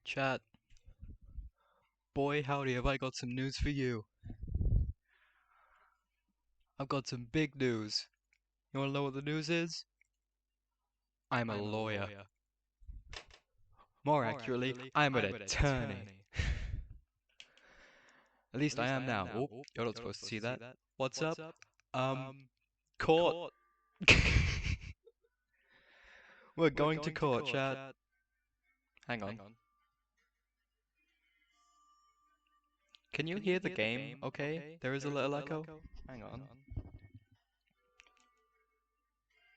Chat, boy howdy have I got some news for you. I've got some big news. You wanna know what the news is? I'm a lawyer. More accurately, I'm an attorney. At least I am now. Oh, you're not supposed to see that. What's up? Um, court. We're going to court, chat. Hang on. Can you hear the game? Okay, there is a little echo. Hang on.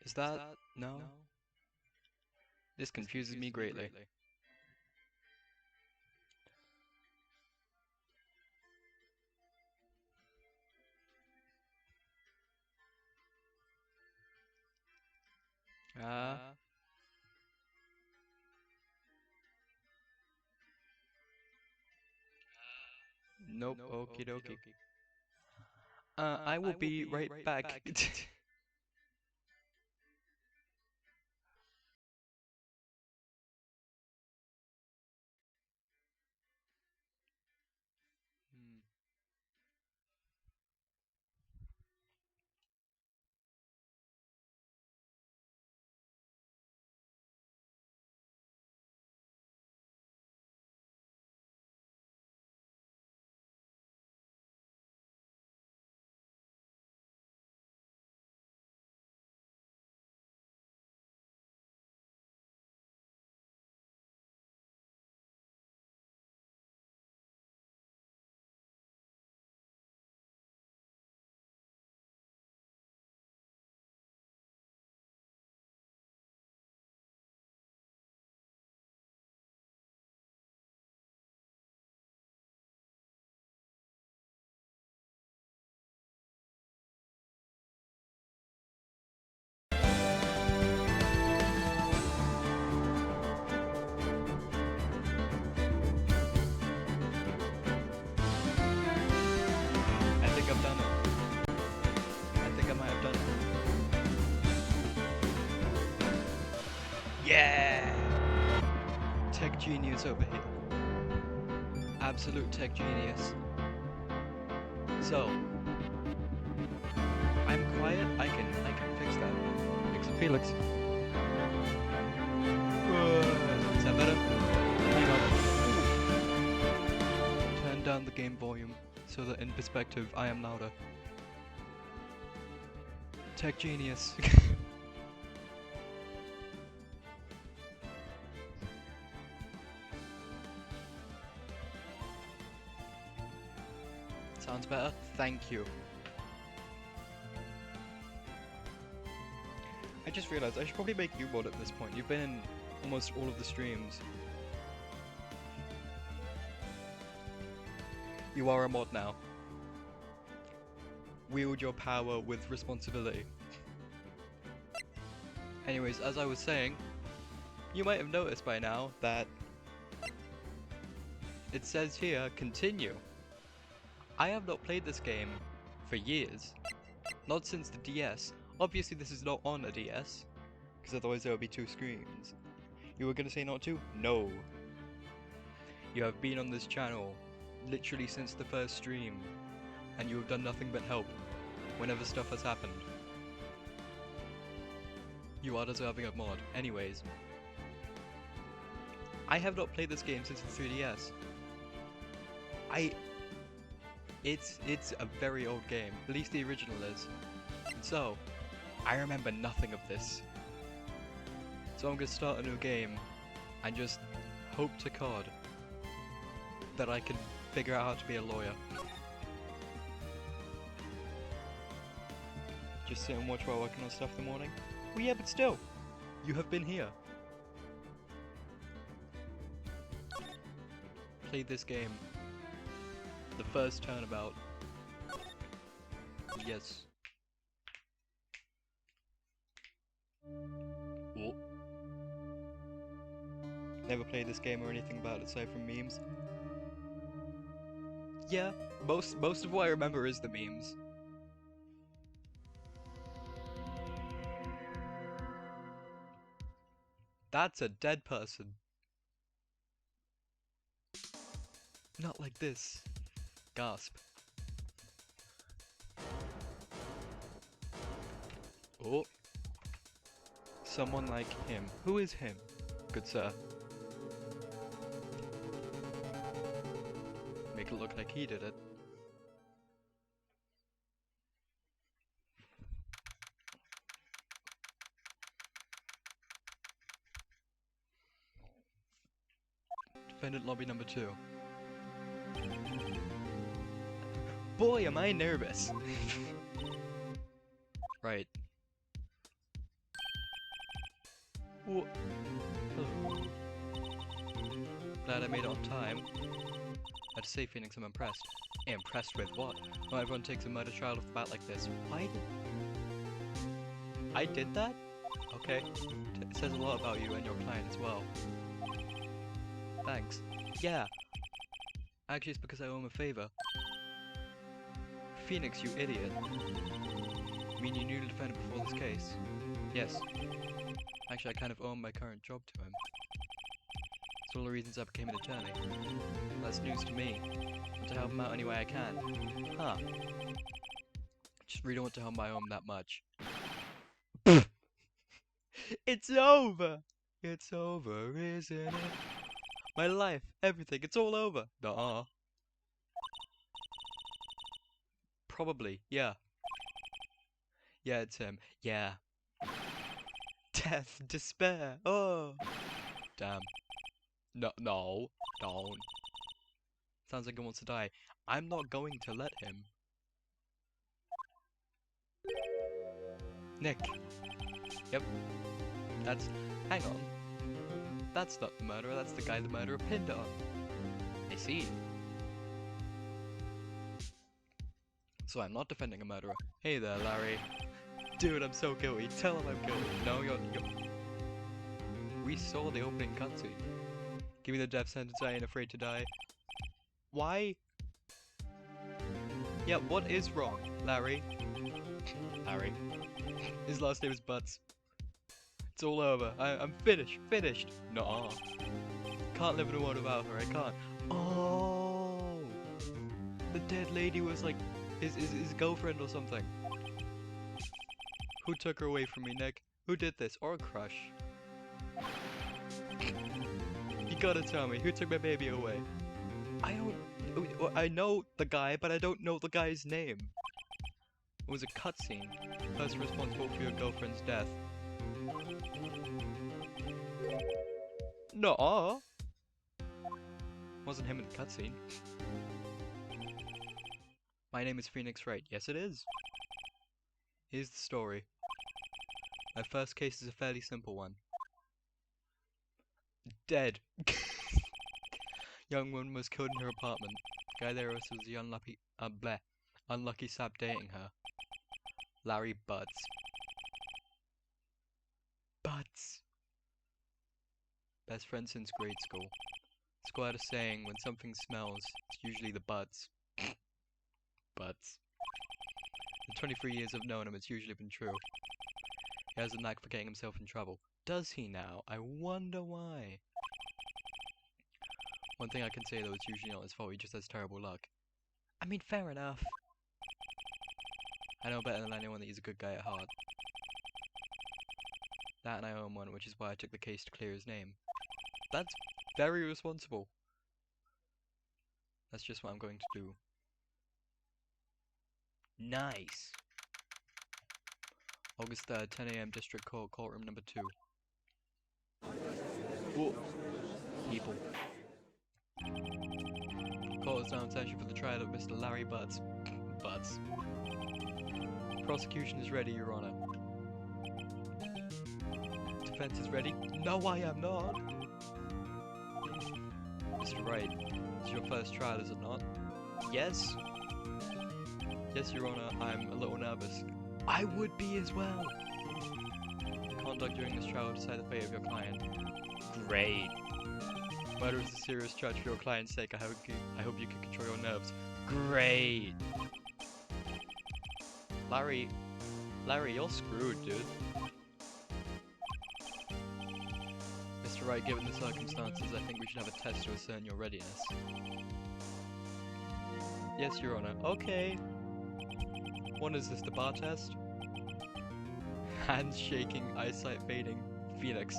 Is that? No? This confuses me greatly. Ah. Nope, okie dokie. I will be right back. Hmm. I think I've done it. I think I might have done it. Yeah! Tech genius over here. Absolute tech genius. So, I'm quiet. I can fix that. Fix it, Felix. Is that better? Hang on. Turn down the game volume so that in perspective I am louder. Tech genius. Sounds better? Thank you. I just realized I should probably make you mod at this point. You've been in almost all of the streams. You are a mod now. Wield your power with responsibility. Anyways, as I was saying, you might have noticed by now that it says here, continue. I have not played this game for years. Not since the DS. Obviously this is not on a DS, because otherwise there would be two screens. You were gonna say not to? No. You have been on this channel literally since the first stream, and you have done nothing but help whenever stuff has happened. You are deserving of mod. Anyways, I have not played this game since the 3DS. It's a very old game, at least the original is. And so, I remember nothing of this. So I'm gonna start a new game and just hope to God that I can figure out how to be a lawyer. Just sit and watch while working on stuff in the morning? Well, yeah, but still, you have been here. Played this game. The first turnabout. Yes. Oh. Never played this game or anything about it aside from memes. Yeah, most of what I remember is the memes. That's a dead person. Not like this. Gasp. Oh. Someone like him. Who is him, good sir? Make it look like he did it. Defendant lobby number 2. Boy, am I nervous. Right. Whoa. Hello. Glad I made it on time. I have to say, Phoenix, I'm impressed. Impressed with what? Not everyone takes a murder trial off the bat like this. Why did... I did that? Okay. It says a lot about you and your client as well. Thanks. Yeah. Actually, it's because I owe him a favor. Phoenix, you idiot. You mean you knew the defendant before this case? Yes. Actually, I kind of owe my current job to him. It's all the reasons I became an attorney. That's news to me. I want to help him out any way I can. Huh. Just really want to help my home that much. It's over! It's over, isn't it? My life, everything, it's all over. Nuh-uh. Probably, yeah. Yeah, it's him. Yeah. Death, despair, oh! Damn. No, don't. Sounds like he wants to die. I'm not going to let him. Nick. Yep. Hang on. That's not the murderer, that's the guy the murderer pinned on. I see. So I'm not defending a murderer. Hey there, Larry. Dude, I'm so guilty. Tell him I'm guilty. No, you're... We saw the opening cutscene. Give me the death sentence, I ain't afraid to die. Why? Yeah, what is wrong, Larry? Larry. His last name is Butts. It's all over. I'm finished. Nuh-uh. Can't live in a world without her, I can't. Oh! The dead lady was like his girlfriend or something. Who took her away from me, Nick? Who did this? Or a crush? You gotta tell me, who took my baby away? I know the guy, but I don't know the guy's name. It was a cutscene. Person responsible for your girlfriend's death. No. Wasn't him in the cutscene. My name is Phoenix Wright. Yes, it is. Here's the story. My first case is a fairly simple one. Dead. Young woman was killed in her apartment. Guy there was the unlucky sap dating her. Larry Butts. Butts. Best friend since grade school. School had a saying, when something smells, it's usually the butts. Butts. The 23 years I've known him, it's usually been true. He has a knack for getting himself in trouble. Does he now? I wonder why. One thing I can say though, it's usually not his fault, he just has terrible luck. I mean, fair enough. I know better than anyone that he's a good guy at heart. That and I owe him one, which is why I took the case to clear his name. That's very responsible. That's just what I'm going to do. Nice! August 3rd, 10 AM, District Court, courtroom number 2. Whoa. People. Court is now in session for the trial of Mr. Larry Butts. Butts. Prosecution is ready, Your Honor. Defense is ready? No, I am not! Mr. Wright, it's your first trial, is it not? Yes? Yes, Your Honor, I'm a little nervous. I would be as well! Conduct during this trial will decide the fate of your client. Great! Murder is a serious charge for your client's sake. I hope you can control your nerves. Great! Larry, you're screwed, dude. Mr. Wright, given the circumstances, I think we should have a test to ascertain your readiness. Yes, Your Honor. Okay. What is this, the bar test? Hands shaking, eyesight fading. Phoenix,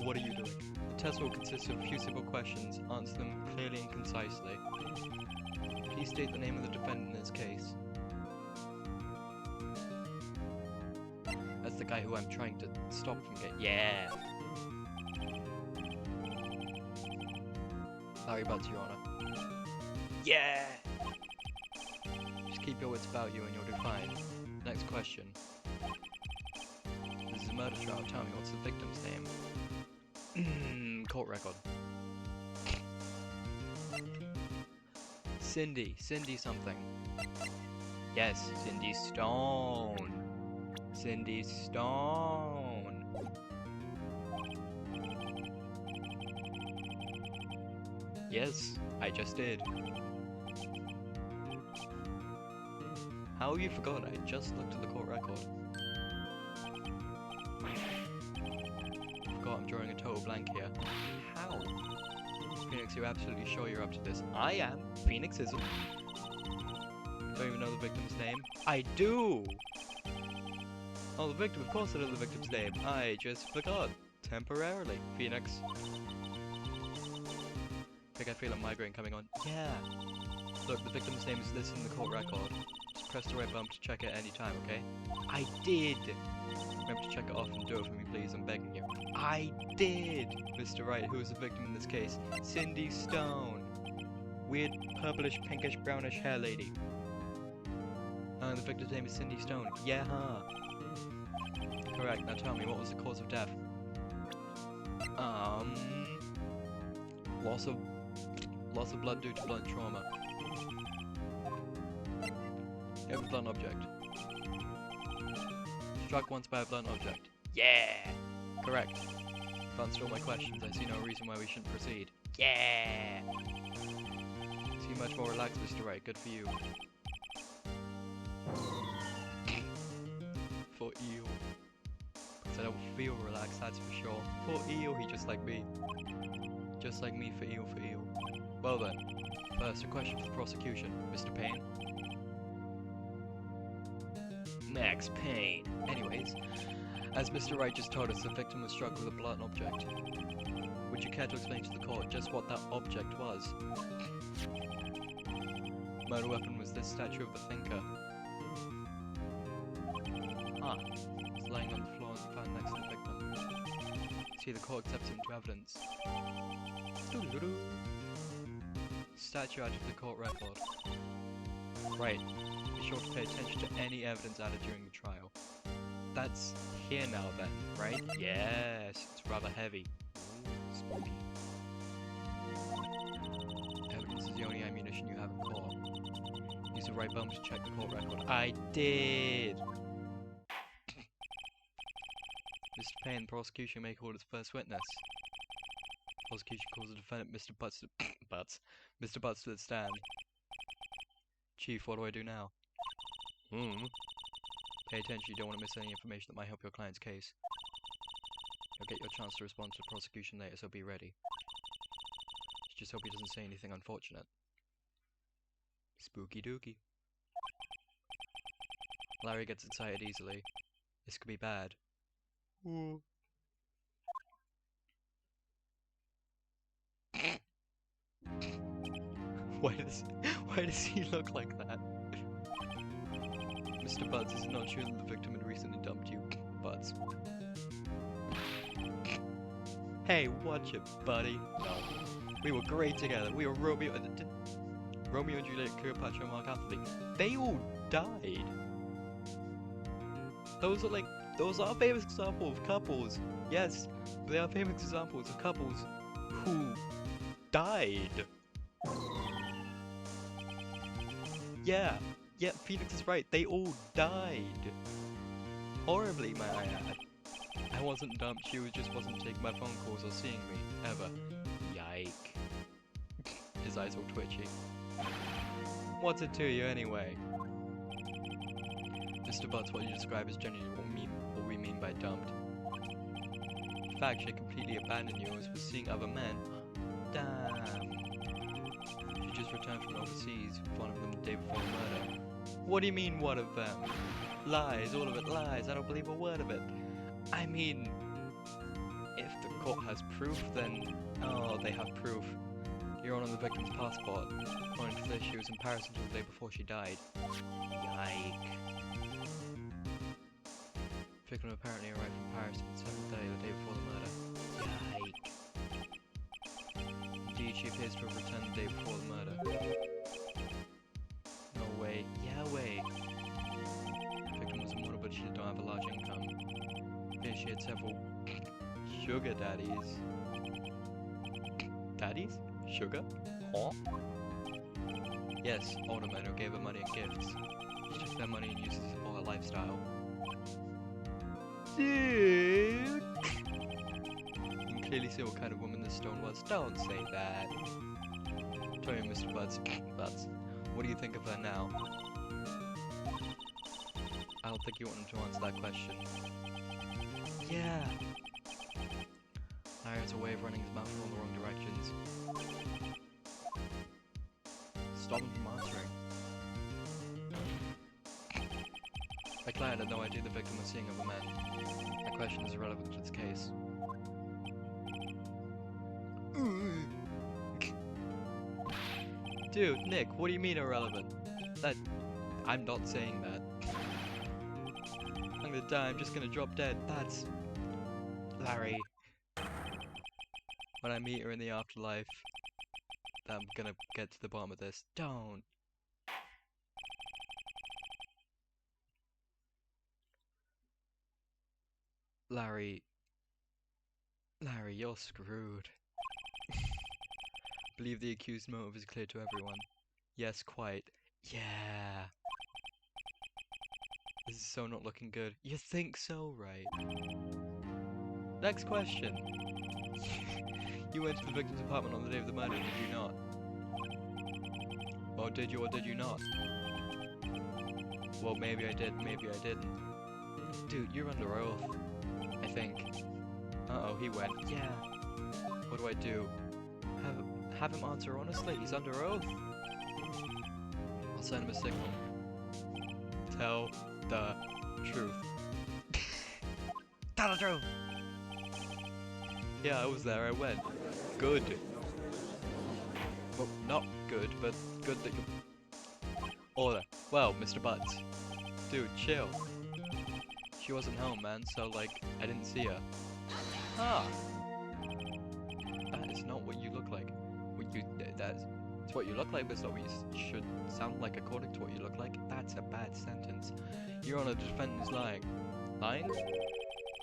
what are you doing? The test will consist of a few simple questions. Answer them clearly and concisely. Please state the name of the defendant in this case. That's the guy who I'm trying to stop from getting. Yeah! Larry Butts, Your Honor. Yeah! Just keep your wits about you and you'll do fine. Next question. This is a murder trial. Tell me, what's the victim's name? Court record. Cindy something. Yes, Cindy Stone. Cindy Stone. Yes, I just did. How have you forgotten? I just looked at the court record. Forgot I'm drawing a total blank here. How? Phoenix, you're absolutely sure you're up to this? I am. Phoenix isn't. Don't even know the victim's name? I do! Oh, the victim, of course I know the victim's name. I just forgot. Temporarily. Phoenix. I think I feel a migraine coming on. Yeah. Look, the victim's name is listed in the court record. Just press the red bump to check it any time, okay? I did! Remember to check it off and do it for me, please. I'm begging you. I did! Mr. Wright, who is the victim in this case? Cindy Stone. Weird purplish, pinkish, brownish hair lady. The victim's name is Cindy Stone. Yeah, huh? Correct. Now tell me, what was the cause of death? Loss of blood due to blunt trauma. You have a blunt object. Struck once by a blunt object. Yeah! Correct. If answer all my questions, I see no reason why we shouldn't proceed. Yeah! Seem much more relaxed, Mr. Wright. Good for you. For eel. Because I don't feel relaxed, that's for sure. For eel, he just like me. Just like me for eel for eel. Well then, first a question for the prosecution, Mr. Payne. Max Payne. Anyways, as Mr. Wright just told us, the victim was struck with a blunt object. Would you care to explain to the court just what that object was? Murder weapon was this statue of the thinker. Ah, it's laying on the floor and found next to the victim. See, the court accepts it into evidence. Statue out of the court record. Right, be sure to pay attention to any evidence added during the trial. That's here now then, right? Yes, it's rather heavy. Ooh, spooky. Evidence is the only ammunition you have in court. Use the right bump to check the court record. I did! Mr. Payne, the prosecution may call its first witness. Prosecution calls the defendant Mr. Butts to Mr. Butts to the stand. Chief, what do I do now? Pay attention, you don't want to miss any information that might help your client's case. You'll get your chance to respond to the prosecution later, so be ready. Just hope he doesn't say anything unfortunate. Spooky dooky. Larry gets excited easily. This could be bad. Ooh. Why does he look like that? Mr. Butts, is it not true that the victim had recently dumped you? Butts. Hey, watch it, buddy. No. We were great together. We were Romeo and Juliet, Cleopatra, and Mark Antony. They all died. Those are a famous example of couples. Yes, they are famous examples of couples who died. Yeah, Phoenix is right. They all died. Horribly, may I add. I wasn't dumped. She just wasn't taking my phone calls or seeing me ever. Yike. His eyes all twitchy. What's it to you anyway? Mr. Butts, what you describe is generally what we mean by dumped. In fact, she completely abandoned you and was seeing other men. Damn. She just returned friend from overseas, one of them the day before the murder. What do you mean, one of them? Lies, all of it lies, I don't believe a word of it. I mean, if the court has proof, then... Oh, they have proof. You're on the victim's passport. According to this, she was in Paris until the day before she died. Yike. Victim apparently arrived from Paris on the 7th day, the day before the murder. Yike. Indeed, she appears to have returned the day before the murder. No way. Yeah, way. Victim was a model, but she did not have a large income. Appears she had several sugar daddies. Daddies? Sugar? Huh? Yes, older men who gave her money and gifts. She took their money and used it to support her lifestyle. Dude! You can clearly see what kind of woman this stone was. Don't say that. Tell me, Mr. Butts. Butts, what do you think of her now? I don't think you want him to answer that question. Yeah! Larry has a way of running his mouth in all the wrong directions. Stop him from answering. Like Claire had no idea the victim was seeing other men. That question is irrelevant to this case. Dude, Nick, what do you mean irrelevant? I'm not saying that. I'm gonna die, I'm just gonna drop dead. That's... Larry. When I meet her in the afterlife, I'm gonna get to the bottom of this. Don't! Larry, you're screwed. Believe the accused motive is clear to everyone. Yes, quite. Yeah. This is so not looking good. You think so, right? Next question. You went to the victim's apartment on the day of the murder, did you not? Or did you not? Well, maybe I did, maybe I didn't. Dude, you're under oath. I think. Uh-oh, he went. Yeah. What do I do? Have him answer honestly, he's under oath. I'll send him a signal. Tell the truth. Tell the truth! Yeah, I was there, I went. Good. Well, not good, but good that you... Order. Well, Mr. Butts. Dude, chill. She wasn't home, man, so, like, I didn't see her. Ah! That is not what you look like. That's what you look like, but it's not what you should sound like according to what you look like. That's a bad sentence. Your Honor, the defendant is lying. Lying?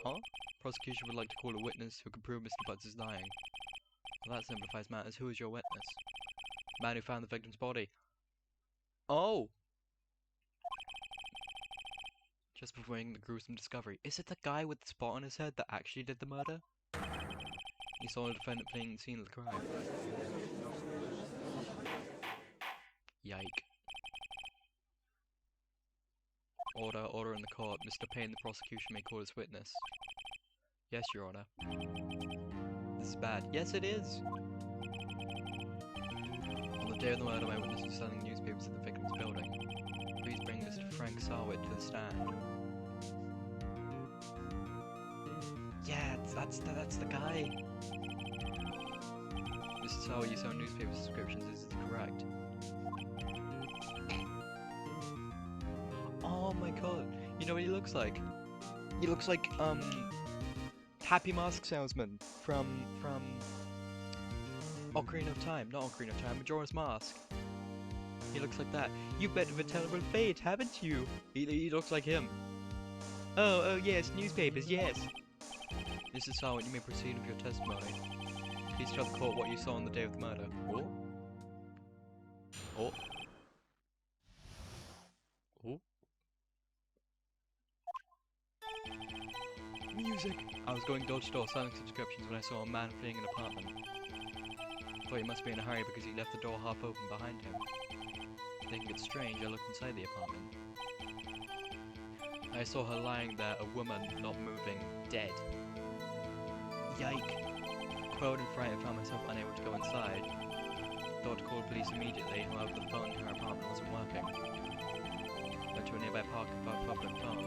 Huh? Prosecution would like to call a witness who can prove Mr. Butts is lying. Well, that simplifies matters. Who is your witness? The man who found the victim's body. Oh! Just before making the gruesome discovery. Is it the guy with the spot on his head that actually did the murder? He saw the defendant fleeing the scene of the crime. Yike. Order in the court. Mr. Payne, the prosecution may call as witness. Yes, Your Honor. This is bad. Yes, it is! On the day of the murder, my witness was selling newspapers at the victim's building. Please bring Mr. Frank Sarwit to the stand. Yeah, that's the guy! Mr. Sarwit, you sell newspaper subscriptions, is it correct? Oh my god, you know what he looks like? He looks like, Happy Mask Salesman from Ocarina of Time. Not Ocarina of Time, Majora's Mask. He looks like that. You've met with a terrible fate, haven't you? He looks like him. Oh yes, newspapers, yes. Mrs. Sarwit, you may proceed with your testimony. Please tell the court what you saw on the day of the murder. Oh? Oh? Oh? Music! I was going door to door selling subscriptions when I saw a man fleeing an apartment. I thought he must be in a hurry because he left the door half open behind him. Thinking it's strange, I looked inside the apartment. I saw her lying there, a woman, not moving, dead. Yike! Quelled and frightened, found myself unable to go inside. Thought to call police immediately, however the phone in her apartment wasn't working. Went to a nearby park and found a public phone.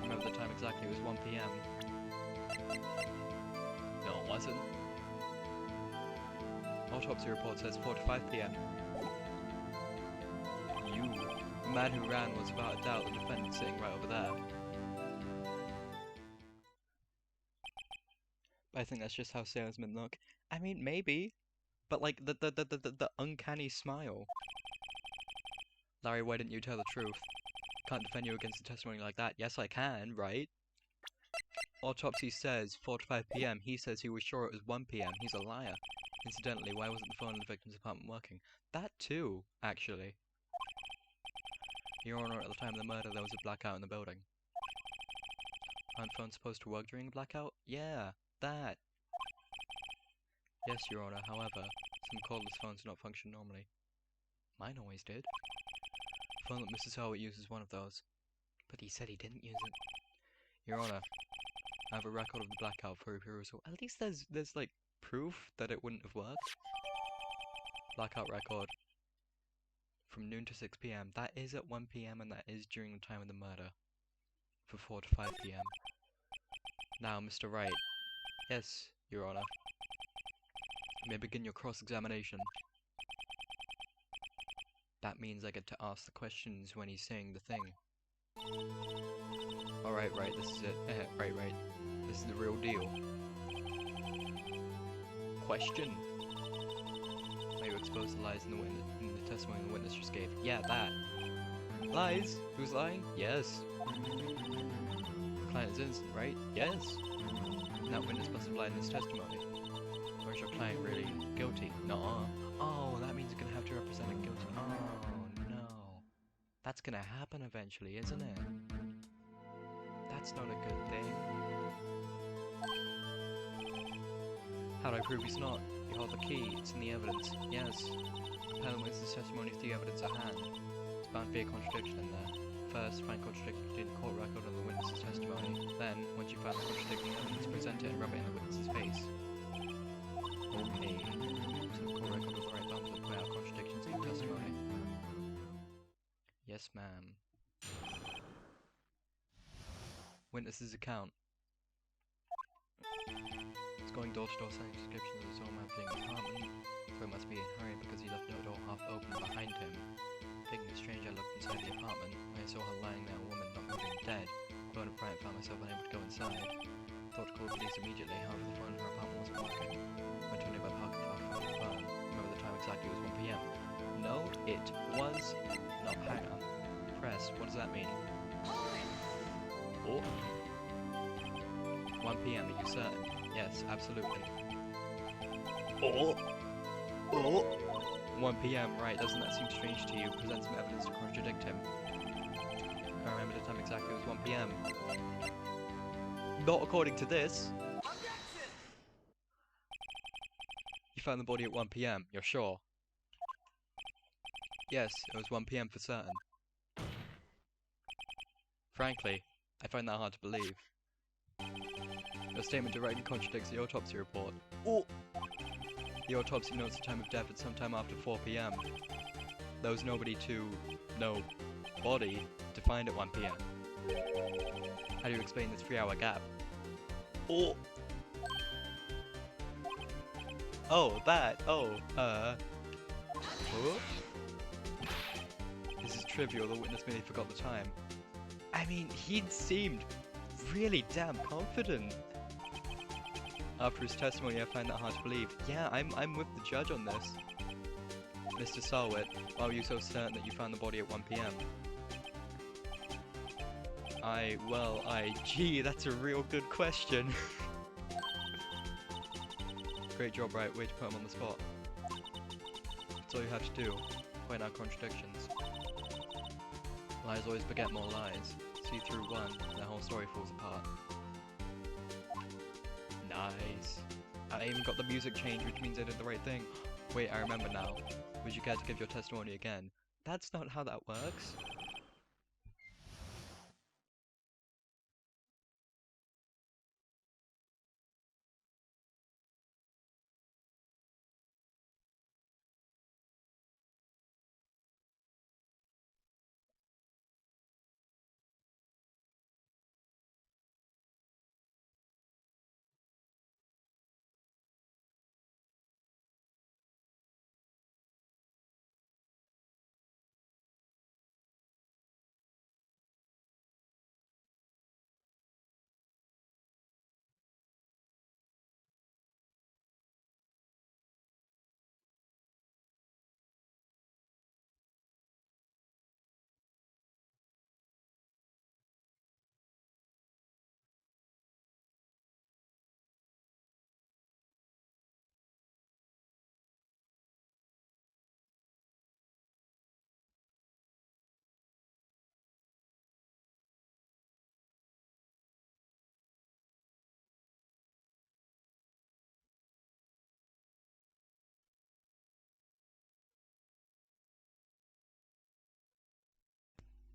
Remember the time exactly, it was 1 PM. No, it wasn't. Autopsy report says 4 to 5 PM. The man who ran was without a doubt the defendant sitting right over there. But I think that's just how salesmen look. I mean, maybe. But like, the uncanny smile. Larry, why didn't you tell the truth? Can't defend you against a testimony like that. Yes, I can, right? Autopsy says 4 to 5 PM. He says he was sure it was 1 PM. He's a liar. Incidentally, why wasn't the phone in the victim's apartment working? That too, actually. Your Honor, at the time of the murder, there was a blackout in the building. Aren't phones supposed to work during a blackout? Yeah, that. Yes, Your Honor, however, some cordless phones do not function normally. Mine always did. The phone that Mrs. Howard uses is one of those. But he said he didn't use it. Your Honor, I have a record of the blackout for a perusal. At least there's like proof that it wouldn't have worked. Blackout record. From noon to 6 PM. That is at 1 PM and that is during the time of the murder. For 4 to 5 PM. Now, Mr. Wright. Yes, Your Honor. You may begin your cross-examination. That means I get to ask the questions when he's saying the thing. Alright, right, this is it. Right. This is the real deal. Question. May you expose the lies in the testimony the witness just gave? Yeah, that. Lies? Who's lying? Yes. The client is innocent, right? Yes. And that witness must have lied in his testimony. Or is your client really guilty? Nuh-uh. Oh, that means you're gonna have to represent a guilty. Oh, no. That's gonna happen eventually, isn't it? That's not a good thing. How do I prove he's not? You hold the key, it's in the evidence. Yes. Compelling witness's testimony with the evidence at hand. There's bound to be a contradiction in there. First, find contradiction between the court record and the witness's testimony. Then, once you find the contradicting evidence, present it and rub it in the witness's face. Okay. So the court record was the right bump to point out contradictions in your testimony. Yes, ma'am. Witness's account. He's going door to door selling descriptions of his own man fleeing the apartment. So he must be in a hurry because he left the door half open behind him. Thinking it strange, I looked inside the apartment. I saw her lying there, a woman not moving, dead. Phone upright, found myself unable to go inside. Thought to call the police immediately, however the phone in her apartment wasn't working. Went to a nearby park and found the phone. Remember the time exactly, it was 1 PM. No, it was not. Hang on. Press, what does that mean? Oh. 1 PM, are you certain? Yes, absolutely. Oh. 1 PM, right, doesn't that seem strange to you? Present some evidence to contradict him. I remember the time exactly, it was 1 PM. Not according to this. You found the body at 1 PM, you're sure? Yes, it was 1 PM for certain. Frankly, I find that hard to believe. Your statement directly contradicts the autopsy report. Oh! The autopsy notes the time of death at some time after 4 PM. There was no body to find at 1 PM. How do you explain this 3-hour gap? Oh! Oh, that! Oh, oh? This is trivial, the witness merely forgot the time. I mean, he'd seemed really damn confident. After his testimony, I find that hard to believe. Yeah, I'm with the judge on this. Mr. Sarwit, why were you so certain that you found the body at 1 PM? Gee, that's a real good question. Great job, right? Way to put him on the spot. That's all you have to do. Point out contradictions. Lies always beget more lies. See through one, and the whole story falls apart. Nice. I even got the music change, which means I did the right thing. Wait, I remember now. Would you care to give your testimony again? That's not how that works.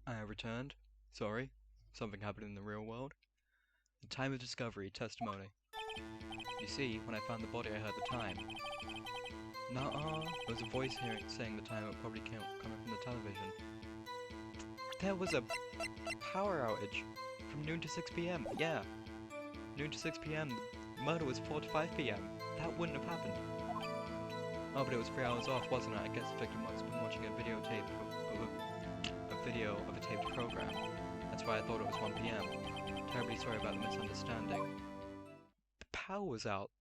I have returned. Sorry. Something happened in the real world. The time of discovery, testimony. You see, when I found the body I heard the time. Nuh-uh. There was a voice saying the time it probably came coming from the television. There was a power outage from noon to 6 PM. Yeah. Noon to 6 PM. The murder was 4 to 5 PM. That wouldn't have happened. Oh, but it was 3 hours off, wasn't it? I guess the victim must have been watching a videotape of a video of a taped program. That's why I thought it was 1 PM. Terribly sorry about the misunderstanding. The power was out.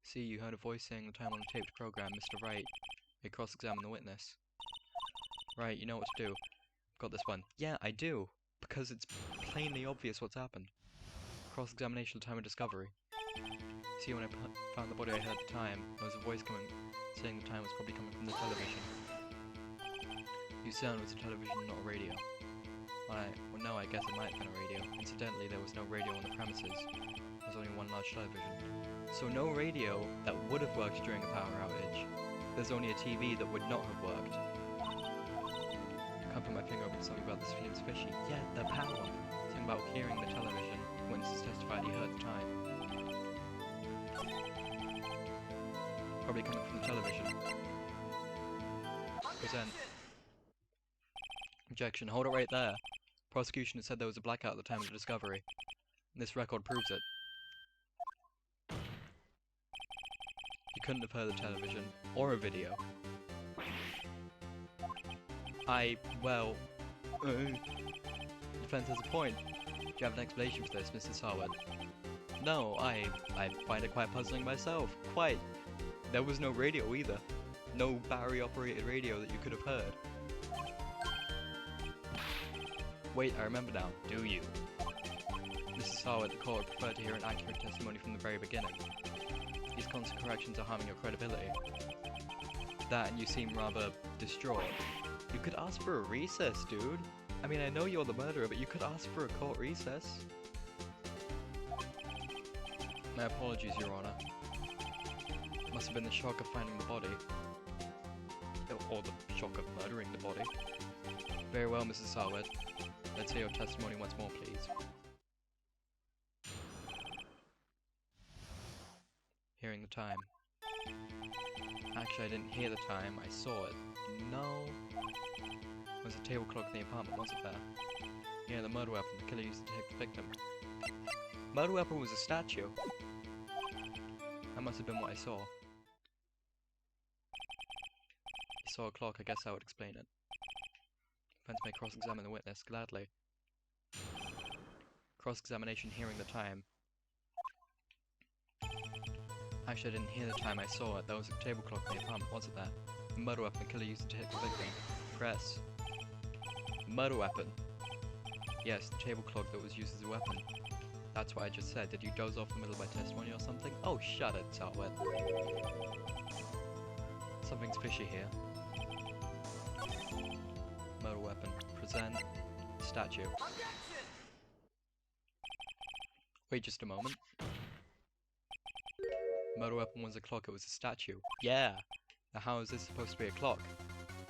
See, you heard a voice saying the time on the taped program. Mr. Wright, you cross-examine the witness. Right, you know what to do. Got this one. Yeah, I do. Because it's plainly obvious what's happened. Cross-examination, time of discovery. See, when I found the body I heard the time, there was a voice saying the time was probably coming from the television. You said it was a television, not a radio. Well, no, I guess it might have been a radio. Incidentally, there was no radio on the premises. There was only one large television. So no radio that would have worked during a power outage. There's only a TV that would not have worked. I can't put my finger on something about this seems fishy. Yeah, the power. Something about hearing the television. Witnesses testified he heard the time. Probably coming from the television. Present. Objection. Hold it right there. Prosecution has said there was a blackout at the time of the discovery. This record proves it. You couldn't have heard the television, or a video. Well... defense has a point. Do you have an explanation for this, Mrs. Harwood? No, I find it quite puzzling myself. Quite. There was no radio either. No battery-operated radio that you could have heard. Wait, I remember now. Do you? Mrs. Harwood, the court would prefer to hear an accurate testimony from the very beginning. These constant corrections are harming your credibility. That and you seem rather distraught. You could ask for a recess, dude. I mean, I know you're the murderer, but you could ask for a court recess. My apologies, Your Honor. Must have been the shock of finding the body. Or the shock of murdering the body. Very well, Mrs. Harwood. Let's hear your testimony once more, please. Hearing the time. Actually, I didn't hear the time, I saw it. No. There was a table clock in the apartment, wasn't there? Yeah, the murder weapon. The killer used to hit the victim. Murder weapon was a statue. That must have been what I saw. I saw a clock, I guess I would explain it. Defense may cross-examine the witness, gladly. Cross-examination hearing the time. Actually, I didn't hear the time, I saw it. There was a table clock in the apartment, wasn't there? The murder weapon the killer used to hit the victim. Press. Murder weapon. Yes, the table clock that was used as a weapon. That's what I just said. Did you doze off in the middle of my testimony or something? Oh, shut it, Sarwet. Something's fishy here. Murder weapon. Present. Statue. Wait just a moment. Murder weapon was a clock, it was a statue. Yeah! Now how is this supposed to be a clock?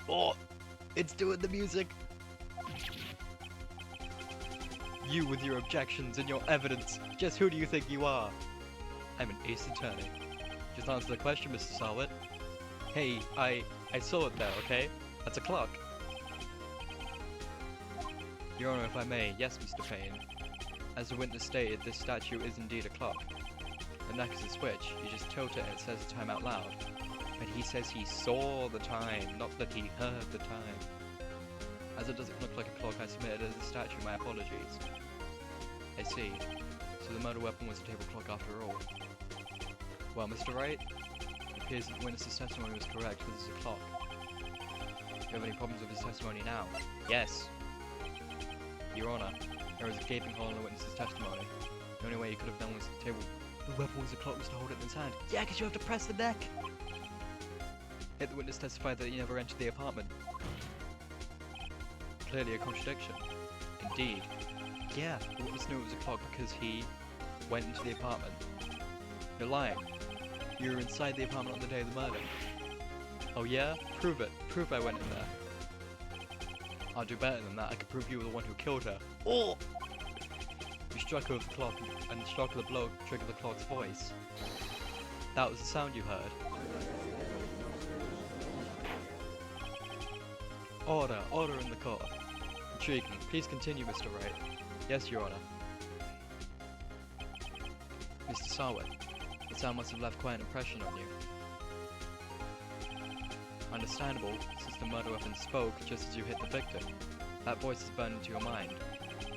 Oh! It's doing the music! You with your objections and your evidence! Just who do you think you are? I'm an ace attorney. Just answer the question, Mr. Sarwet. Hey, I saw it there, okay? That's a clock. Your Honor, if I may, yes, Mr. Payne. As the witness stated, this statue is indeed a clock. The neck is a switch. You just tilt it and it says the time out loud. But he says he saw the time, not that he heard the time. As it doesn't look like a clock, I submit it as a statue. My apologies. I see. So the murder weapon was a table clock after all. Well, Mr. Wright, it appears that the witness's testimony was correct, because it's a clock. Do you have any problems with his testimony now? Yes. Your Honor, there is a gaping hole in the witness's testimony. The only way you could have known was the weapon was a clock was to hold it in his hand. Yeah, because you have to press the neck! Yet the witness testified that he never entered the apartment. Clearly a contradiction. Indeed. Yeah, the witness knew it was a clock because he went into the apartment. You're lying. You were inside the apartment on the day of the murder. Oh yeah? Prove it. Prove I went in there. I'll do better than that. I can prove you were the one who killed her. Oh! You struck her with the clock, and the shock of the blow triggered the clock's voice. That was the sound you heard. Order! Order in the court. Intriguing. Please continue, Mr. Wright. Yes, Your Honor. Mr. Sarwet, the sound must have left quite an impression on you. Understandable, since the murder weapon spoke just as you hit the victim. That voice is burned into your mind.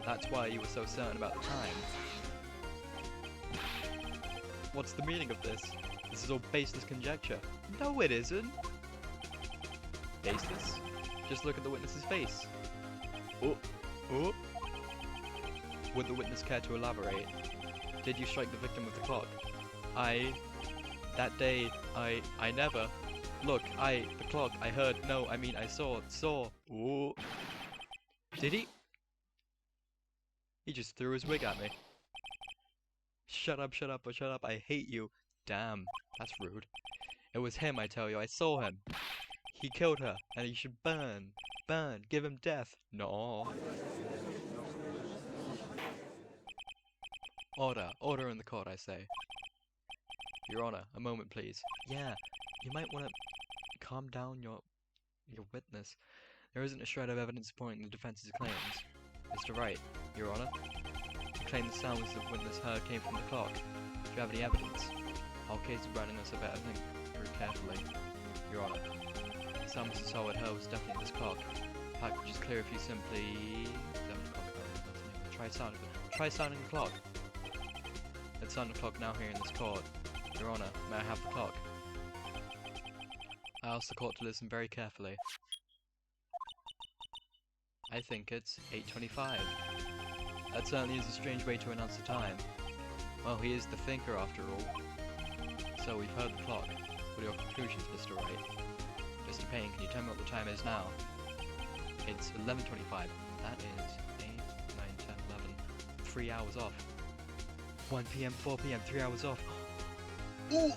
That's why you were so certain about the time. What's the meaning of this? This is all baseless conjecture. No, it isn't. Baseless? Just look at the witness's face. Oh, oh. Would the witness care to elaborate? Did you strike the victim with the clock? That day, I never. Look, the clock, I heard, no, I mean I saw. Ooh. Did he? He just threw his wig at me. Shut up, I hate you. Damn, that's rude. It was him, I tell you, I saw him. He killed her, and he should burn, give him death. No. Order in the court, I say. Your Honor, a moment please. Yeah, you might want to calm down your witness. There isn't a shred of evidence supporting the defense's claims. Mr. Wright, Your Honor. You claim the sounds the witness heard came from the clock. Do you have any evidence? Our case is running us a better think through carefully. Your Honor. The sound Mr. Sarwet heard was definitely this clock. The package is clear if you simply... Try sounding the clock. Let's sound the clock now here in this court. Your Honor, may I have the clock? I ask the court to listen very carefully. I think it's 8:25. That certainly is a strange way to announce the time. Well, he is the thinker after all. So we've heard the clock. What are your conclusions, Mr. Wright? Mr. Payne, can you tell me what the time is now? It's 11:25. That is 8, 9, 10, 11. 3 hours off. 1 PM, 4 PM, 3 hours off. Ooh!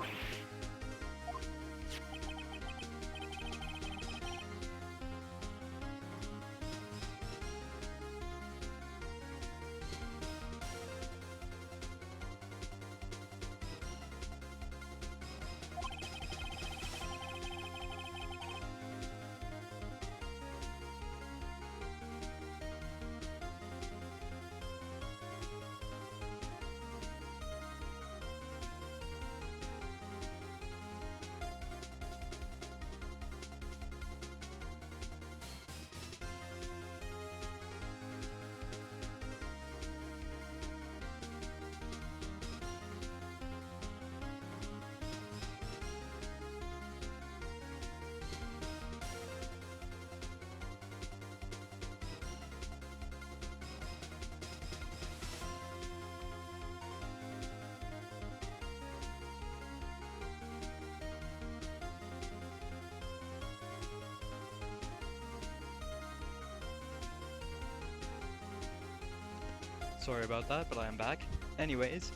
Sorry about that, but I am back. Anyways,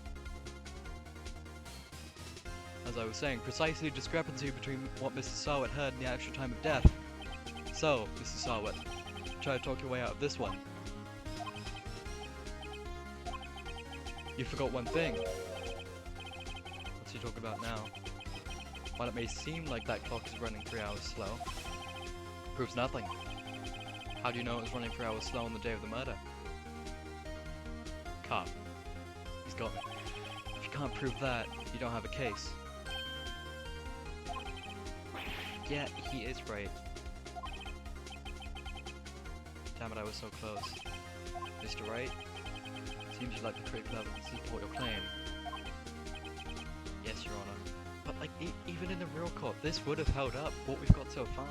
as I was saying, precisely discrepancy between what Mrs. Sarwet heard and the actual time of death. So, Mrs. Sarwet, try to talk your way out of this one. You forgot one thing. What's he talking about now? While it may seem like that clock is running 3 hours slow, proves nothing. How do you know it was running 3 hours slow on the day of the murder? Cop. He's got me. If you can't prove that, you don't have a case. Yeah, he is right. Damn it, I was so close. Mr. Wright? Seems you like the critical evidence to support your claim. Yes, Your Honor. But like, even in the real court, this would have held up what we've got so far.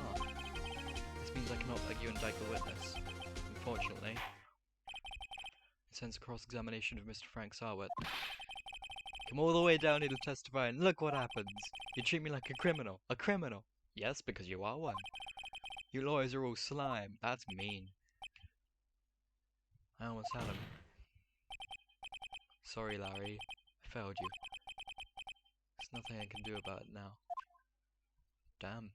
This means I cannot let you indict the witness. Unfortunately. Sends a cross-examination of Mr. Frank Sarwet. Come all the way down here to testify and look what happens. You treat me like a criminal. A criminal! Yes, because you are one. You lawyers are all slime. That's mean. I almost had him. Sorry, Larry. I failed you. There's nothing I can do about it now. Damn.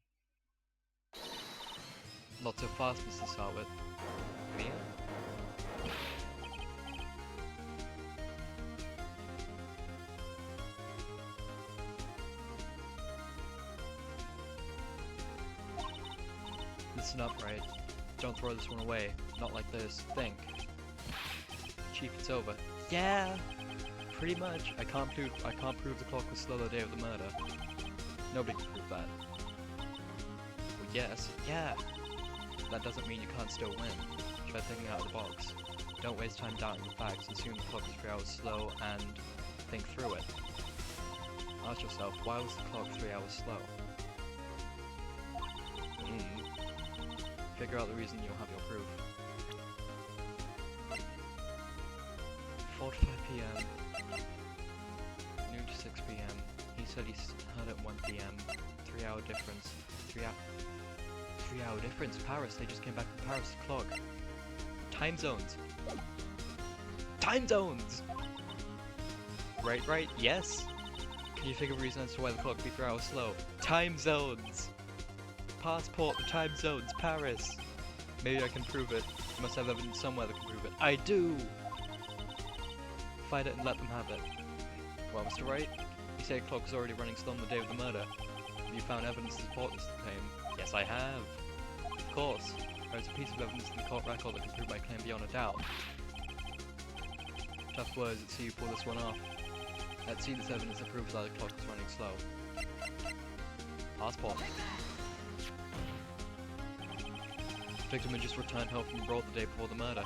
Not so fast, Mr. Sarwit. Mia? Listen up, right? Don't throw this one away. Not like this. Think. Chief, it's over. Yeah! Pretty much. I can't prove the clock was slow the day of the murder. Nobody can prove that. Well, yes. Yeah! That doesn't mean you can't still win. Try thinking out of the box. Don't waste time doubting the facts. Assume the clock is 3 hours slow and think through it. Ask yourself, why was the clock 3 hours slow? Figure out the reason, you'll have your proof. 4 to 5 p.m. Noon to 6 p.m. He said he heard at 1 p.m. 3 hour difference. 3 hour difference? Paris, they just came back from Paris. Clock. Time zones. Time zones! Right, yes. Can you figure a reason as to why the clock would be 3 hours slow? Time zones! Passport, the time zones, Paris! Maybe I can prove it. You must have evidence somewhere that can prove it. I do! Find it and let them have it. Well, Mr. Wright, you say a clock was already running slow on the day of the murder. Have you found evidence to support this claim? Yes, I have. Of course. There's a piece of evidence in the court record that can prove my claim beyond a doubt. Tough words, let's see you pull this one off. Let's see this evidence that proves that the clock was running slow. Passport. Victim had just returned home from abroad the day before the murder.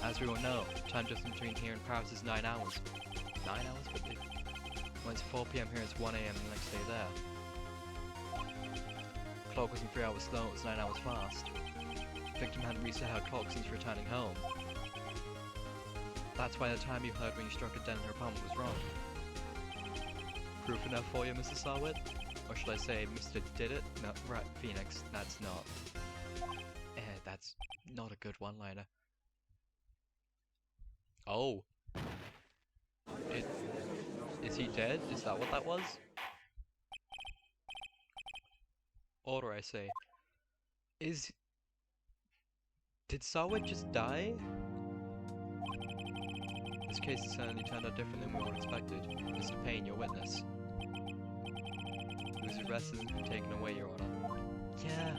As we all know, time difference between here and Paris is 9 hours. 9 hours? But when it's 4 p.m. here, it's 1 a.m. the next day there. Clock wasn't 3 hours slow, it was 9 hours fast. Victim hadn't reset her clock since returning home. That's why the time you heard when you struck a dent in her apartment was wrong. Proof enough for you, Mr. Sarwit? Or should I say, Mr. Did It? No, right, Phoenix, that's not. That's not a good one-liner. Oh. Is he dead? Is that what that was? Order, I say. Did Sarwit just die? This case has certainly turned out different than we all expected. Mr. Payne, your witness. He was arrested and been taken away, Your Honor. Yeah.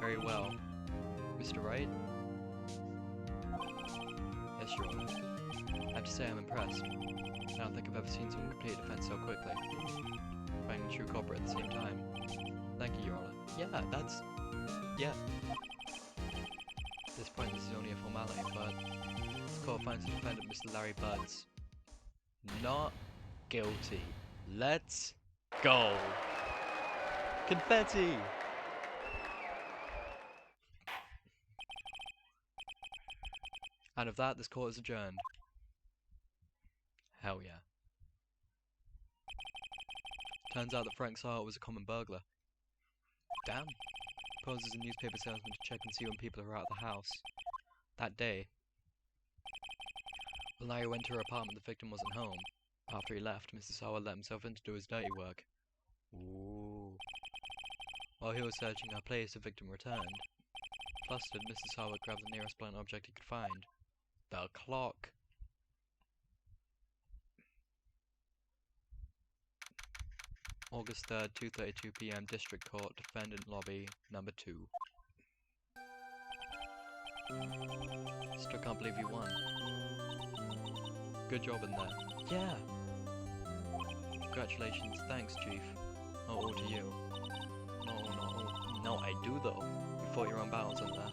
Very well. Mr. Wright? Yes, Your Honor. I have to say I'm impressed. I don't think I've ever seen someone complete a defense so quickly. Finding the true culprit at the same time. Thank you, Your Honor. Yeah, that's... yeah. At this point, this is only a formality, but... the court finds the defendant, Mr. Larry Buds, not guilty. Let's go! Confetti! And of that, this court is adjourned. Hell yeah. Turns out that Frank Sarwit was a common burglar. Damn. Poses a newspaper salesman to check and see when people are out of the house. That day, when Larry went to her apartment, the victim wasn't home. After he left, Mr. Sarwit let himself in to do his dirty work. Ooh. While he was searching her place, the victim returned. Flustered, Mr. Sarwit grabbed the nearest blunt object he could find. The clock. August 3rd, 2:32 p.m. District Court, Defendant Lobby, number 2. Still can't believe you won. Good job in there. Yeah! Congratulations, thanks, Chief. Not all to you. No, I do though. You fought your own battles in there.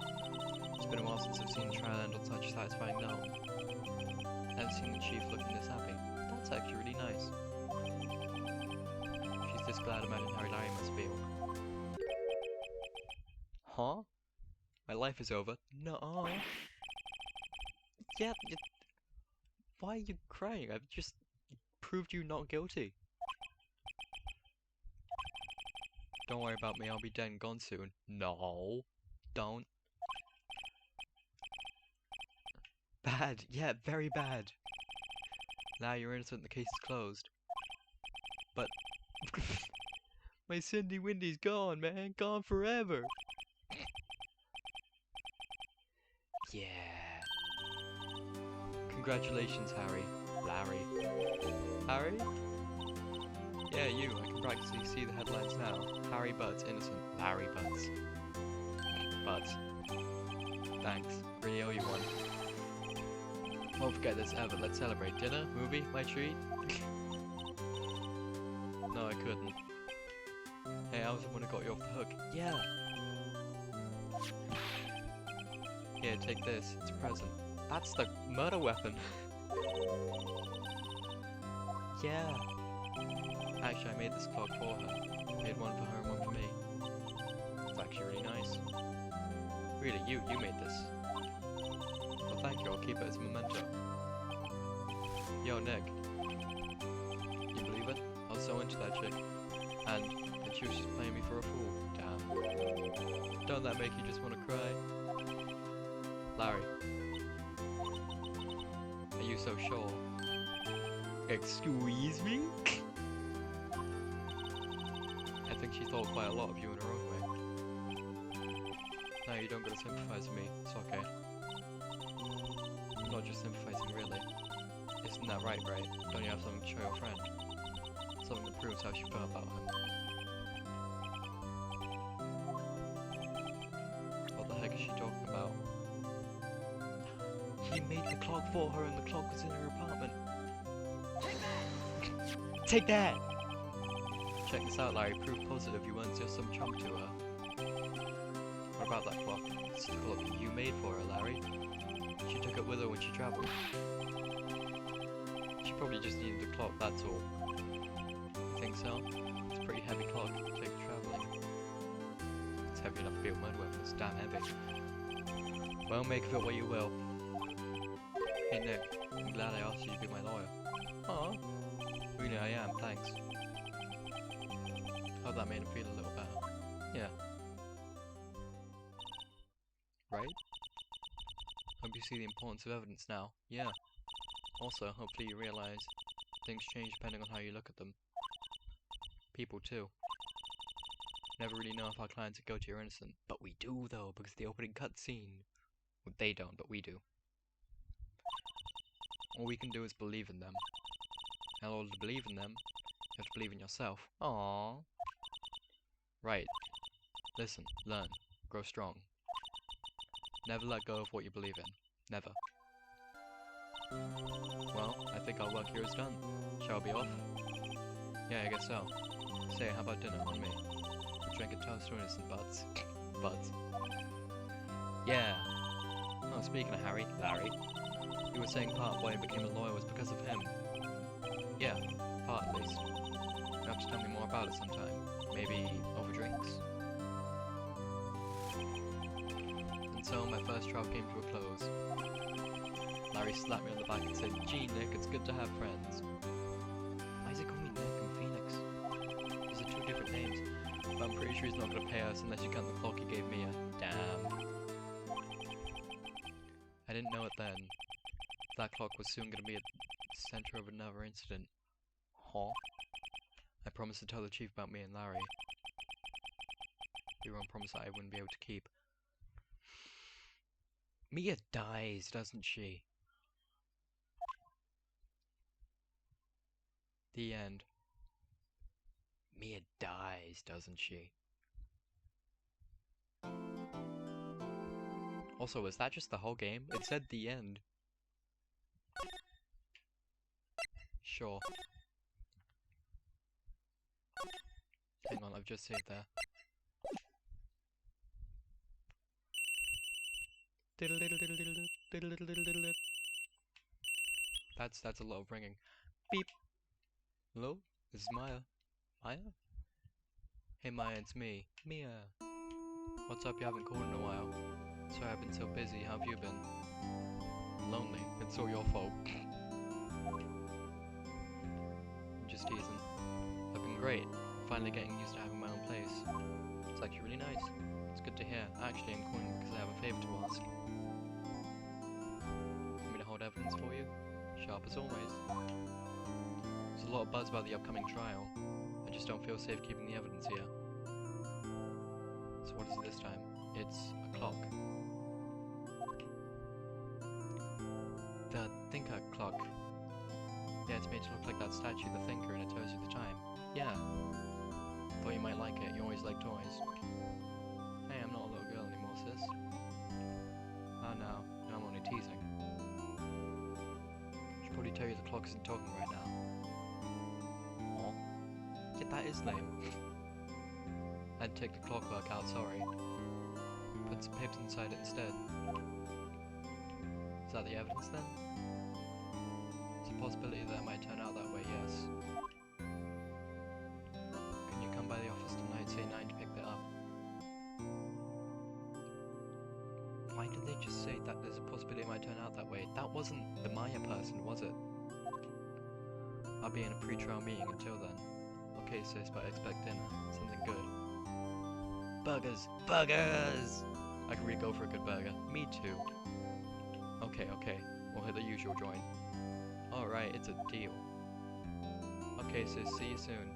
It's been a while since I've seen the trial end on such a satisfying note. Never seen the Chief looking this happy. That's actually really nice. She's this glad, imagine how Larry must feel. Huh? My life is over? No. Yeah, why are you crying? I've just proved you not guilty. Don't worry about me, I'll be dead and gone soon. No. Don't. Bad. Yeah, very bad. Now you're innocent, the case is closed. But... My Cindy Windy's gone, man. Gone forever. Yeah. Congratulations, Harry. Larry. Harry? Yeah, you. I can practically see the headlines now. Harry Butts, innocent. Larry Butts. Butts. Thanks. Really owe you one. Won't forget this ever. Let's celebrate. Dinner? Movie? My treat? No, I couldn't. Hey, I was the one who got you off the hook. Yeah! Here, take this. It's a present. That's the murder weapon! Yeah! Actually, I made this clock for her. Made one for her and one for me. It's actually really nice. Really, you made this. Well, thank you. I'll keep it as a memento. Yo, Nick. You believe it? I was so into that chick. And she was just playing me for a fool. Damn. Don't that make you just want to cry? Larry. Are you so sure? Excuse me? I think she thought quite a lot of you in her own way. No, you don't gotta sympathize with me. It's okay. I'm not just sympathizing, really. Isn't that right? Don't you have something to show your friend? Something that proves how she felt about him. What the heck is she talking about? He made the clock for her and the clock was in her apartment. Take that! Check this out, Larry. Proof positive you weren't just some chump to her. What about that clock? It's the clock you made for her, Larry. She took it with her when she travelled. She probably just needed the clock, that's all. You think so? It's a pretty heavy clock to take travelling. It's heavy enough to be a murder weapon, it's damn heavy. Well, make of it what you will. Hey Nick, I'm glad I asked you to be my lawyer. Aw. Really, I am, thanks. Hope that made him feel a little better. Yeah. Right? Hope you see the importance of evidence now. Yeah. Also, hopefully you realize things change depending on how you look at them. People too. Never really know if our clients are guilty or innocent. But we do though, because the opening cutscene. Well, they don't, but we do. All we can do is believe in them. In order to believe in them, you have to believe in yourself. Aww. Right. Listen, learn, grow strong. Never let go of what you believe in. Never. Well, I think our work here is done. Shall we be off? Yeah, I guess so. Say, how about dinner on me? We drink a toast to innocent butts. Butts. Yeah. Oh, speaking of Harry, Larry. You were saying part of why he became a lawyer was because of him. Yeah, part at least. You have to tell me more about it sometime. Maybe over drinks. And so my first trial came to a close. Larry slapped me on the back and said, "Gee, Nick, it's good to have friends." Why is he calling me Nick and Phoenix? Those are two different names, but I'm pretty sure he's not going to pay us unless you count the clock he gave me a damn. I didn't know it then. That clock was soon going to be at the center of another incident. Huh? I promised to tell the chief about me and Larry. The wrong promise that I wouldn't be able to keep. Mia dies, doesn't she? The end. Mia dies, doesn't she? Also, is that just the whole game? It said the end. Sure. Hang on, I've just saved there. That's a lot of ringing. Beep. Hello? This is Maya. Maya? Hey Maya, it's me. Mia. What's up? You haven't called in a while. Sorry I've been so busy. How have you been? Lonely. It's all your fault. I'm just teasing. I've been great. Finally getting used to having my own place. It's actually really nice. It's good to hear. Actually, I'm calling because I have a favor to ask. Want me to hold evidence for you? Sharp as always. There's a lot of buzz about the upcoming trial. I just don't feel safe keeping the evidence here. So what is it this time? It's a clock. The Thinker clock. Yeah, it's made to look like that statue, the Thinker, and it tells you the time. Yeah. Thought you might like it, you always like toys. Hey, I'm not a little girl anymore, sis. Oh no, I'm only teasing. Should probably tell you the clock isn't talking right now. Aw. Yeah, that is lame. I'd take the clockwork out, sorry. Put some papers inside it instead. Is that the evidence then? There's a possibility that it might turn out that way, yes. Can you come by the office tonight, say 9 to pick that up? Why did they just say that there's a possibility it might turn out that way? That wasn't the Maya person, was it? I'll be in a pre-trial meeting until then. Okay, sis, but expect dinner. Something good. Burgers! Burgers! I could really go for a good burger. Me too. Okay, we'll hit the usual joint. Alright, it's a deal. Okay, sis, see you soon.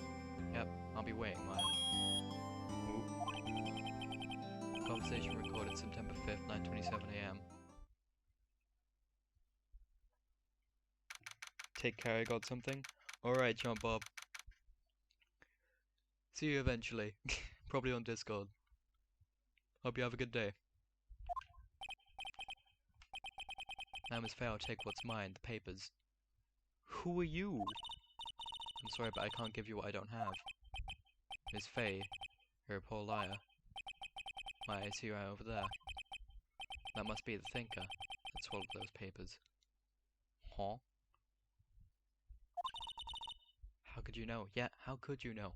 Yep, I'll be waiting, Maya. Ooh. Conversation recorded September 5th, 9:27 AM. Take care, I got something? Alright, John Bob. See you eventually. Probably on Discord. Hope you have a good day. Now, Miss Faye, I'll take what's mine, the papers. Who are you? I'm sorry, but I can't give you what I don't have. Miss Faye, you're a poor liar. Why, I see you right over there. That must be the Thinker. Let's swallow those papers. Huh? How could you know? Yeah, how could you know?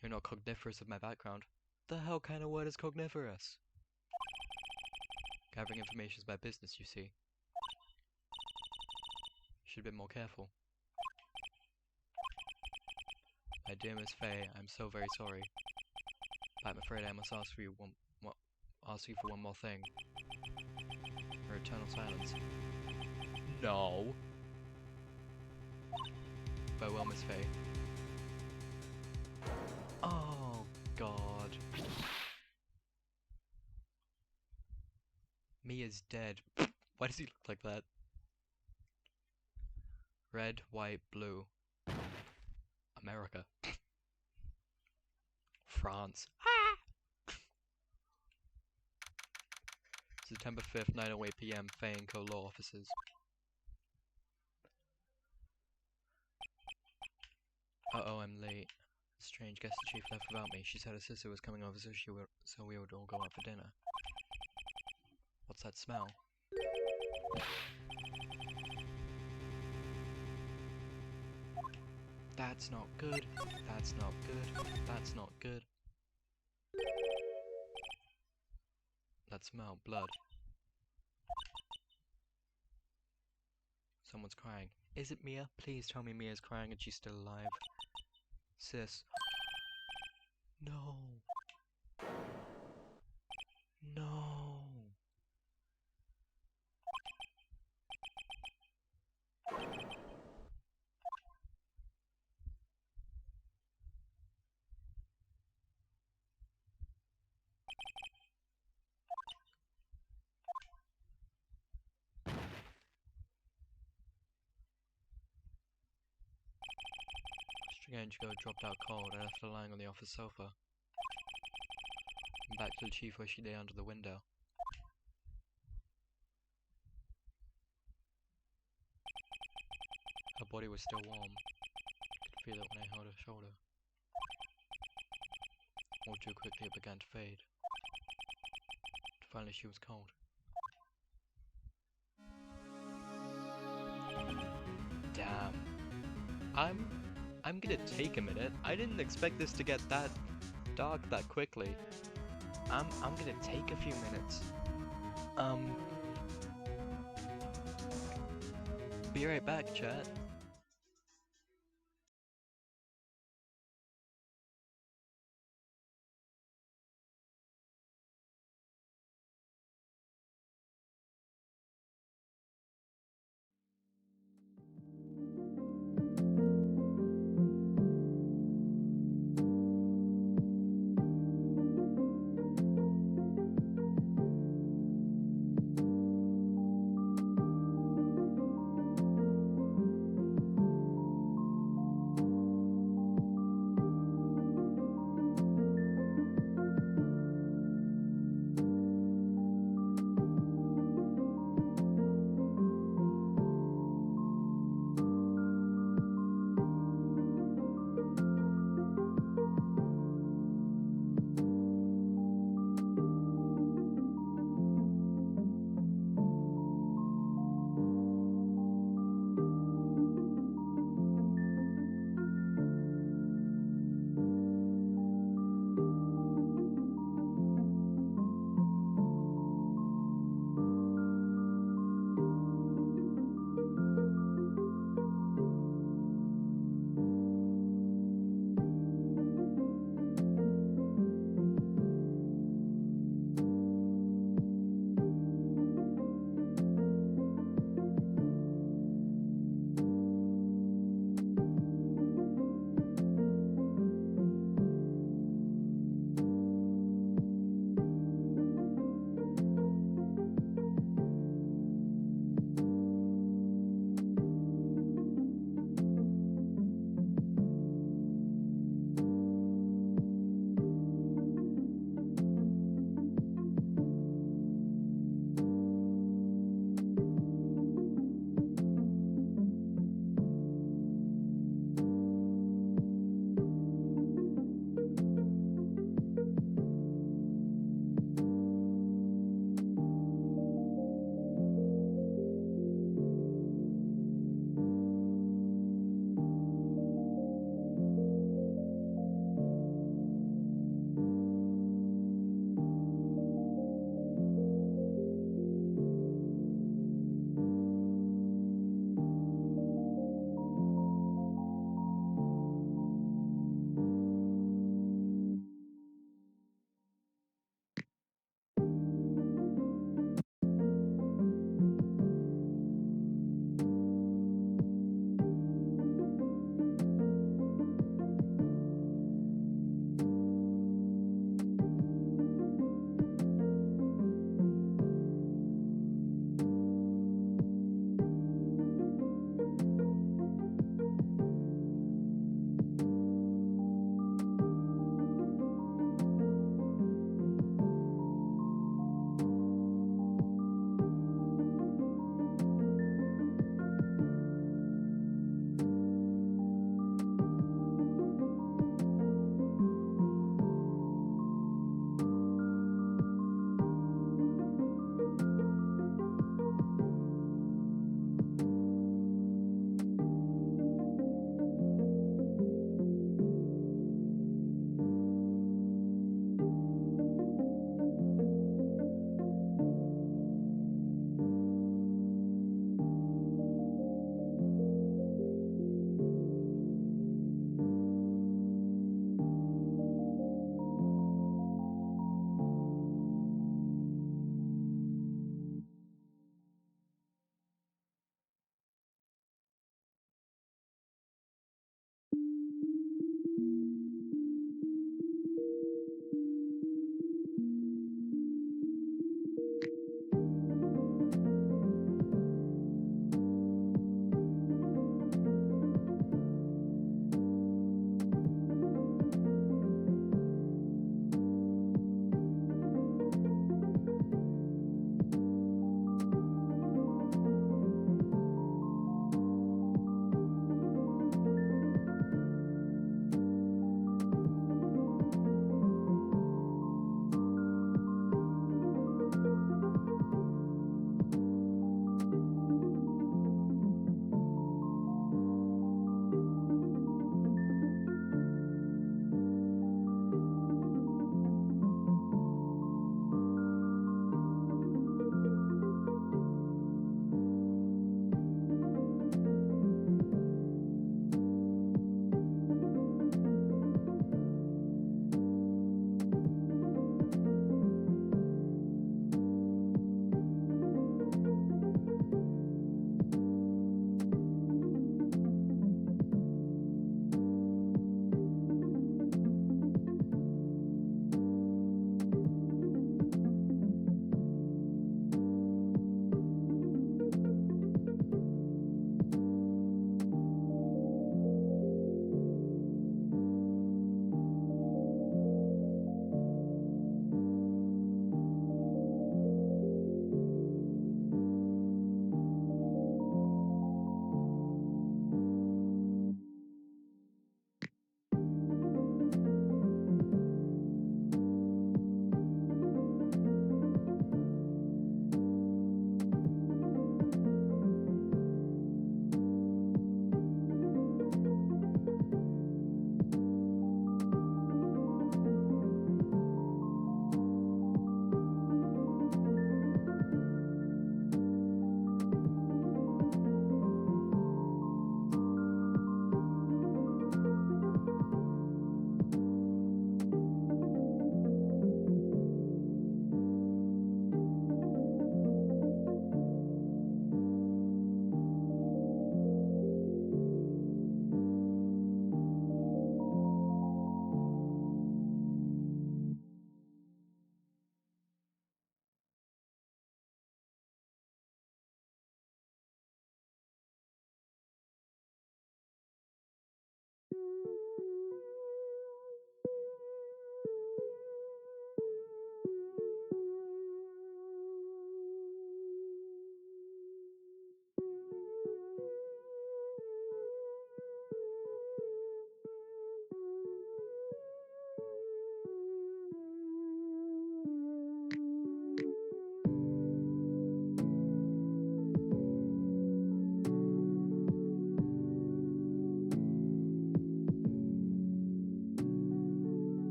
You're not cogniferous of my background. The hell kind of word is cogniferous? Gathering information is my business, you see. Should have been more careful. My dear Miss Faye, I'm so very sorry. But I'm afraid I must ask for one more thing. Your eternal silence. No. Farewell, Miss Faye. Oh God. Mia's dead. Why does he look like that? Red, white, blue. America. France. September 5th, 9:08 PM, Faye & Co. Law Offices. Uh-oh, I'm late. Strange guest the chief left without me. She said her sister was coming over, so we would all go out for dinner. What's that smell? That's not good. That's not good. That's not good. That smell, blood. Someone's crying. Is it Mia? Please tell me Mia's crying and she's still alive. Sis. No. No. Strange girl dropped out cold. I left her lying on the office sofa. I'm back to the chief where she lay under the window. Her body was still warm. I could feel it when I held her shoulder. All too quickly it began to fade. Finally she was cold. Damn. I'm gonna take a minute. I didn't expect this to get that dark that quickly. I'm gonna take a few minutes. Be right back, chat.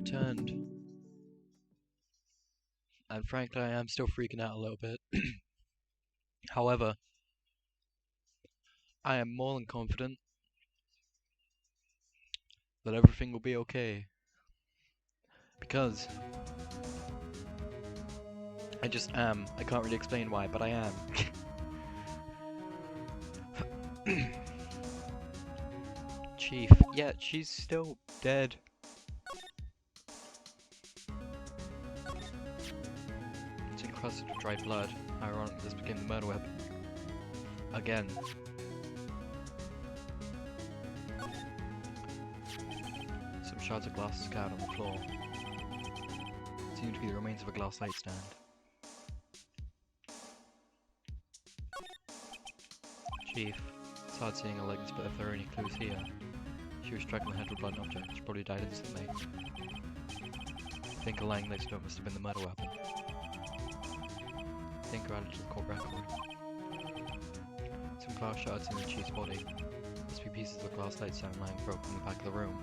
returned. And frankly, I am still freaking out a little bit. However, I am more than confident that everything will be okay. Because I just am. I can't really explain why, but I am. Chief. Yeah, she's still dead. It's encrusted with dried blood. Ironic, this became the murder weapon. Again. Some shards of glass scattered on the floor. Seem to be the remains of a glass light stand. Chief. It's hard seeing her legs, but if there are any clues here. She was struck in the head with a blunt object. She probably died instantly. Thinker lying next to it must have been the murder weapon. Thinker added to the court record. Some glass shards in the chief's body. Must be pieces of the glass light stand lying broken in the back of the room.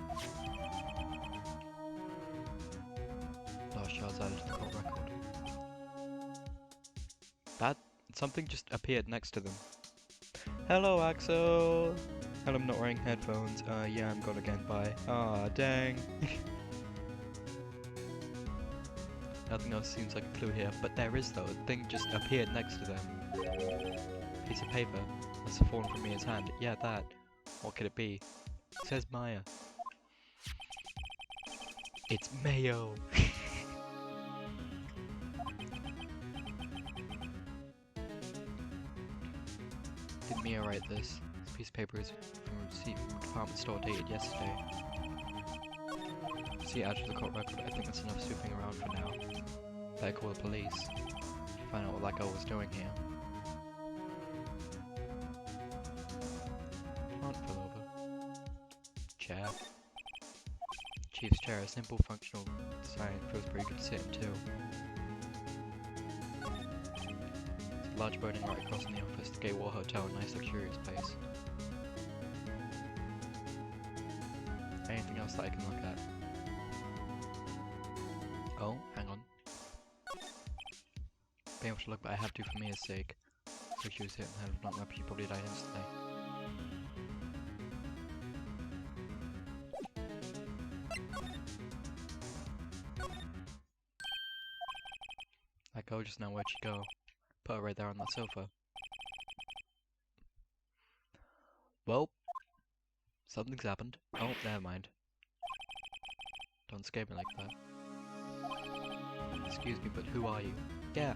Glass shards added to the court record. Something just appeared next to them. Hello, Axel! And I'm not wearing headphones. Yeah, I'm gone again, bye. Ah, dang. Nothing else seems like a clue here, but there is though. A thing just appeared next to them. Piece of paper that's fallen from Mia's hand. Yeah, that. What could it be? It says Maya. It's Mayo! Did Mia write this? This piece of paper is from a receipt from a department store dated yesterday. See it added to the court record. I think that's enough snooping around for now. Better call the police. Find out what that girl was doing here. Plant fell over. Chair. Chief's chair, a simple functional design, feels pretty good to sit in too. There's a large building right across from the office, the Gateway Hotel, a nice luxurious place. Anything else that I can look at? Oh, hang on. Being able to look, but I have to for Mia's sake. So she was hit in the head with not weapon, she probably died instantly. That girl just now, where'd she go? Put her right there on that sofa. Well, something's happened. Oh, never mind. Don't scare me like that. Excuse me, but who are you? Yeah,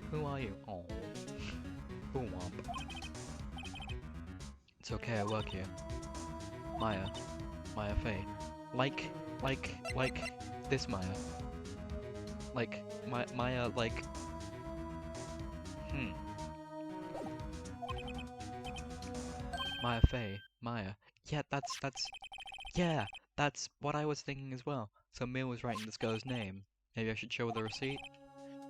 who are you? Oh, who womp? It's okay, I work here. Maya Fey. Like this Maya. Like, Maya, like... Maya Fey. Maya. Yeah, that's what I was thinking as well. So Mia was writing this girl's name. Maybe I should show her the receipt?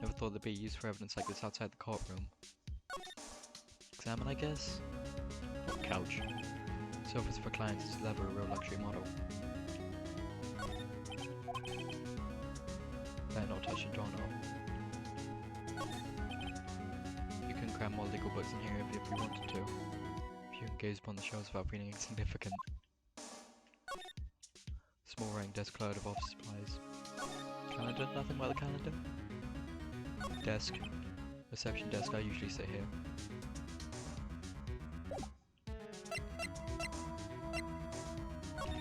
Never thought there'd be use for evidence like this outside the courtroom. Examine, I guess? Oh, couch. Sofas for clients is leather, a real luxury model. Better not touch the doorknob. You can cram more legal books in here if you wanted to. If you can gaze upon the shelves without feeling insignificant. Small ring desk cloud of office supplies. Calendar? Nothing about the calendar? Desk. Reception desk, I usually sit here.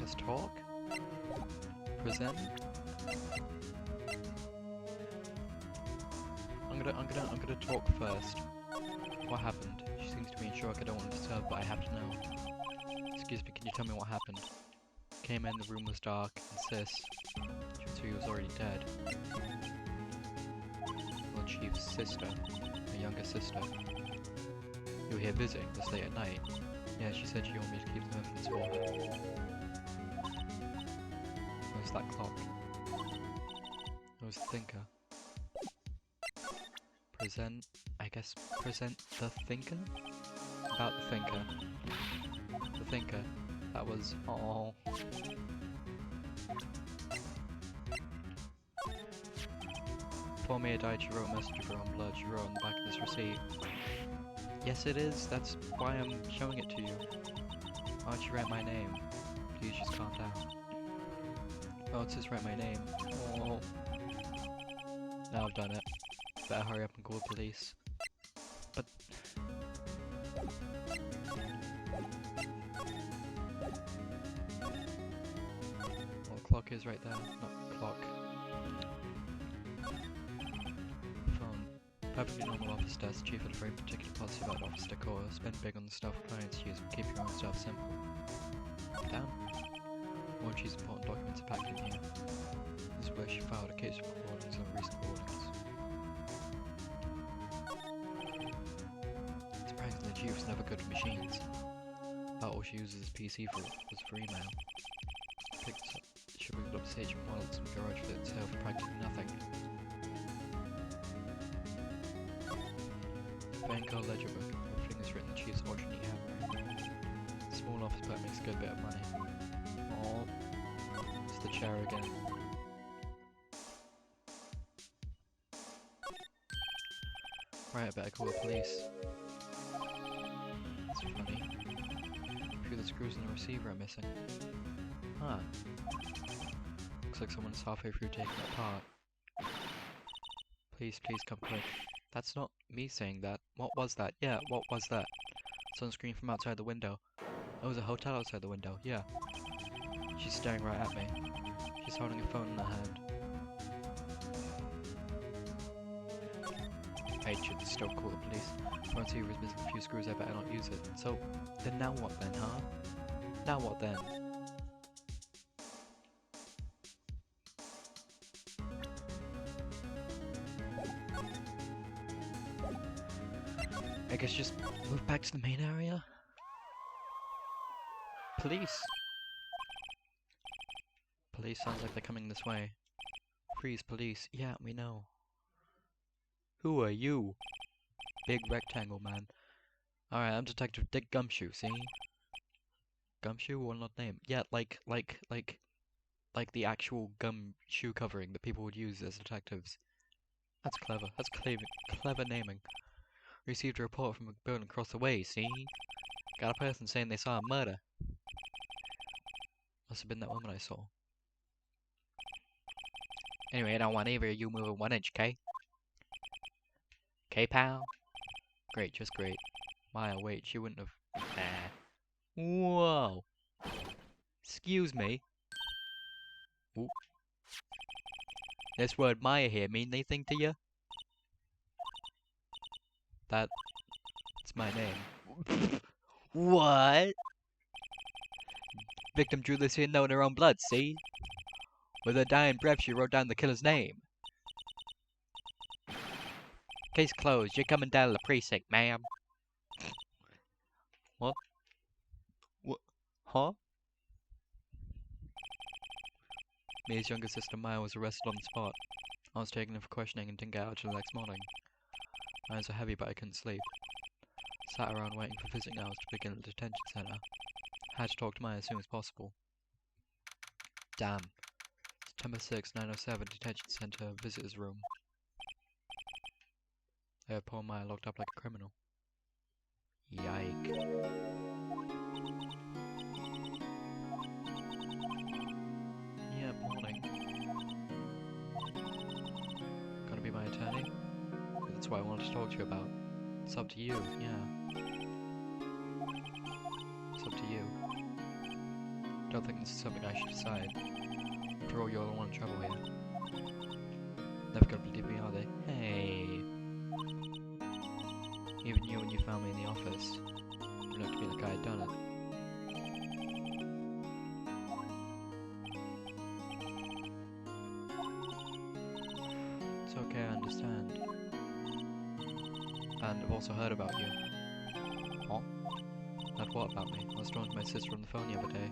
Let's talk. Present. I'm gonna talk first. What happened? She seems to be in shock. I don't want to disturb, but I have to know. Excuse me, can you tell me what happened? Came in, the room was dark, and sis. She was he was already dead. Well, Chief's sister, her younger sister. You were here visiting this late at night. Yeah, she said she wanted me to keep the evidence for her. Where's that clock? Where's the thinker? Present, I guess, present the thinker? About the thinker. The thinker. That was, oh. For me, she wrote a message of her own blood. She wrote on the back of this receipt. Yes, it is. That's why I'm showing it to you. Why don't you write my name? Please just calm down. Oh, it says write my name. Oh. Now I've done it. Better hurry up and call the police. But... well, the clock is right there. Not clock. Phone. Perfectly normal office desk. Chief had a very particular policy about office decor. Spend big on the stuff clients use and keep your own stuff simple. Damn. More she's important documents are packed in here. This is where she filed a case of recordings on recent warnings. Surprisingly, the chief was never good with machines. About all she uses his PC for was for email. She picked up Sage and wallets in the garage for itself for practically nothing. Banco ledger book, everything is written in the chief's alternate handwriting. Small office but makes a good bit of money. Oh, it's the chair again. Right, I better call the police. That's funny. A few of the screws in the receiver are missing. Huh. Looks like someone's halfway through taking it apart. Please come quick. That's not me saying that. What was that? Yeah, what was that? Sunscreen from outside the window. Oh, there's a hotel outside the window. Yeah. She's staring right at me. She's holding a phone in her hand. I should still call the police. Front receiver is missing a few screws, I better not use it. So, then now what then, huh? Now what then? I guess just move back to the main area? Police! Police sounds like they're coming this way. Freeze, police. Yeah, we know. Who are you? Big rectangle man. Alright, I'm Detective Dick Gumshoe, see? Gumshoe? One not name. Yeah, like the actual gumshoe covering that people would use as detectives. That's clever. That's clever naming. Received a report from a building across the way, see? Got a person saying they saw a murder. Must have been that woman I saw. Anyway, I don't want either of you moving 1 inch, K? K, pal? Great, just great. Maya, wait, she wouldn't have... Nah. Whoa! Excuse me. Ooh. This word Maya here mean anything to you? That's my name. What? Victim drew this here note in her own blood, see? With her dying breath, she wrote down the killer's name. Case closed. You're coming down to the precinct, ma'am. What? What? Huh? Mia's younger sister Maya was arrested on the spot. I was taken in for questioning and didn't get out till the next morning. My eyes were heavy, but I couldn't sleep. Sat around waiting for visiting hours to begin at the detention center. Had to talk to Maya as soon as possible. Damn. September 6, 907, detention center, visitors room. They have poor Maya locked up like a criminal. Yike. Yeah, morning. Gonna be my attorney? That's what I wanted to talk to you about. It's up to you, yeah. It's up to you. Don't think this is something I should decide. After all, you're the one in trouble here. Never gonna believe me, are they? Hey. Even you when you found me in the office, you looked at me like I had done it. It's okay, I understand. And I've also heard about you. Huh? Heard what about me? I was talking to my sister on the phone the other day.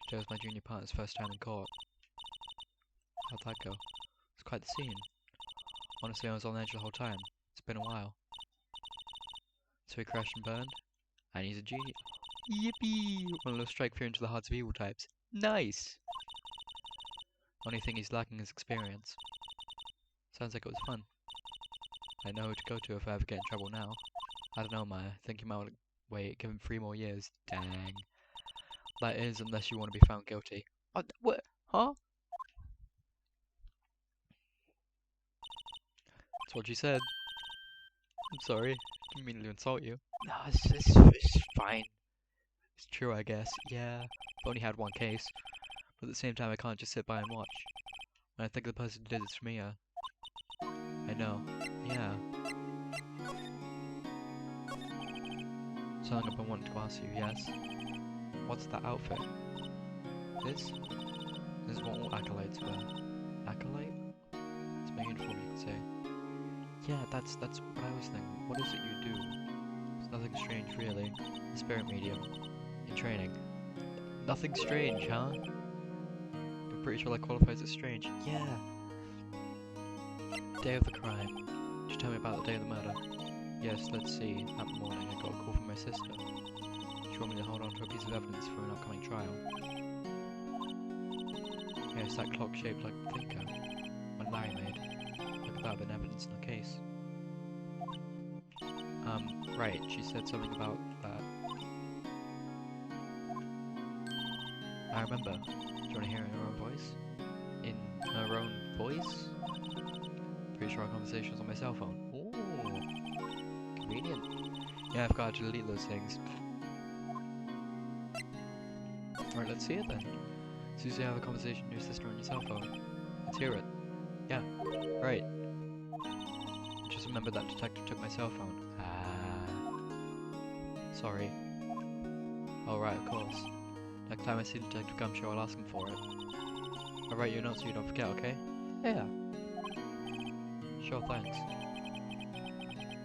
Joe was my junior partner's first time in court. How'd that go? It was quite the scene. Honestly, I was on edge the whole time. It's been a while. So he crashed and burned? And he's a genius. Yippee! One of those strike fear into the hearts of evil types. Nice! Only thing he's lacking is experience. Sounds like it was fun. I know who to go to if I ever get in trouble now. I don't know, Maya. Think you might want to wait, give him 3 more years. Dang. That is, unless you want to be found guilty. What? Huh? That's what she said. I'm sorry. Didn't mean to insult you. No, it's fine. It's true, I guess. Yeah. I've only had one case. But at the same time, I can't just sit by and watch. And I think the person who did this for me, I know. Yeah. Something I've been wanting to ask you, yes? What's that outfit? This? This is what all acolytes wear. Acolyte? It's my uniform, you could say. Yeah, that's what I was thinking. What is it you do? It's nothing strange, really. The spirit medium. In training. Nothing strange, huh? I'm pretty sure that qualifies as strange. Yeah! Day of the crime. Could you tell me about the day of the murder? Yes, let's see. That morning I got a call from my sister. She wanted me to hold on to a piece of evidence for an upcoming trial. Yes, that clock shaped like the thinker. One Larry made. Look at that, been evidence in the case. Right, she said something about that. I remember. Do you want to hear it in her own voice? In her own voice? Pretty sure our conversation was on my cell phone. Ooh, convenient. Yeah, I've got to delete those things. Alright, let's see it then. So you have a conversation with your sister on your cell phone. Let's hear it. Yeah, right. Just remember that detective took my cell phone. Sorry. Oh right, of course. Next time I see Detective Gumshoe, I'll ask him for it. I'll write you a note so you don't forget, okay? Yeah. Sure, thanks.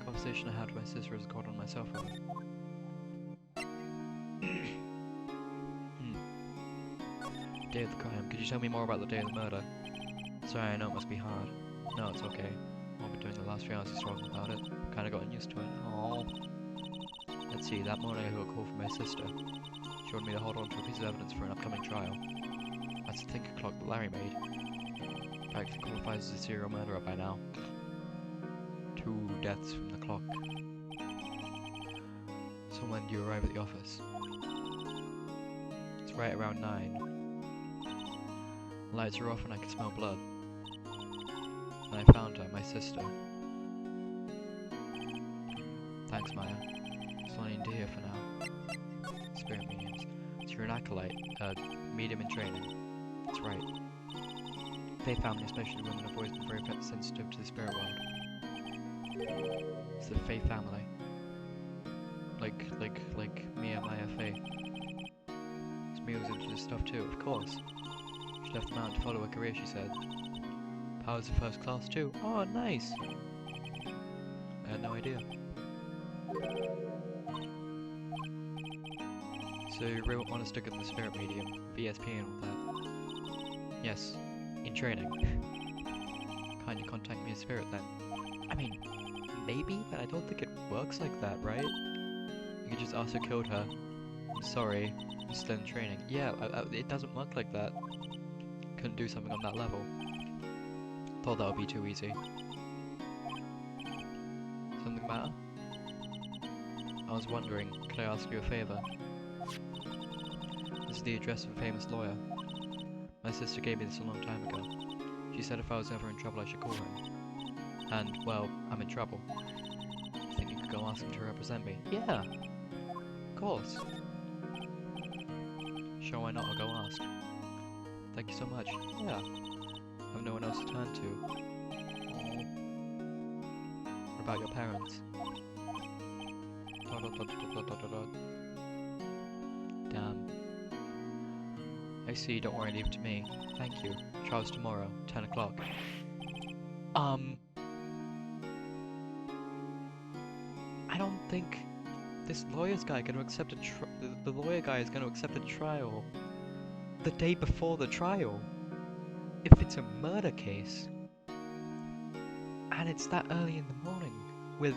Conversation I had with my sister is recorded on my cell phone. Day of the crime. Could you tell me more about the day of the murder? Sorry, I know it must be hard. No, it's okay. I've been doing the last 3 hours just talking about it. Kinda gotten used to it. Aww. Let's see, that morning I got a call from my sister. She wanted me to hold on to a piece of evidence for an upcoming trial. That's the thinker clock that Larry made. Practically qualifies as a serial murderer by now. 2 deaths from the clock. So when do you arrive at the office? It's right around 9. The lights are off and I can smell blood. And I found her, my sister. Thanks, Maya. That's all I need to hear for now. Spirit mediums. So you're an acolyte, medium in training. That's right. Fae family, especially women, have always been very sensitive to the spirit world. It's the Fae family. Like Mia, Maya, Fae. So Mia was into this stuff too, of course. She left the mountain to follow her career, she said. Powers of first class too. Oh, nice! I had no idea. So you really want to stick with the spirit medium, VSP and all that? Yes, in training. Can't you contact me as spirit then? I mean, maybe, but I don't think it works like that, right? You could just ask who killed her. I'm sorry, I'm still in training. Yeah, it doesn't work like that. Couldn't do something on that level. Thought that would be too easy. Something matter? I was wondering, could I ask you a favor? This is the address of a famous lawyer. My sister gave me this a long time ago. She said if I was ever in trouble I should call him. And, well, I'm in trouble. You think you could go ask him to represent me? Yeah! Of course. Sure, why not? I'll go ask. Thank you so much. Yeah. I have no one else to turn to. Aww. What about your parents? Damn. I see, don't worry, leave it to me. Thank you. Trial's tomorrow, 10 o'clock. I don't think this lawyer's guy gonna accept the lawyer guy is gonna accept a trial the day before the trial. If it's a murder case. And it's that early in the morning with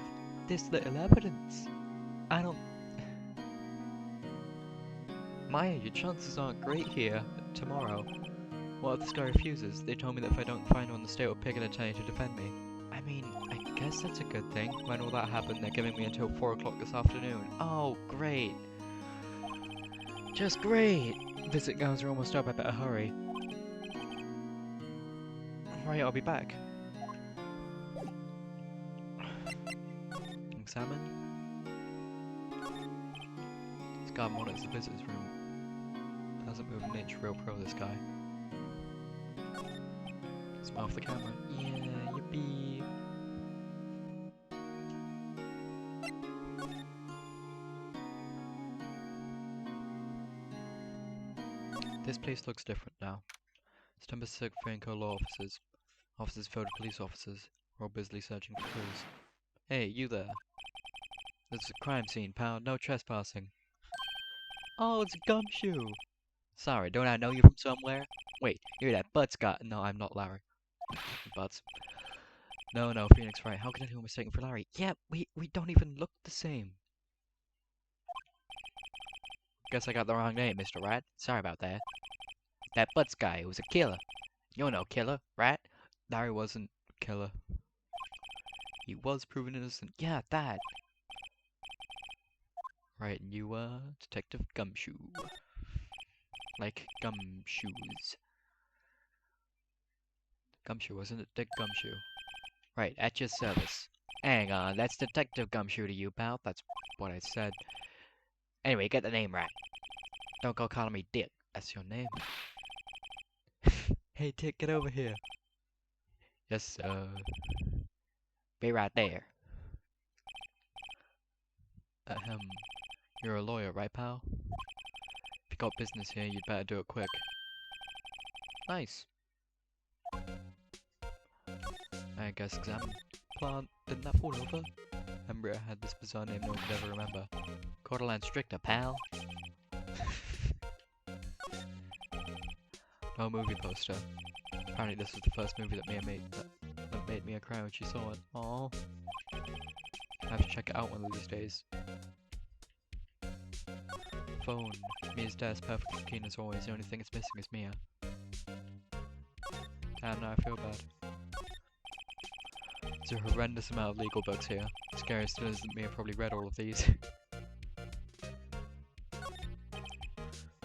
this little evidence. I don't... Maya, your chances aren't great here tomorrow. What if this guy refuses? They told me that if I don't find one, the state will pick an attorney to defend me. I mean, I guess that's a good thing. When all that happened, they're giving me until 4 o'clock this afternoon. Oh, great. Just great. Visit gowns are almost up, I better hurry. Right, I'll be back. Examine. This guy monitors the visitors room. Doesn't move an inch, real pro this guy. Smile for the camera. Yeah, yippee. This place looks different now. September 6th, Franco law officers. Officers filled with police officers. We're all busily searching for clues. Hey, you there. This is a crime scene, pal. No trespassing. Oh, it's Gumshoe. Sorry, don't I know you from somewhere? Wait, you're that Butts guy. No, I'm not Larry. Butts. No, Phoenix Wright. How can anyone mistake him for Larry? Yeah, we don't even look the same. Guess I got the wrong name, Mr. Rat. Sorry about that. That Butts guy was a killer. You're no killer, right? Larry wasn't a killer. He was proven innocent. Yeah, that. Right, and you, Detective Gumshoe. Like gumshoes. Gumshoe, wasn't it? Dick Gumshoe. Right, at your service. Hang on, that's Detective Gumshoe to you, pal. That's what I said. Anyway, get the name right. Don't go calling me Dick. That's your name. Hey, Dick, get over here. Yes, sir. Be right there. Ahem. You're a lawyer, right, pal? If you got business here, you'd better do it quick. Nice. I guess examine. Plant, didn't that fall over? Embria had this bizarre name no one could ever remember. Cordeline Stricter, pal. No movie poster. Apparently this was the first movie that made Mia cry when she saw it. Aww. I have to check it out one of these days. Phone. Mia's desk, perfectly clean as always. The only thing it's missing is Mia. Damn, now I feel bad. There's a horrendous amount of legal books here. Scary still is that Mia probably read all of these.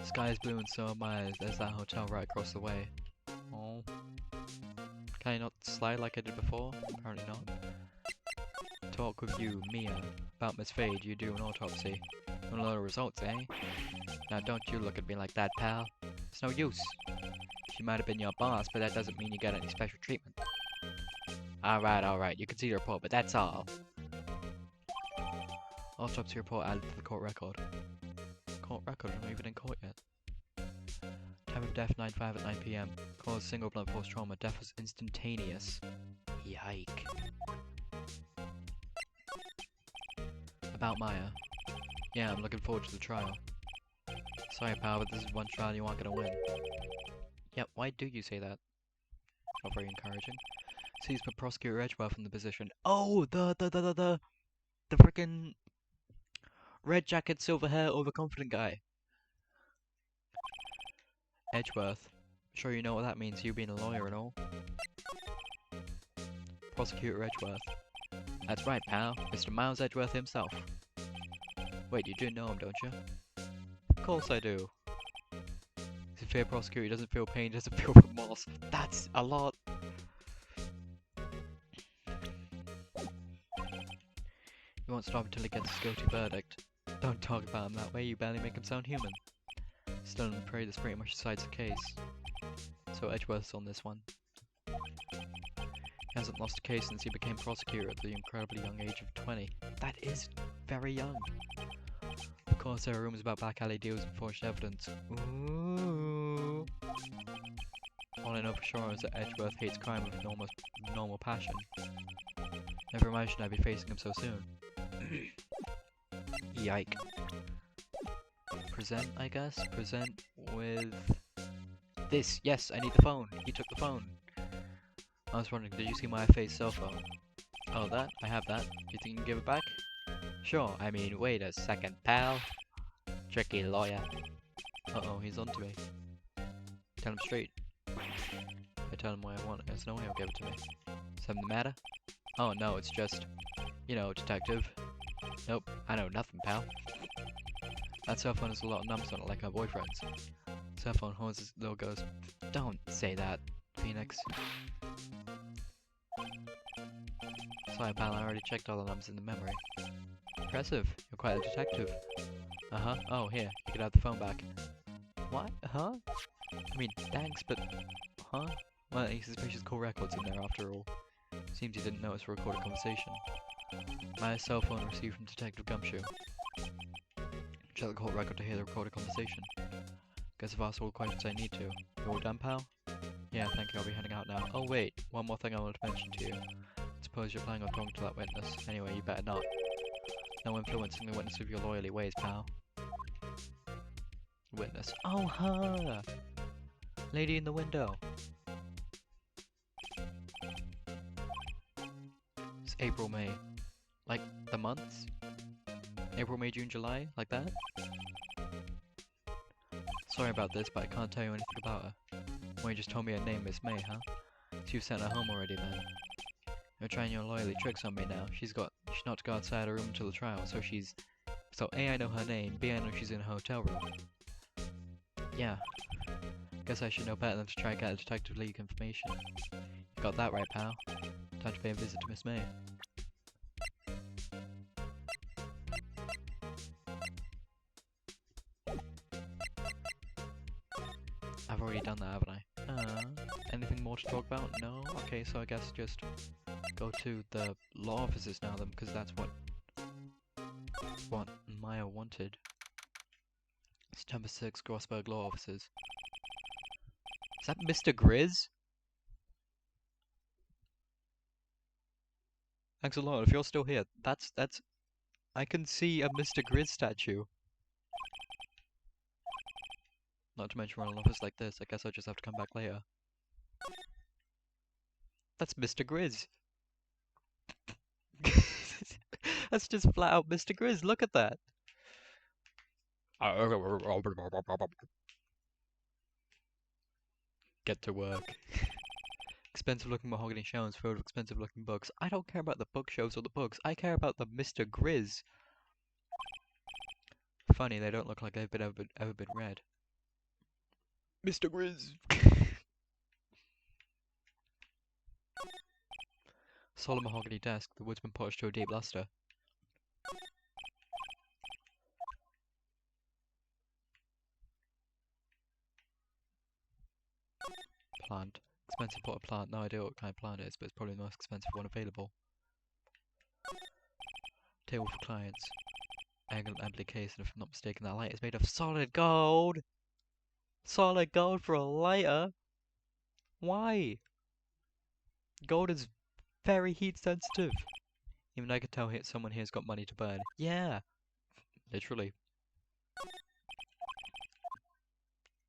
Sky is blue and so am I. There's that hotel right across the way. Oh. Can I not slide like I did before? Apparently not. Talk with you, Mia. About Miss Fade, you do an autopsy. Want a lot of results, eh? Now don't you look at me like that, pal. It's no use. She might have been your boss, but that doesn't mean you get any special treatment. Alright, you can see the report, but that's all. Autopsy report added to the court record. Court record? I'm not even in court yet. Time of death 9/5 at 9 PM. Cause single blunt force trauma. Death was instantaneous. Yike. About Maya. Yeah, I'm looking forward to the trial. Sorry pal, but this is one trial you aren't gonna win. Yeah, why do you say that? Not very encouraging. Please put Prosecutor Edgeworth in the position. Oh, the frickin' red jacket, silver hair, overconfident guy. Edgeworth. Sure you know what that means, you being a lawyer and all. Prosecutor Edgeworth. That's right, pal. Mr. Miles Edgeworth himself. Wait, you do know him, don't you? Of course I do. He's a fair prosecutor, he doesn't feel pain, he doesn't feel remorse. That's a lot. He won't stop until he gets his guilty verdict. Don't talk about him that way, you barely make him sound human. Still and pray this pretty much decides the case. So Edgeworth's on this one. He hasn't lost a case since he became prosecutor at the incredibly young age of 20. That is very young. Of course there are rumors about back alley deals and forged evidence. Ooh. All I know for sure is that Edgeworth hates crime with normal passion. Never imagined I'd be facing him so soon. Yike. Present, I guess? Present with... this! Yes, I need the phone! He took the phone! I was wondering, did you see my face cell phone? Oh, that? I have that. You think you can give it back? Sure, I mean, wait a second, pal. Tricky lawyer. Uh-oh, he's onto me. Tell him straight. tell him why I want it. There's no way he'll give it to me. Something the matter? Oh no, it's just, you know, detective. Nope, I know nothing, pal. That cell phone has a lot of numbers on it, like our boyfriend's. Cell phone holds his little ghost. Don't say that, Phoenix. Sorry, pal, I already checked all the numbers in the memory. Impressive, you're quite a detective. Uh-huh, oh, here, you can have the phone back. What? Huh? I mean, thanks, but... Huh? Well, any suspicious call records in there after all. Seems you didn't notice a recorded conversation. My cell phone received from Detective Gumshoe. Check the call record to hear the recorded conversation. Guess I've asked all the questions I need to. You all done, pal? Yeah, thank you, I'll be heading out now. Oh wait, one more thing I wanted to mention to you. Suppose you're planning on talking to that witness. Anyway, you better not. No influencing the witness with your loyally ways, pal. Witness. Oh, her! Lady in the window. It's April, May. Like, the months? April, May, June, July? Like that? Sorry about this, but I can't tell you anything about her. Well, you just told me her name is May, huh? So you've sent her home already then? You're trying your loyally tricks on me now. She's not to go outside her room until the trial, so So A, I know her name, B, I know she's in a hotel room. Yeah. Guess I should know better than to try and get a detective league information. You got that right, pal. Time to pay a visit to Miss May. I've already done that, haven't I? Anything more to talk about? No? Okay, so I guess just go to the law offices now then, because that's what Maya wanted. September 6th, Grossberg Law Offices. Is that Mr. Grizz? Thanks a lot, if you're still here, that's... I can see a Mr. Grizz statue. Not to mention we're in an office like this, I guess I'll just have to come back later. That's Mr. Grizz. That's just flat out Mr. Grizz, look at that! Get to work. Expensive looking mahogany shelves filled with expensive looking books. I don't care about the bookshelves or the books, I care about the Mr. Grizz. Funny, they don't look like they've ever been read. Mr. Grizz! Solid mahogany desk, the woodsman polished to a deep luster. Plant. Expensive pot of plant, no idea what kind of plant it is, but it's probably the most expensive one available. Table for clients. Angled empty case, and if I'm not mistaken, that light is made of solid gold! Solid gold for a lighter? Why? Gold is very heat sensitive. Even I could tell someone here's got money to burn. Yeah! Literally.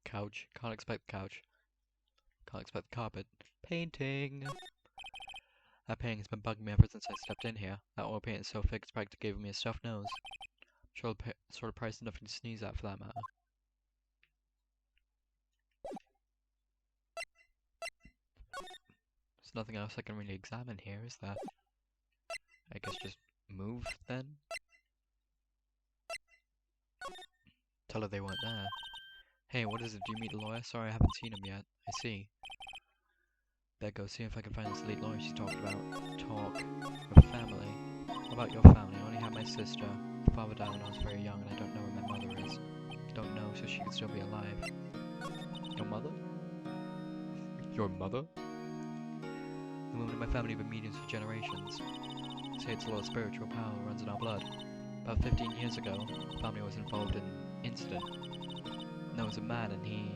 Couch. Can't expect the couch. Can't expect the carpet. Painting! That painting's been bugging me ever since I stepped in here. That oil paint is so thick it's practically giving me a stuffed nose. Sort of price nothing to sneeze at for that matter. There's nothing else I can really examine here, is there? I guess just move, then? Tell her they weren't there. Hey, what is it? Do you meet the lawyer? Sorry, I haven't seen him yet. I see. Better go see if I can find this elite lawyer she's talking about. Talk. With family. What about your family? I only have my sister. Father died when I was very young and I don't know where my mother is. Don't know, so she could still be alive. Your mother? Your mother? The women in my family have been mediums for generations. Say it's a lot of spiritual power runs in our blood. About 15 years ago, the family was involved in an incident. And there was a man and he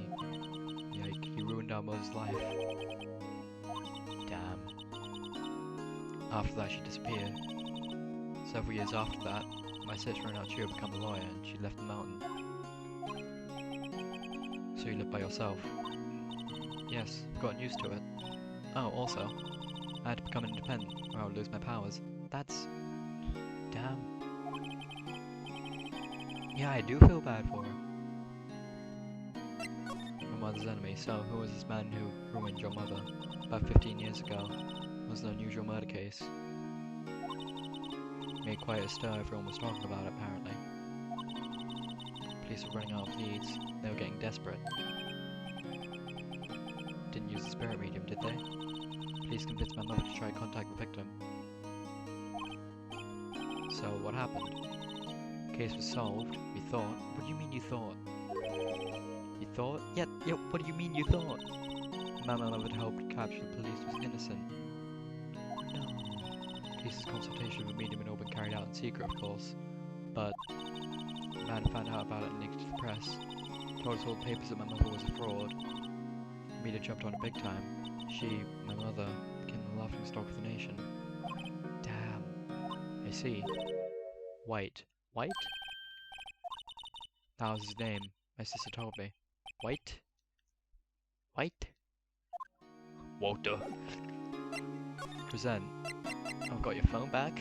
ruined our mother's life. Damn. After that she disappeared. Several years after that, my sister and Archie became a lawyer and she left the mountain. So you live by yourself? Yes, I've gotten used to it. Oh, also, I had to become independent or I would lose my powers. That's... damn. Yeah, I do feel bad for her. mother's enemy. So, who was this man who ruined your mother about 15 years ago? It was an unusual murder case. Made quite a stir, everyone was talking about it apparently. Police were running out of leads, they were getting desperate. Didn't use the spirit medium, did they? Police convinced my mother to try to contact the victim. So, what happened? Case was solved, we thought. What do you mean you thought? You thought? Yeah, what do you mean you thought? My mother had helped capture the police was innocent. No. Police's consultation with the medium had all been carried out in secret, of course. But the man found out about it and leaked it to the press. Told us all the papers that my mother was a fraud. The media jumped on it big time. She, my mother, became the laughing stock of the nation. Damn. I see. White. White? That was his name. My sister told me. White? White? Walter. Present. I've got your phone back.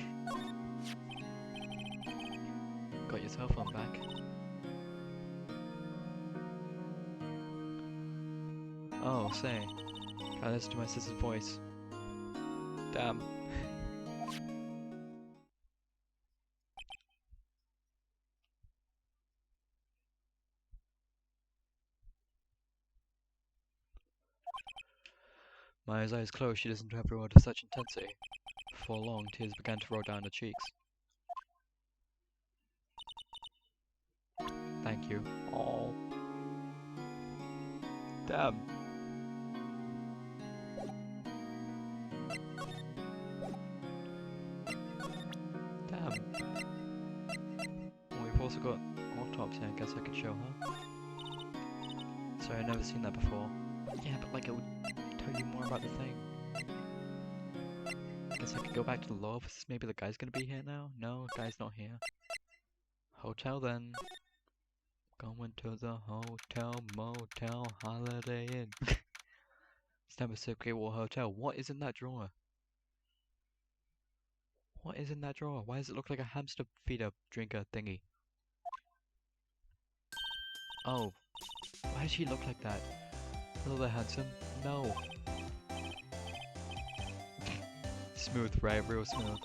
Got your cell phone back. Oh, say. Try to listen to my sister's voice. Damn. Maya's eyes closed, she listened to every word with such intensity. Before long, tears began to roll down her cheeks. Thank you. Oh. Damn. Damn. Well, we've also got autopsy, I guess I could show her. Sorry, I've never seen that before. Yeah, but like it would tell you more about the thing. Guess I could go back to the law office. Maybe the guy's gonna be here now? No, the guy's not here. Hotel then. Going to the hotel, motel, Holiday Inn. Stammer Great Wall Hotel. What is in that drawer? What is in that drawer? Why does it look like a hamster feeder drinker thingy? Oh. Why does she look like that? Hello there, handsome. No. Smooth, right? Real smooth.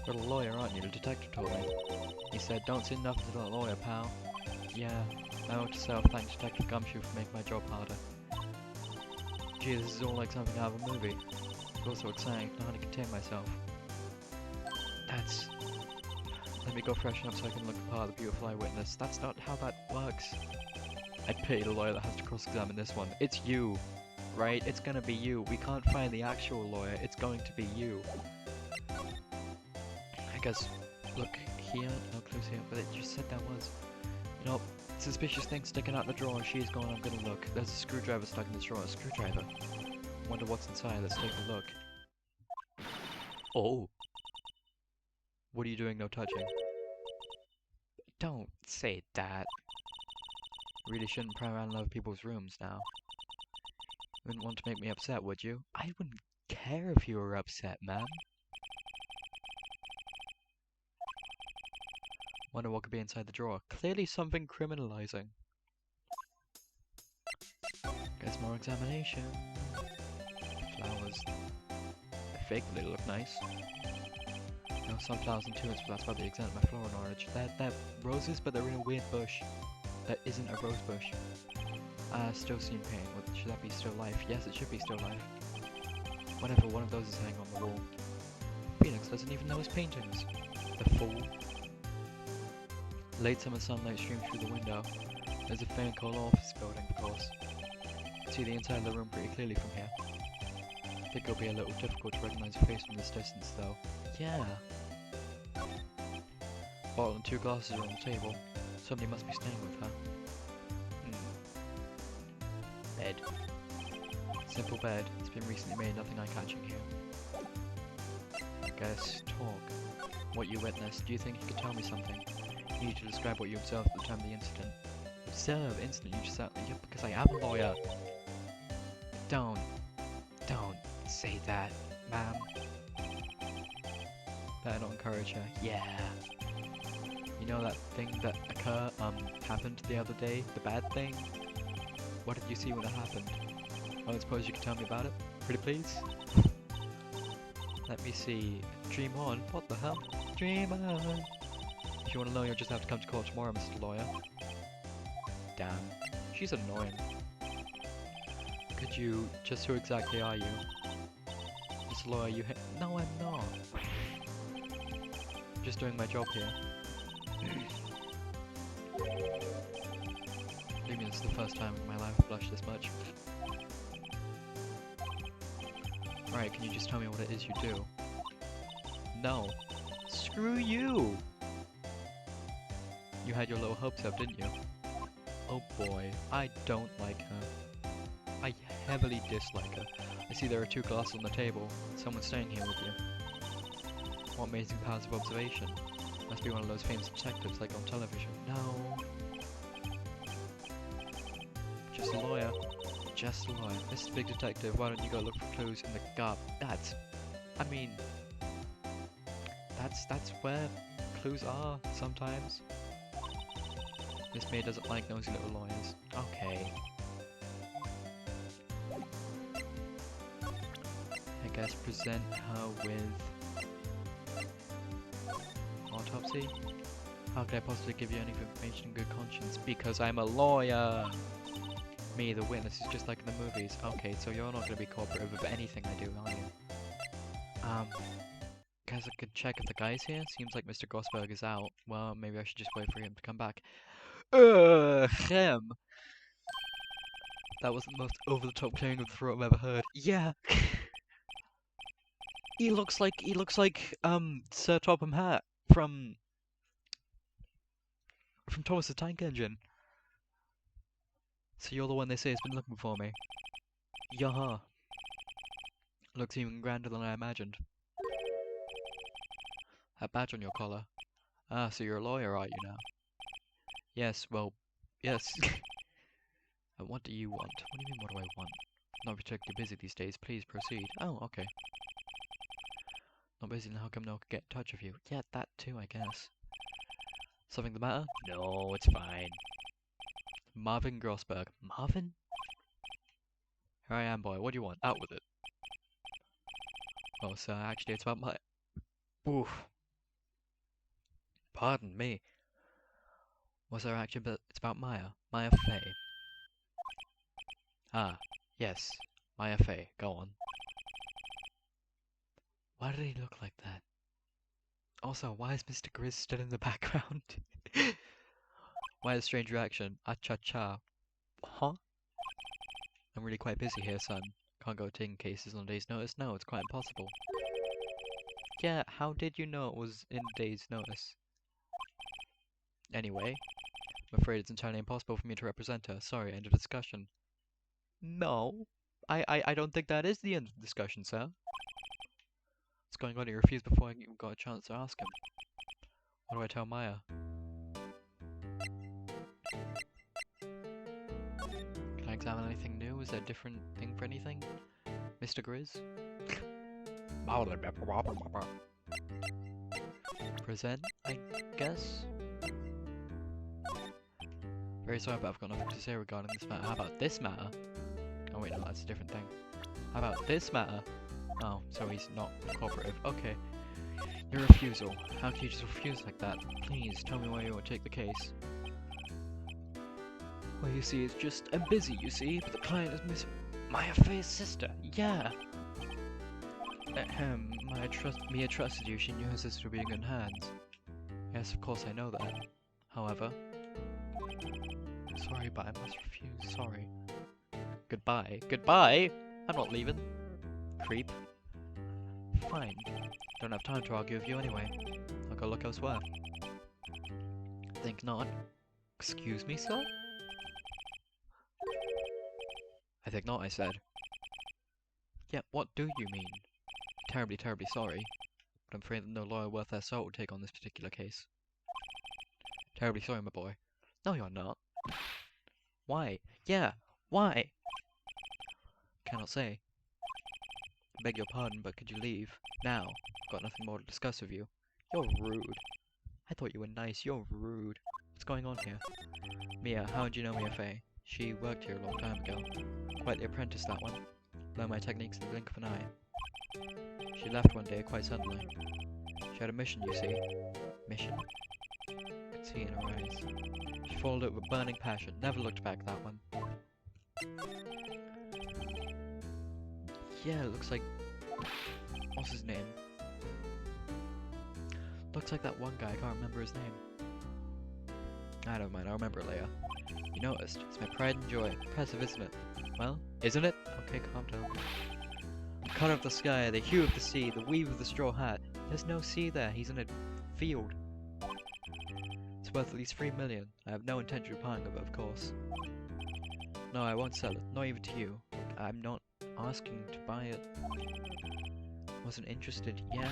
You're a lawyer, aren't you? The detective told me. He said, don't say nothing to the lawyer, pal. Yeah, I note to self, thanks Detective Gumshoe for making my job harder. Gee, this is all like something out of a movie. It's also exciting, I know how to contain myself. That's... Let me go freshen up so I can look the part of the beautiful eyewitness. That's not how that works. I pity the lawyer that has to cross-examine this one. It's you, right? It's gonna be you. We can't find the actual lawyer. It's going to be you. I guess, look here, no clues here, but it just said there was. You know, suspicious thing sticking out the drawer. She's gone, I'm gonna look. There's a screwdriver stuck in this drawer. A screwdriver. Wonder what's inside. Let's take a look. Oh. What are you doing? No touching. Don't say that. Really shouldn't pry around in other people's rooms now. You wouldn't want to make me upset, would you? I wouldn't care if you were upset, ma'am. Wonder what could be inside the drawer. Clearly something criminalizing. Guess more examination. Flowers. They're fake, but they look nice. No sunflowers and tulips, but that's about the extent of my floral knowledge. They're roses, but they're in a weird bush. That isn't a rose bush. Still seeing pain. Should that be still life? Yes, it should be still life. Whatever, one of those is hanging on the wall. Phoenix doesn't even know his paintings. The fool. Late summer sunlight streams through the window. There's a faint cold office building, of course. You can see the inside of the room pretty clearly from here. I think it'll be a little difficult to recognize a face from this distance, though. Yeah. Bottle and 2 glasses are on the table. Somebody must be staying with her. Bed. Simple bed. It's been recently made, nothing eye-catching here. I guess, talk. What you witnessed, do you think you could tell me something? You need to describe what you observed at the time of the incident. Observe? Incident? You just said, yeah, because I am a lawyer. Don't say that, ma'am. Better not encourage her. Yeah. You know that thing that happened the other day? The bad thing? What did you see when it happened? I don't suppose you can tell me about it? Pretty please? Let me see. Dream on? What the hell? Dream on! If you want to know, you'll just have to come to court tomorrow, Mr. Lawyer. Damn. She's annoying. Could you... Just who exactly are you? Mr. Lawyer, you No, I'm not. I'm just doing my job here. Believe me, this is the first time in my life I've blushed this much. Right, can you just tell me what it is you do? No. Screw you! You had your little hopes up, didn't you? Oh boy, I don't like her. I heavily dislike her. I see there are 2 glasses on the table. Someone's staying here with you. What amazing powers of observation. Must be one of those famous detectives like on television. No. Just a lawyer. Just a lawyer. Mr. Big Detective, why don't you go look for clues in the garb? I mean... That's where clues are, sometimes. Miss May doesn't like nosy little lawyers. Okay. I guess present her with... autopsy? How could I possibly give you any information in good conscience? Because I'm a lawyer! Me, the witness, is just like in the movies. Okay, so you're not going to be cooperative with anything I do, are you? Guess I could check if the guy's here. Seems like Mr. Grossberg is out. Well, maybe I should just wait for him to come back. Him! That was the most over-the-top clearing of the throat I've ever heard. Yeah! He looks like, Sir Topham Hatt from Thomas the Tank Engine. So you're the one they say has been looking for me. Yaha. Looks even grander than I imagined. That badge on your collar. Ah, so you're a lawyer, are you now? Yes, well, yes. And what do you want? What do you mean, what do I want? Not particularly busy these days, please proceed. Oh, okay. Not busy, then how come no one could get in touch with you? Yeah, that too, I guess. Something the matter? No, it's fine. Marvin Grossberg. Marvin? Here I am, boy. What do you want? Out with it. Oh, so actually it's about my... Oof. Pardon me. Was there actually, but it's about Maya. Maya Fey. Ah, yes. Maya Fey. Go on. Why did he look like that? Also, why is Mr. Grizz still in the background? Why a strange reaction? Ah-cha-cha. Huh? I'm really quite busy here, son. Can't go taking cases on a day's notice. No, it's quite impossible. Yeah, how did you know it was in a day's notice? Anyway, I'm afraid it's entirely impossible for me to represent her. Sorry, end of discussion. No, I don't think that is the end of the discussion, sir. What's going on? He refused before I even got a chance to ask him. What do I tell Maya? Can I examine anything new? Is there a different thing for anything? Mr. Grizz? Present, I guess? Very sorry, but I've got nothing to say regarding this matter. How about this matter? Oh wait, no, that's a different thing. How about this matter? Oh, so he's not cooperative. Okay. Your refusal. How can you just refuse like that? Please, tell me why you won't take the case. Well, you see, it's just... I'm busy, you see, but the client is Miss... Maya Fey's sister. Yeah! Mia trusted you. She knew her sister would be in good hands. Yes, of course I know that. However... Sorry, but I must refuse. Sorry. Goodbye. Goodbye? I'm not leaving. Creep. Fine. Don't have time to argue with you anyway. I'll go look elsewhere. Think not. Excuse me, sir? I think not, I said. Yeah, what do you mean? Terribly, terribly sorry. But I'm afraid that no lawyer worth their salt will take on this particular case. Terribly sorry, my boy. No, you're not. Why? Yeah, why? Cannot say. I beg your pardon, but could you leave? Now. Got nothing more to discuss with you. You're rude. I thought you were nice. You're rude. What's going on here? Mia, how did you know Mia Fey? She worked here a long time ago. Quite the apprentice, that one. Learned my techniques in the blink of an eye. She left one day quite suddenly. She had a mission, you see. Mission? I could see in her eyes. She followed it with burning passion. Never looked back, that one. Yeah, it looks like... What's his name? Looks like that one guy, I can't remember his name. I don't mind, I'll remember it later. You noticed, it's my pride and joy. Impressive, isn't it? Well, isn't it? Okay, calm down. The colour of the sky, the hue of the sea, the weave of the straw hat. There's no sea there, he's in a field. It's worth at least 3 million. I have no intention of buying of it, of course. No, I won't sell it, not even to you. I'm not asking to buy it. Wasn't interested, yeah.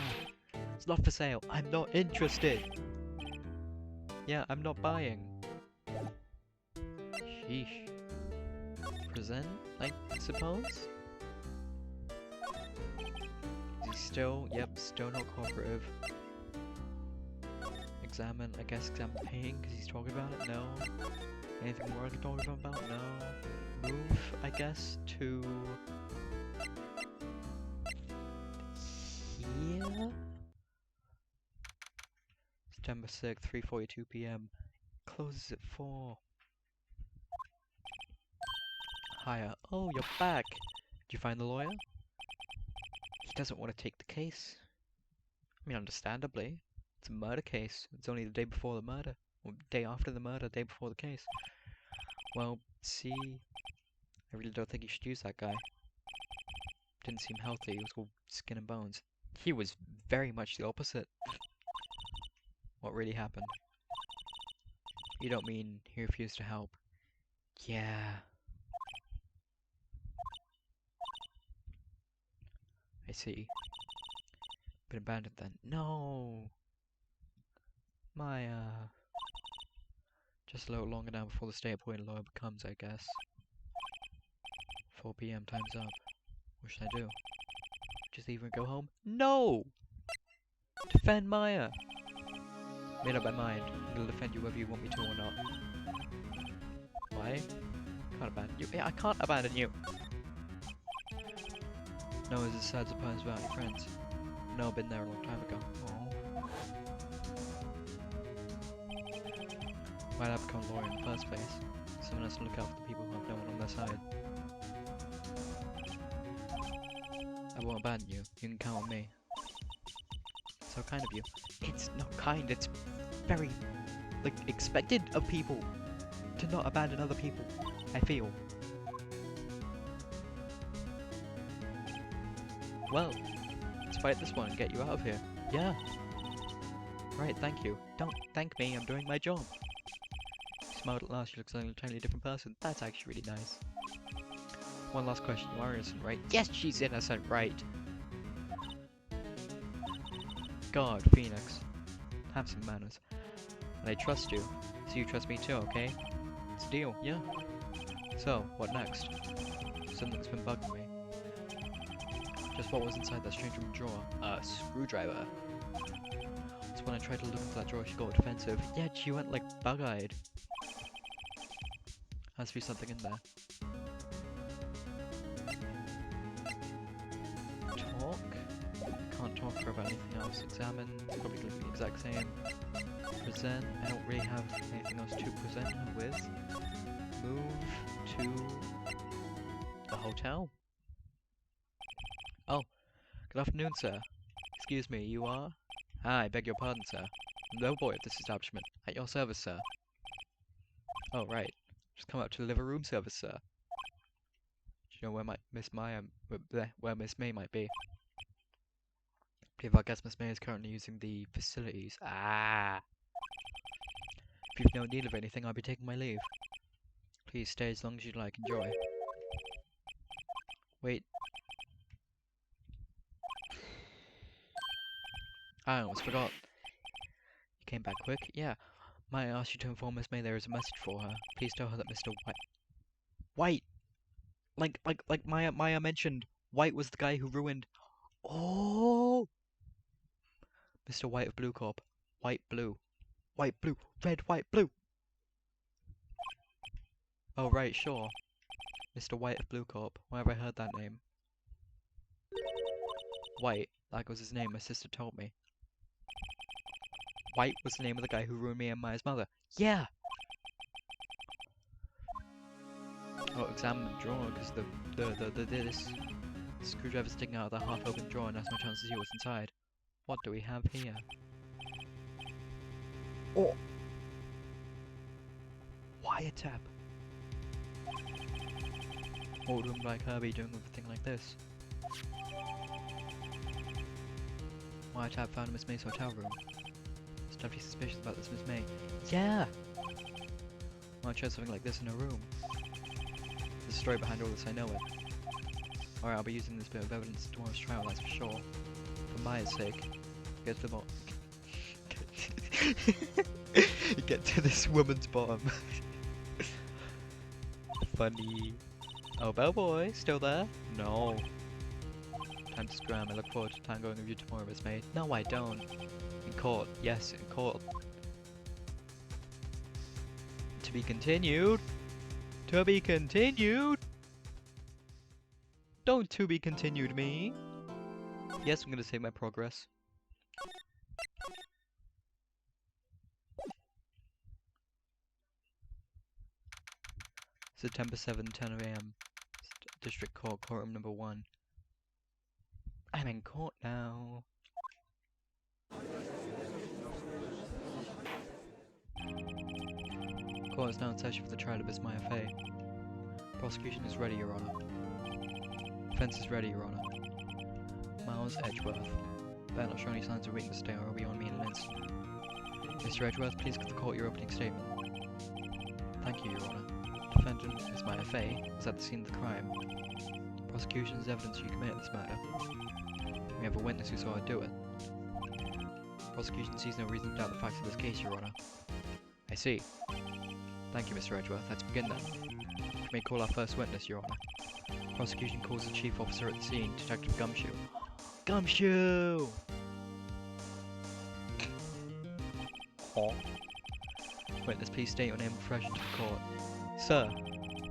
It's not for sale, I'm not interested! Yeah, I'm not buying. Sheesh. Present, I suppose? Is he still? Yep, still not cooperative. Examine, I guess examine paying because he's talking about it? No. Anything more I can talk about? No. Move, I guess, to... here? September 6th, 3:42 PM. Closes at 4. Hiya. Oh, you're back! Did you find the lawyer? He doesn't want to take the case. I mean, understandably. It's a murder case. It's only the day before the murder. Or day after the murder, day before the case. Well, see... I really don't think you should use that guy. Didn't seem healthy, he was all skin and bones. He was very much the opposite. What really happened? You don't mean he refused to help? Yeah. I see. Been abandoned then? No! Just a little longer now before the state-appointed lawyer becomes, I guess. 4 PM, time's up. What should I do? Just leave her and go home? No! Defend Maya! Made up my mind. I'm gonna defend you whether you want me to or not. Why? Can't abandon you. Yeah, I can't abandon you! No, it's as sad as poems about your friends. No, I've been there a long time ago. Aww. Why'd I become a lawyer in the first place? Someone has to look out for the people who have no one on their side. I won't abandon you. You can count on me. So kind of you. It's not kind, it's very, like, expected of people to not abandon other people, I feel. Well, let's fight this one and get you out of here. Yeah. Right, thank you. Don't thank me, I'm doing my job. You smiled at last, you look like a totally different person. That's actually really nice. One last question, you are innocent, right? Yes, she's innocent, right? God, Phoenix. Have some manners. And I trust you, so you trust me too, okay? It's a deal, yeah. So, what next? Something's been bugging me. Just what was inside that strange room drawer? A screwdriver. So when I tried to look into that drawer, she got defensive. Yeah, she went like bug-eyed. Has to be something in there. Talk? Can't talk her about anything else. Examine, probably going to be the exact same. Present, I don't really have anything else to present her with. Move to the hotel. Oh, good afternoon, sir. Excuse me, you are? Ah, I beg your pardon, sir. I'm the boy of this establishment. At your service, sir. Oh, right. Just come up to the living room service, sir. Do you know where where Miss May might be? I guess Miss May is currently using the facilities. Ah! If you've no need of anything, I'll be taking my leave. Please stay as long as you'd like. Enjoy. Wait. I almost forgot. You came back quick? Yeah. Might I ask you to inform Miss May there is a message for her. Please tell her that Mr. White... Like Maya mentioned, White was the guy who ruined... Oh! Mr. White of Blue Corp. White, blue. White, blue. Red, white, blue! Oh right, sure. Mr. White of Blue Corp. Where have I heard that name? White, that was his name, my sister told me. White was the name of the guy who ruined me and Maya's mother. Yeah! Oh, examine the drawer, because this screwdriver sticking out of the half-open drawer, and that's no chance to see what's inside. What do we have here? Oh! Wiretap! What would a woman like her be doing with a thing like this? Wiretap found in Miss May's hotel room. Is definitely suspicious about this Miss May. Yeah! Why try something like this in her room? There's a story behind all this, I know it. Alright, I'll be using this bit of evidence in tomorrow's trial, that's for sure. For Maya's sake. Get to the bottom. Get to this woman's bottom. Funny. Oh, bellboy, still there? No. Time to scram. I look forward to tangoing with you tomorrow, Miss May. No, I don't. In court. Yes, in court. To be continued. To be continued. Don't to be continued me. Yes, I'm gonna save my progress. September 7, 10 AM. District Court, courtroom number 1. I'm in court now. Court is now in session for the trial of Miss Maya Fey. Prosecution is ready, Your Honor. Defense is ready, Your Honor. Miles Edgeworth. Better not show any signs of weakness today or I'll be on me in an instant. Mr. Edgeworth, please give the court your opening statement. Thank you, Your Honor. Defendant, Miss Maya Fey, was at the scene of the crime. Prosecution is evidence you committed this murder. We have a witness who saw her do it. Prosecution sees no reason to doubt the facts of this case, Your Honor. I see. Thank you, Mr. Edgeworth. Let's begin then. You may call our first witness, Your Honor. Prosecution calls the chief officer at the scene, Detective Gumshoe. Gumshoe! Huh? Witness, please state your name and profession to the court. Sir,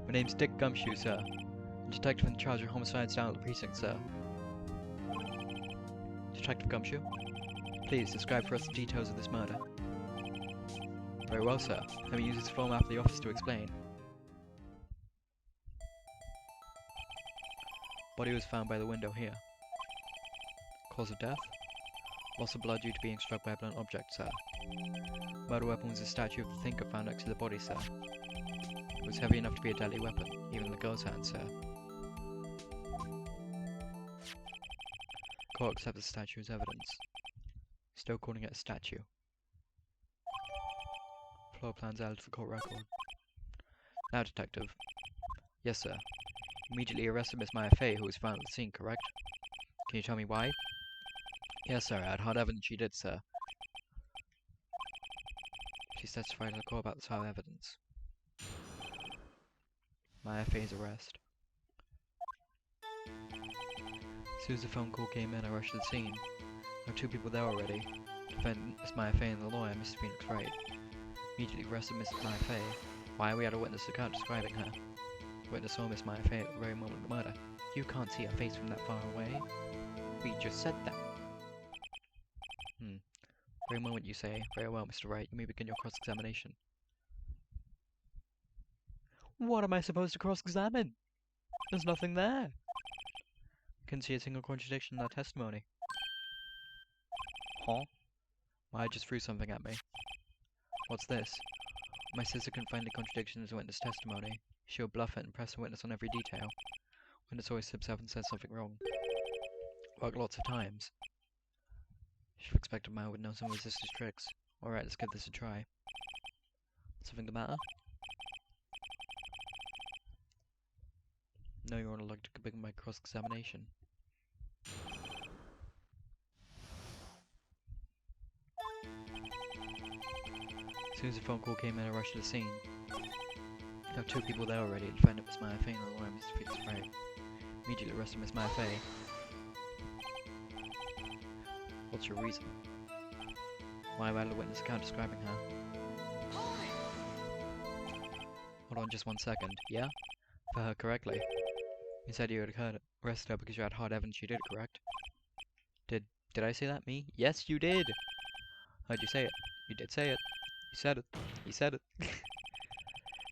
my name's Dick Gumshoe, sir. I'm detective in charge of homicides down at the precinct, sir. Detective Gumshoe, please describe for us the details of this murder. Very well, sir. Let me use this form after the office to explain. Body was found by the window here. Cause of death? Loss of blood due to being struck by a blunt object, sir. Murder weapon was a statue of the thinker found next to the body, sir. It was heavy enough to be a deadly weapon, even in the girl's hand, sir. Court accepts the statue as evidence. Still calling it a statue. Floor plans added to the court record. Now, detective. Yes, sir. Immediately arrested Miss Maya Fey, who was found at the scene, correct? Can you tell me why? Yes, sir. I had hard evidence she did, sir. She testified to the court about this hard evidence. Maya Fey's arrest. As soon as the phone call came in, I rushed to the scene. There were 2 people there already. Defendant, Miss Maya Fey, and the lawyer, Mr. Phoenix Wright. Immediately arrested Miss Maya Fey. Why? We had a witness account describing her. The witness saw Miss Maya Fey at the very moment of the murder. You can't see her face from that far away. We just said that. Very moment, you say. Very well, Mr. Wright. You may begin your cross-examination. What am I supposed to cross-examine? There's nothing there. I couldn't see a single contradiction in that testimony. Huh? Maya just threw something at me. What's this? My sister couldn't find a contradiction in the witness testimony. She would bluff it and press the witness on every detail. Witness always slips up and says something wrong. Worked lots of times. Should have expected Maya would know some of his sister's tricks. Alright, let's give this a try. Something the matter? No, Your Honor, I'd like to begin my cross-examination. As soon as the phone call came in, I rushed to the scene. There were 2 people there already. The defendant, Miss Maya Fey, and the lawyer, Mr. Phoenix Wright. Immediately arrested Miss Maya Fey. What's your reason? Why have I had a witness account describing her? Hold on just 1 second. Yeah? If I heard correctly. You said you had arrested her because you had hard evidence you did, correct? Did I say that? Me? Yes, you did! Heard you say it. You did say it. You said it. You said it.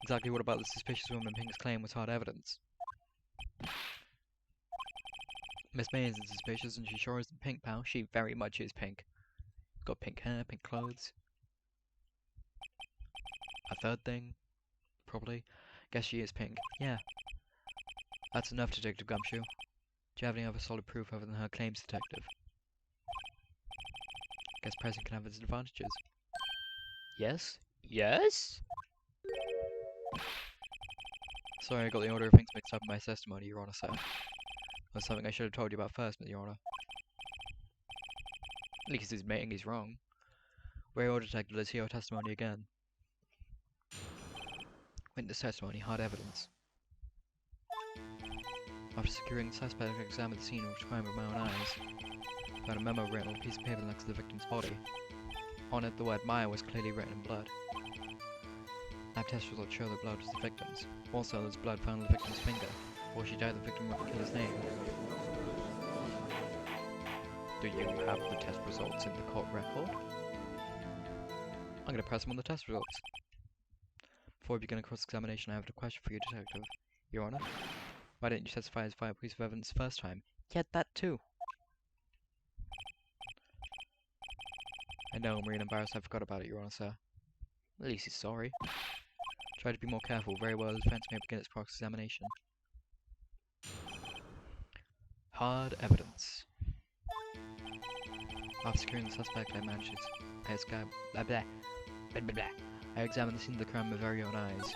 Exactly what about the suspicious woman in Pink's claim was hard evidence? Miss May isn't suspicious and she sure isn't Pink, pal. She very much is Pink. Got pink hair, pink clothes. A third thing? Probably. Guess she is Pink. Yeah. That's enough, Detective Gumshoe. Do you have any other solid proof other than her claims, Detective? Guess present can have its advantages. Yes? Yes? Sorry, I got the order of things mixed up in my testimony, Your Honor, sir. That's something I should have told you about first, Your Honor. At least he's admitting he's wrong. We're your detective, let's hear your testimony again. Witness testimony, hard evidence. After securing the suspect, I examined the scene of the crime with my own eyes. Found a memo written on a piece of paper next to the victim's body. On it, the word Maya was clearly written in blood. Lab test results show the blood was the victim's. Also, there was blood found on the victim's finger. Before she died, the victim wrote the killer's name. Do you have the test results in the court record? I'm going to press them on the test results. Before we begin a cross-examination, I have a question for you, Detective. Your Honor? Why didn't you testify as a piece of evidence the first time? Yet that too! I know, I'm really embarrassed I forgot about it, Your Honor, sir. At least he's sorry. Try to be more careful. Very well, the defense may begin its cross-examination. Hard evidence. After securing the suspect, I examined the scene of the crime with my very own eyes.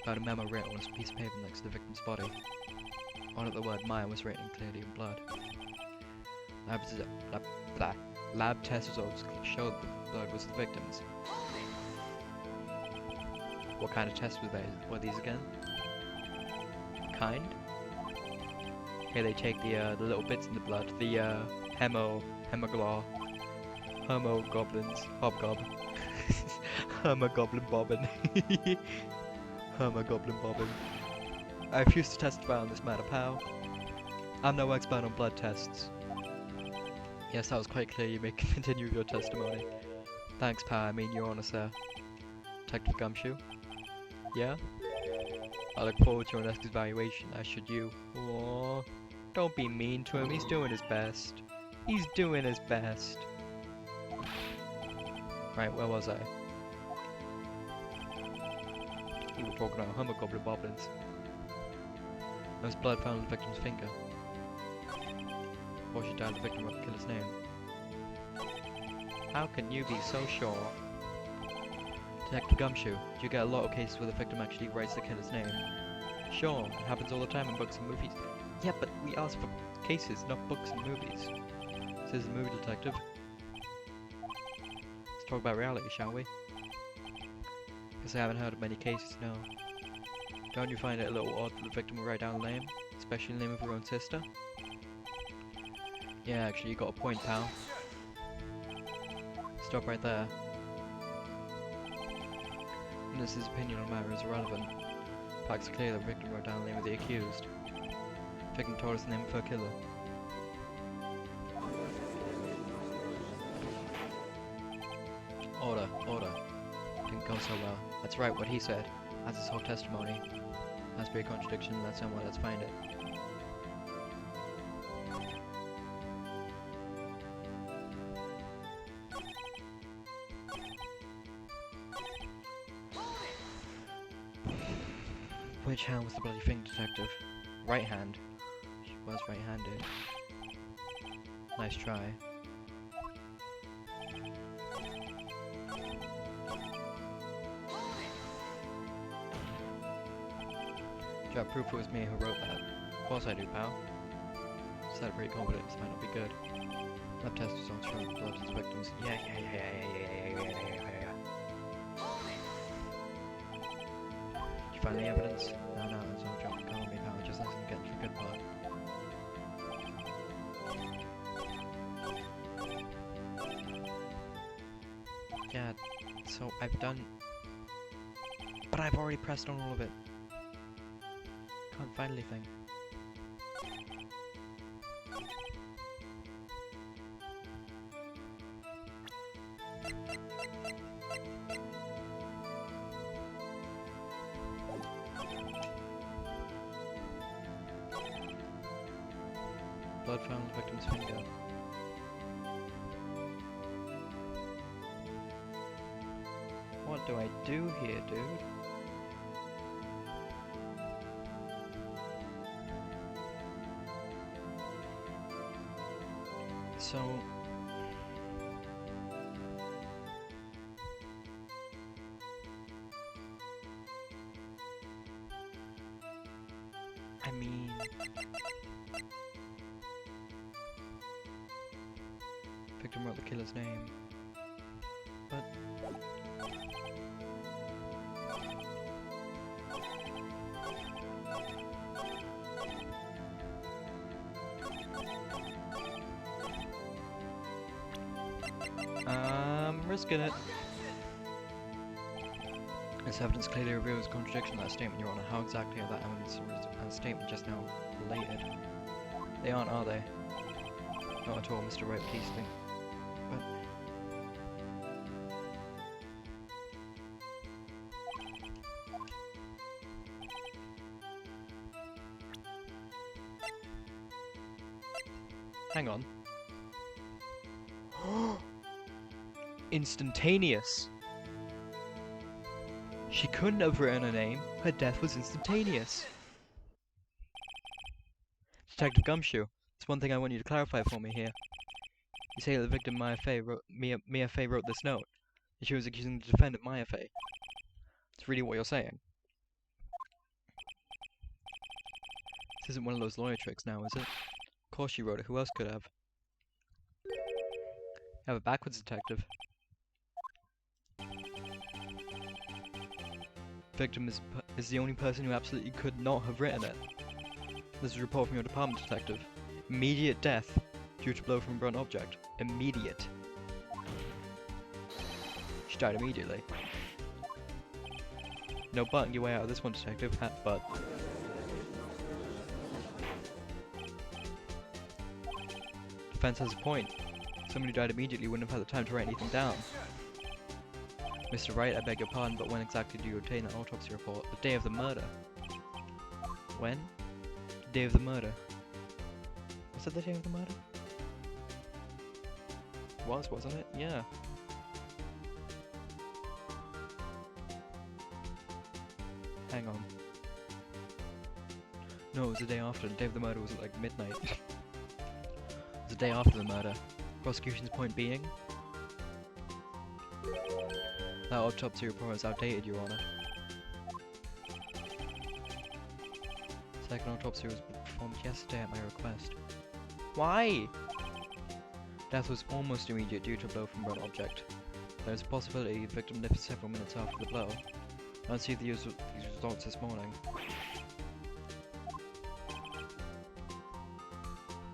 Found a memo written on a piece of paper next to the victim's body. On it, the word Maya was written clearly in blood. Lab test results showed that the blood was the victim's. What kind of tests were these again? Kind? Here they take the little bits in the blood, the hemoglaw, hermogoblins, hobgob, hermogoblin bobbin, hermogoblin bobbin. I refuse to testify on this matter, pal. I'm no expert on blood tests. Yes, that was quite clear. You may continue with your testimony. Thanks, pal. I mean, Your Honor, sir. Detective Gumshoe? Yeah? I look forward to your next evaluation, as should you. Aww. Don't be mean to him, he's doing his best. He's doing his best. Right, where was I? We were talking about Hummergoblin Boblins. There was blood found on the victim's finger. Before she died, the victim wrote the killer's name. How can you be so sure? Detective Gumshoe, do you get a lot of cases where the victim actually writes the killer's name? Sure, it happens all the time in books and movies. Yeah, but we ask for cases, not books and movies. This is a movie, detective. Let's talk about reality, shall we? Guess I haven't heard of many cases, no. Don't you find it a little odd that the victim will write down the name? Especially the name of her own sister? Yeah, actually, you got a point, pal. Stop right there. Witness's opinion on the matter is irrelevant. Facts are clear that the victim wrote down the name of the accused. The victim told us the name of her killer. Order, order. Didn't go so well. That's right, what he said. That's his whole testimony. Has to be a contradiction, that's not why, let's find it. Which hand was the bloody thing, detective? Right hand. She was right-handed. Nice try. Do you have proof it was me who wrote that? Of course I do, pal. Said pretty confident, this might not be good. Lab test results show the blood of the victims. Yeah. Did you find any evidence? No, it's all dropping calm me, pal. Just let them get to the good part. Yeah, so I've done... But I've already pressed on all of it. Can't find anything. Blood found on the victim's finger. What do I do here, dude? So... I mean... Victim wrote the killer's name. But... I'm risking it. This evidence clearly reveals a contradiction in that statement, Your Honor. How exactly are that evidence and statement just now related? They aren't, are they? Not at all, Mr. Wright, please think. But... Hang on. Instantaneous! She couldn't have written a name. Her death was instantaneous. Detective Gumshoe, there's one thing I want you to clarify for me here. You say that the victim Mia Fey wrote this note, and she was accusing the defendant Mia Fey. That's really what you're saying. This isn't one of those lawyer tricks now, is it? Of course she wrote it. Who else could have? Have it backwards, detective. Victim is the only person who absolutely could not have written it. This is a report from your department, detective. Immediate death due to blow from a blunt object. Immediate. She died immediately. No butting your way out of this one, detective. Hat butt. Defense has a point. Somebody who died immediately wouldn't have had the time to write anything down. Mr. Wright, I beg your pardon, but when exactly do you obtain that autopsy report? The day of the murder. When? The day of the murder. Was it the day of the murder? Was, wasn't it? Yeah. Hang on. No, it was the day after. The day of the murder was at like midnight. It was the day after the murder. Prosecution's point being? That autopsy report is outdated, Your Honor. Second autopsy was performed yesterday at my request. Why? Death was almost immediate due to a blow from a blunt object. There is a possibility the victim lived several minutes after the blow. I received these results this morning.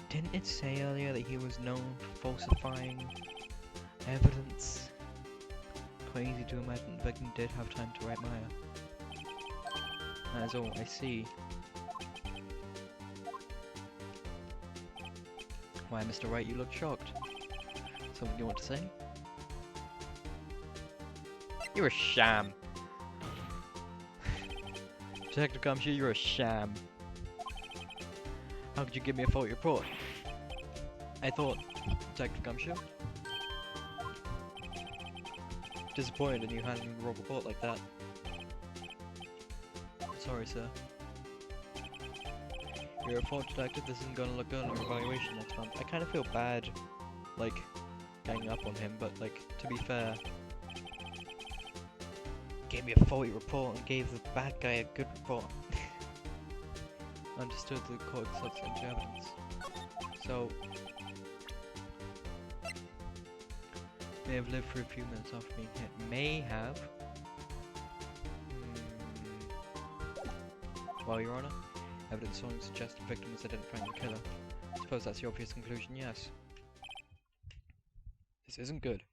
Didn't it say earlier that he was known for falsifying evidence? Quite easy to imagine the victim did have time to write Maya. That is all I see. Why, Mr. Wright, you look shocked. Something you want to say? You're a sham. Detective Gumshoe, you're a sham. How could you give me a faulty report? I thought, Detective Gumshoe. Disappointed in you handing me a wrong report like that. Sorry, sir. You're a fault detective, this isn't gonna look good on your evaluation next month. I kind of feel bad, like, ganging up on him, but, like, to be fair, gave me a faulty report and gave the bad guy a good report. Understood the court accepts into evidence. So, may have lived for a few minutes after being hit. May have. Well, Your Honor, evidence strongly suggests the victim was identifying the killer. I suppose that's the obvious conclusion, yes. This isn't good.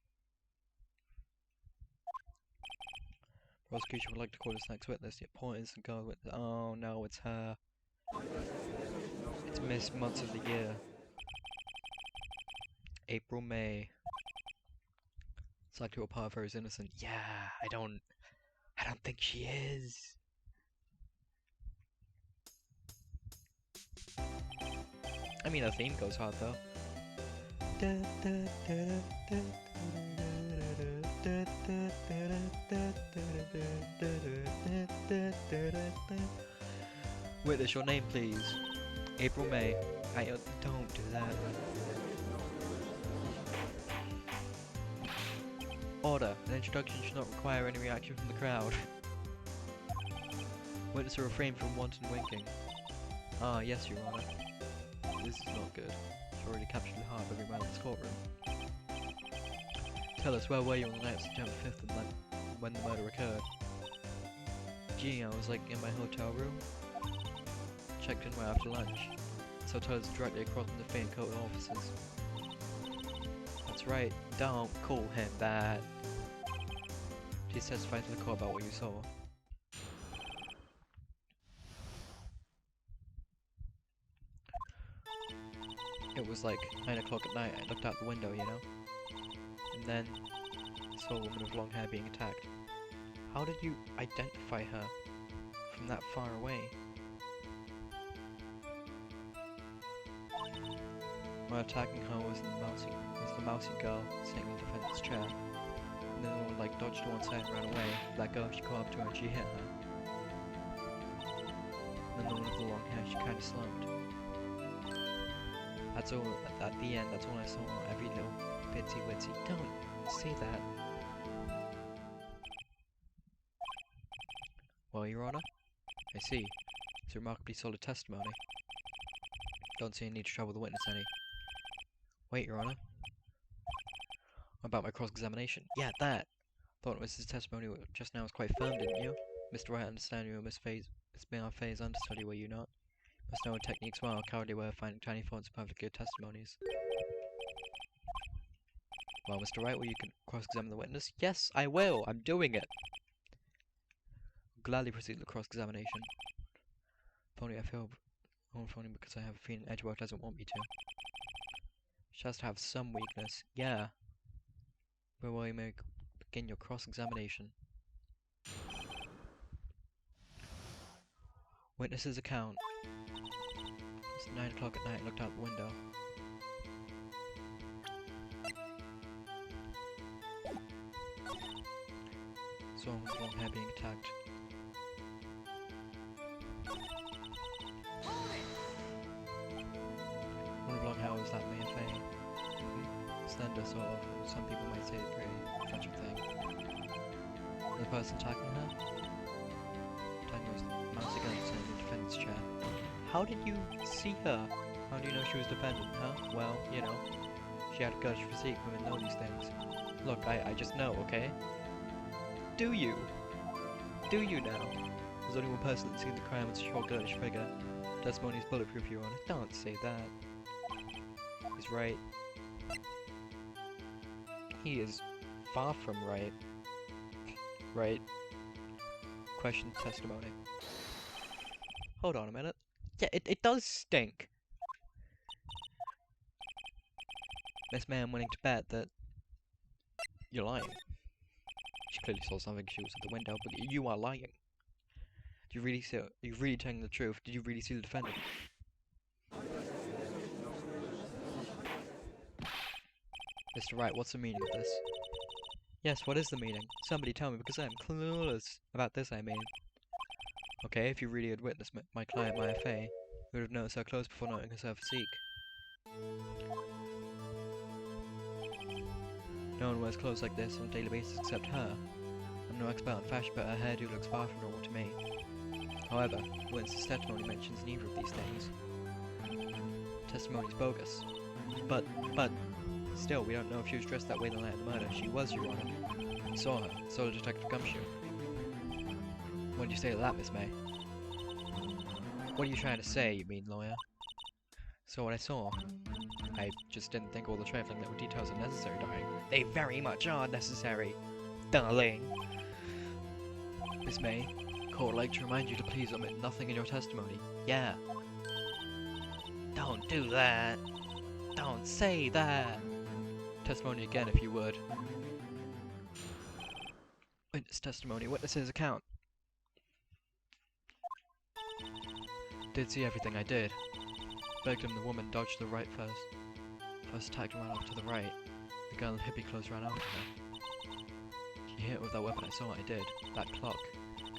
Prosecution would like to call this next witness, the appointment and guard witness. Oh no, it's her. It's missed months of the year. April, May. It's like to a part of her is innocent. Yeah, I don't think she is. I mean, the theme goes hard though. Witness, your name, please. April, May. I don't do that. Order. An introduction should not require any reaction from the crowd. Witness to refrain from wanton winking. Ah, yes, Your Honor. This is not good. It's already captured the heart of every man in this courtroom. Tell us, where were you on the night of September 5th when the murder occurred? Gee, I was like in my hotel room. Checked in right after lunch. So tell us directly across from the faint coat officers. That's right, don't call him that. Please testify to the court about what you saw. It was like 9 o'clock at night. I looked out the window, you know? And then I saw a woman with long hair being attacked. How did you identify her from that far away? While attacking her was the mousy girl sitting in the defendant's chair. And then the woman like dodged to one side and ran away. That girl, she caught up to her and she hit her. And then the one with the long hair, she kinda slumped. That's all, at the end, that's all I saw, every little bitsy witsy. Don't say that. Well, Your Honor, I see. It's a remarkably solid testimony. Don't see any need to trouble the witness any. Wait, Your Honor. About my cross-examination. Yeah, that! Thought Mrs. testimony just now was quite firm, didn't you? Mr. Wright, I understand you were Miss Mayer's understudy, were you not? Must know her techniques well, a cowardly way of finding tiny faults in perfectly good testimonies. Well, Mr. Wright, will you cross-examine the witness? Yes, I will! I'm doing it! I'll gladly proceed with the cross-examination. If only I feel... Oh, if only because I have a feeling Edgeworth doesn't want me to. She has to have some weakness. Yeah. Where will you begin your cross-examination? Witness's account. It's 9 o'clock at night, I looked out the window. Saw a woman with long hair being attacked. One with long hair was that Maya Fey. Slender, sort of. Some people might say it's pretty such a thing. The person attacking her? Daniel was mousy girl sitting in the defendant's chair. How did you see her? How do you know she was defendant, huh? Well, you know, she had a girlish physique, women know these things. Look, I just know, okay? Do you? Do you now? There's only one person that's seen the crime with a short girlish figure. Testimony is bulletproof, Your Honor. Don't say that. He's right. He is far from right. Right. Question testimony. Hold on a minute. Yeah, it does stink. Miss May, I'm willing to bet that you're lying. She clearly saw something. She was at the window, but you are lying. Do you really see? Are you really telling the truth? Did you really see the defendant? Mr. Wright, what's the meaning of this? Yes, what is the meaning? Somebody tell me, because I am clueless about this, I mean. Okay, if you really had witnessed my client, Maya Fey, you would have noticed her clothes before noticing her physique. No one wears clothes like this on a daily basis except her. I'm no expert on fashion, but her hairdo looks far from normal to me. However, witness's testimony mentions neither of these things. Testimony is bogus. But, still, we don't know if she was dressed that way the night of the murder. She was, Your Honor. We saw her. So did Detective Gumshoe. What do you say to that, Miss May? What are you trying to say, you mean, lawyer? So what I saw. I just didn't think all the trifling little details are necessary, darling. They very much are necessary, darling. Miss May, court would like to remind you to please omit nothing in your testimony. Yeah. Don't do that. Don't say that. Testimony again, if you would. Witness testimony. Witness's account. Did see everything I did. Begged him the woman dodged the right first. First attacked and ran off to the right. The girl in hippie clothes ran after her. She hit with that weapon. I saw what I did. That clock.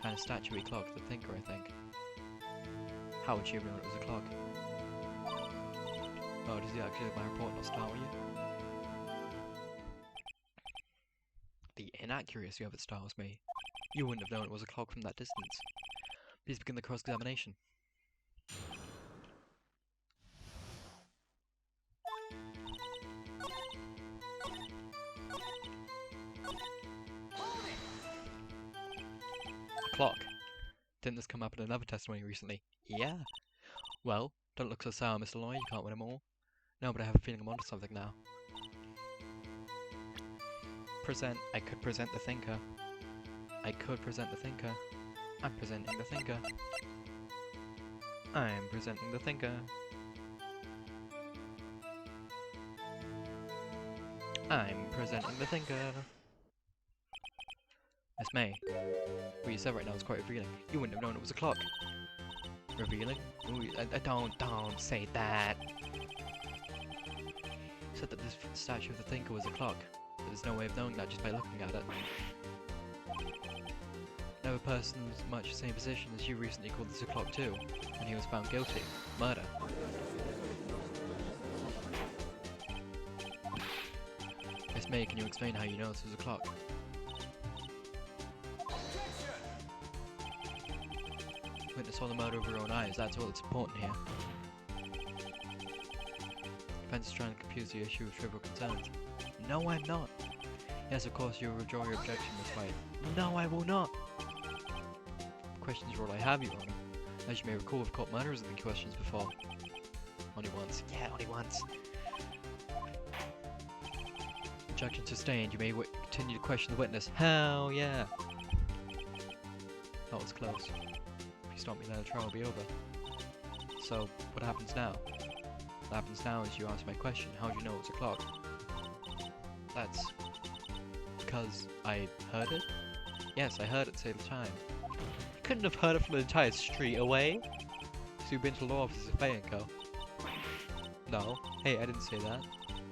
Kind of statuey clock. The thinker, I think. How would she have known it was a clock? Oh, does he actually have my report not startle you? The inaccuracy of it startles me. You wouldn't have known it was a clock from that distance. Please begin the cross-examination. A clock. Didn't this come up in another testimony recently? Yeah. Well, don't look so sour, Mr. Lawyer, you can't win them all. No, but I have a feeling I'm onto something now. I could present the thinker. I could present the thinker. I'm presenting the thinker. I'm presenting the thinker. I'm presenting the thinker. Miss May, what you said right now is quite revealing. You wouldn't have known it was a clock. Revealing? Ooh, don't say that. You said that this statue of the thinker was a clock. There's no way of knowing that just by looking at it. Another person was much the same position as you recently called this a clock too, and he was found guilty. Murder. Miss May, can you explain how you know this was a clock? Witness saw the murder with her own eyes, that's all that's important here. Defense is trying to confuse the issue with trivial concerns. No, I'm not. Yes, of course, you will withdraw your objection, Miss White. No, I will not. Questions are all I have, Your Honor. As you may recall, we've caught murderers have been questions before. Only once. Yeah, only once. Objection sustained. You may continue to question the witness. Hell yeah. That was close. If you stop me now, the trial will be over. So, what happens now? What happens now is you ask my question. How do you know it's a clock? That's because I heard it? Yes, I heard it say the time. You couldn't have heard it from an entire street away? So you've been to law offices at Bay & Co? No. Hey, I didn't say that.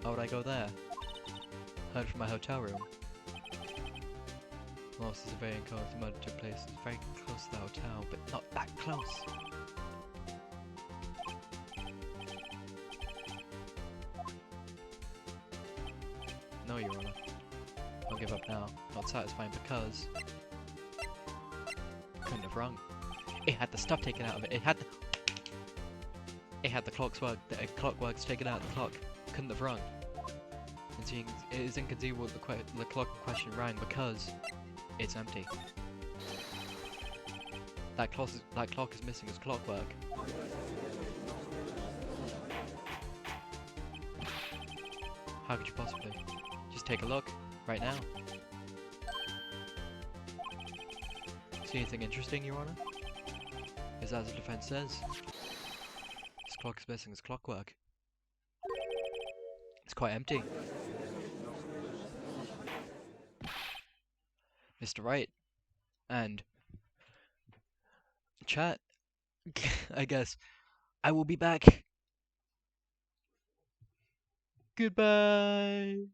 How would I go there? Heard from my hotel room. Law offices at Bay & Co. If the murder took place, it's very close to the hotel, but not that close. No, Your Honor. I'll give up now. Not satisfying because... couldn't have rung. It had the stuff taken out of it. It had the clockwork. The clockworks taken out of the clock. Couldn't have rung. And seeing it is inconceivable that the clock in question rang because it's empty. That clock is missing its clockwork. How could you possibly? Just take a look, right now. See anything interesting, Your Honor? Is as the defense says. This clock is missing its clockwork. It's quite empty. Mr. Wright. And... chat. I guess. I will be back. Goodbye.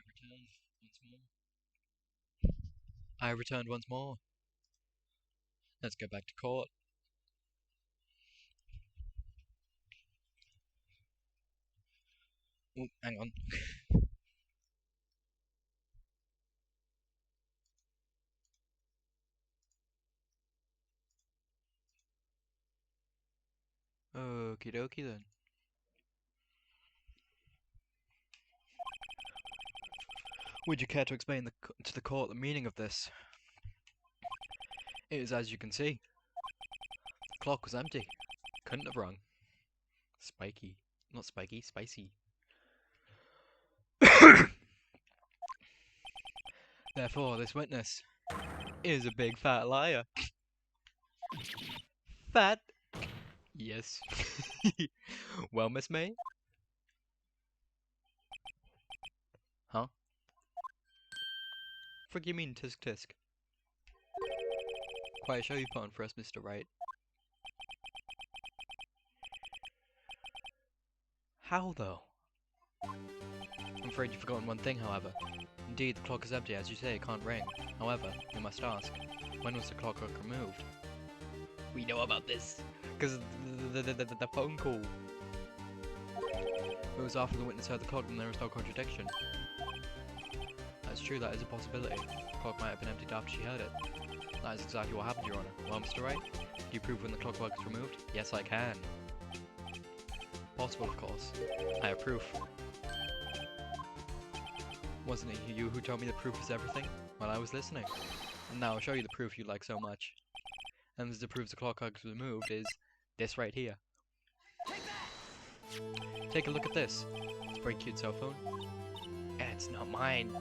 returned once more. I returned once more. Let's go back to court. Oh, hang on. Okie dokie then. Would you care to explain to the court the meaning of this? It is as you can see. The clock was empty. Couldn't have rung. Spiky. Not spiky, spicy. Therefore, this witness is a big fat liar. Fat? Yes. Well, Miss May? Huh? Frig you mean tisk tisk? Quite a show you put on for us, Mr. Wright. How though? I'm afraid you've forgotten one thing, however. Indeed, the clock is empty, as you say, it can't ring. However, we must ask, when was the clock removed? We know about this, because the phone call. It was after the witness heard the clock and there was no contradiction. That's true, that is a possibility. The clock might have been emptied after she heard it. That is exactly what happened, Your Honor. Well, Mr. Wright, do you prove when the clock was removed? Yes, I can. Possible, of course. I have proof. Wasn't it you who told me that proof is everything? Well, I was listening. And now I'll show you the proof you like so much. And the proof the clock was removed is this right here. Take a look at this. It's a very cute cell phone. It's not mine.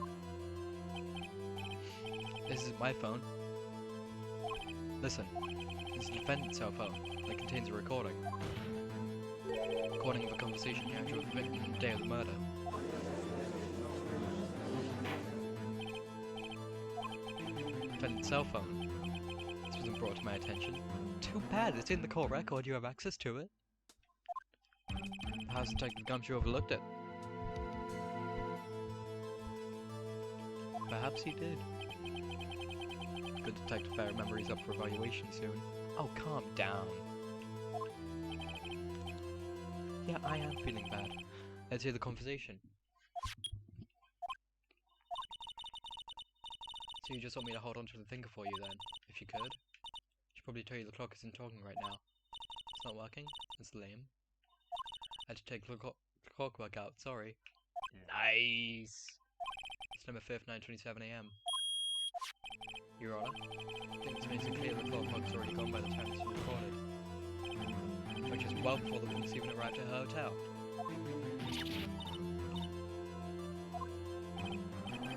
This is my phone. Listen, this is the defendant's cell phone that contains a recording. Recording of a conversation he had with the victim on the day of the murder. Defendant's cell phone. This wasn't brought to my attention. Too bad, it's in the court record, you have access to it. Perhaps Detective Gumshoe overlooked it. Perhaps he did. Good detective better remember he's up for evaluation soon. Oh, calm down. Yeah, I am feeling bad. Let's hear the conversation. So you just want me to hold on to the thinker for you then, if you could? I should probably tell you the clock isn't talking right now. It's not working? It's lame. I had to take the clockwork out, sorry. Nice! December 5th, 9:27 AM. Your Honor, I think this makes it clear the clockwork's already gone by the time it's recorded. Which is well before the witness even arrived at her hotel.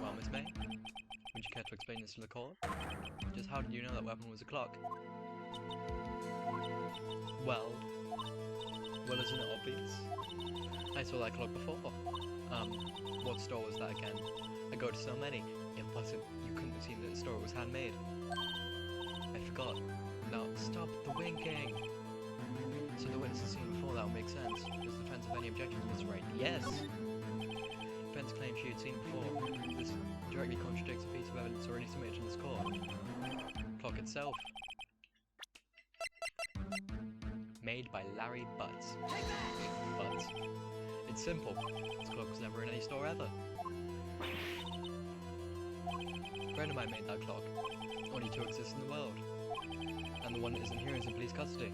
Well, Miss May, would you care to explain this to the court? Just how did you know that weapon was a clock? Well, isn't it obvious? I saw that clock before. What store was that again? I go to so many. It wasn't. You couldn't have seen that the store was handmade. I forgot. Now, stop the winking! So the witness has seen before, that would make sense. Does the defense have any objections, Mr. Wright? Yes! Defense claims she had seen before. This directly contradicts a piece of evidence already submitted to this court. Clock itself. Made by Larry Butts. Butts. It's simple. This clock was never in any store ever. A friend of mine made that clock. Only two exist in the world. And the one that isn't here is in police custody.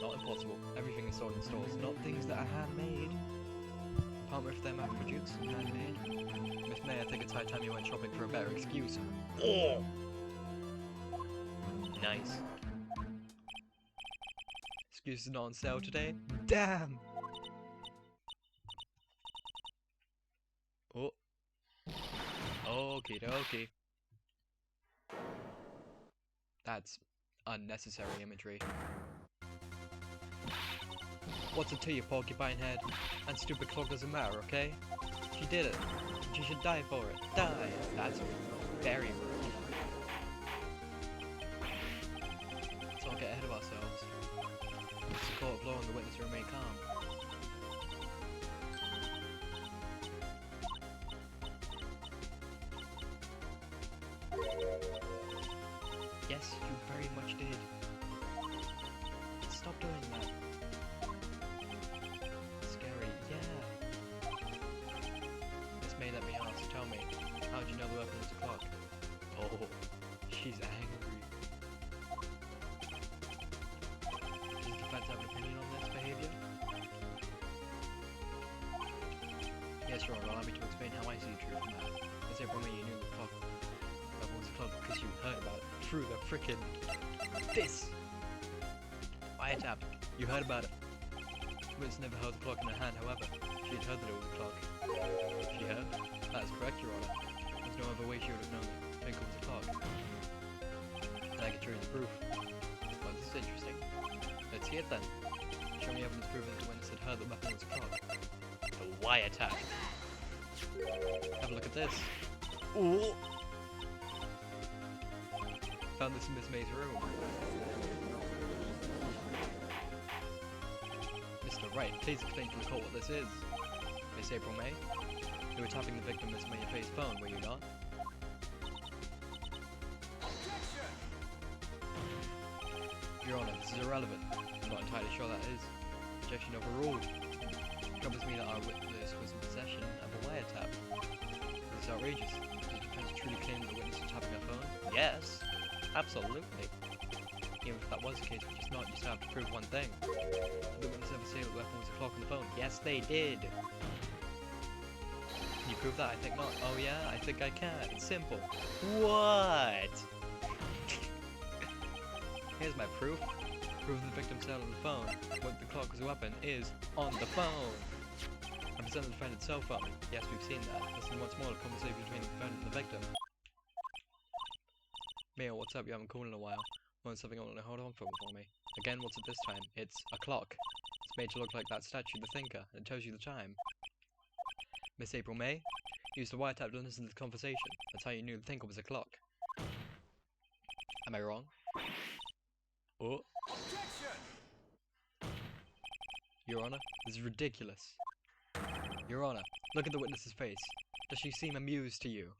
Not impossible. Everything is sold in stores, not things that are handmade. Apart if they're mass-produced and handmade. Miss May, I think it's high time you went shopping for a better excuse. Oh! Nice. Excuse is not on sale today? Damn! Oh. Okie dokie. That's unnecessary imagery. What's it to you, porcupine head? And stupid clock doesn't matter, okay? She did it. She should die for it. Die! That's very rude. Let's not get ahead of ourselves. It's the court of law and the witness to remain calm. Yes, you very much did. Stop doing that. Scary, yeah. This may let me ask, tell me, how'd you know the weapon was a clock? Oh, she's angry. Does the defense have an opinion on this behavior? Yes, sure, allow me to explain how I see the truth from that. Let's say from me you knew the clock. Weapon was a clock because you heard about it through the frickin' this! Wiretap. You heard about it. Witness never held the clock in her hand, however. She had heard that it was a clock. She heard? That is correct, Your Honor. There's no other way she would have known it. Think it was a clock. And I can show you the proof. Well, this is interesting. Let's see it then. Show me evidence proving that the witness had heard the weapon was a clock. The wiretap. Have a look at this. Ooh! Found this in Miss May's room. Mr. Wright, please explain to the court what this is. Miss April May? You were tapping the victim Miss May's phone, were you not? Your Honor, this is irrelevant. I'm not entirely sure that is. Objection overruled. It troubles me that our witness was in possession of a wiretap. This is outrageous. Does the defense truly claim that the witness was tapping her phone? Yes! Absolutely. Even if that was the case, which is not, you still have to prove one thing. Did the witness ever say that the weapon was a clock on the phone? Yes, they did! Can you prove that? I think not. Oh yeah? I think I can. It's simple. What? Here's my proof. Proof the victim said on the phone what the clock was a weapon is on the phone. I present the defendant's cell phone. Yes, we've seen that. Listen once more to the conversation between the defendant and the victim. Mia, what's up? You haven't called in a while. Want something I want to hold on for me. Again, what's it this time? It's a clock. It's made to look like that statue, the Thinker, and it tells you the time. Miss April May? Used the wiretap to listen to the conversation. That's how you knew the Thinker was a clock. Am I wrong? Oh. Your Honor, this is ridiculous. Your Honor, look at the witness's face. Does she seem amused to you?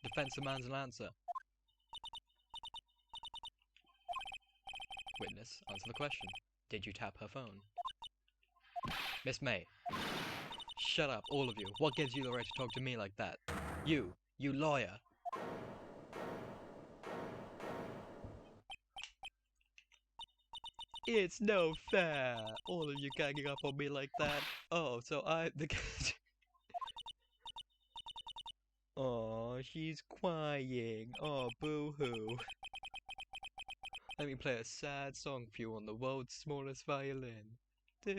Defense demands an answer. Witness, answer the question. Did you tap her phone? Miss May. Shut up, all of you. What gives you the right to talk to me like that? You lawyer. It's no fair. All of you ganging up on me like that. Oh, so I'm the kid. Oh, she's crying. Oh, boo-hoo. Let me play a sad song for you on the world's smallest violin. You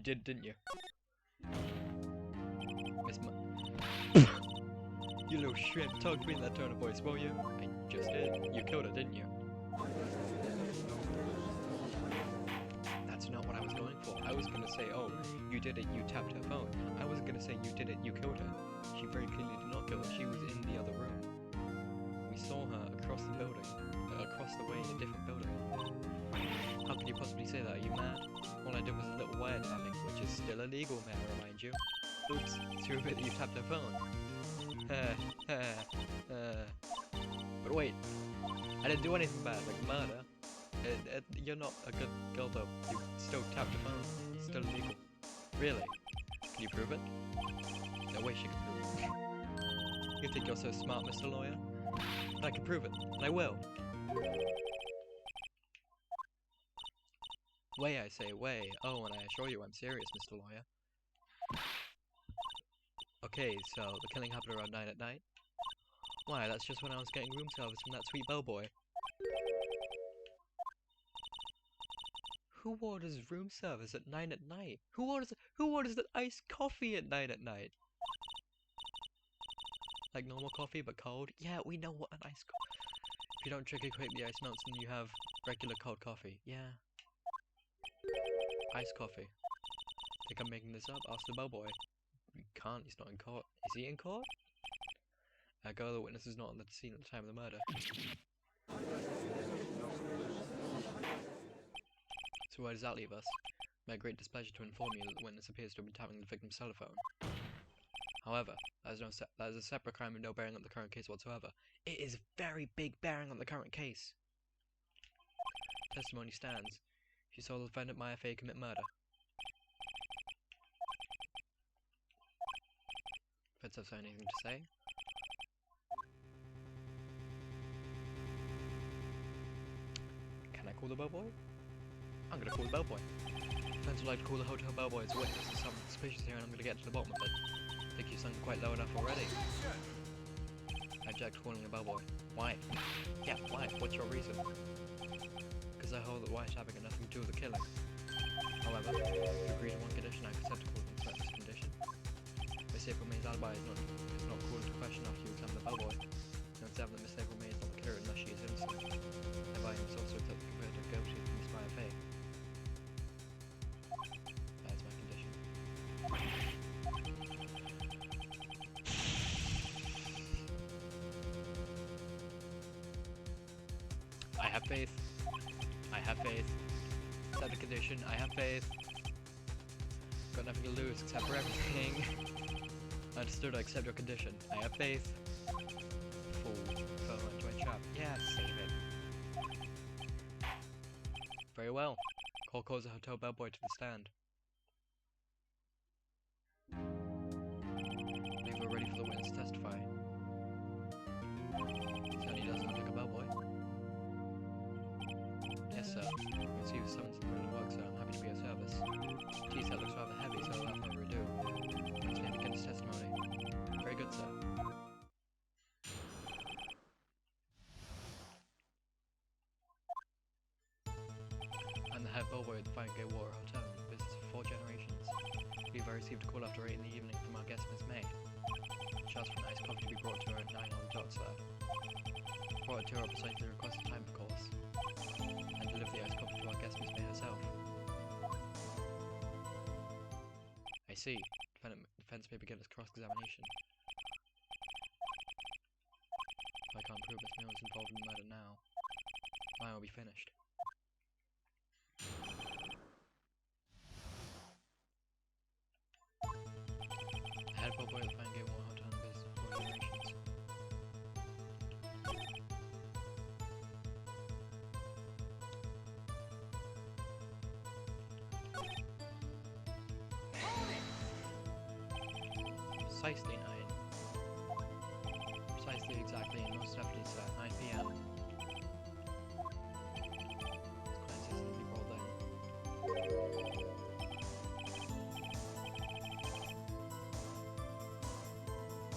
did, didn't you? Miss You little shrimp, talk to me in that tone of voice, will you? I just did. You killed her, didn't you? That's not what I was going for. I was gonna say, oh, you did it, you tapped her phone. I wasn't gonna say you did it, you killed her. She very clearly did not kill her. She was in the other room. We saw her across the building. Across the way in a different building. How could you possibly say that? Are you mad? All I did was a little wiretapping, which is still illegal, may I remind you. Oops, to admit that you tapped her phone. But wait, I didn't do anything bad, like murder. You're not a good girl though. You still tapped your phone. It's still illegal. Really? Can you prove it? No way she can prove it. You think you're so smart, Mr. Lawyer? I can prove it, and I will. Way, I say, way. Oh, and I assure you I'm serious, Mr. Lawyer. Okay, so the killing happened around 9 at night? Why, that's just when I was getting room service from that sweet bellboy. Who orders room service at 9 at night? Who orders an iced coffee at 9 at night? Like normal coffee but cold? Yeah, we know what an iced coffee. If you don't drink it quick, the ice melts and you have regular cold coffee. Yeah. Iced coffee. Think I'm making this up? Ask the bellboy. You can't, he's not in court. Is he in court? A girl the witness is not on the scene at the time of the murder. So where does that leave us? My great displeasure to inform you that the witness appears to have been tapping the victim's telephone. However, that is a separate crime with no bearing on the current case whatsoever. It is very big bearing on the current case. Testimony stands. She saw the defendant Maya Fey commit murder. Defense have anything to say? Can I call the bellboy? I'm gonna call the bellboy. Defense would like to call the hotel bellboy as a witness. There's something suspicious here and I'm gonna get to the bottom of it. I think you've sunk quite low enough already. I object to calling a bellboy. Why? Yeah, why? What's your reason? Because I hold that wiretapping had nothing to do with the killing. However, you agreed on one condition. I consent to call them to this condition. Miss April May's alibi is not called into question after you examine the bellboy. You examine that Miss April May is not the killer unless she is innocent. Thereby, you must also accept the comparative guilty from Miss Maya Fey. That is my condition. I have faith. I have faith. Accept the condition. I have faith. Got nothing to lose except for everything. Understood. I accept your condition. I have faith. Fool. Fell into my trap. Yeah, save it. Very well. Call calls the hotel bellboy to the stand. I think we're ready for the witness to testify. Certainly doesn't look like a bellboy. Yes, sir. You can see the summons in the work, sir. I'm happy to be of service. Geez, that looks rather heavy, so without further ado, let's begin his testimony. Very good, sir. I'm the head bellboy at the Fine Gay Water Hotel, in business for 4 generations. We've received a call after 8 in the evening from our guest, Miss May. She asked for an iced coffee to be brought to her at 9 on the dot, sir. Brought it to her precisely the requested time, of course. And delivered the iced coffee to our guest, Miss May herself. I see. Defense may begin its cross-examination. If I can't prove Miss May was involved in the murder now, mine will be finished. The head bellboy at the Fine Gay Water Hotel in business for 4 generations. Precisely 9. Precisely, exactly, and most definitely, sir. 9 PM. It's quite insistent people all day.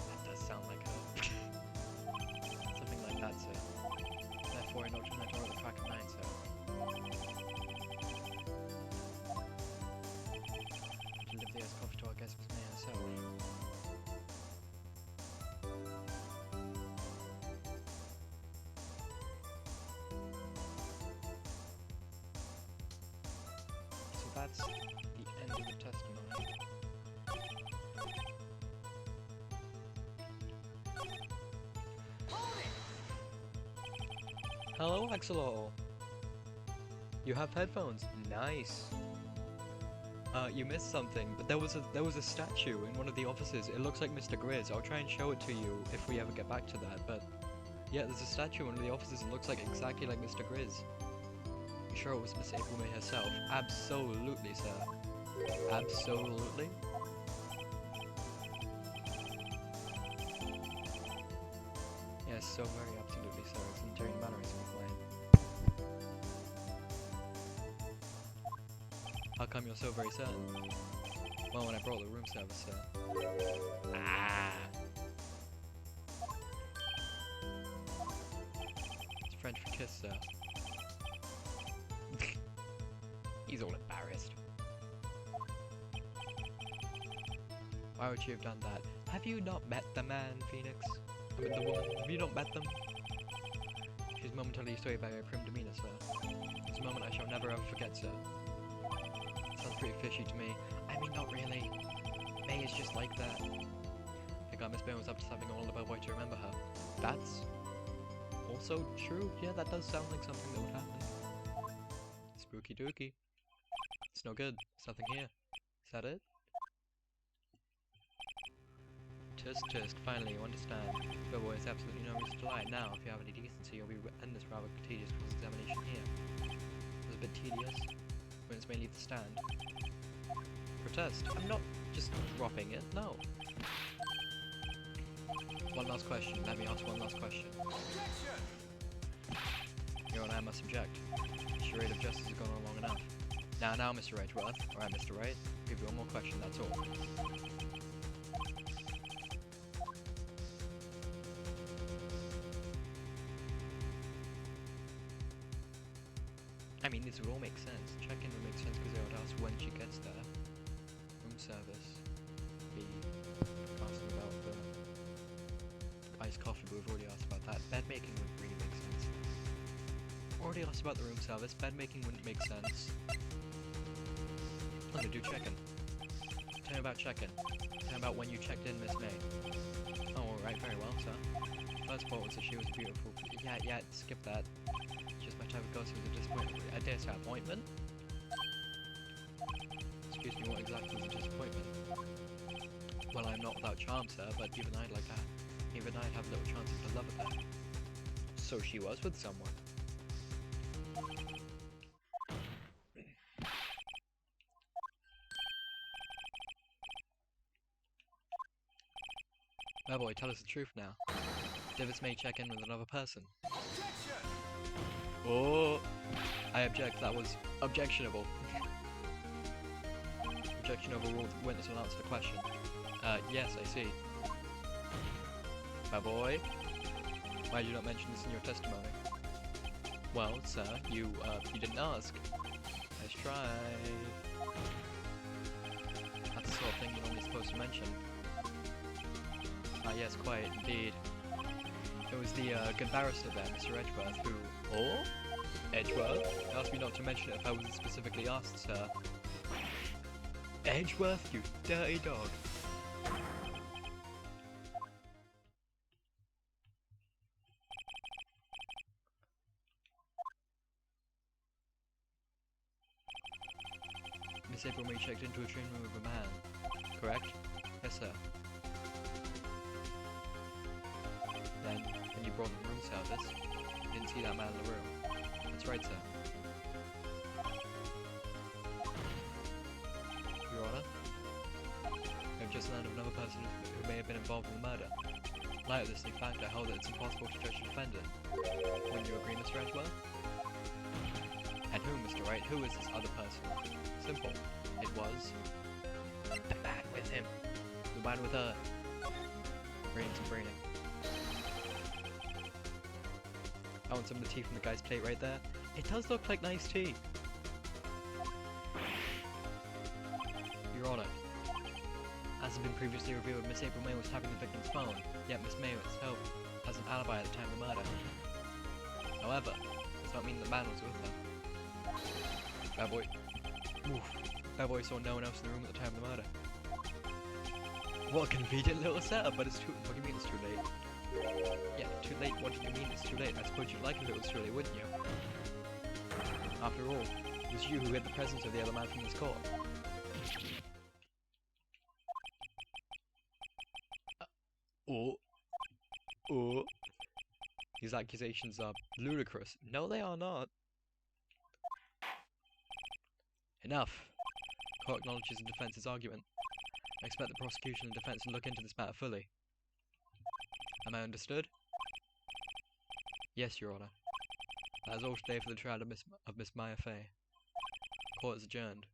That does sound like her. Something like that, sir. Therefore, I knocked on that door at the crack of 9, sir. Deliver the iced coffee to our guest, Miss May herself. So that's the end of the testimony. Hello, Axelol. You have headphones. Nice. You missed something, but there was a statue in one of the offices. It looks like Mr. Grizz. I'll try and show it to you if we ever get back to that, but yeah, there's a statue in one of the offices. It looks like exactly like Mr. Grizz. I'm sure it was Miss April May herself. Absolutely, sir. Absolutely. Yes, so very absolutely, sir. It's enduring mannerism of mine. How come you're so very certain? Well, when I brought the room service, sir. Ah! It's French for kiss, sir. He's all embarrassed. Why would you have done that? Have you not met the man, Phoenix? I mean, the woman. Have you not met them? She's momentarily swayed by her prim demeanor, sir. This moment I shall never ever forget, sir. Sounds pretty fishy to me. I mean, not really. May is just like that. I think out Miss May was up to something and wanted the bellboy to remember her. That's also true. Yeah, that does sound like something that would happen. Spooky dooky. It's no good. There's nothing here. Is that it? Tusk, tusk, finally you understand. Bellboy has absolutely no reason to lie. Now, if you have any decency, you'll end this rather tedious cross-examination here. It was a bit tedious. Witness may leave the stand. Protest. I'm not just dropping it, no. One last question. Let me ask one last question. Your Honor, I must object. The charade of justice has gone on long enough. Now, Mr. Edgeworth. Alright, Mr. Wright. I'll give you one more question, that's all. I mean, this would all make sense. Check-in would make sense because they would ask when she gets there. Room service. Be asking about the iced coffee, but we've already asked about that. Bed making wouldn't really make sense. Already asked about the room service. Bed making wouldn't make sense. I'm gonna do check-in. Tell me about check-in. Tell me about when you checked in, Miss May. Oh, alright, very well, sir. First part was that she was beautiful. Yeah, skip that. Just my type of gossip was a disappointment. I dare say appointment? Excuse me, what exactly was a disappointment? Well, I'm not without charm, sir, but even I'd have little chances to love her. So she was with someone. Oh boy, tell us the truth now. Did Miss May check in with another person? Oh, I object. That was objectionable. Objection overruled. Witness will answer the question. Yes, I see. My boy, why did you not mention this in your testimony? Well, sir, you didn't ask. Nice try. That's the sort of thing you're normally supposed to mention. Ah, yes, quite, indeed. It was the good barrister there, Mr. Edgeworth, who... Oh? Edgeworth? Asked me not to mention it if I wasn't specifically asked, sir. Edgeworth, you dirty dog. Miss April May checked into a train room with a man. Correct? Yes, sir. Then, when you brought the room service, you didn't see that man in the room. That's right, sir. Your Honor, we have just learned of another person who may have been involved in the murder. In light of this new fact, I hold that it's impossible to judge the defendant. Wouldn't you agree, Mr. Edgeworth? And who, Mr. Wright? Who is this other person? Simple. It was... the man with him. The man with her. Brains and braining. I want some of the tea from the guy's plate right there. It does look like nice tea. Your Honor, as has been previously revealed, Miss April May was tapping the victim's phone, yet Miss May herself has an alibi at the time of the murder. However, does not mean the man was with her. Bad boy. Oof. Bad boy saw no one else in the room at the time of the murder. What a convenient little setup, but it's too... What do you mean it's too late? Yeah, too late. What do you mean it's too late? I suppose you'd like it if it was too late, wouldn't you? After all, it was you who hid the presence of the other man from this court. Oh. These accusations are ludicrous. No, they are not. Enough. Court acknowledges the defense's argument. I expect the prosecution and defense to look into this matter fully. Am I understood? Yes, Your Honor. That is all today for the trial of Miss Maya Fey. Court is adjourned.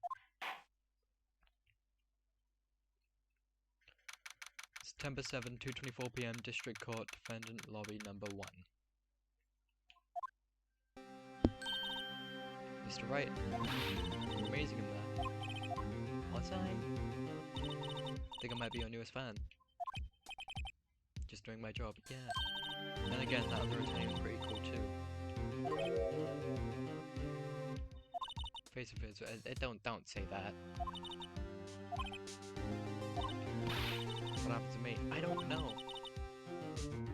September 7, 2:24 PM, District Court, Defendant Lobby Number 1. Mr. Wright, amazing in there. Was I? Think I might be your newest fan. Just doing my job, yeah. Then again, that other Italian was pretty cool too. Face of his, don't say that. what happens to me. I don't know.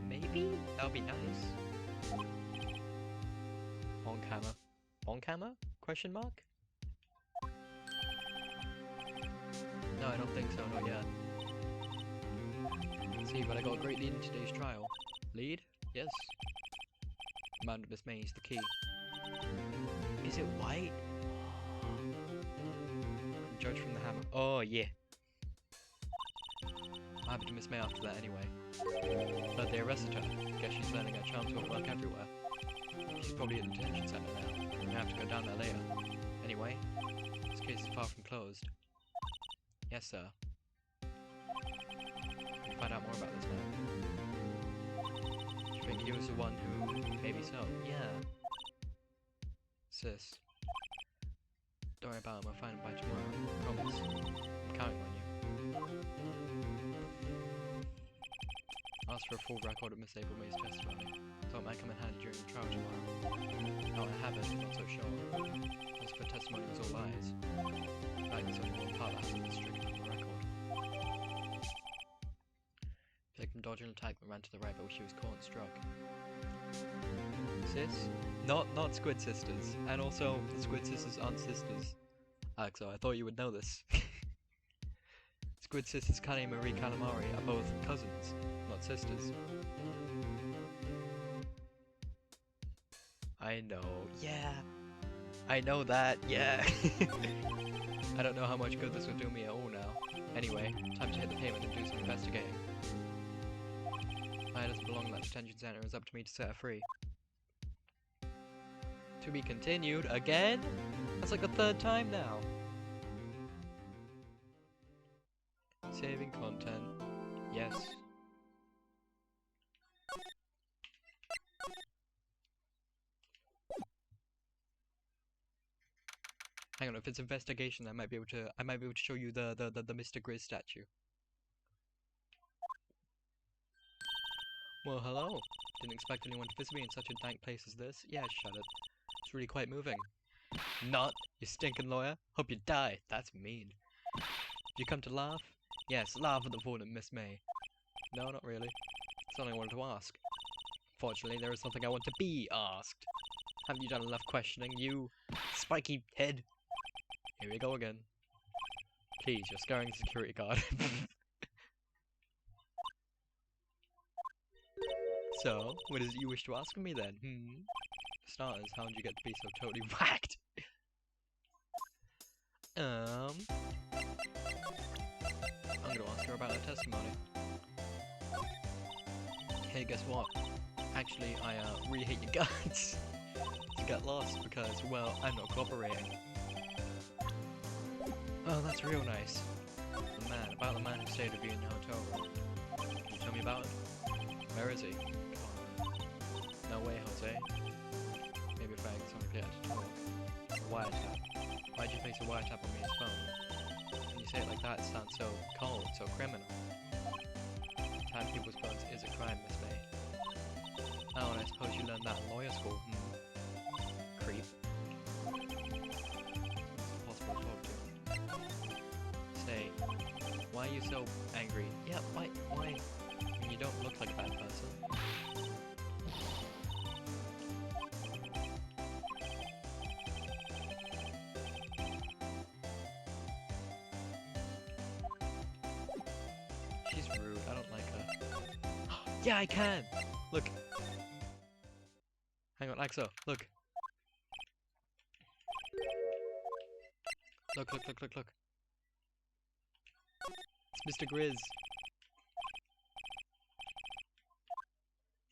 Maybe? That would be nice. On camera. On camera? Question mark? No, I don't think so, not yet. See, but I got a great lead in today's trial. Lead? Yes. Amanda Miss May is the key. Is it white? Judge from the hammer. Oh, yeah. What happened to Miss May after that anyway? But they arrested her. Guess she's learning her charms won't work everywhere. She's probably at the detention center now. We have to go down there later. Anyway, this case is far from closed. Yes, sir. Can you find out more about this man? Do you think he was the one who... Maybe so. Yeah. Sis. Don't worry about him, I'll find him by tomorrow. Promise. I'm counting on you. Ask for a full record of Miss April May's testimony. Thought it might come in handy during the trial tomorrow. No, I haven't, not so sure. Most of her testimony was all lies. In fact, there's only one part that hasn't been stricken on the record. Victim dodged an attack that ran to the right, but she was caught and struck. Sis? Not Squid Sisters. And also, the Squid Sisters aren't sisters. Axo, I thought you would know this. Squid Sisters Kali and Marie Calamari are both cousins, not sisters. I know, yeah. I know that, yeah. I don't know how much good this will do me at all now. Anyway, time to hit the pavement and do some investigating. Maya doesn't belong in that detention center, it's up to me to set her free. To be continued again? That's like the third time now. Saving content. Yes. Hang on, if it's investigation, I might be able to show you the Mr. Grizz statue. Well, hello. Didn't expect anyone to visit me in such a dank place as this. Yeah, shut it. It's really quite moving. Not, you stinking lawyer. Hope you die. That's mean. Did you come to laugh? Yes, laugh at the fallen Miss May. No, not really. That's all I wanted to ask. Fortunately, there is something I want to be asked. Haven't you done enough questioning, you spiky head? Here we go again. Please, you're scaring the security guard. So, what is it you wish to ask of me then? For starters, how did you get to be so totally whacked? I'm gonna ask her about her testimony. Hey, guess what? Actually, I really hate your guts. You get lost because, well, I'm not cooperating. Oh, that's real nice. About the man who stayed with you in the hotel room. Can you tell me about him? Where is he? Come on. No way, Jose. Maybe if I can something clear to talk. A wiretap. Why'd you place a wiretap on me phone? When you say it like that, it sounds so cold, so criminal. Tying people's phones is a crime, Miss May. Oh, and I suppose you learned that in lawyer school. Creep. It's impossible to talk to. Say, why are you so angry? Yeah, why? You don't look like a bad person. She's rude, I don't like her. Yeah, I can! Look. Hang on, Axo, look. Look. It's Mr. Grizz.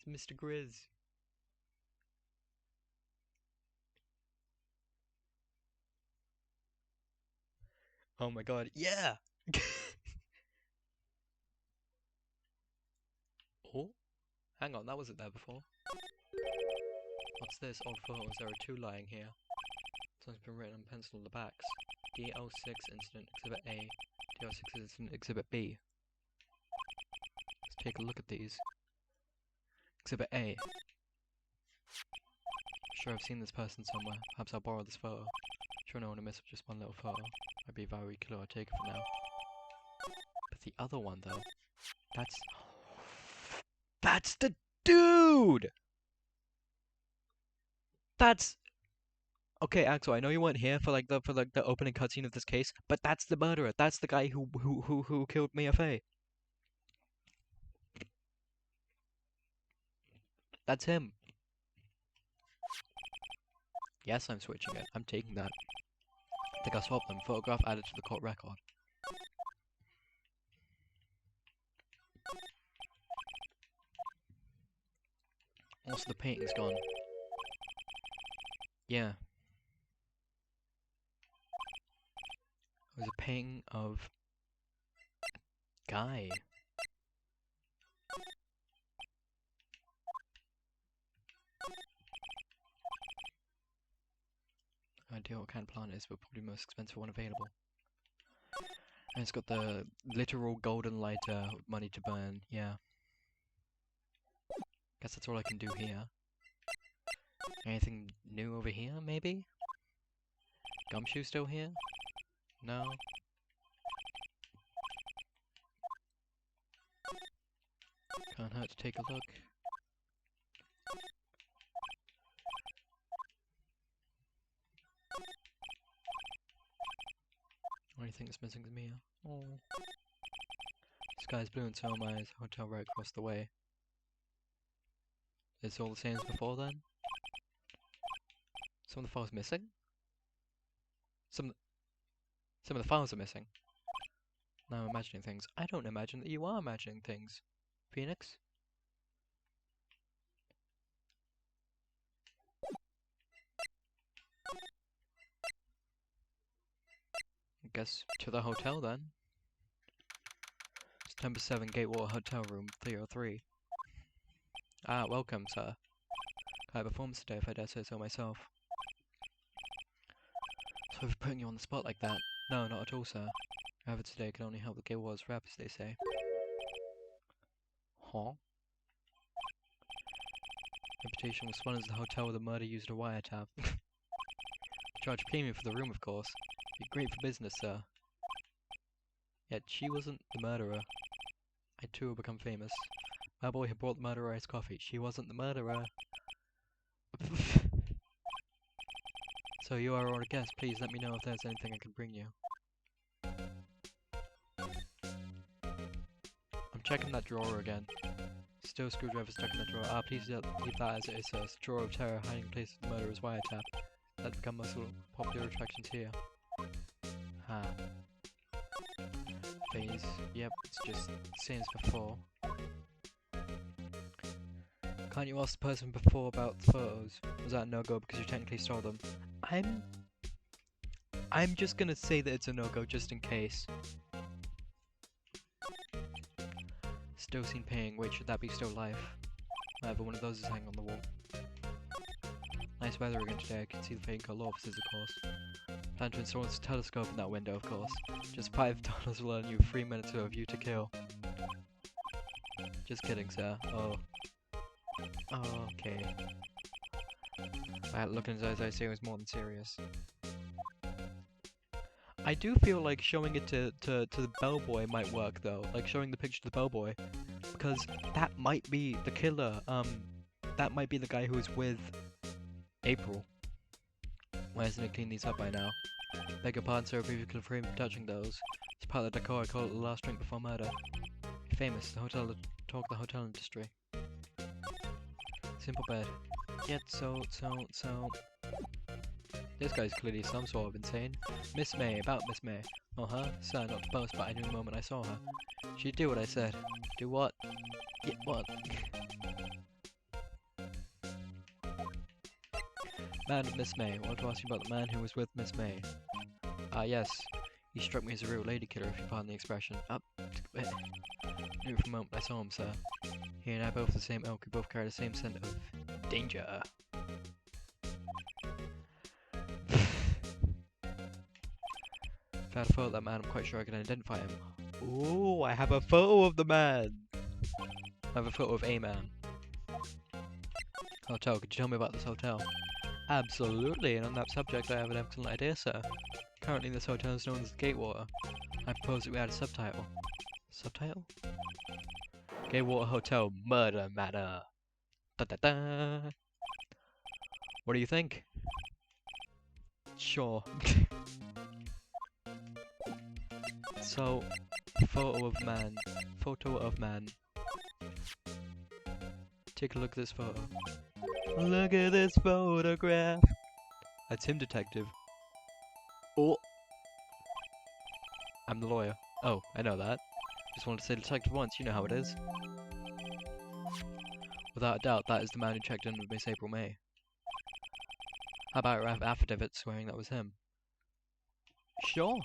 It's Mr. Grizz. Oh my god, yeah! Oh? Hang on, that wasn't there before. What's this? Old photos. There are two lying here. Something's been written on pencil on the backs. D06 incident, Exhibit A. D06 incident, Exhibit B. Let's take a look at these. Exhibit A. Sure, I've seen this person somewhere. Perhaps I'll borrow this photo. Sure, no one will miss just one little photo. I'd be very clear, I'll take it for now. But the other one, though. That's the dude! That's... Okay, Axel, I know you weren't here for like the opening cutscene of this case, but that's the murderer. That's the guy who killed Mia Fey. That's him. Yes, I'm switching it. I'm taking that. I think I swapped them. Photograph added to the court record. Also, the painting's gone. Yeah. It was a painting of a guy. No idea what kind of plant it is, but probably the most expensive one available. And it's got the literal golden lighter money to burn, yeah. Guess that's all I can do here. Anything new over here, maybe? Gumshoe still here? No? Can't hurt to take a look. Only thing that's missing is Mia. Oh. Sky's blue and so am I. Hotel right across the way. It's all the same as before then? Some of the files missing? Some of the files are missing. Now I'm imagining things. I don't imagine that you are imagining things, Phoenix. I guess to the hotel then. September 7 Gatewater Hotel Room 303. Ah, welcome, sir. I have a performance today if I dare say so myself. So for putting you on the spot like that. No, not at all, sir. However, today can only help the Gatewater's rep, as they say. Huh? Reputation was spun as the hotel where the murder used a wiretap. Charge premium for the room, of course. Be great for business, sir. Yet she wasn't the murderer. I too will become famous. My boy who brought the murderer iced coffee. She wasn't the murderer. So you are our guest. Please let me know if there's anything I can bring you. I'm checking that drawer again. Still screwdriver stuck in the drawer. Ah, please leave that as it is, sir. It's a drawer of terror hiding place of the murderer's wiretap. That's become most popular attractions here. Ha. Phase. Yep, it's just the same as before. Can't you ask the person before about the photos? Was that a no-go because you technically stole them? I'm just gonna say that it's a no-go just in case. Still seen paying. Wait, should that be still life? Whatever, one of those is hanging on the wall. Nice weather again today. I can see the faint colour offices, of course. Plan to install a telescope in that window, of course. Just $5 will earn you 3 minutes of a view to kill. Just kidding, sir. Oh. Oh, okay. I had to look in his eyes, I say it was more than serious. I do feel like showing it to the bellboy might work though, like showing the picture to the bellboy, because that might be the killer. That might be the guy who was with April. Why hasn't he cleaned these up by now? Beg your pardon, sir, if you could refrain from touching those. It's part of the decor. I call it the last drink before murder. Famous, the talk of the hotel industry. Simple bed. Yet so. This guy's clearly some sort of insane. Miss May, about Miss May. Oh, her? Sir, not to boast, but I knew the moment I saw her. She'd do what I said. Do what? Yeah, what? Man, Miss May. I want to ask you about the man who was with Miss May. Ah, yes. He struck me as a real lady killer, if you pardon the expression. Up. Knew from the moment I saw him, sir. He and I both the same ilk. We both carry the same scent of danger. If I had a photo of that man, I'm quite sure I can identify him. Ooh, I have a photo of the man! I have a photo of a man. Hotel, could you tell me about this hotel? Absolutely, and on that subject I have an excellent idea, sir. Currently this hotel is known as the Gatewater. I propose that we add a subtitle. Subtitle? Gay Water Hotel Murder Matter. Da da da. What do you think? Sure. So, photo of man. Photo of man. Take a look at this photo. Look at this photograph. That's him, detective. Oh. I'm the lawyer. Oh, I know that. Just wanted to say detective once, you know how it is. Without a doubt, that is the man who checked in with Miss April May. How about her affidavit swearing that was him? Sure.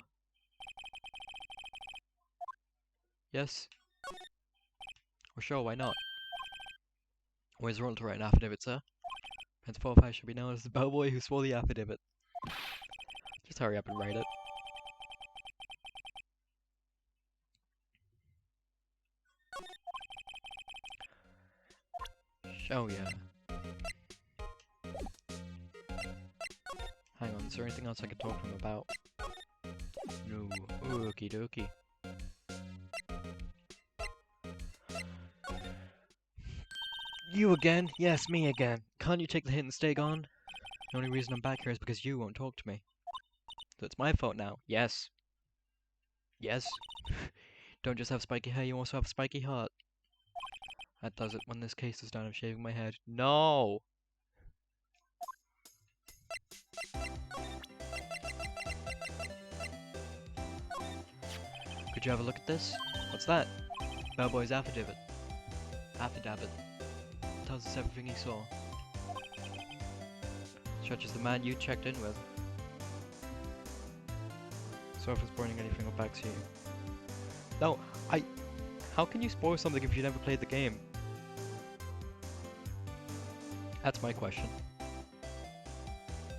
Yes. Or sure, why not? Where's wrong to write an affidavit, sir? Henceforth I shall be known as the bellboy who swore the affidavit. Just hurry up and write it. Oh yeah. Hang on, is there anything else I could talk to him about? No. Okie dokie. You again? Yes, me again. Can't you take the hint and stay gone? The only reason I'm back here is because you won't talk to me. So it's my fault now. Yes. Yes. Don't just have spiky hair, you also have a spiky heart. That does it. When this case is done, I'm shaving my head. No! Could you have a look at this? What's that? Bellboy's affidavit. Affidavit. Tells us everything he saw. Stretches the man you checked in with. Sorry for spoiling anything or back to you. No, how can you spoil something if you never played the game? That's my question.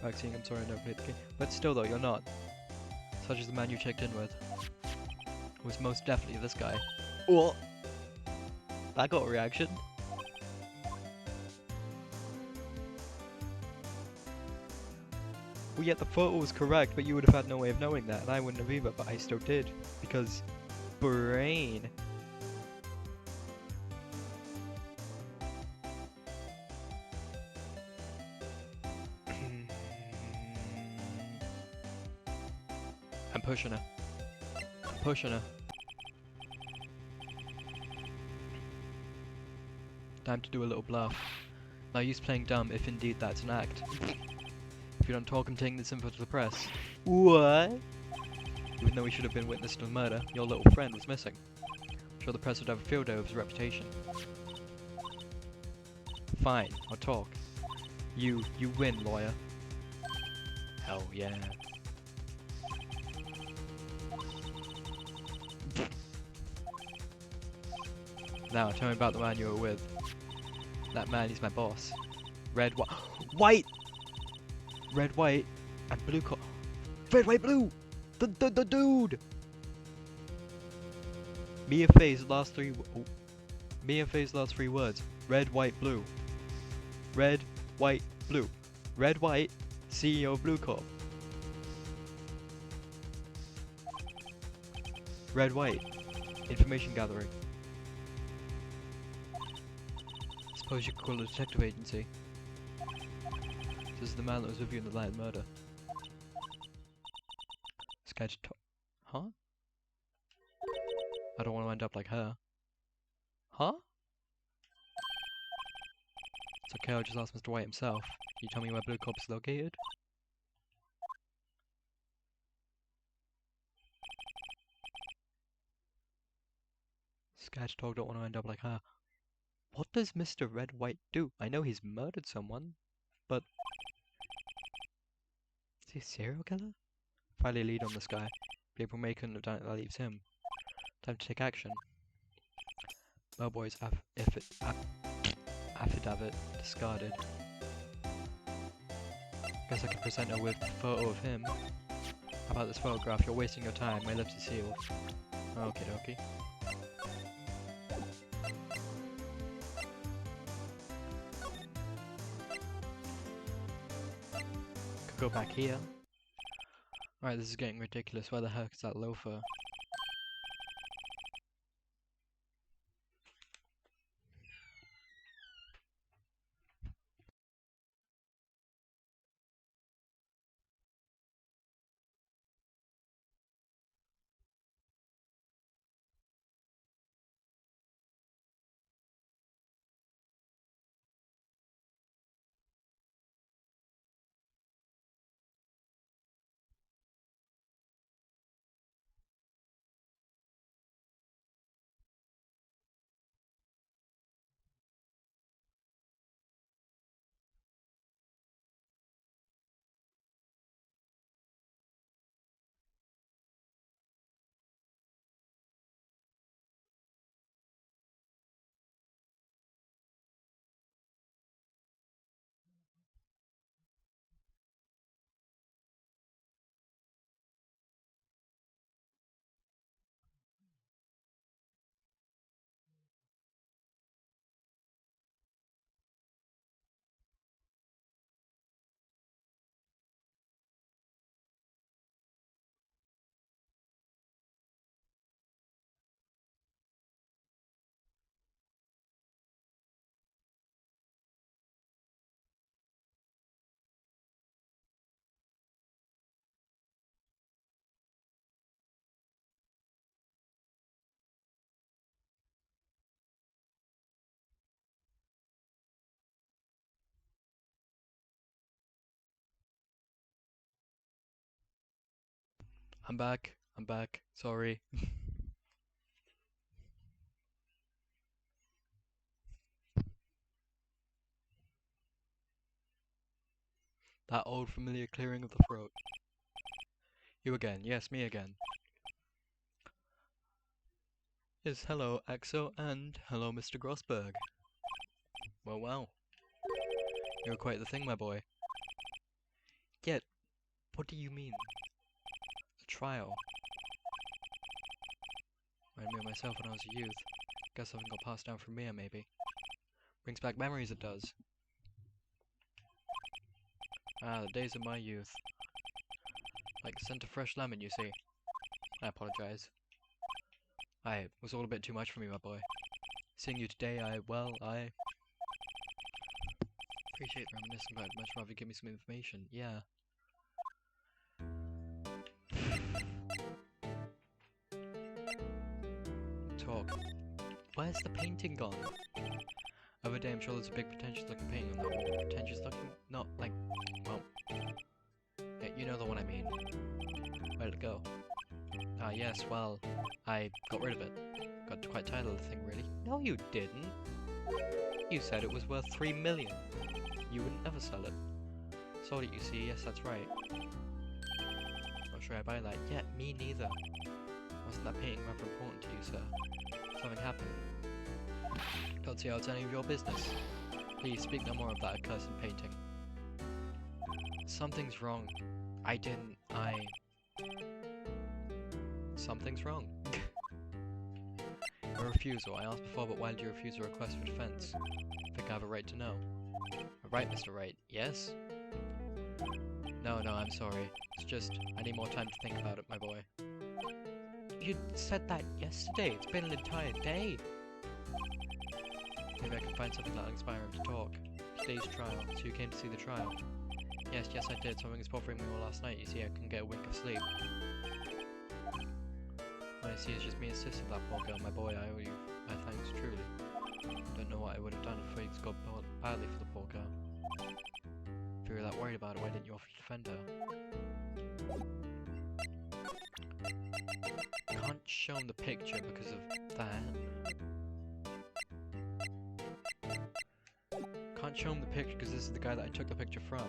Maxine, I'm sorry I never played the game. But still though, you're not. Such as the man you checked in with. Was most definitely this guy. Oh! That got a reaction. Well, yet the photo was correct, but you would have had no way of knowing that, and I wouldn't have either, but I still did. Because... brain. I'm pushing her. I'm pushing her. Time to do a little bluff. No use playing dumb if indeed that's an act. If you don't talk, I'm taking this info to the press. What? Even though he should have been witness to the murder, your little friend was missing. I'm sure the press would have a field day of his reputation. Fine, I'll talk. You win, lawyer. Hell yeah. Now, tell me about the man you were with. That man, he's my boss. Red, white! Red, white, and blue Red, white, blue! The dude! Mia Fey's last three words. Red, white, blue. Red, white, blue. Red, white, CEO of Blue Corp. Red, white, information gathering. Suppose you could call it a detective agency. This is the man that was with you in the Lion murder. Scared to talk. Huh? I don't want to end up like her. Huh? It's okay, I'll just ask Mr. White himself. Can you tell me where Blue Corp is located? Scared to talk, don't want to end up like her. What does Mr. Red White do? I know he's murdered someone, but... is he a serial killer? Finally lead on this guy. People may couldn't have done it, that leaves him. Time to take action. Bellboy's affidavit discarded. Guess I could present her with a photo of him. How about this photograph? You're wasting your time, my lips are sealed. Okie dokie. Could go back here. Alright, this is getting ridiculous. Where the heck is that loafer? I'm back. I'm back. Sorry. That old familiar clearing of the throat. You again. Yes, me again. Yes, hello, Axo, and hello, Mr. Grossberg. Well, well. You're quite the thing, my boy. Yet, what do you mean? A trial? Remind me of myself when I was a youth. Guess something got passed down from Mia, maybe. Brings back memories, it does. Ah, the days of my youth. Like the scent of fresh lemon, you see. I apologize. It was all a bit too much for me, my boy. Seeing you today, I appreciate reminiscing about it. Much rather give me some information. Yeah. Talk. Where's the painting gone? Other day, I'm sure there's a big pretentious looking painting on that wall. Pretentious looking? Not like, well, yeah, you know the one I mean. Where'd it go? Ah, yes, well, I got rid of it. Got quite tired of the thing, really. No, you didn't. You said it was worth 3 million. You wouldn't ever sell it. Sold it, you see. Yes, that's right. Not sure I buy that. Yeah, me neither. Wasn't that painting rather important to you, sir? Something happened. Don't see how it's any of your business. Please speak no more of that accursed painting. Something's wrong. Something's wrong. A refusal. I asked before, but why did you refuse a request for defense? I think I have a right to know. A right, Mr. Wright. Yes? No, I'm sorry. It's just, I need more time to think about it, my boy. You said that yesterday. It's been an entire day. Maybe I can find something that'll inspire him to talk. Today's trial. So you came to see the trial? Yes, I did. Something was bothering me all last night. You see, I couldn't get a wink of sleep. What I see is just me assisting that poor girl, my boy. I owe you my thanks, truly. Don't know what I would have done if things got badly for the poor girl. If you were that worried about it, why didn't you offer to defend her? Can't show him the picture because of that. Can't show him the picture because this is the guy that I took the picture from.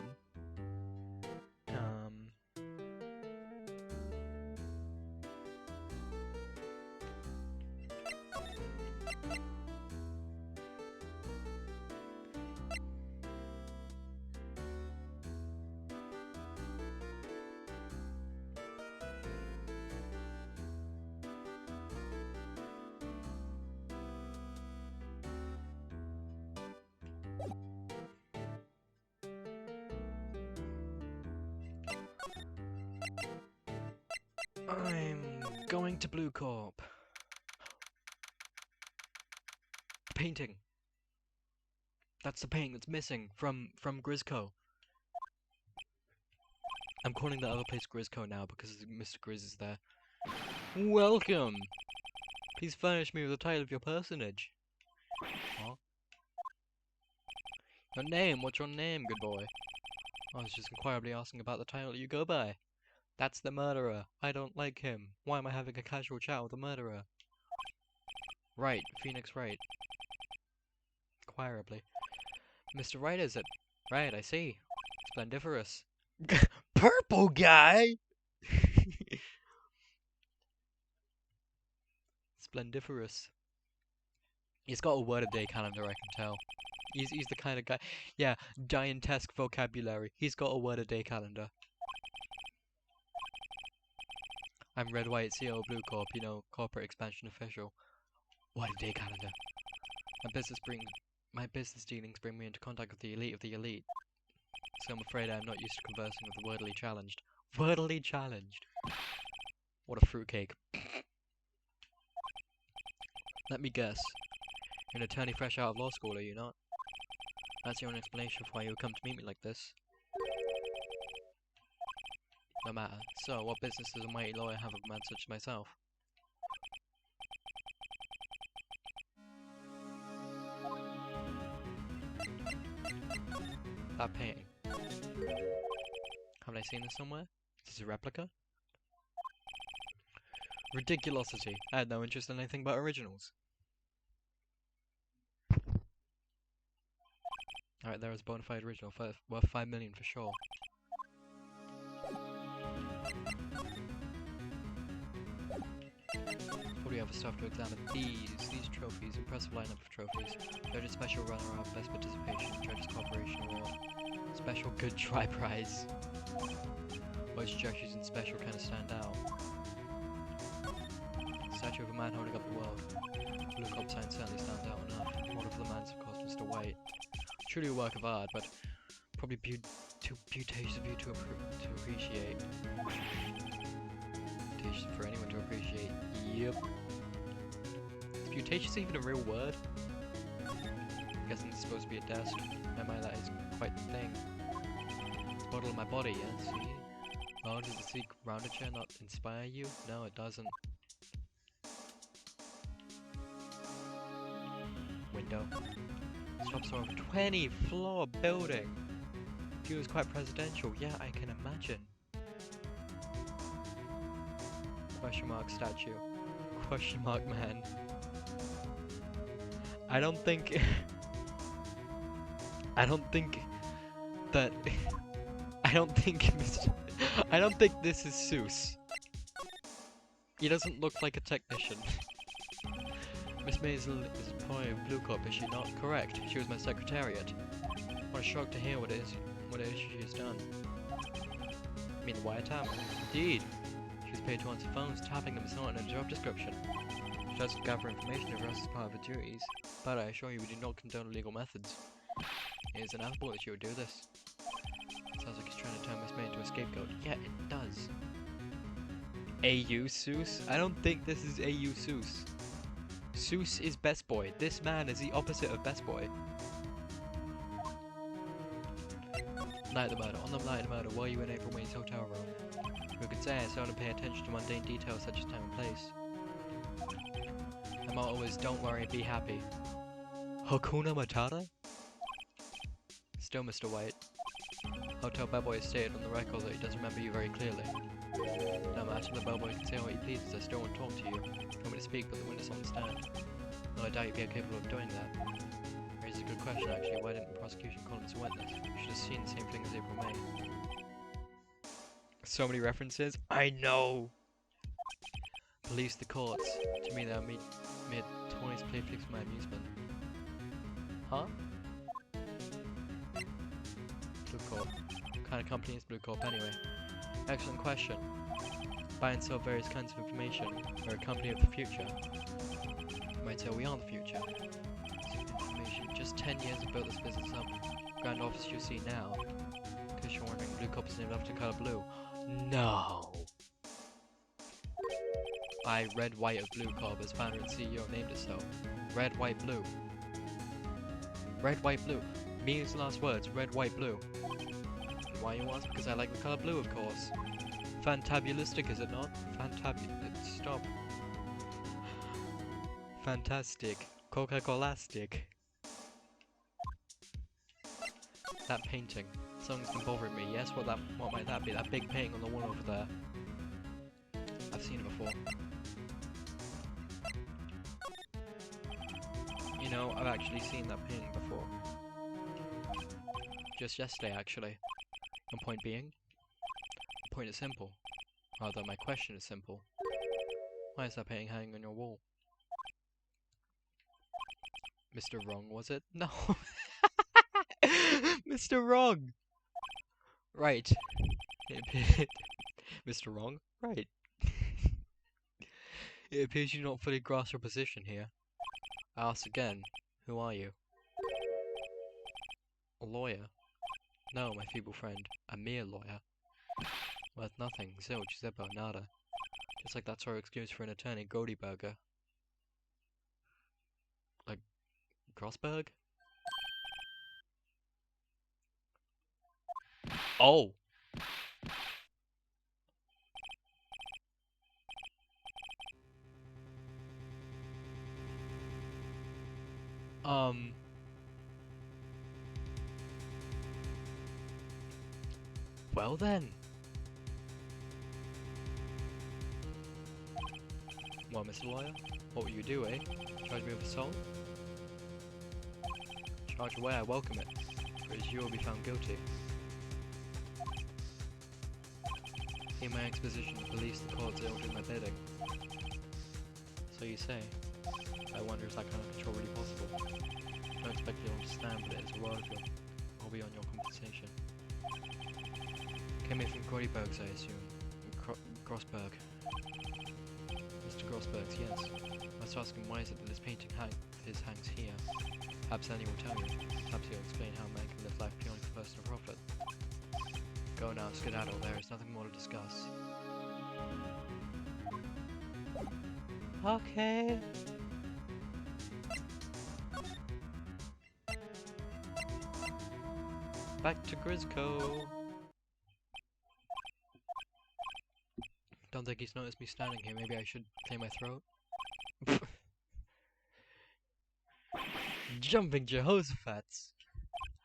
I'm going to Blue Corp. Painting. That's the painting that's missing from Grizzco. I'm calling the other place Grizzco now because Mr. Grizz is there. Welcome! Please furnish me with the title of your personage. Huh? Your name? What's your name, good boy? I was just inquirably asking about the title you go by. That's the murderer. I don't like him. Why am I having a casual chat with the murderer? Right, Phoenix Wright. Inquirably. Mr. Wright, is it? Right, I see. Splendiferous. Purple guy! Splendiferous. He's got a word-a-day calendar, I can tell. He's the kind of guy... Yeah, giantesque vocabulary. He's got a word-a-day calendar. I'm Red White CO Blue Corp, you know, corporate expansion official. Word-a-day calendar. My business dealings bring me into contact with the elite of the elite. So I'm afraid I'm not used to conversing with the wordily challenged. Wordily challenged? What a fruitcake. Let me guess. You're an attorney fresh out of law school, are you not? That's your own explanation for why you would come to meet me like this. No matter. So, what business does a mighty lawyer have of a man such as myself? That painting. Haven't I seen this somewhere? Is this a replica? Ridiculosity. I had no interest in anything but originals. Alright, there is a bona fide original, worth 5 million for sure. What do we have for stuff to examine? These trophies, impressive lineup of trophies. Judges special runner-up, best participation, judges cooperation award, special good try prize. Most judges in special kind of stand out. Statue of a man holding up the world. Blue Cob sign certainly stands out enough. Model for the man's of course Mr. White. Truly a work of art, but probably too beauteous of you to appreciate. Beauteous for anyone to appreciate. Yep. Is beauteous even a real word? I'm guessing it's supposed to be a desk. In my mind that is quite the thing. It's model of my body, yeah? See? Oh, does the sleek rounded chair not inspire you? No, it doesn't. Window. Top floor of a 20-floor building. View is quite presidential. Yeah, I can imagine. Question mark statue. Question mark man. I don't think that I don't think this is Seuss. He doesn't look like a technician. Miss Maisel is employee of Blue Corp, is she not? Correct. She was my secretariat. What a shock to hear what it is she has done. You mean the wiretap? Indeed. She was paid to answer phones, tapping them is not in a job description. She does gather information of us as part of her duties, but I assure you we do not condone illegal methods. It is inevitable that she would do this. Sounds like he's trying to turn Miss May into a scapegoat. Yeah, it does. AU Seuss? I don't think this is AU Seuss. Seuss is Best Boy. This man is the opposite of Best Boy. Night of the murder. On the night of the murder, were you in April Wayne's hotel room? Who could say I so to pay attention to mundane details such as time and place? The motto is don't worry, be happy. Hakuna Matata? Still Mr. White. Hotel bellboy has stated on the record that he does remember you very clearly. No matter, the bellboy can say what he pleases, I still won't talk to you. You want me to speak, but the witness on the stand. Well, I doubt you'd be capable of doing that. Raises a good question, actually. Why didn't the prosecution call him as a witness? You should have seen the same thing as April May. So many references. I know! Police, the courts. To me, they are mere toys play flicks for my amusement. Huh? Blue Corp. What kind of company is Blue Corp anyway? Excellent question. Buy and sell various kinds of information. We're a company of the future. You might say we are the future. Information. Just 10 years have built this business up. Grand office you see now. In case you're wondering, Blue Corp is named after the color blue. No! I, Red White of Blue Corp, as founder and CEO, named it so. Red, white, blue. Red, white, blue. Me's last words, red, white, blue. And why you ask? Because I like the color blue, of course. Fantabulistic, is it not? Stop. Fantastic. Coca-Colastic. That painting. Something's been bothering me. Yes, what might that be? That big painting on the wall over there. I've seen it before. You know, I've actually seen that painting before. Just yesterday, actually. My point being? The point is simple. Rather, my question is simple. Why is that painting hanging on your wall? Mr. Wrong, was it? No! Mr. Wrong! Right. Mr. Wrong? Right. It appears you do not fully grasp your position here. I ask again, who are you? A lawyer? No, my feeble friend, a mere lawyer. Worth nothing, zilch, zippo, nada. Just like that's our excuse for an attorney, Goldieberger. Like, Grossberg? Oh! Well then. What, Mr. Lawyer? What will you do, eh? Charge me with assault? Charge away, I welcome it. For as you will be found guilty. In my exposition, the police, the courts, they all do my bidding. So you say. I wonder is that kind of control really possible? I don't expect you to understand, but it is a world of your... I'll be on your compensation. Came here from Grodibergs, I assume. Grossberg. Mr. Grossbergs, yes. I was asking why is it that this painting hangs here? Perhaps Annie will tell you. Perhaps he'll explain how man can live life purely for personal profit. Go now, skedaddle, there is nothing more to discuss. Okay. Back to Grizzco. Don't think he's noticed me standing here. Maybe I should clear my throat. Jumping Jehoshaphat's.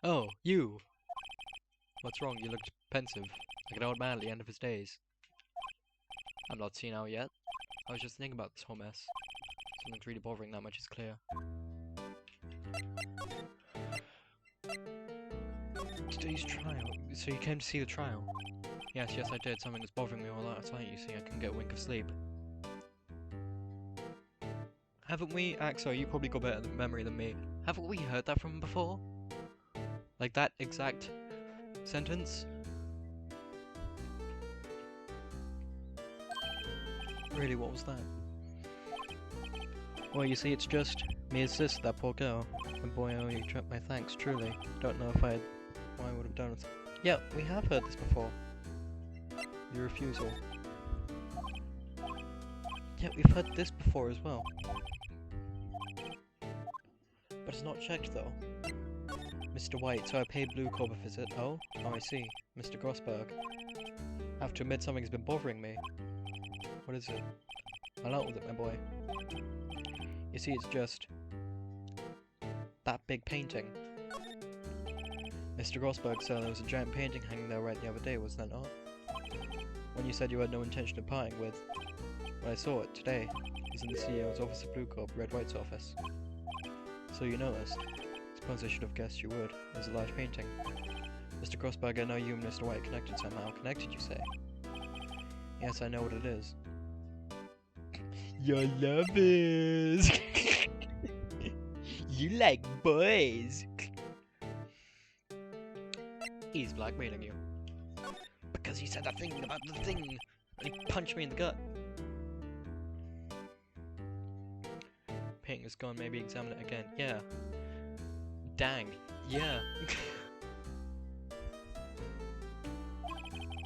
Oh, you. What's wrong? You looked pensive, like an old man at the end of his days. I'm not senile yet. I was just thinking about this whole mess. Something's really bothering, that much is clear. Today's trial. So you came to see the trial? Yes, I did. Something was bothering me all last night, you see. I couldn't get a wink of sleep. Haven't we... Axo, you probably got better memory than me. Haven't we heard that from him before? Like that exact sentence? Really, what was that? Well, you see, it's just me and sister, that poor girl. And boy, oh, you dropped my thanks, truly. Don't know if why I would have done it. Yeah, we have heard this before. Your refusal. Yeah, we've heard this before as well. But it's not checked though. Mr. White, so I paid Blue Corp a visit. Oh, I see. Mr. Grossberg. I have to admit something's been bothering me. What is it? I'll out with it, my boy. You see, it's just... that big painting. Mr. Grossberg said there was a giant painting hanging there right the other day, was that not? When you said you had no intention of parting with... When I saw it, today, it was in the CEO's office at Blue Corp, Red White's office. So you noticed. Suppose I should have guessed you would. There's a large painting. Mr. Grossberg, I know you and Mr. White connected somehow. Connected, you say? Yes, I know what it is. Your lovers! You like boys! He's blackmailing you. Because he said that thing about the thing! And he punched me in the gut. Painting is gone, maybe examine it again. Yeah. Dang. Yeah.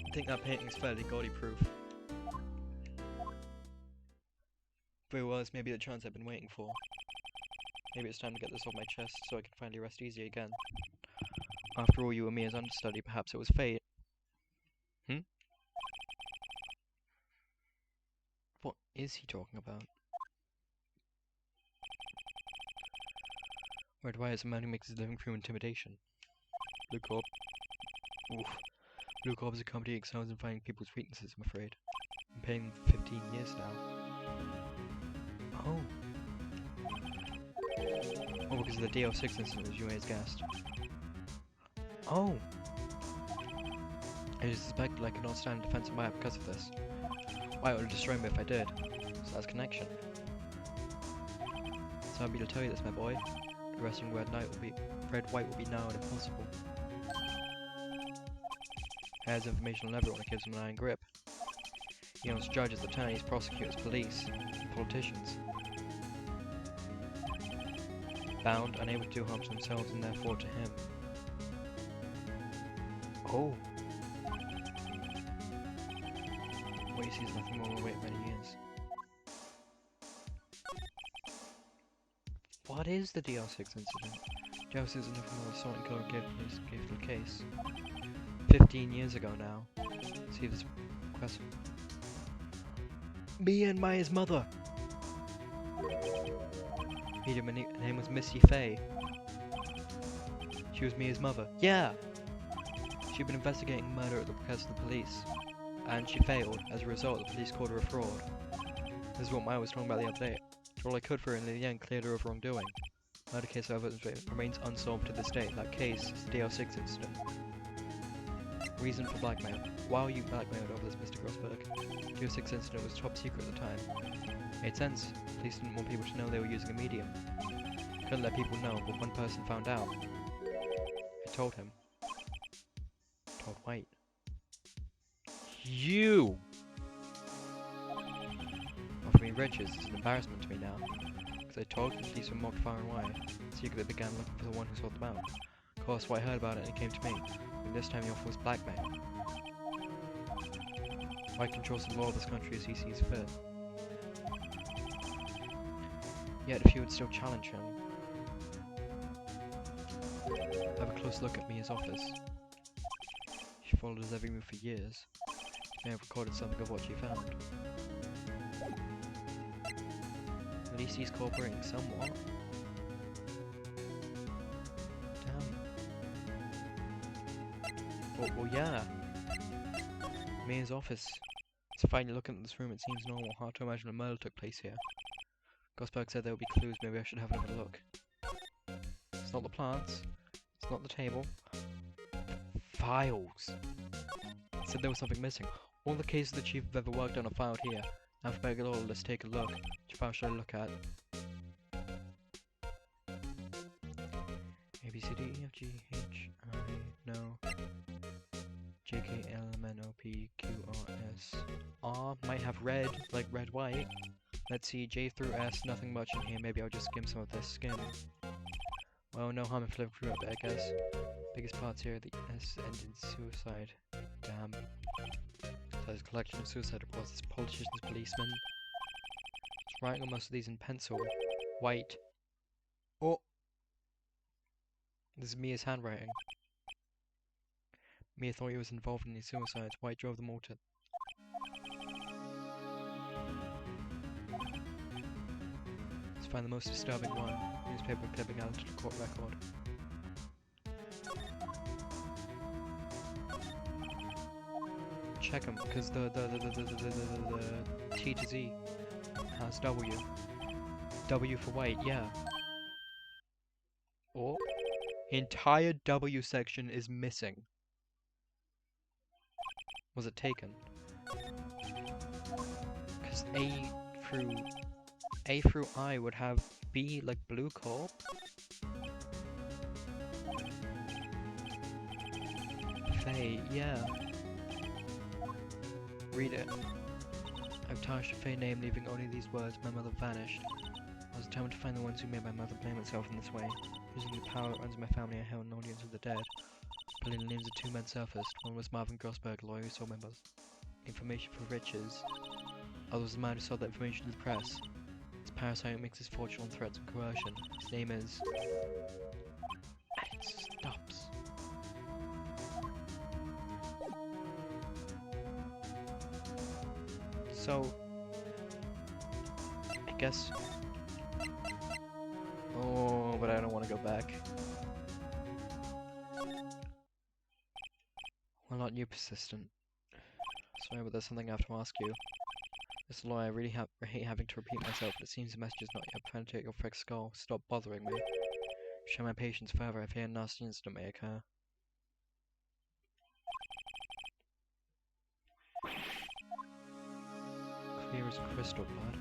I think that painting's fairly gaudy-proof. Very well, it's maybe the chance I've been waiting for. Maybe it's time to get this off my chest so I can finally rest easy again. After all, you and me as understudy, perhaps it was fate. What is he talking about? Red White is a man who makes his living through intimidation. Blue Corp. Oof. Blue Corp is a company that excels in finding people's weaknesses, I'm afraid. I'm paying them for 15 years now. Oh. Oh, because of the DL6 incident, as you may have guessed. Oh. I just suspected I could not stand a defensive fire because of this. White would destroy me if I did. So that's connection. So I'll be to tell you this, my boy. Arresting Red White will be now and impossible. He has information on everyone and gives him an iron grip. He owns judges, attorneys, prosecutors, police, and politicians. Bound, unable to do harm to themselves and therefore to him. Oh. What you see is nothing more than wait many years. What is the DL6 incident? Joust is nothing more than assault and killing gave the case. 15 years ago now. See this question. Me and Maya's mother! Her name was Missy Faye. She was Mia's mother. Yeah! She'd been investigating murder at the request of the police. And she failed. As a result, the police called her a fraud. This is what Maya was talking about the other day. Did all I could for her, and in the end cleared her of wrongdoing. Murder case, however, remains unsolved to this day. That case is the DL6 incident. Reason for blackmail. Why were you blackmailed over this, Mr. Grossberg? DL6 incident was top secret at the time. Made sense. Police didn't want people to know they were using a medium. Couldn't let people know, but one person found out. I told him. Told White. You! Offering riches is an embarrassment to me now. Because I told the police were mocked far and wide. Secretly began looking for the one who sold them out. Of course, White heard about it and it came to me. And this time the offer was blackmail. White controls the law of this country as he sees fit. Yet if you would still challenge him, have a close look at Mia's office. She followed his every move for years. She may have recorded something of what she found. At least he's cooperating somewhat. Damn. Well, yeah. Mia's office. It's fine looking at this room, it seems normal. Hard to imagine a murder took place here. Grossberg said there would be clues, maybe I should have another look. It's not the plants. It's not the table. Files. It said there was something missing. All the cases the chief have ever worked on are filed here. Alphabetical order, let's take a look. Which file should I look at? A, B, C, D, E, F, G, H, I, no. J, K, L, M, N, O, P, Q, R, S. R might have red, like red, white. Let's see, J through S, nothing much in here. Maybe I'll just skim some of this. Skim. Well, no harm in flipping through it, I guess. Biggest parts here, the S ended in suicide. Damn. So there's a collection of suicide reports. There's politicians, policemen. It's writing on most of these in pencil. White. Oh! This is Mia's handwriting. Mia thought he was involved in these suicides. White drove them all to... Let's find the most disturbing one. Newspaper clipping added to the court record. Check them, because the T to Z has W. W for white, yeah. Or entire W section is missing. Was it taken? Because A through I would have B like blue corp. Faye, yeah. Read it. I've tarnished a Faye name, leaving only these words, my mother vanished. I was determined to find the ones who made my mother blame herself in this way. Using the power that runs in my family, I held an audience of the dead. Pulling the names of two men surfaced. One was Marvin Grossberg, lawyer who sold my mother's information for riches. Other was the man who sold that information to the press. His parasite makes his fortune on threats and coercion. His name is... And it stops. So... I guess... Oh, but I don't want to go back. Well, aren't you persistent? Sorry, but there's something I have to ask you. As a lawyer, I really hate having to repeat myself, but it seems the message is not yet penetrated your Frick's skull. Stop bothering me. Show my patience further, I fear a nasty incident may occur. Clear as crystal, blood.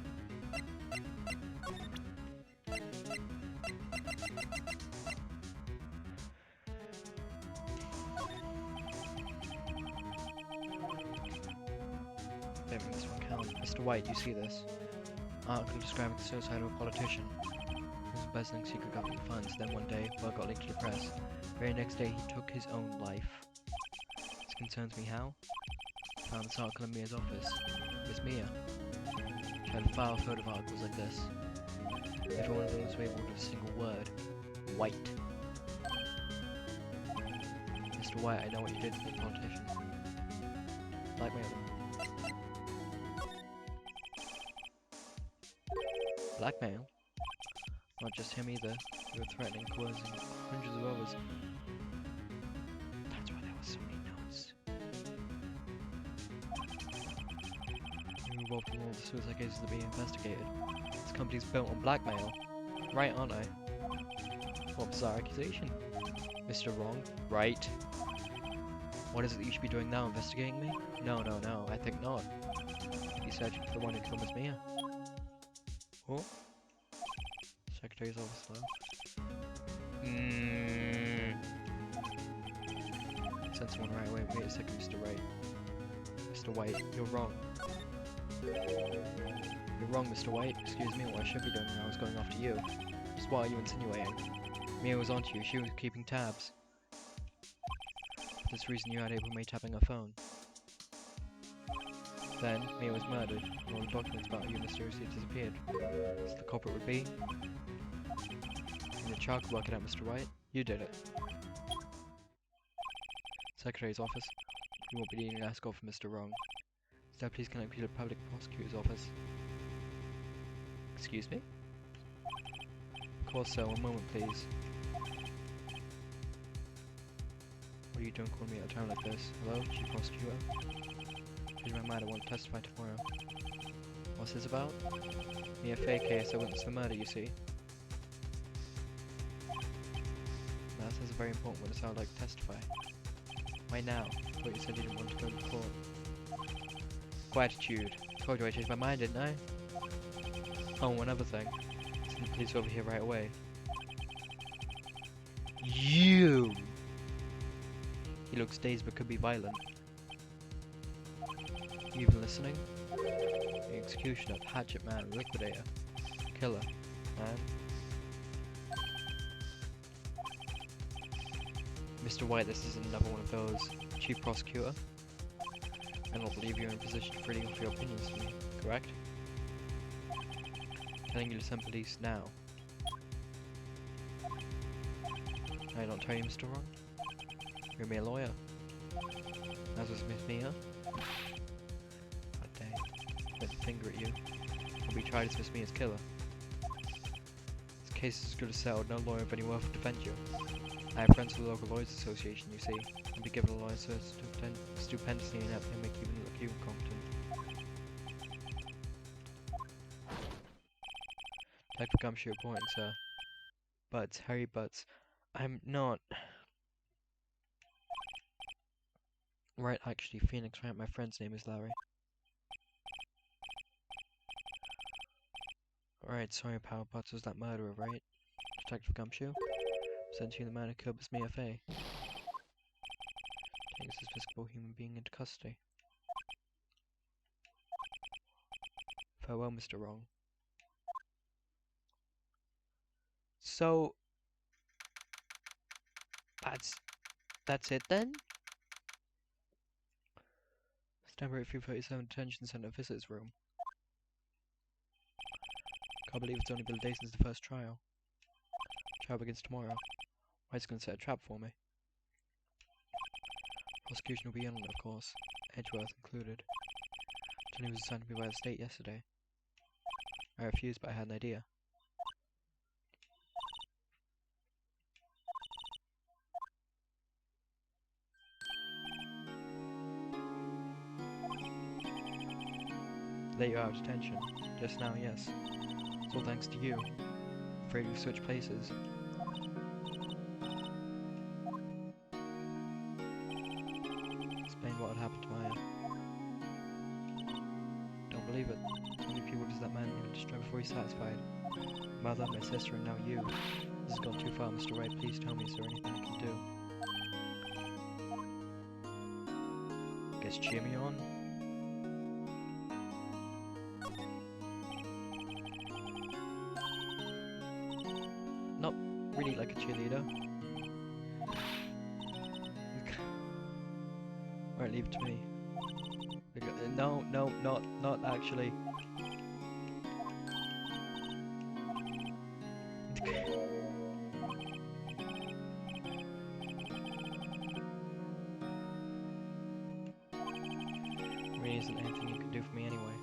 Don't make this one count. Mr. White, do you see this? Article describing the suicide of a politician. He was embezzling secret government funds, then one day, word got leaked to the press. The very next day, he took his own life. This concerns me how? I found this article in Mia's office. It's Mia. She had a file full of articles like this. Every one of them was labeled with a single word. White. Mr. White, I know what you did to the politician. Blackmail them. Blackmail? Not just him either. You were threatening, coercing hundreds of others. That's why there were so many notes. You involved in all the suicide cases that are being investigated. This company's built on blackmail. Right, aren't I? What bizarre accusation? Mr. Wrong? Right. What is it that you should be doing now, investigating me? No, I think not. You searching for the one who killed Miss Mia. Oh? Secretary's office now. Send someone right away. Wait a second, Mr. Wright. Mr. White, you're wrong. You're wrong, Mr. White. Excuse me, what I should be doing now is going after you. Just what are you insinuating? Mia was onto you, she was keeping tabs. For this reason you had April May tapping her phone. Then, Mia was murdered, and all the documents about you mysteriously disappeared. So the culprit would be... And the child could work it out, Mr. White. You did it. Secretary's office. You won't be needing an escort for Mr. Wrong. Instead, please connect you to the public prosecutor's office. Excuse me? Of course, sir. One moment, please. What are you doing calling me at a time like this? Hello, Chief Prosecutor? Change my mind, I want to testify tomorrow. What's this about? Me a fake case, I witnessed the murder, you see. That says a very important witness I would like to testify. Why now? I thought you said you didn't want to go to court. Gratitude. Told you I changed my mind, didn't I? Oh, one other thing. Send the police over here right away. You! He looks dazed but could be violent. You even listening? The executioner, hatchet man, liquidator, killer, man. Mr. White, this is another one of those. Chief Prosecutor. I don't believe you're in a position to freely offer your opinions to me, correct? Telling you to send police now. I don't tell you, Mr. Wrong. You're me a lawyer. As was Miss Mia. God dang. Point the finger at you. Will be tried as Miss Mia's killer. This case is as good as settled. No lawyer of any worth will defend you. I have friends with the local lawyers association, you see. You'll be given a lawyer so stupendously inept and make you even look you incompetent. Detective Gumshoe reporting, sir. Butts, Harry Butts. I'm not... Right, actually, Phoenix, right? My friend's name is Larry. Alright, sorry, pal. Butts was that murderer, right? Detective Gumshoe? Presenting the man who killed Miss Mia Fey. Takes this despicable human being into custody. Farewell, Mr. Wrong. So... That's it then? Stanbury 337 Detention Center Visitors Room. Can't believe it's only been a day since the first trial. Trial begins tomorrow. White's gonna set a trap for me. Prosecution will be in on it, of course. Edgeworth included. Tony was assigned to me by the state yesterday. I refused, but I had an idea. Let you out of detention. Just now, yes. It's all thanks to you. Afraid we've switched places. Explain what had happened to Maya. Don't believe it. How many people does that man need to destroy before he's satisfied? Mother, my sister, and now you. This has gone too far, Mr. Wright. Please tell me, is there anything I can do? Guess cheer me on? Not really like a cheerleader. Alright, leave it to me. No, not actually. Really isn't anything you can do for me anyway.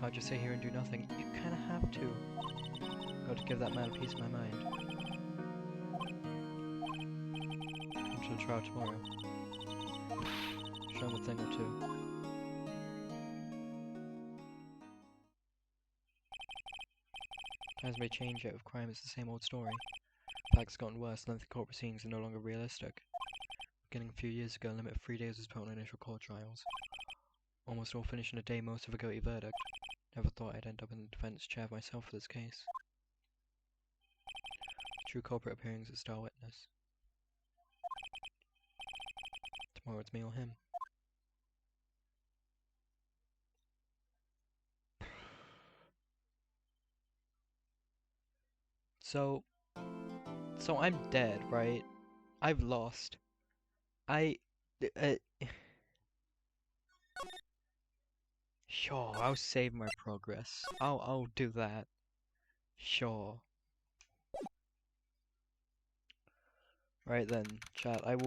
Can't just sit here and do nothing. You kinda have to. Got to give that man a piece of my mind. Come to the trial tomorrow. Show him a thing or two. Times may change yet with crime it's the same old story. Facts have gotten worse, lengthy court proceedings are no longer realistic. Beginning a few years ago, a limit of 3 days was put on initial court trials. Almost all finished in a day, most of a guilty verdict. Never thought I'd end up in the defense chair myself for this case. True culprit appearing as a star witness. Tomorrow it's me or him. So I'm dead, right? I've lost. Sure, I'll save my progress. I'll do that. Sure. Right then, chat, I'm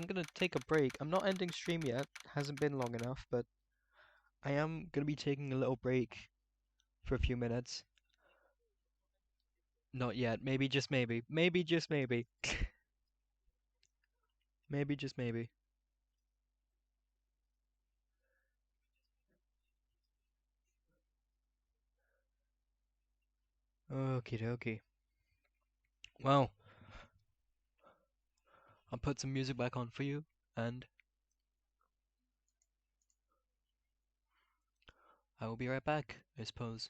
gonna take a break. I'm not ending stream yet, hasn't been long enough, but I am gonna be taking a little break for a few minutes. Not yet, maybe just maybe. Maybe just maybe. Maybe just maybe. Okie dokie. Well, I'll put some music back on for you, and I will be right back, I suppose.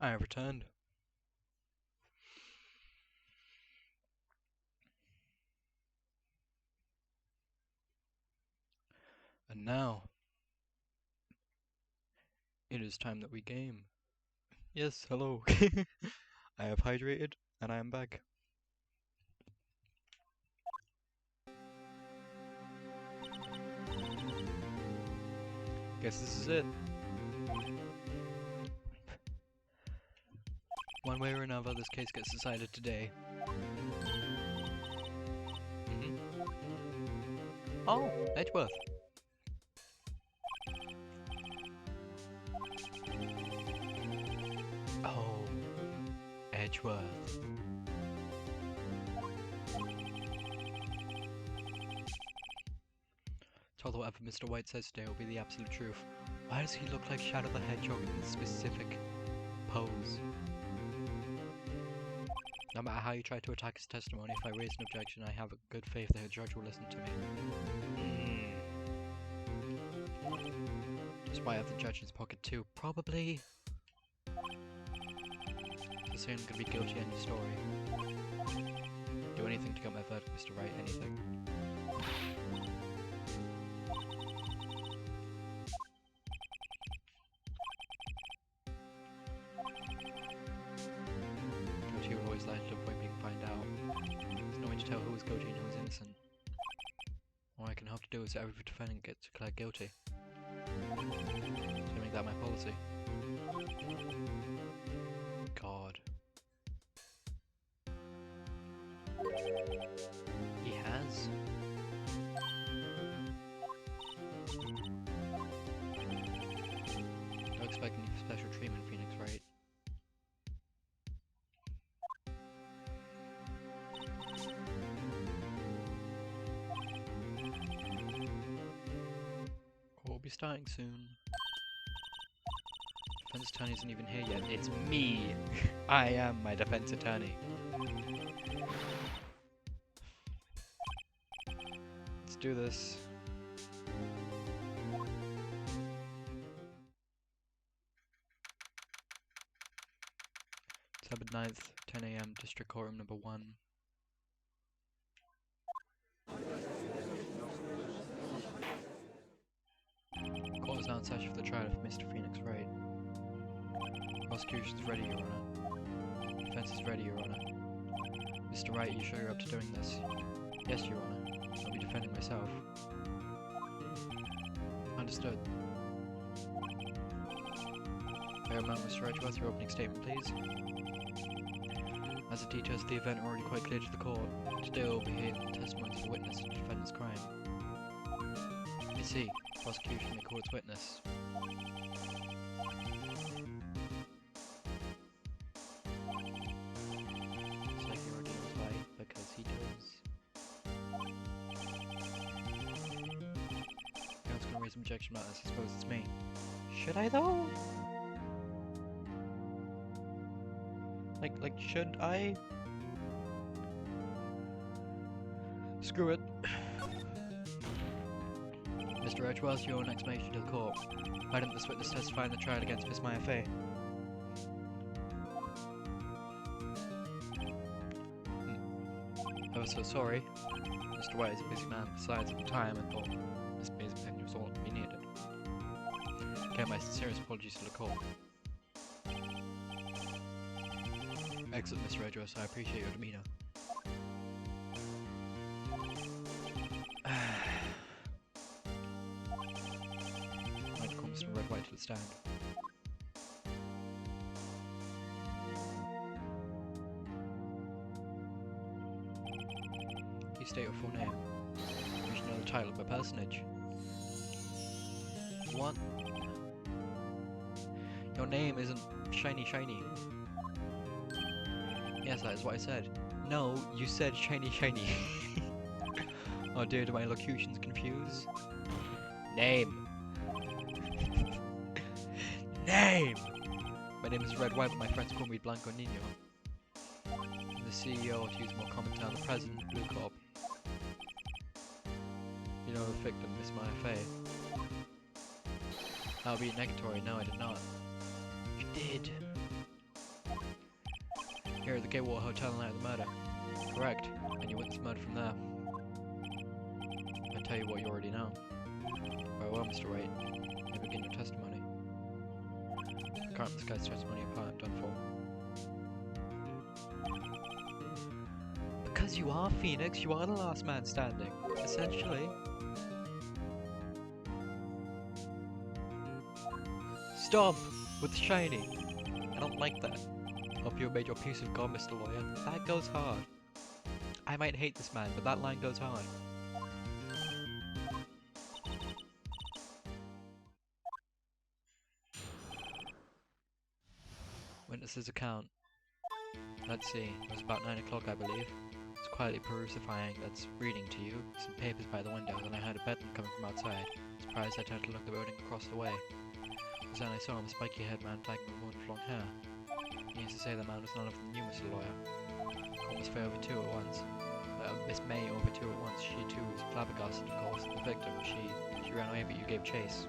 I have returned. And now, it is time that we game. Yes, hello. I have hydrated, and I am back. Guess this is it. One way or another, this case gets decided today. Oh, Edgeworth. Oh, Edgeworth. So whatever Mr. White says today will be the absolute truth. Why does he look like Shadow the Hedgehog in this specific pose? No matter how you try to attack his testimony, if I raise an objection, I have a good faith that a judge will listen to me. Just why have the judge in his pocket too? Probably. So saying I'm gonna be guilty end of story. Do anything to get my verdict, Mr. Wright, anything. Guilty will always lie to avoid being found out. There's no way to tell who is guilty and who is innocent. All I can hope to do is that every defendant gets declared guilty. So make that my policy. God. He has? Don't expect any special treatment, Phoenix, right? We'll be starting soon. Defense attorney isn't even here yet. It's me! I am my defense attorney. Let's do this. December 9th, 10 AM, District Courtroom number 1. Court is now in session for the trial of Mr. Phoenix Wright. Prosecution's ready, Your Honor. Defense is ready, Your Honor. Mr. Wright, you sure you're up to doing this? Yes, Your Honor. I'll be defending myself. Understood. Paramount, Mr. Edgeworth, your opening statement, please. As it details the event already quite clear to the court, today will be hearing testimony of a witness to the defendant's crime. I see. Prosecution may call its witness. It's like you already knows why, because he does. I was gonna raise an objection about this, I suppose it's me. Should I though? Like, should I? Screw it. Mr. Edgeworth, your own explanation to the court. Why didn't this witness testify in the trial against Miss Maya Fey? I was so sorry. Mr. White is a busy man. Besides, at the time, I thought this basic opinion was all we needed. Okay, my sincerest apologies to the court. Excellent, Mr. Edgeworth. I appreciate your demeanor. I'd like to call Mr. Red White to the stand. Please state your full name. We should know the title of a personage. What? Your name isn't Shiny Shiny. Yes, that is what I said. No, you said Shiny Shiny. Oh dear, do my locutions confuse? Name! Name! My name is Red White, but my friends call me Blanco Nino. I'm the CEO, to use a more common term, the president of Blue Corp. You know the victim, Miss Maya Fey. That would be negatory. No, I did not. You did. here at the Gatewater Hotel the night of the murder. Correct, and you witnessed the murder from there. I tell you what you already know. Very well, Mr. Wright. You begin your testimony. Can't this guy's testimony apart, I'm done for. Because you are Phoenix, you are the last man standing, essentially. Stop! With the shiny! I don't like that. Hope you obeyed your piece of God, Mr. Lawyer. That goes hard. I might hate this man, but that line goes hard. Witness's account. Let's see, it was about 9 o'clock, I believe. I was quietly that's reading to you, some papers by the window, then I heard a bedlam coming from outside. Surprised, I turned to look the building across the way. It was then I saw him, a spiky-haired man flagging with wound long hair. Needless to say, the man was none other than you, Mr. Lawyer. Called Miss May over two at once. Miss May over two at once. She too was flabbergasted, of course. The victim, she ran away, but you gave chase.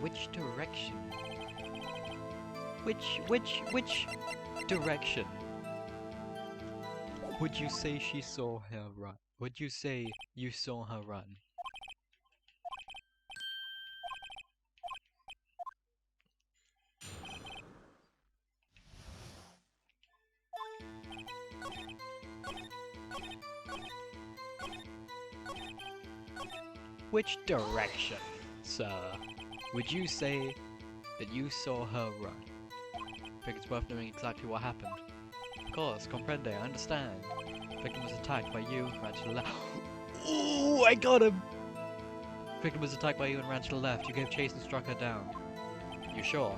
Which direction? Which direction? Would you say she saw her run? Would you say you saw her run? Which direction, sir? Would you say that you saw her run? I think it's worth knowing exactly what happened. Of course, comprende, I understand. The victim was attacked by you, ran to the left. Ooh, I got him! The victim was attacked by you and ran to the left. You gave chase and struck her down. You sure?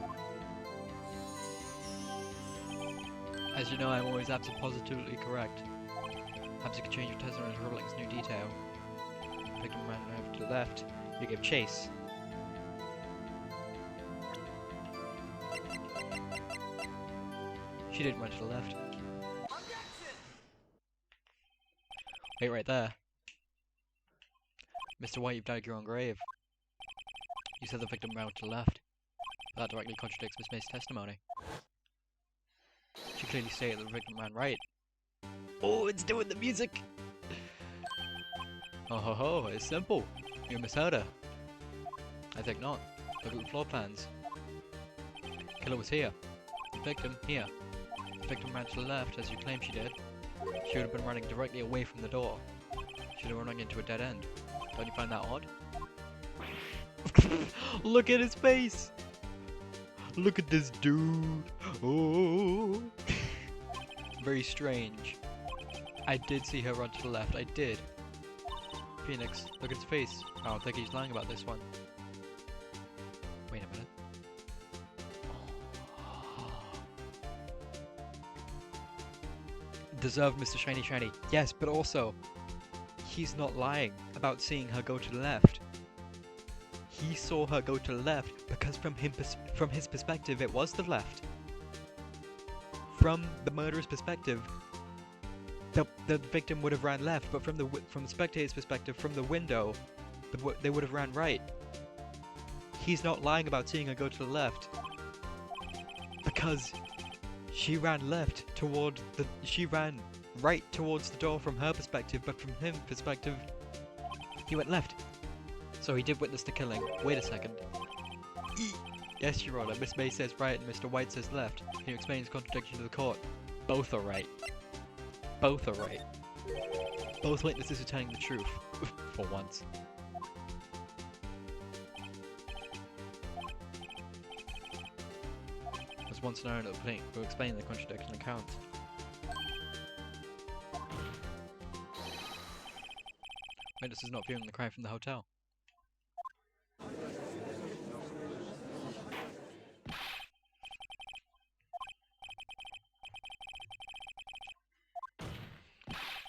As you know, I'm always absolutely positively correct. Perhaps you could change your testimony to reveal this new detail. The victim ran over to the left. You gave chase. She didn't run to the left. Wait right there. Mr. White, you've dug your own grave. You said the victim ran to the left. That directly contradicts Miss May's testimony. She clearly stated that the victim ran right. Oh, it's doing the music! Oh ho ho, it's simple. You misheard her. I think not. Look at the floor plans. Killer was here. The victim, here. The victim ran to the left, as you claimed she did. She would have been running directly away from the door. She would have run into a dead end. Don't you find that odd? Look at his face! Look at this dude! Oh! Very strange. I did see her run to the left, I did. Phoenix, look at his face. I don't think he's lying about this one. Wait a minute. Deserved, Mr. Shiny Shiny. Yes, but also, he's not lying about seeing her go to the left. He saw her go to the left because from his perspective, it was the left. From the murderer's perspective, the victim would have ran left, but from the spectator's perspective, from the window, they would have ran right. He's not lying about seeing her go to the left because she ran left toward she ran right towards the door from her perspective, but from his perspective, he went left. So he did witness the killing. Wait a second. Yes, Your Honor, Miss May says right and Mr. White says left. Can you explain his contradiction to the court? Both are right. Both are right. Both witnesses are telling the truth. For once. There's one scenario that will explain the contradiction account. Witness is not viewing the crime from the hotel.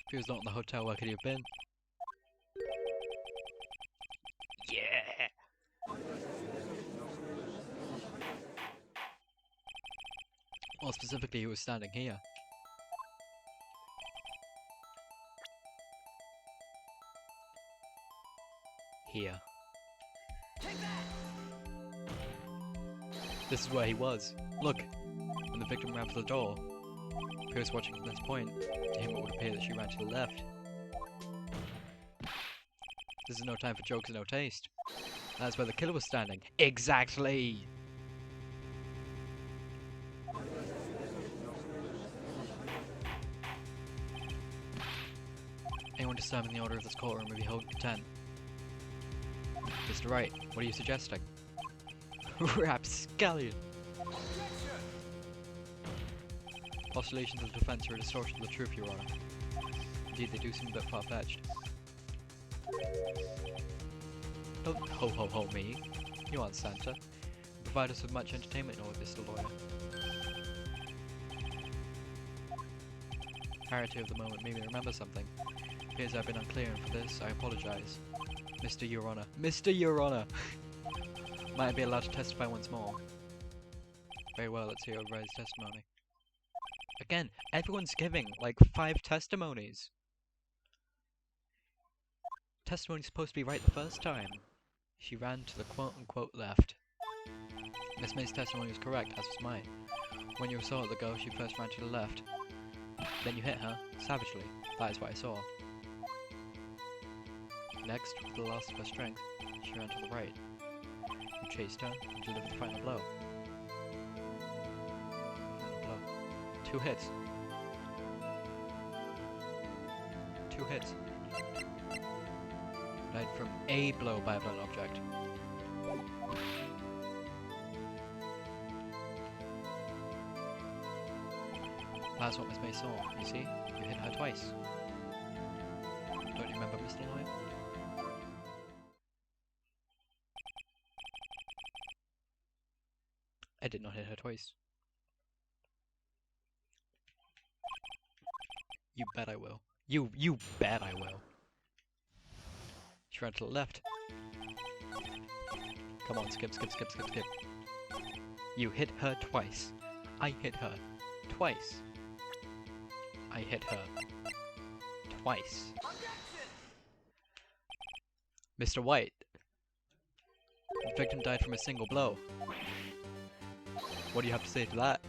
If he was not in the hotel, where could he have been? Yeah! More specifically, he was standing here. Here. This is where he was. Look, when the victim ran for the door. Pierce watching from this point. To him it would appear that she ran to the left. This is no time for jokes and no taste. That's where the killer was standing. Exactly! Anyone disturbing the order of this courtroom will be held in contempt. Mr. Wright, what are you suggesting? Rapscallion! Postulations of the defense are a distortion of the truth, Your Honor. Indeed, they do seem a bit far-fetched. Don't ho-ho-ho me. You aren't Santa. You provide us with much entertainment in all of this, lawyer. Clarity of the moment made me remember something. Appears I've been unclear, and for this, I apologize. Mr. Your Honor. Mr. Your Honor! Might I be allowed to testify once more? Very well, let's hear your revised testimony. Again, everyone's giving, like, 5 testimonies. Testimony's supposed to be right the first time. She ran to the quote-unquote left. Miss May's testimony was correct, as was mine. When you saw the girl, she first ran to the left. Then you hit her, savagely. That is what I saw. Next, with the last of her strength, she ran to the right. You chased her and delivered the final blow. Final blow. 2 hits. 2 hits. Died from a blow by a blunt object. That's what Miss May saw, you see? You hit her twice. Don't you remember, Mr. Lawyer? I did not hit her twice. You bet I will. You bet I will. She ran to the left. Come on, skip. You hit her twice. I hit her twice. I hit her twice. Mr. White. The victim died from a single blow. What do you have to say to that?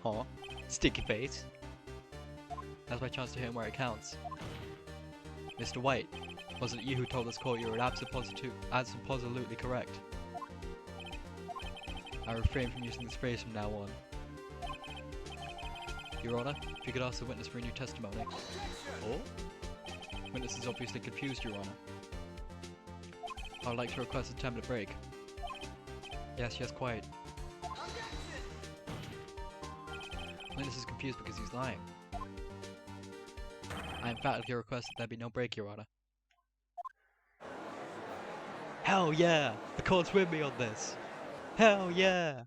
Huh? Sticky face. That's my chance to hit him where it counts. Mr. White, was it you who told this court you were absolutely correct? I refrain from using this phrase from now on. Your Honor, if you could ask the witness for a new testimony. Oh? Witness is obviously confused, Your Honor. I would like to request a 10-minute break. Yes, quiet. Witness is confused because he's lying. I emphatically request that there be no break, Your Honor. Hell yeah! The court's with me on this! Hell yeah!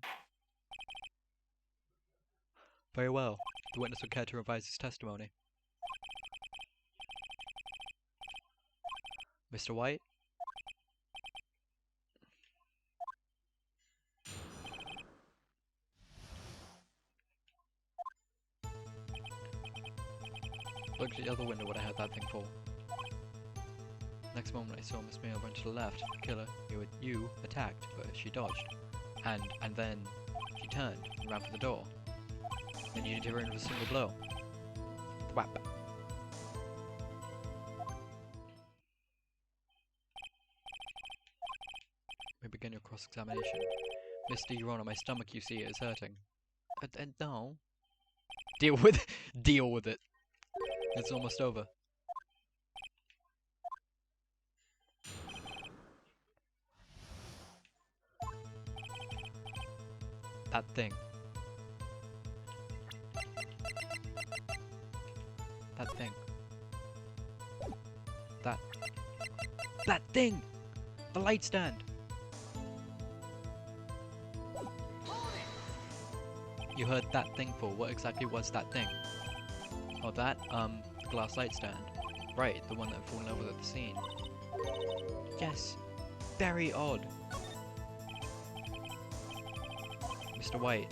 Very well. The witness would care to revise his testimony. Mr. White? Looked at the other window when I heard that thing fall. Next moment I saw Miss May run to the left. The killer, you attacked, but she dodged. And then she turned and ran for the door. Then you hit her in with a single blow. Thwap. We begin your cross-examination. Mr. Your Honor, my stomach, you see, is hurting. No. Deal with it. Deal with it. It's almost over. That thing. That thing. That thing! The light stand! You heard that thing fall. What exactly was that thing? Oh, that, glass light stand. Right, the one that had fallen over at the scene. Yes. Very odd. Mr. White.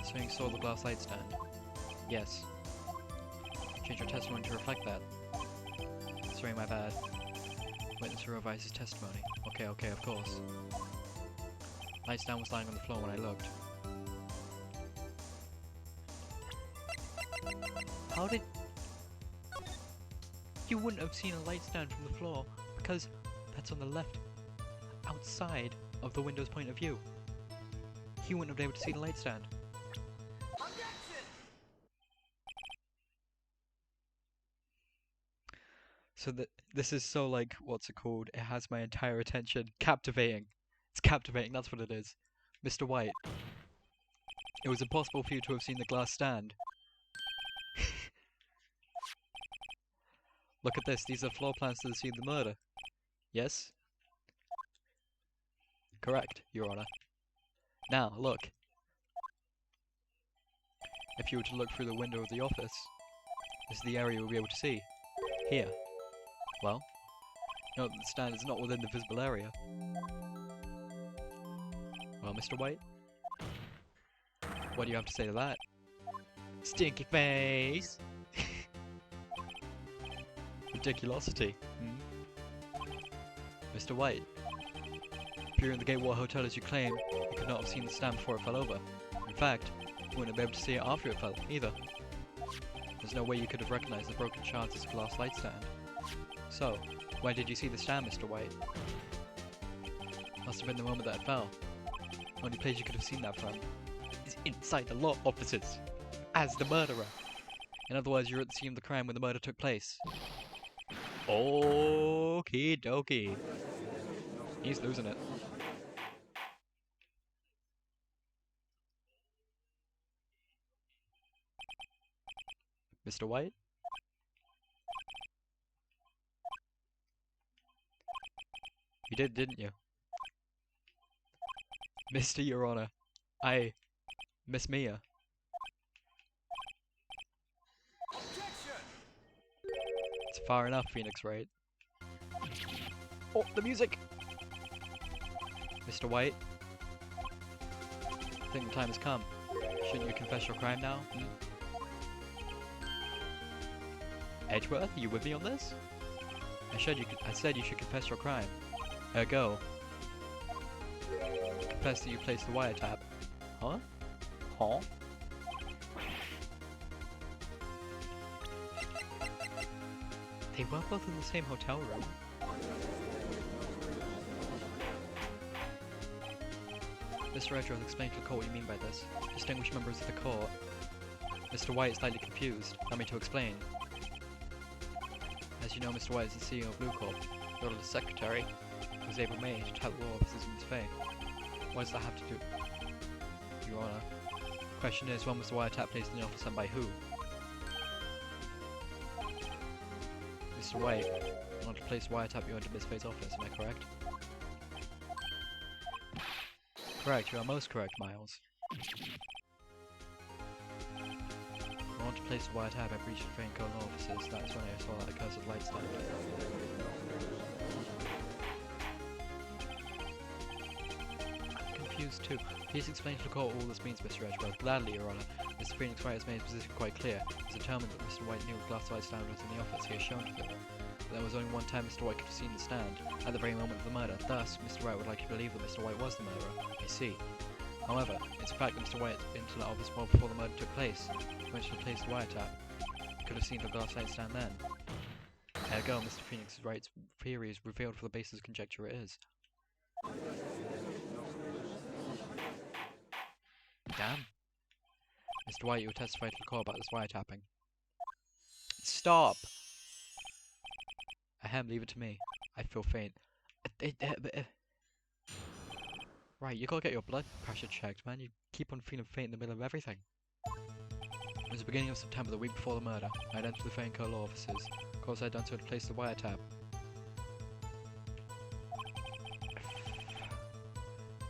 So you saw the glass light stand? Yes. Change your testimony to reflect that. Sorry, my bad. Witness to revise his testimony. Okay, of course. Nightstand was lying on the floor when I looked. How did... You wouldn't have seen a light stand from the floor, because that's on the left, outside of the window's point of view. You wouldn't have been able to see the light stand. So this is so like, what's it called? It has my entire attention. Captivating. It's captivating, that's what it is. Mr. White. It was impossible for you to have seen the glass stand. Look at this, these are floor plans to the scene of the murder. Yes? Correct, Your Honor. Now, look. If you were to look through the window of the office, this is the area you'll be able to see. Here. Well, note that the stand is not within the visible area. Well, Mr. White? What do you have to say to that? Stinky face! Ridiculosity. Mr. White, if you're in the Gatewater Hotel as you claim, you could not have seen the stand before it fell over. In fact, you wouldn't have been able to see it after it fell, either. There's no way you could have recognized the broken shards as a glass light stand. So, where did you see the stand, Mr. White? Must have been the moment that it fell. Only place you could have seen that from is inside the law offices, as the murderer. In other words, you're at the scene of the crime when the murder took place. Okie dokie. He's losing it. Mr. White? You did, didn't you? Mr. Your Honor. Miss Mia. It's far enough, Phoenix Wright. Oh, the music! Mr. White? I think the time has come. Shouldn't you confess your crime now? Edgeworth, are you with me on this? I said you should confess your crime. Ergo. Confess that you placed the wiretap. Huh? Huh? They were both in the same hotel room. Mr. Edgeworth, explain to the court what you mean by this. Distinguished members of the court. Mr. White is slightly confused. Allow me to explain. As you know, Mr. White is the CEO of Blue Corp. Your little secretary was able May to tout law officers in his fame. What does that have to do? Your Honor. Question is, when was the wiretap placed in the office and by who? Mr. White, in order to place a wiretap, you entered Miss Faye's office, am I correct? Correct, you are most correct, Miles. I want to place a wiretap, I breached the Faye & Co. law offices. That's when I saw that accursed light stand. Confused too. Please explain to the court all this means, Mr. Edgeworth. Gladly, Your Honor. Mr. Phoenix Wright has made his position quite clear. He has determined that Mr. White knew a glass light stand was in the office. He has shown to them. But there was only one time Mr. White could have seen the stand, at the very moment of the murder. Thus, Mr. Wright would like you to believe that Mr. White was the murderer. I see. However, it's a fact that Mr. White had been to the office well before the murder took place. He went to place the wiretap. He could have seen the glass light stand then. Ergo, Mr. Phoenix Wright's theory is revealed for the basis of conjecture it is. Damn. Mr. White, you will testify to the court about this wiretapping. Stop! Ahem, leave it to me. I feel faint. Right, you gotta get your blood pressure checked, man. You keep on feeling faint in the middle of everything. It was the beginning of September, the week before the murder. I'd entered the Faye & Co. law offices. Of course, I'd done so to place the wiretap.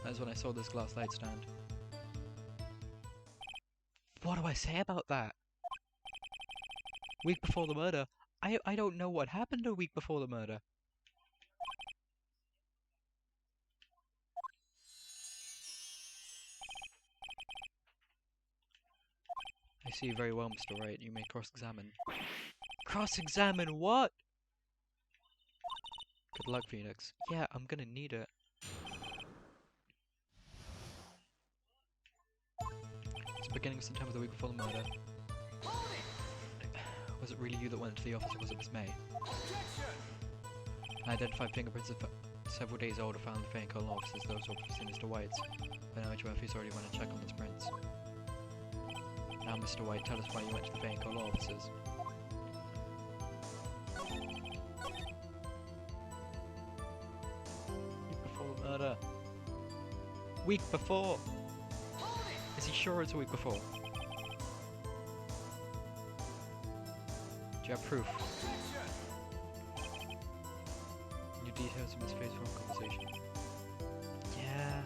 That's when I saw this glass light stand. What do I say about that? Week before the murder? I don't know what happened a week before the murder. I see very well, Mr. Wright. You may cross-examine. Cross-examine what? Good luck, Phoenix. Yeah, I'm gonna need it. beginning of September, the week before the murder. Was it really you that went to the office, or was it Miss May? I identified fingerprints of several days old and found the Fane Colon offices, those obviously Mr. White's. But now Murphy's already went and checked on those prints. Now, Mr. White, tell us why you went to the Fane Colon offices. Week before the murder. Week before! Is he sure it's a week before? Do you have proof? New details of Miss Faye's phone conversation. Yeah.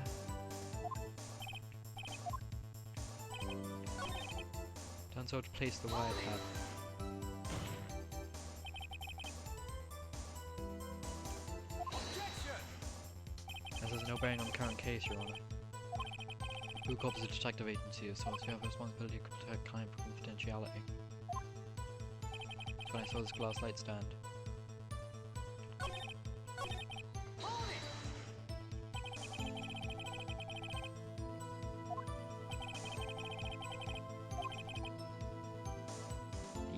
Done so to place the wiretap. As there's no bearing on the current case, Your Honor. Blue Corp is a detective agency, so we have a responsibility to protect client confidentiality. That's when I saw this glass light stand.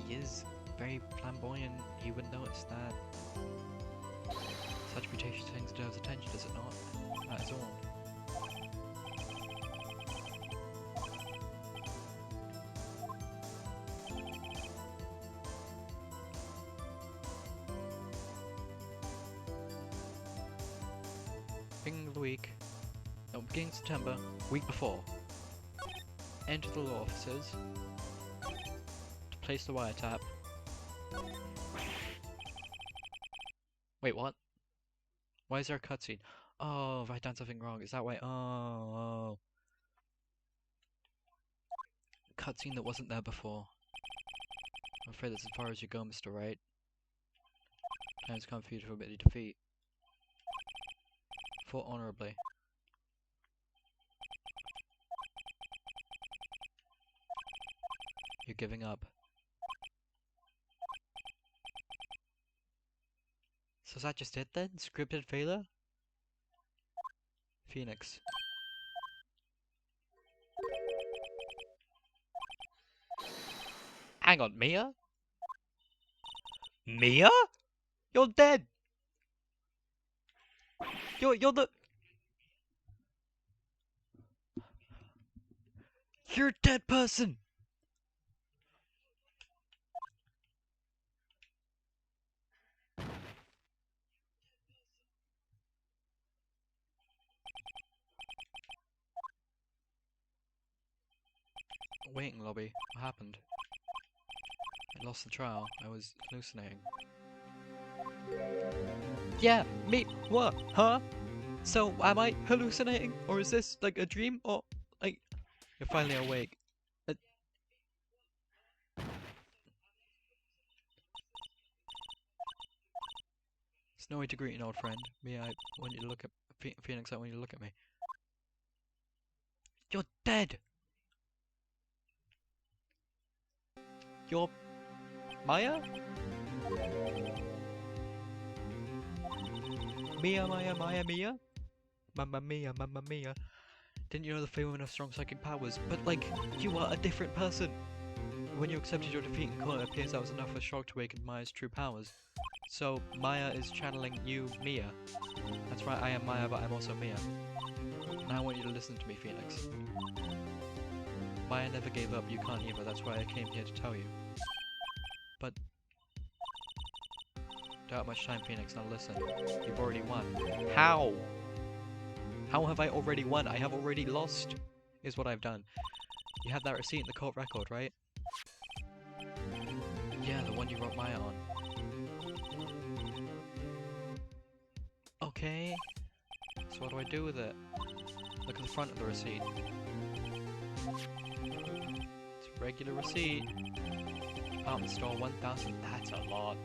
He is very flamboyant, you would notice that. Such reputational things deserves attention, does it not? That is all. Beginning of the week. No, beginning of September, week before. Enter the law offices. To place the wiretap. Wait, what? Why is there a cutscene? Oh, have I done something wrong? Is that why? Oh. Cutscene that wasn't there before. I'm afraid that's as far as you go, Mr. Wright. Time's come for you to admit your defeat. Fought honorably. You're giving up. So is that just it then? Scripted failure? Phoenix. Hang on, Mia? Mia? You're dead! You're the... You're a dead person! Waiting lobby. What happened? I lost the trial. I was hallucinating. Yeah, me. What? Huh? So, am I hallucinating? Or is this like a dream? Or like you're finally awake? Snowy to greet an old friend. Me, I want you to look at Phoenix. I want you to look at me. You're dead. You're Maya? Mia, Maya, Maya, Mia? Mamma mia, mamma mia. Didn't you know the Fey women have strong psychic powers? But like, you are a different person. When you accepted your defeat in court, it appears that was enough of a shock to awaken Maya's true powers. So, Maya is channeling you, Mia. That's right, I am Maya, but I'm also Mia. Now I want you to listen to me, Phoenix. Maya never gave up, you can't either, that's why I came here to tell you. But... don't have much time, Phoenix, now listen. You've already won. How? How have I already won? I have already lost, is what I've done. You have that receipt in the court record, right? Yeah, the one you wrote Maya on. Okay. So what do I do with it? Look at the front of the receipt. It's a regular receipt. Department store 1000. That's a lot.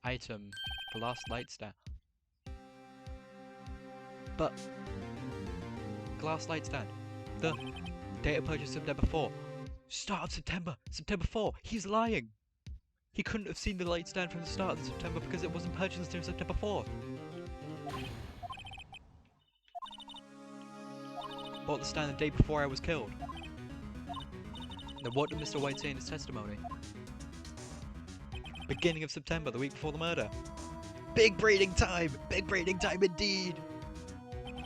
Item. The last light stand. But glass light stand. The date of purchase September 4. Start of September. September 4. He's lying. He couldn't have seen the light stand from the start of September because it wasn't purchased until September 4th. bought the stand the day before I was killed. Then what did Mr. White say in his testimony? Beginning of September, the week before the murder. Big breeding time! Big breeding time indeed!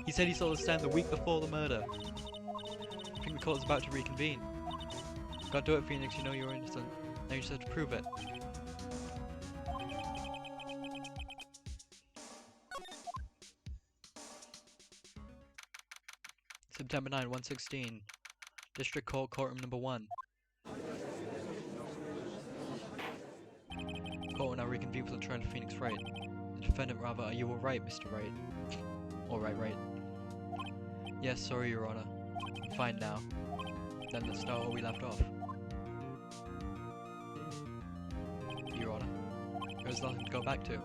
He said he saw the stand the week before the murder. I think the court is about to reconvene. Can't do it, Phoenix, you know you're innocent. Now you just have to prove it. September 9, 116. District Court, Courtroom Number 1. Court will now reconvene for the trial of Phoenix Wright. The defendant, rather, are you alright, Mr. Wright? Alright, right. Yes, sorry, Your Honor. I'm fine now. Then let's start where we left off. Your Honor, there's nothing to go back to.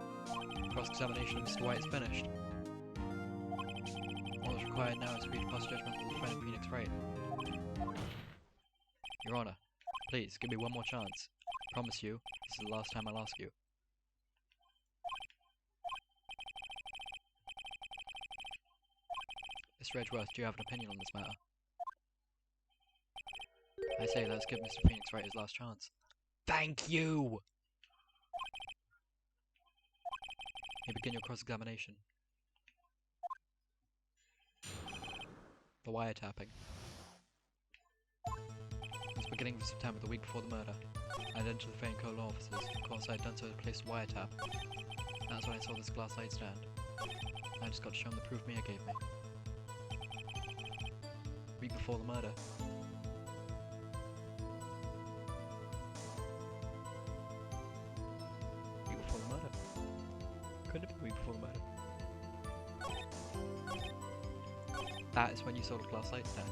Cross-examination of Mr. White is finished. All that's required now is for you to pass judgment on the defendant Phoenix Wright. Your Honor, please, give me one more chance. I promise you, this is the last time I'll ask you. Mr. Edgeworth, do you have an opinion on this matter? I say let's give Mr. Phoenix Wright his last chance. Thank you! You begin your cross-examination. The wiretapping. It was beginning of September, the week before the murder. I went into the Faneco law offices. Of course, I had done so to place the wiretap. That's when I saw this glass light stand. I just got to show him the proof Mia gave me. Week before the murder. Week before the murder. Couldn't have been week before the murder. That is when you saw the glass light stand.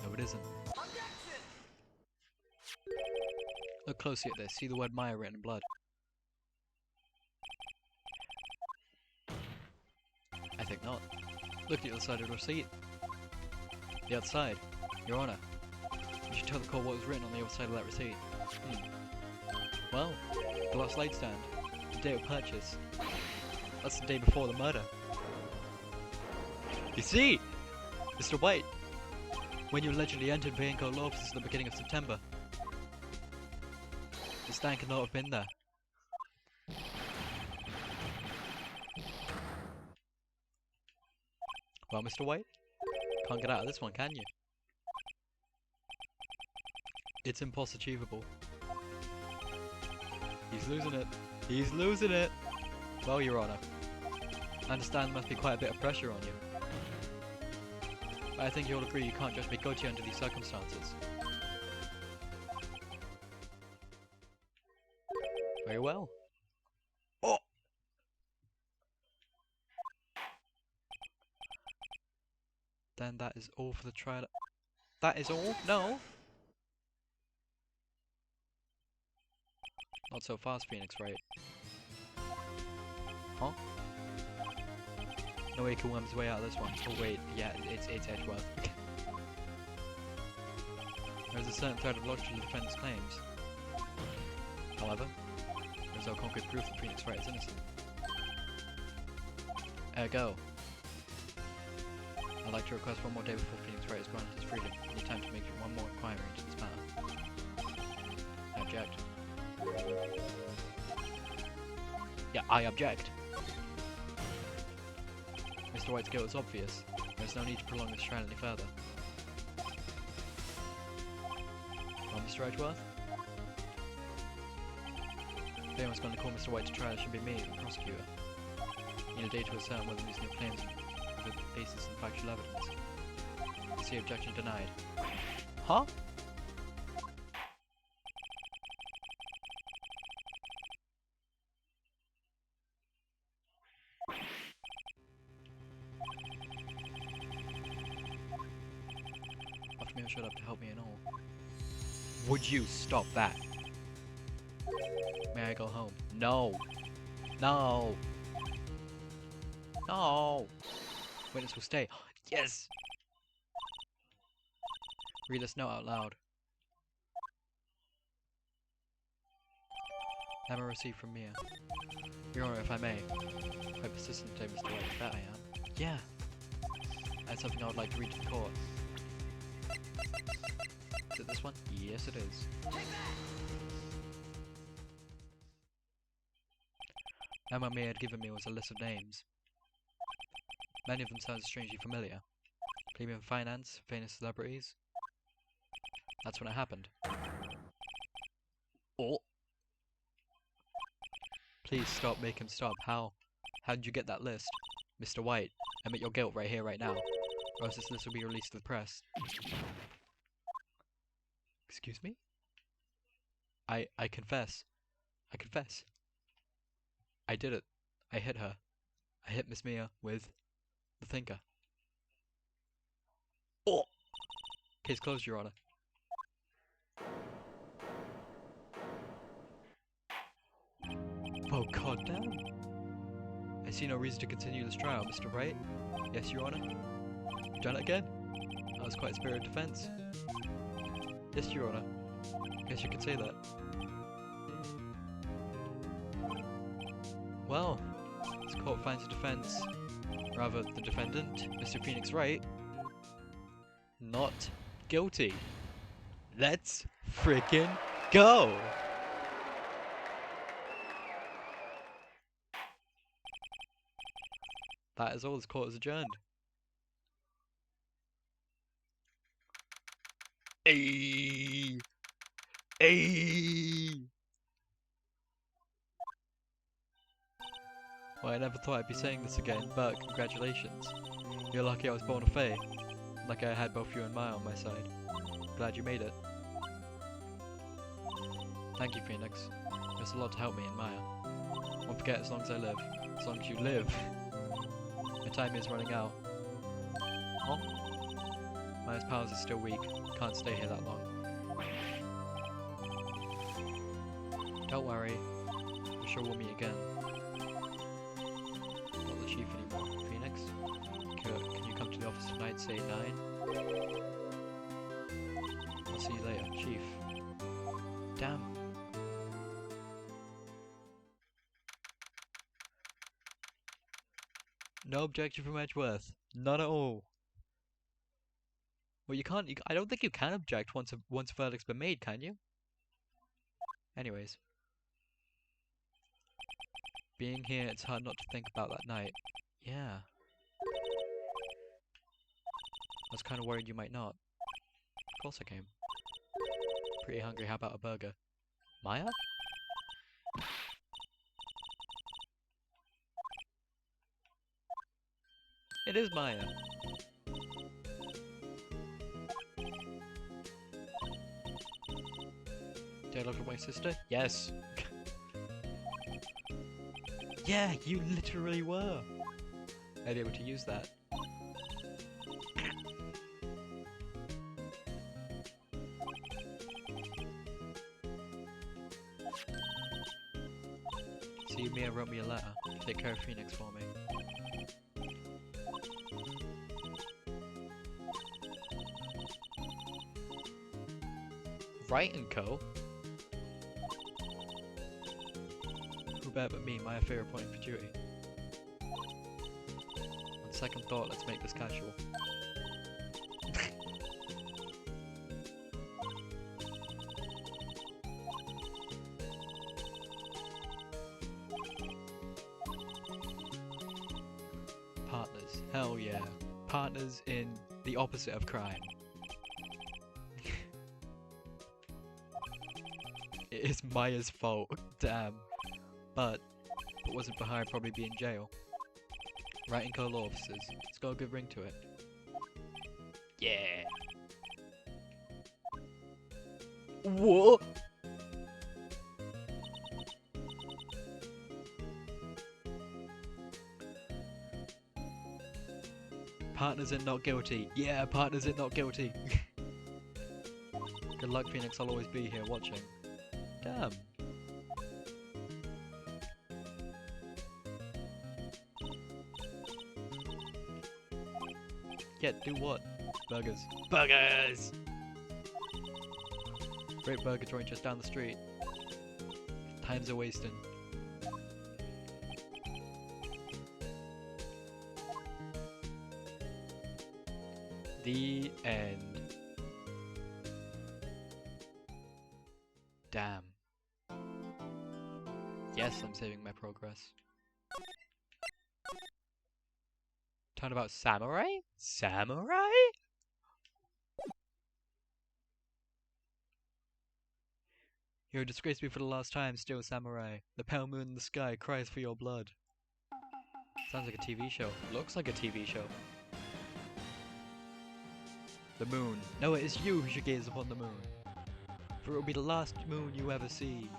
No, it isn't. Look closely at this. See the word Maya written in blood. I think not. Look at the other side of the receipt. The other side. Your Honor. You should tell the court what was written on the other side of that receipt. Well, glass light stand. The date of purchase. That's the day before the murder. You see! Mr. White! When you allegedly entered Faneco law offices at the beginning of September. The stand could not have been there. Well, Mr. White? Can't get out of this one, can you? It's impossible achievable. He's losing it. He's losing it! Well, Your Honor. I understand there must be quite a bit of pressure on you. But I think you'll agree you can't judge me guilty under these circumstances. Very well. Oh! Then that is all for the trial. That is all? No! Not so fast, Phoenix Wright. Huh? No way he can worm his way out of this one. Oh wait, yeah, it's Edgeworth. There is a certain thread of logic to the defendant's claims. However, there is no concrete proof that Phoenix Wright is innocent. Ergo, I'd like to request one more day before Phoenix Wright is granted his freedom. Any time to make one more inquiry into this matter. I object. Yeah, I object. Mr. White's guilt is obvious. There's no need to prolong this trial any further. Well, Mr. Edgeworth? If anyone's going to call Mr. White to trial, it should be me, the prosecutor. You need a day to ascertain whether these new claims have a basis in factual evidence. I see objection denied. Huh? After me, showed up to help me and all. Would you stop that? May I go home? No! No! No! Witness will stay. Yes! Read this note out loud. Memo received from Mia. Your Honor, if I may. Quite persistent today, Mr. White. That I am. Yeah. That's something I would like to read to the court. Is it this one? Yes, it is. Emma May had given me was a list of names. Many of them sound strangely familiar. Premium finance, famous celebrities. That's when it happened. Oh! Please stop, make him stop. How? How did you get that list? Mr. White, admit your guilt right here, right now. Or else this list will be released to the press. Excuse me? I confess. I confess. I did it. I hit her. I hit Miss Mia with the thinker. Oh! Case closed, Your Honor. Oh, god damn. I see no reason to continue this trial, Mr. Wright. Yes, Your Honor. You've done it again? That was quite a spirited defense. Yes, Your Honor. I guess you could say that. Well, this court finds the defense, rather the defendant, Mr. Phoenix Wright, not guilty. Let's frickin' go! That is all. This court is adjourned. Ayy! Ayy! Well, I never thought I'd be saying this again, but congratulations. You're lucky I was born a Fae. Lucky I had both you and Maya on my side. Glad you made it. Thank you, Phoenix. There's a lot to help me and Maya. Won't forget as long as I live. As long as you live. My time is running out. Oh? Maya's powers are still weak. Can't stay here that long. Don't worry. I'm sure we'll meet again. Not the chief anymore. Phoenix? Can you come to the office tonight, say 9? I'll see you later, Chief. Damn. No objection from Edgeworth. None at all. Well, you can't. I don't think you can object once a verdict's been made, can you? Anyways, being here, it's hard not to think about that night. Yeah. I was kind of worried you might not. Of course I came. Pretty hungry. How about a burger? Maya? It is Maya. Did I look at my sister? Yes. Yeah, you literally were. I'd be able to use that. See, Mia wrote me a letter. Take care of Phoenix for me. Wright & Co? Who better but me, my fair appointed for duty. On second thought, let's make this casual. Partners, hell yeah. Partners in the opposite of crime. It is Maya's fault, damn. But if it wasn't for her, I'd probably be in jail. Wright & Co law officers. It's got a good ring to it. Yeah. What? Partners in not guilty. Yeah, partners in not guilty. Good luck, Phoenix. I'll always be here watching. Damn. Yeah, do what? Burgers. Burgers! Great burger joint just down the street. Times are wasting. The end. Damn. Yes, I'm saving my progress. Talking about samurai? Samurai? You have disgraced me for the last time, still samurai. The pale moon in the sky cries for your blood. Sounds like a TV show. Looks like a TV show. The moon. No, it is you who should gaze upon the moon. For it will be the last moon you ever see.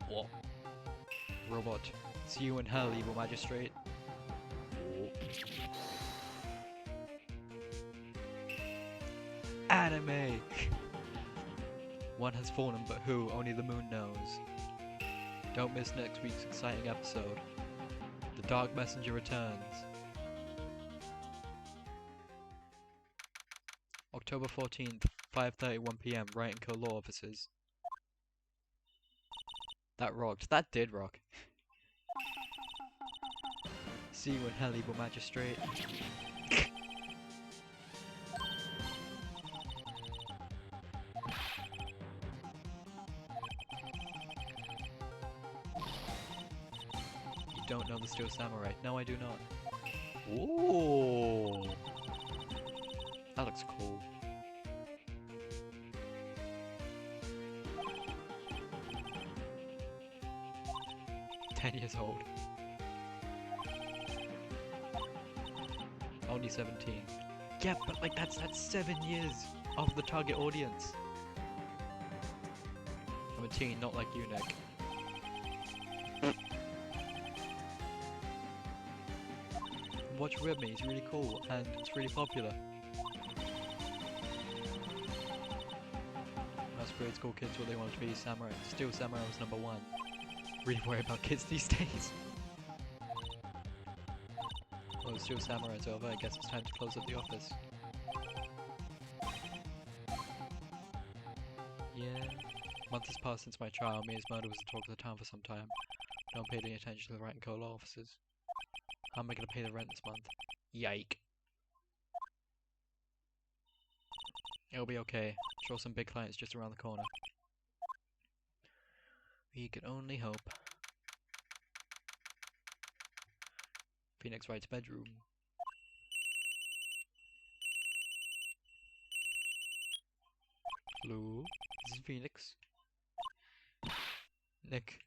What? Robot. See you in hell, evil magistrate. Anime! One has fallen, but who? Only the moon knows. Don't miss next week's exciting episode. The Dark Messenger returns. October 14th, 5:31 PM, Right and Co Law Offices. That rocked. That did rock. See you in hell, evil magistrate. You don't know the Steel Samurai. No, I do not. Ooh. That looks cool. $10 old. Only 17. Yeah, but like that's 7 years of the target audience. I'm a teen, not like you, Nick. Watch Rhythm, he's really cool and it's really popular. Most grade school kids what they wanted to be samurai. Steel Samurai was #1. Really worry about kids these days. Well, the Steel Samurai's over, I guess it's time to close up the office. Yeah. A month has passed since my trial. Mia's murder was the talk of the town for some time. No one paid any attention to the Right and Co Law offices. How am I going to pay the rent this month? Yike. It'll be okay. Sure, some big clients just around the corner. We can only hope. Phoenix Wright's bedroom. Hello? This is Phoenix. Nick.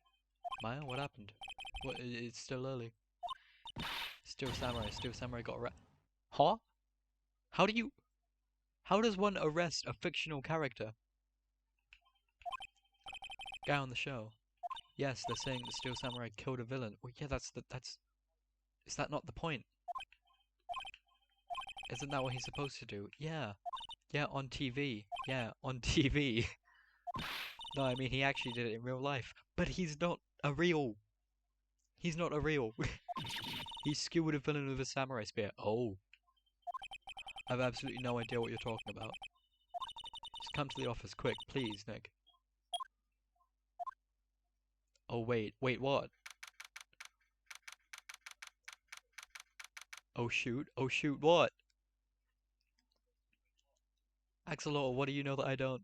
Maya, what happened? What? It's still early. Steel Samurai got arrested. Huh? How does one arrest a fictional character? Guy on the show. Yes, they're saying the Steel Samurai killed a villain. Well, yeah, that's... Is that not the point? Isn't that what he's supposed to do? Yeah. Yeah, on TV. Yeah, on TV. No, I mean, he actually did it in real life. But he's not a real... He's not a real... He skewered a villain with a samurai spear. Oh. I've absolutely no idea what you're talking about. Just come to the office, quick, please, Nick. Oh, wait. Wait, what? Oh, shoot. Oh, shoot, what? Axolotl, what do you know that I don't?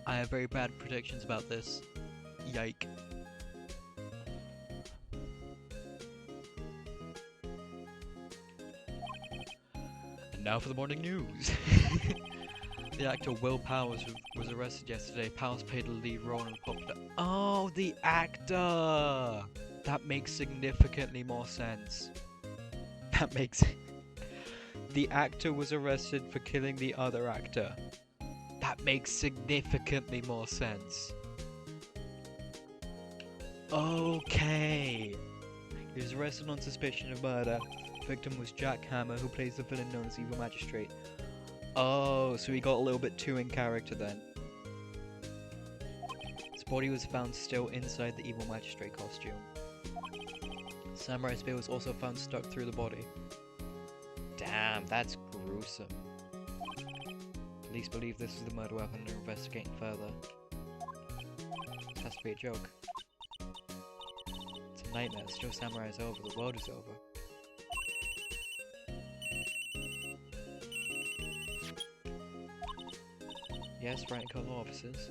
I have very bad predictions about this. Yike. And now for the morning news. The actor Will Powers was arrested yesterday. Powers played the lead role in a popular... Oh, the actor! That makes significantly more sense. That makes... The actor was arrested for killing the other actor. That makes significantly more sense. Okay. He was arrested on suspicion of murder. The victim was Jack Hammer, who plays the villain known as Evil Magistrate. Oh, so he got a little bit too in character then. His body was found still inside the Evil Magistrate costume. Samurai spear was also found stuck through the body. Damn, that's gruesome. least believe this is the murder weapon and are investigating further. This has to be a joke. It's a nightmare. Still Samurai is over. The world is over. Yes, right and cover officers.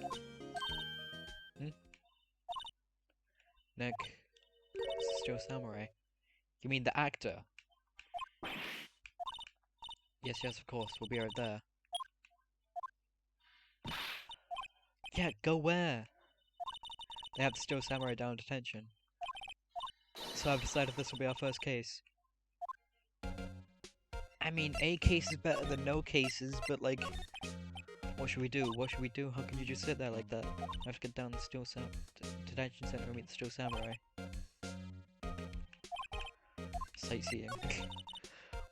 Nick, Still Samurai. You mean the actor? Yes, yes, of course. We'll be right there. Yeah, go where? They have the Still Samurai down in detention. So I've decided this will be our first case. I mean, a case is better than no cases, but like... What should we do? What should we do? How can you just sit there like that? I have to get down to the Still Detention Center and meet the Still Samurai. Sightseeing.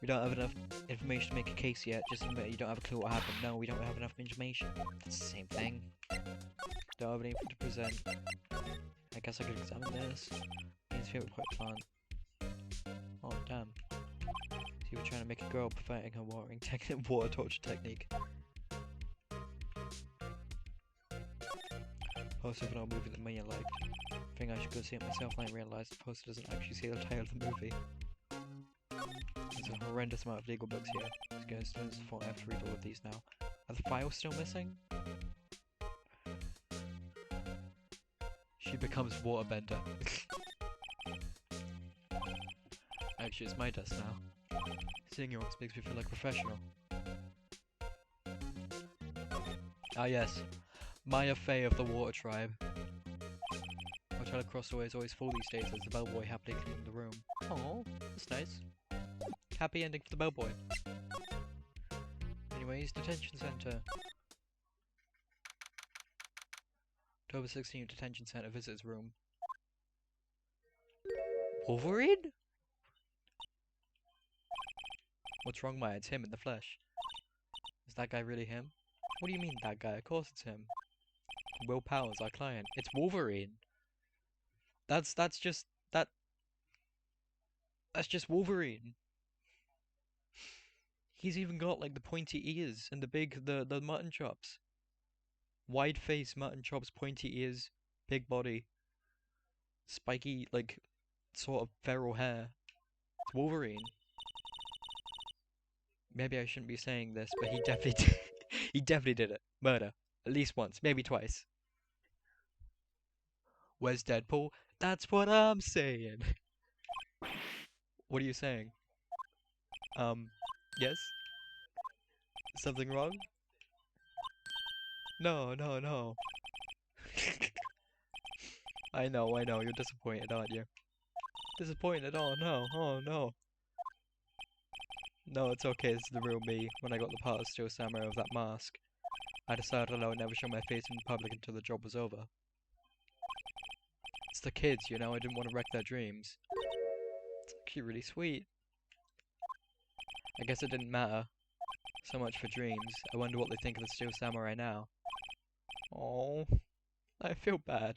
We don't have enough information to make a case yet. Just admit you don't have a clue what happened. No, we don't have enough information. It's the same thing. Don't have anything to present. I guess I could examine this. His favorite white plant. Oh damn. So you were trying to make a girl perfecting her water torture technique. Poster for not movie that Maya liked. I think I should go see it myself and I realised the poster doesn't actually say the title of the movie. There's a horrendous amount of legal books here. It's going to students thought I have to read all of these now. Are the files still missing? She becomes waterbender. Actually, it's my desk now. Seeing your works makes me feel like a professional. Ah yes, Maya Fey of the Water Tribe. Hotel Crossaway is always full these days as the bellboy happily cleaning the room. Oh, that's nice. Happy ending for the bellboy. Anyways, detention center. October 16th, detention center visitors room. Wolverine? What's wrong, Maya? It's him in the flesh. Is that guy really him? What do you mean, that guy? Of course it's him. Will Powers, our client. It's Wolverine. That's just Wolverine. He's even got like the pointy ears and the mutton chops. Wide face, mutton chops, pointy ears, big body, spiky like sort of feral hair. It's Wolverine. Maybe I shouldn't be saying this, but he definitely did. He definitely did it. Murder. At least once, maybe twice. Where's Deadpool? That's what I'm saying. What are you saying? Yes? Something wrong? No, no, no. I know, you're disappointed, aren't you? Disappointed? Oh no. No, it's okay, this is the real me. When I got the part of Still Samurai with that mask, I decided I would never show my face in public until the job was over. It's the kids, you know, I didn't want to wreck their dreams. It's actually really sweet. I guess it didn't matter so much for dreams. I wonder what they think of the Still Samurai now. Oh, I feel bad.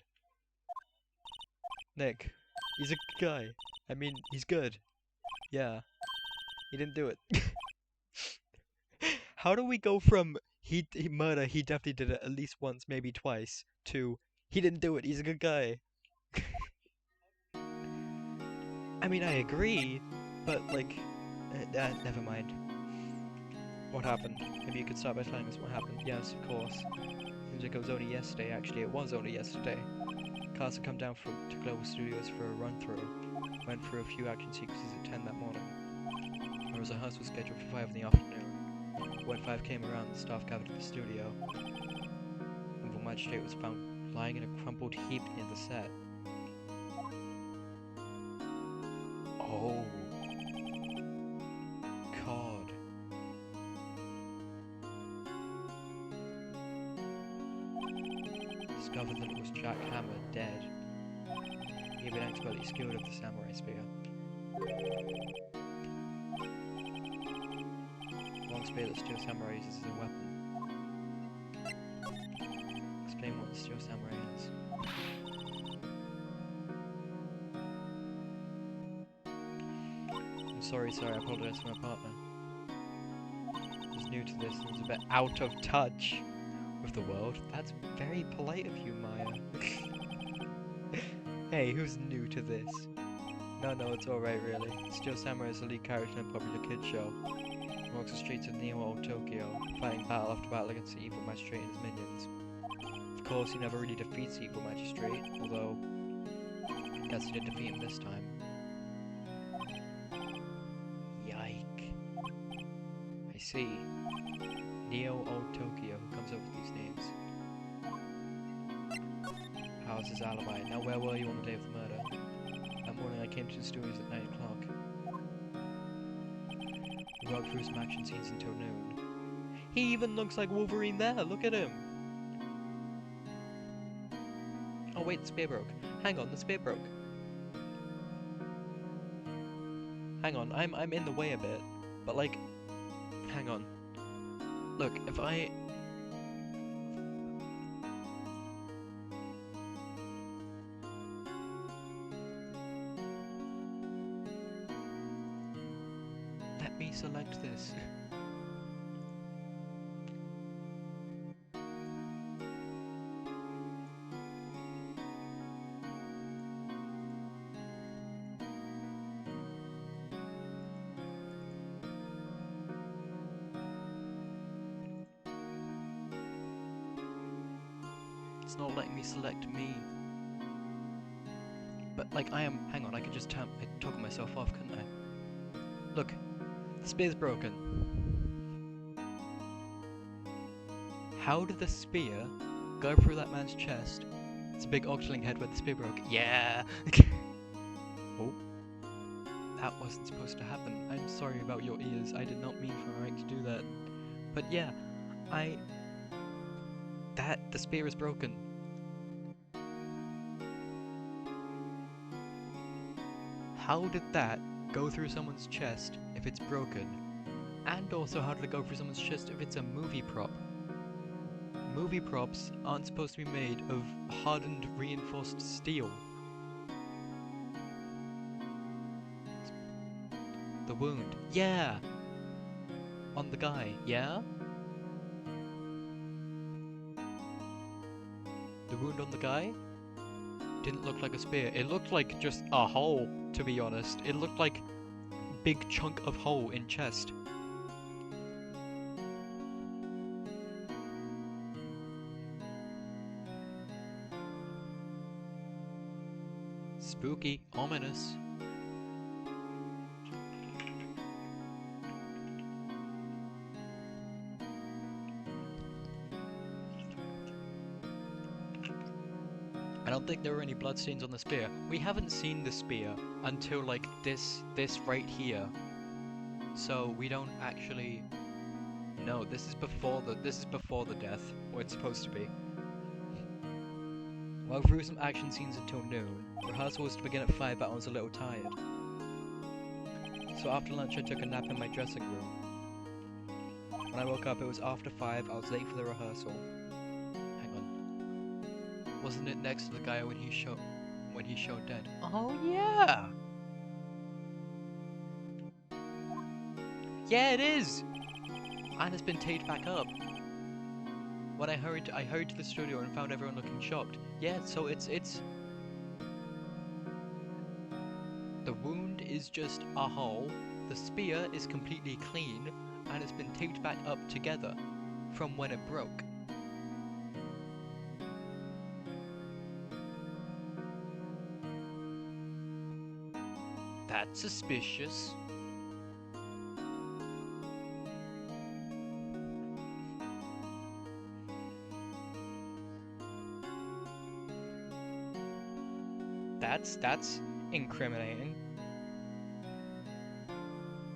Nick, he's a good guy. I mean, he's good. Yeah, he didn't do it. How do we go from he definitely did it at least once, maybe twice, to he didn't do it, he's a good guy? I mean, I agree, but like, never mind. What happened? Maybe you could start by telling us what happened. Yes, of course. Seems like it was only yesterday, actually. It was only yesterday. Cars had come down to Global Studios for a run-through. Went through a few action sequences at 10 that morning. There was a rehearsal scheduled for 5 in the afternoon. When 5 came around, the staff gathered at the studio. Evil Magistrate was found lying in a crumpled heap near the set. Oh. God. Discovered that it was Jack Hammer, dead. He had been expertly skilled with the samurai spear. Long spear that Steel Samurai uses as a weapon. Explain what the Steel Samurai is. I'm sorry, sir, I apologize for my partner. He's new to this and is a bit out of touch with the world. That's very polite of you, Maya. Hey, who's new to this? No, it's alright, really. Steel Samurai is the lead character in a popular kids show. He walks the streets of Neo Old Tokyo, fighting battle after battle against the evil magistrate and his minions. Of course, he never really defeats the evil magistrate, although yes, he did defeat him this time. Yike. I see. Neo Old Tokyo, who comes up with these names? How's his alibi? Now, where were you on the day of the murder? That morning I came to the studios at 9 o'clock. We walked through some action scenes until noon. He even looks like Wolverine there, look at him! Oh wait, the spear broke. Hang on, the spear broke. Hang on, I'm in the way a bit, but like, hang on. Look, if I... Let me select this. It's not letting me select me. But like I am, hang on, I could just toggle myself off, couldn't I? Look, the spear's broken. How did the spear go through that man's chest? It's a big Octoling head where the spear broke. Yeah! Oh. That wasn't supposed to happen. I'm sorry about your ears. I did not mean for Mike to do that. But yeah, the spear is broken. How did that go through someone's chest if it's broken? And also, how did it go through someone's chest if it's a movie prop? Movie props aren't supposed to be made of hardened, reinforced steel. The wound. Yeah! On the guy, yeah? The wound on the guy didn't look like a spear. It looked like just a hole, to be honest. It looked like big chunk of hole in chest. Spooky, ominous. I don't think there were any bloodstains on the spear. We haven't seen the spear until like this right here. So we don't actually know. This is before the death, or it's supposed to be. Well, through some action scenes until noon. Rehearsal was to begin at 5, but I was a little tired. So after lunch I took a nap in my dressing room. When I woke up it was after 5, I was late for the rehearsal. Wasn't it next to the guy when he showed dead? Oh yeah! Yeah, it is! And it's been taped back up. When I hurried to the studio and found everyone looking shocked. Yeah, so it's the wound is just a hole, the spear is completely clean, and it's been taped back up together from when it broke. That's suspicious. That's incriminating.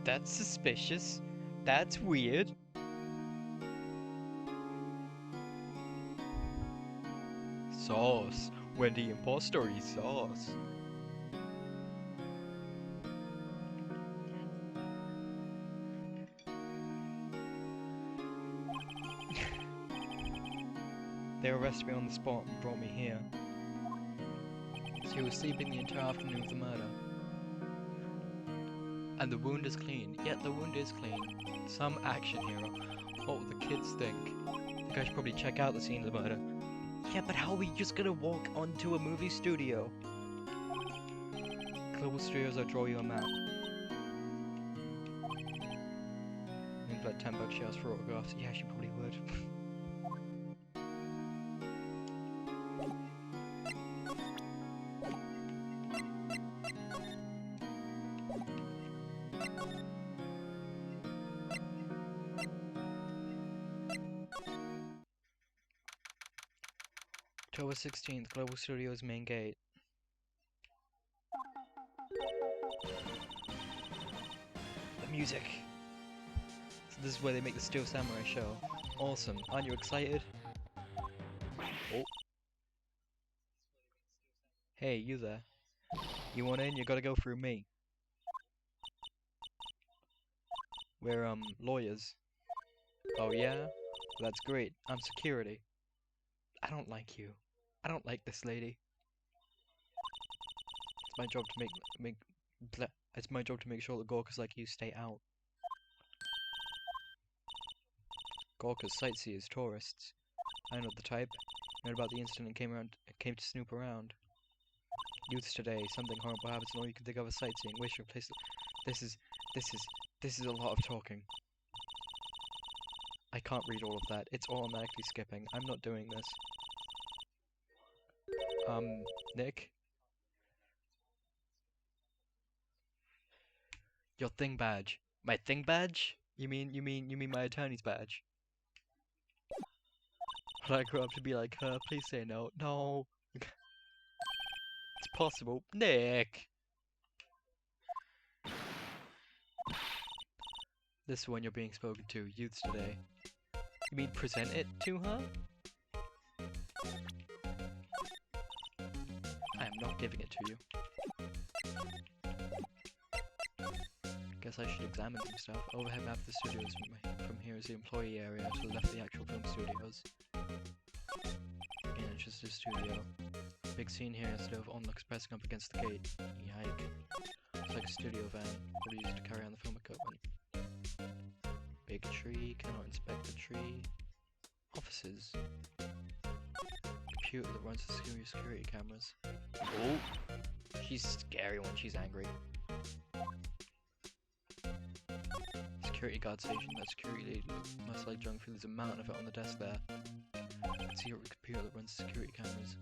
That's suspicious. That's weird. Sauce. When the impostor is sauce. They arrested me on the spot and brought me here. So he was sleeping the entire afternoon of the murder. And the wound is clean. Yeah, the wound is clean. Some action hero. What will the kids think? I think I should probably check out the scene of the murder. Yeah, but how are we just gonna walk onto a movie studio? Global Studios, I'll draw you a map. Maybe like $10 she asked for autographs. Yeah, she probably would. October 16th, Global Studios main gate. The music. So this is where they make the Steel Samurai show. Awesome. Aren't you excited? Oh. Hey, you there. You want in? You gotta go through me. We're, lawyers. Oh yeah? Well, that's great. I'm security. I don't like you. I don't like this lady. It's my job to it's my job to make sure that Gorkas like you stay out. Gorkas, sightseers, tourists. I know the type. You heard about the incident and came to snoop around. Youths today, something horrible happens and all you can think of is sightseeing. Wish your place. This is a lot of talking. I can't read all of that. It's automatically skipping. I'm not doing this. Nick? Your thing badge. My thing badge? You mean my attorney's badge? When I grow up to be like her, please say no. No. It's possible. Nick! This is when you're being spoken to. Youths today. You mean present it to her? I am not giving it to you. Guess I should examine some stuff. Overhead map of the studios from here is the employee area, to the left of the actual film studios. Yeah, just a studio. Big scene here instead of onlooks pressing up against the gate. Yike. Looks like a studio van, probably used to carry on the film equipment. Big tree, cannot inspect the tree. Offices. Computer that runs the security cameras. Oh! She's scary when she's angry. Security guard station. That security lady must like junk food. There's a mountain of it on the desk there. Secret computer that runs the security cameras.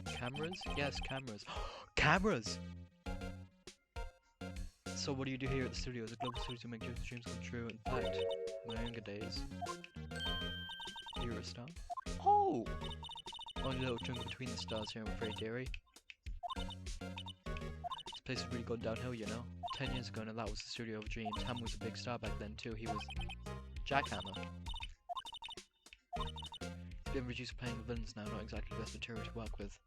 Cameras? Yes, cameras. Cameras! So what do you do here at the studio? As a global studio to make your dreams come true. In fact, in my younger days, you were a star. Oh! Only a little chunk between the stars here, I'm afraid, dearie. This place has really gone downhill, you know. 10 years ago, and that was the studio of dreams. Hammer was a big star back then too. He was Jack Hammer. Been reduced to playing the villains now, not exactly the best material to work with.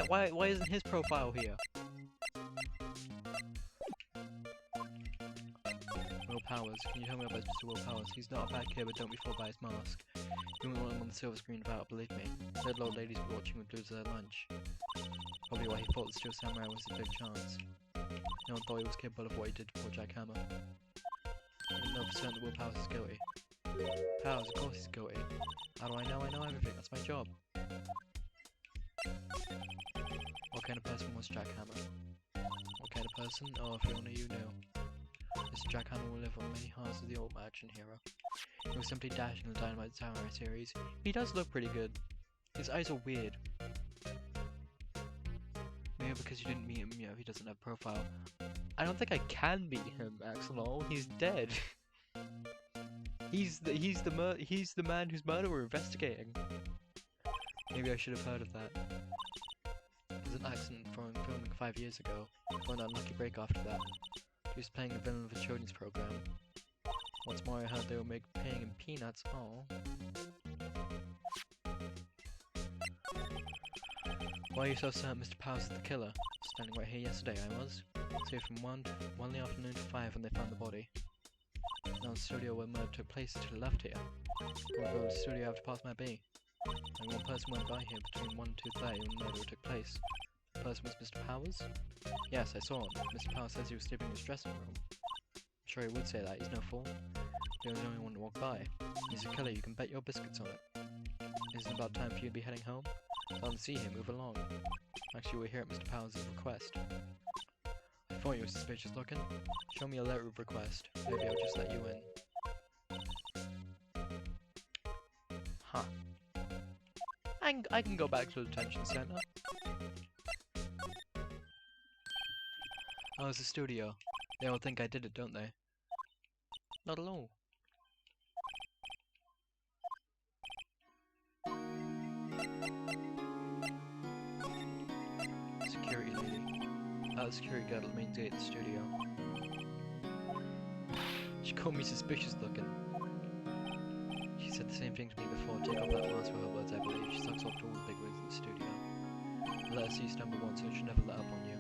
Why isn't his profile here? Will Powers, can you tell me about Mr. Will Powers? He's not a bad kid, but don't be fooled by his mask. You won't want him on the silver screen about, believe me. Said old ladies were watching with blues at their lunch. Probably why he thought the Steel Samurai was a big chance. No one thought he was capable of what he did to poor Jack Hammer. I didn't know for certain that Will Powers is guilty. Powers, of course he's guilty. How do I know? I know everything, that's my job. What kind of person was Jack Hammer? What kind of person? Oh, if only you knew. Mr. Jack Hammer will live on many hearts of the old action hero. He was simply dashing in the Dynamite Samurai series. He does look pretty good. His eyes are weird. Maybe because you didn't meet him, you know, he doesn't have a profile. I don't think I can meet him, Axolotl. He's dead. He's the man whose murder we're investigating. Maybe I should have heard of that. There was an accident from filming 5 years ago. One unlucky break after that. He was playing a villain of a children's program. What's more, I heard they were paying him peanuts. Oh. Why are you so certain Mr. Powers is the killer? Standing right here yesterday, I was. So from 1 in the afternoon to 5 when they found the body. Now the studio where murder took place to the left here. What road the studio have to pass might be? Only one person went by here between 1 and 2:30 when the murder took place. The person was Mr. Powers? Yes, I saw him. Mr. Powers says he was sleeping in his dressing room. I'm sure he would say that, he's no fool. He was the only one to walk by. He's a killer, you can bet your biscuits on it. Isn't it about time for you to be heading home? Go and see him, move along. Actually, we're here at Mr. Powers' request. I thought you were suspicious looking. Show me a letter of request. Maybe I'll just let you in. Huh. I can go back to the detention center. Oh, it's a studio. They all think I did it, don't they? Not at all. Security lady. Security guard at the main gate of the studio. She called me suspicious looking. She said the same thing to me before. Take off that mask for her words, I believe. She sucks off to all the big wigs in the studio. Let her see you stumble once, so she'll never let up on you.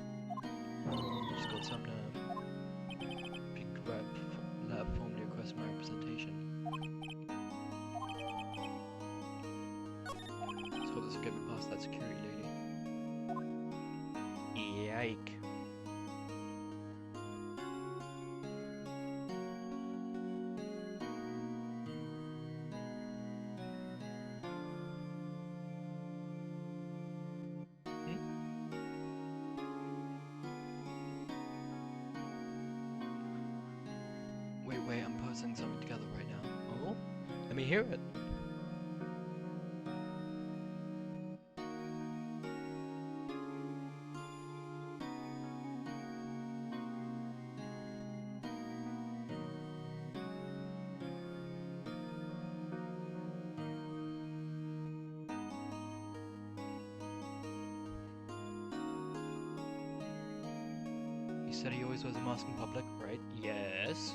She's got some nerve. If you could let her formally request my representation. Let's hope this will get me past that security lady. Yike. Wait, I'm posting something together right now. Oh? Let me hear it. You said he always wears a mask in public, right? Yes.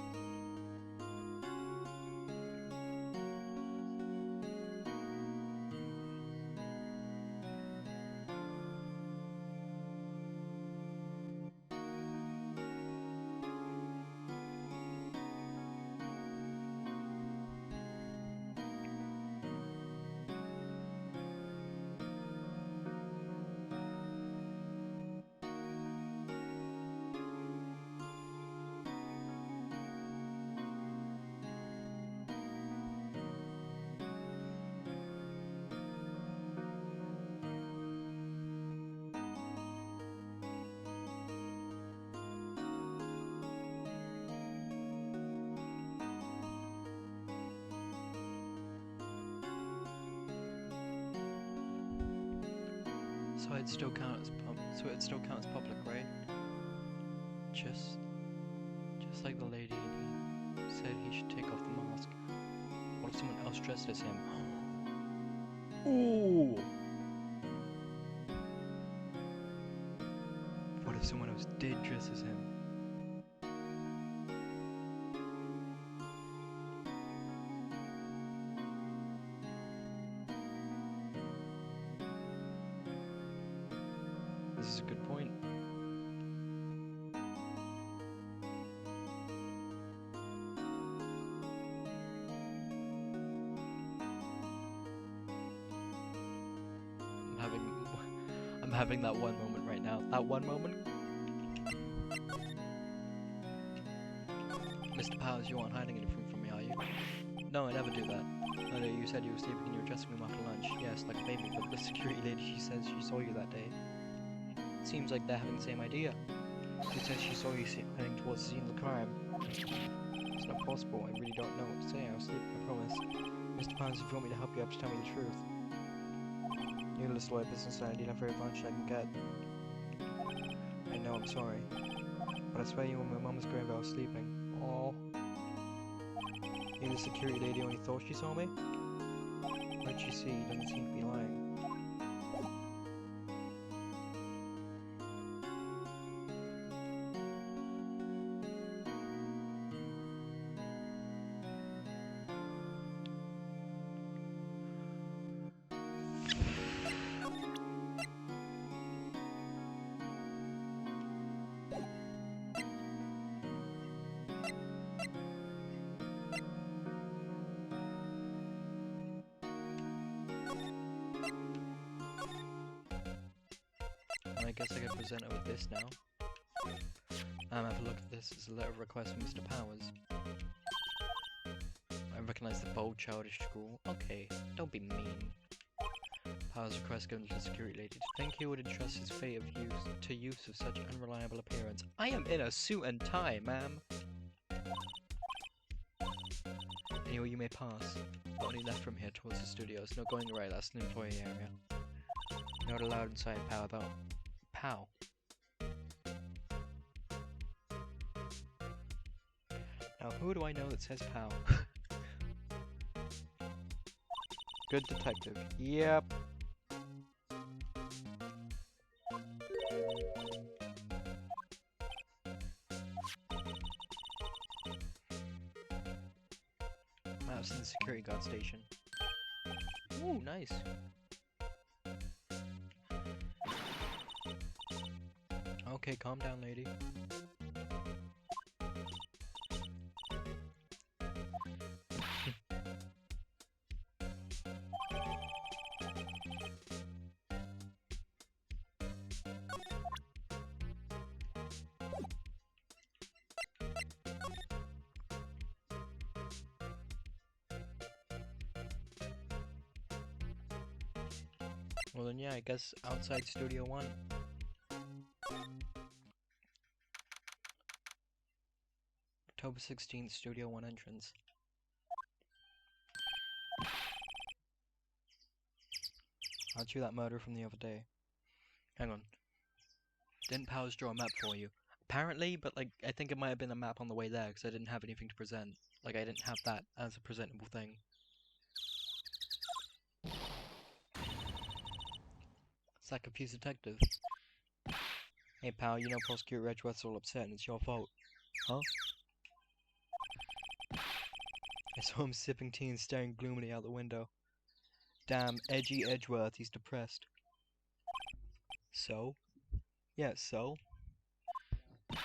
So it'd still count as public, right? Just like the lady, he said he should take off the mask. What if someone else dressed as him? Ooh! What if someone else did dress as him? This is a good point. I'm having that one moment right now. That one moment. Mr. Powers, you aren't hiding anything from me, are you? No, I never do that. I know you said you were sleeping in your dressing room after lunch. Yes, like a baby, but the security lady, she says she saw you that day. Seems like they're having the same idea. She says she saw you heading towards the scene of the crime. It's not possible, I really don't know what to say. I was sleeping, I promise. Mr. Powers, if you want me to help you, have to tell me the truth. Needless lawyer business and I need a very much I can get. I know, I'm sorry. But I swear you and my mum was grave I was sleeping. Oh. Maybe the security lady only thought she saw me? What did she see? Doesn't seem to be lying. I guess I can present it with this now. Have a look at this. It's a letter of request from Mr. Powers. I recognize the bold, childish school. Okay, don't be mean. Powers requests given to the security lady. To think he would entrust his fate to use of such unreliable appearance. I am in a suit and tie, ma'am. Anyway, you may pass. Only left from here towards the studios. No going right, that's an employee area. Not allowed inside, Pow. About Pow. Now, who do I know that says Pow? Good detective. Yep. Maps in the security guard station. Ooh, nice. Okay, calm down, lady. Well then, yeah, I guess outside Studio One. October 16th, Studio One entrance. Aren't you that murder from the other day? Hang on. Didn't Powers draw a map for you? Apparently, but like, I think it might have been a map on the way there, because I didn't have anything to present. Like, I didn't have that as a presentable thing. It's that confused detective. Hey pal, you know Prosecutor Edgeworth's all upset and it's your fault. Huh? I saw him sipping tea and staring gloomily out the window. Damn, edgy Edgeworth, he's depressed. So? Yeah, so? If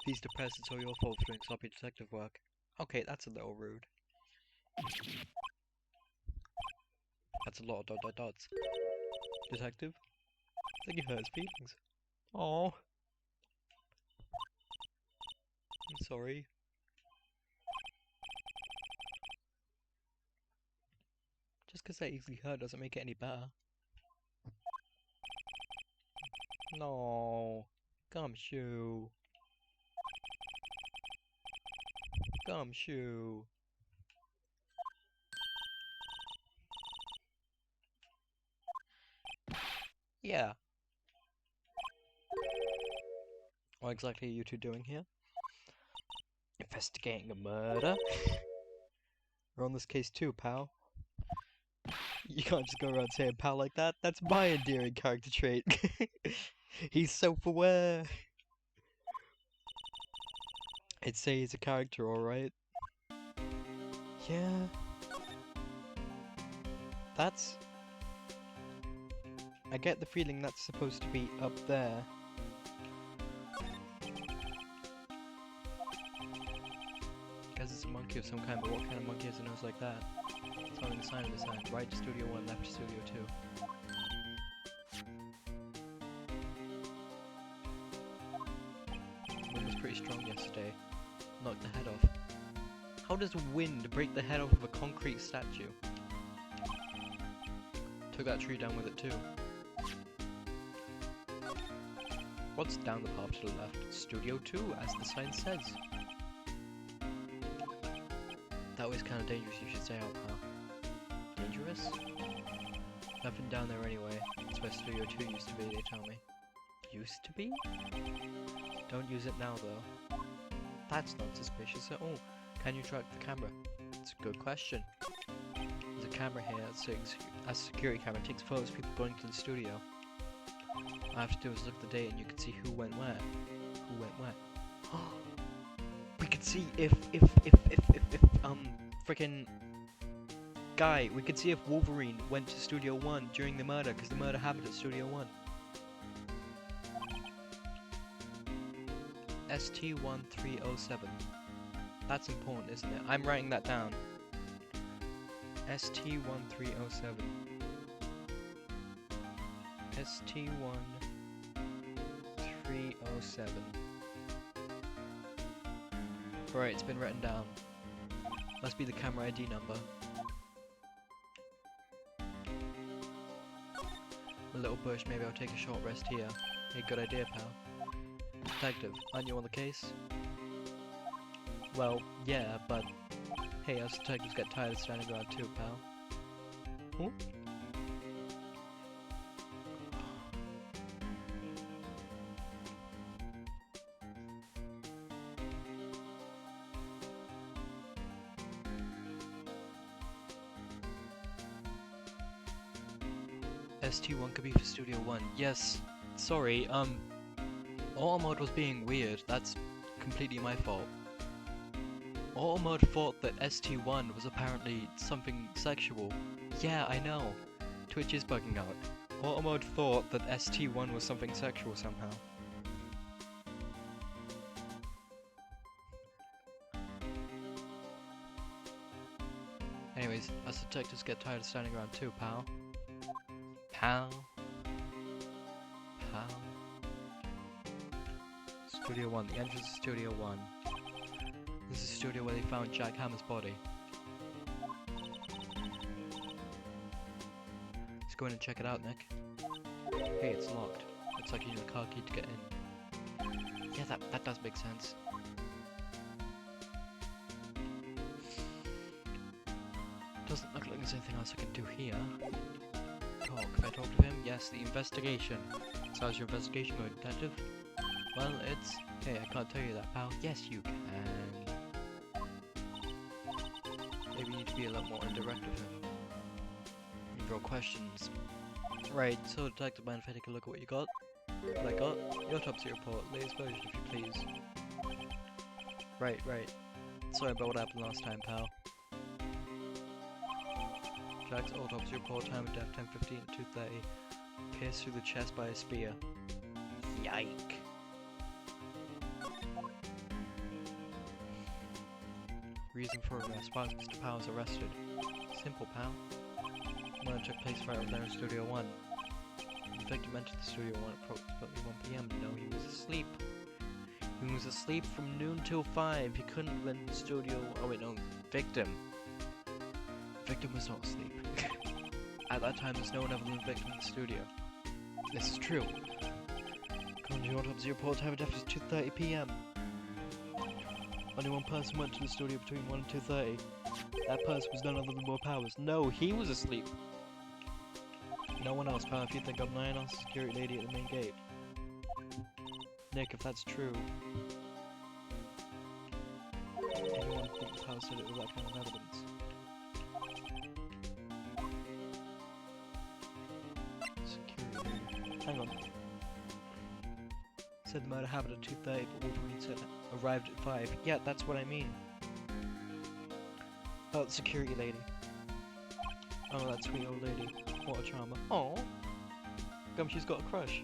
he's depressed, it's all your fault for doing sloppy detective work. Okay, that's a little rude. That's a lot of dots. Detective? I think you hurt his feelings. Aww. I'm sorry. Just because they're easily hurt doesn't make it any better. No. Gumshoe. Gumshoe. Yeah. What exactly are you two doing here? Investigating a murder? We're on this case too, pal. You can't just go around saying pal like that. That's my endearing character trait. He's self-aware. I'd say he's a character, alright? Yeah. That's... I get the feeling that's supposed to be up there. Guess it's a monkey of some kind, but what kind of monkey has a nose like that? It's holding a sign in his hand. Right to Studio 1, left to Studio 2. Wind was pretty strong yesterday. Knocked the head off. How does wind break the head off of a concrete statue? Took that tree down with it too. What's down the path to the left? Studio 2, as the sign says. That was kind of dangerous, you should stay out, pal. Dangerous? Nothing down there anyway. That's where Studio 2 used to be, they tell me. Used to be? Don't use it now, though. That's not suspicious at all. Can you track the camera? It's a good question. There's a camera here that's a security camera. It takes photos of people going to the studio. All I have to do is look at the date and you can see who went where. Who went where. We could see if frickin' guy, we could see if Wolverine went to Studio 1 during the murder, because the murder happened at Studio 1. ST1307. That's important, isn't it? I'm writing that down. ST1307. ST1307. Right, it's been written down. Must be the camera ID number. A little bush, maybe I'll take a short rest here. Hey, good idea, pal. Detective, aren't you on the case? Well, yeah, but... Hey, us detectives get tired of standing around too, pal. Huh? ST1 could be for Studio One. Yes, sorry, Auto Mode was being weird. That's completely my fault. Auto Mode thought that ST1 was apparently something sexual. Yeah, I know. Twitch is bugging out. Auto Mode thought that ST1 was something sexual somehow. Anyways, us detectives get tired of standing around too, pal. Pal. Pal. Studio One. The entrance to Studio One. This is the studio where they found Jack Hammer's body. Let's go in and check it out, Nick. Hey, it's locked. Looks like you need a car key to get in. Yeah, that does make sense. Doesn't look like there's anything else I can do here. Talk. If I talk to him? Yes, the investigation. So how's your investigation going, detective? Well, it's... Hey, I can't tell you that, pal. Yes, you can. Maybe you need to be a lot more indirect with him. And draw questions. Right, so detective, mind if I take a look at what you got? What I got? Your autopsy report. Latest version, if you please. Right. Sorry about what happened last time, pal. Jack's autopsy report, time of death 10:15 at 2:30. Pierced through the chest by a spear. Yike. Reason for arrest. Why was Mr. Powers arrested? Simple, pal. Murder took place right over there in Studio One. The victim entered the Studio One at approximately 1 PM. No, he was asleep. He was asleep from noon till 5. He couldn't have been in the studio. Oh wait, no. Victim. Victim was not asleep. At that time, there's no one other than the victim in the studio. This is true. According to your autopsy report, time of death was 2:30 PM. Only one person went to the studio between 1 and 2:30. That person was none other than More Powers. No, he was asleep. No one else, pal. If you think I'm lying, I'll security lady at the main gate. Nick, if that's true... Anyone think the Powers did it with that kind of evidence? Hang on. Said the murder happened at 2:30, but Wolverine said arrived at 5. Yeah, that's what I mean. Oh, the security lady. Oh, that sweet old lady. What a charmer. Oh, Gum, she's got a crush.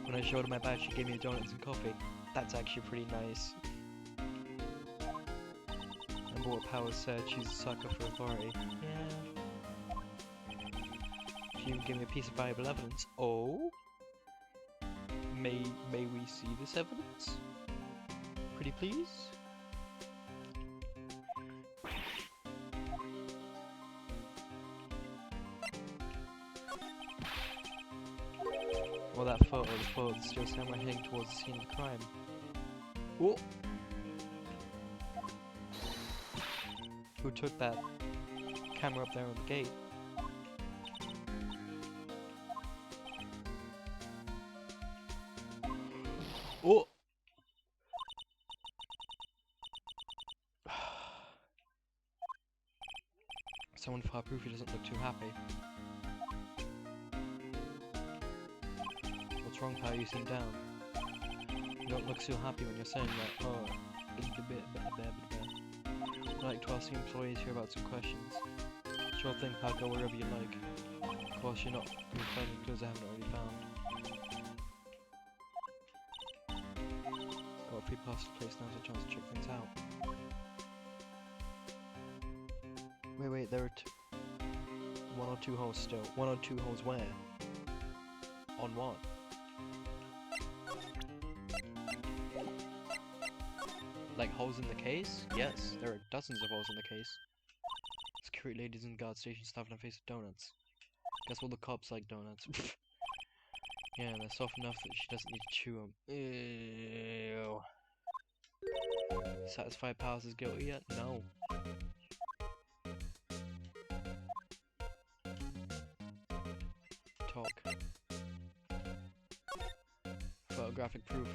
When I showed her my badge, she gave me donuts and coffee. That's actually pretty nice. Remember what Powers said, she's a sucker for authority. Yeah. She even gave me a piece of valuable evidence. Oh? May we see this evidence? Pretty please? Well, that photo, the photo of the steel samurai heading towards the scene of the crime. Oh! Who took that camera up there on the gate? Oh! Someone fireproof, he doesn't look too happy. What's wrong, pal? You seem down. You don't look so happy when you're saying that. Oh, I'd like to ask the employees here about some questions. Sure thing, pal, go wherever you like. Of course, you're not going to find any clues I haven't already found. Got a free pass to the place, now's a chance to check things out. Wait, there are two. one or two holes still. One or two holes where? On what? Like holes in the case? Yes, there are dozens of holes in the case. Security ladies and guard station staff in a face of donuts. Guess all the cops like donuts. Yeah, they're soft enough that she doesn't need to chew them. Ew. Satisfied Powers is guilty yet? No. Talk. Photographic proof.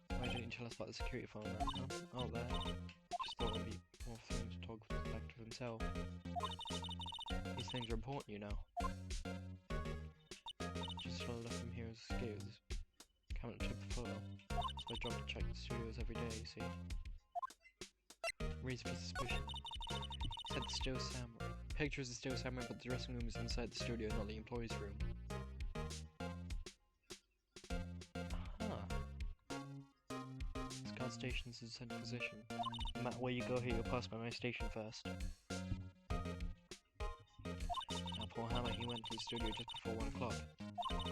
Why didn't you tell us about the security phone then? Huh? Oh, there. Just thought it'd be more fun to talk with the detective himself. These things are important, you know. Just trying to let him hear his skills. Cameron took the photo. It's my job to check the studios every day, you see. Reason for suspicion. Said the still samurai. Pictures of the still samurai, but the dressing room is inside the studio, not the employee's room. This guard station is in central position. No matter where you go here, you'll pass by my station first. Now poor Hammer, he went to the studio just before 1 o'clock.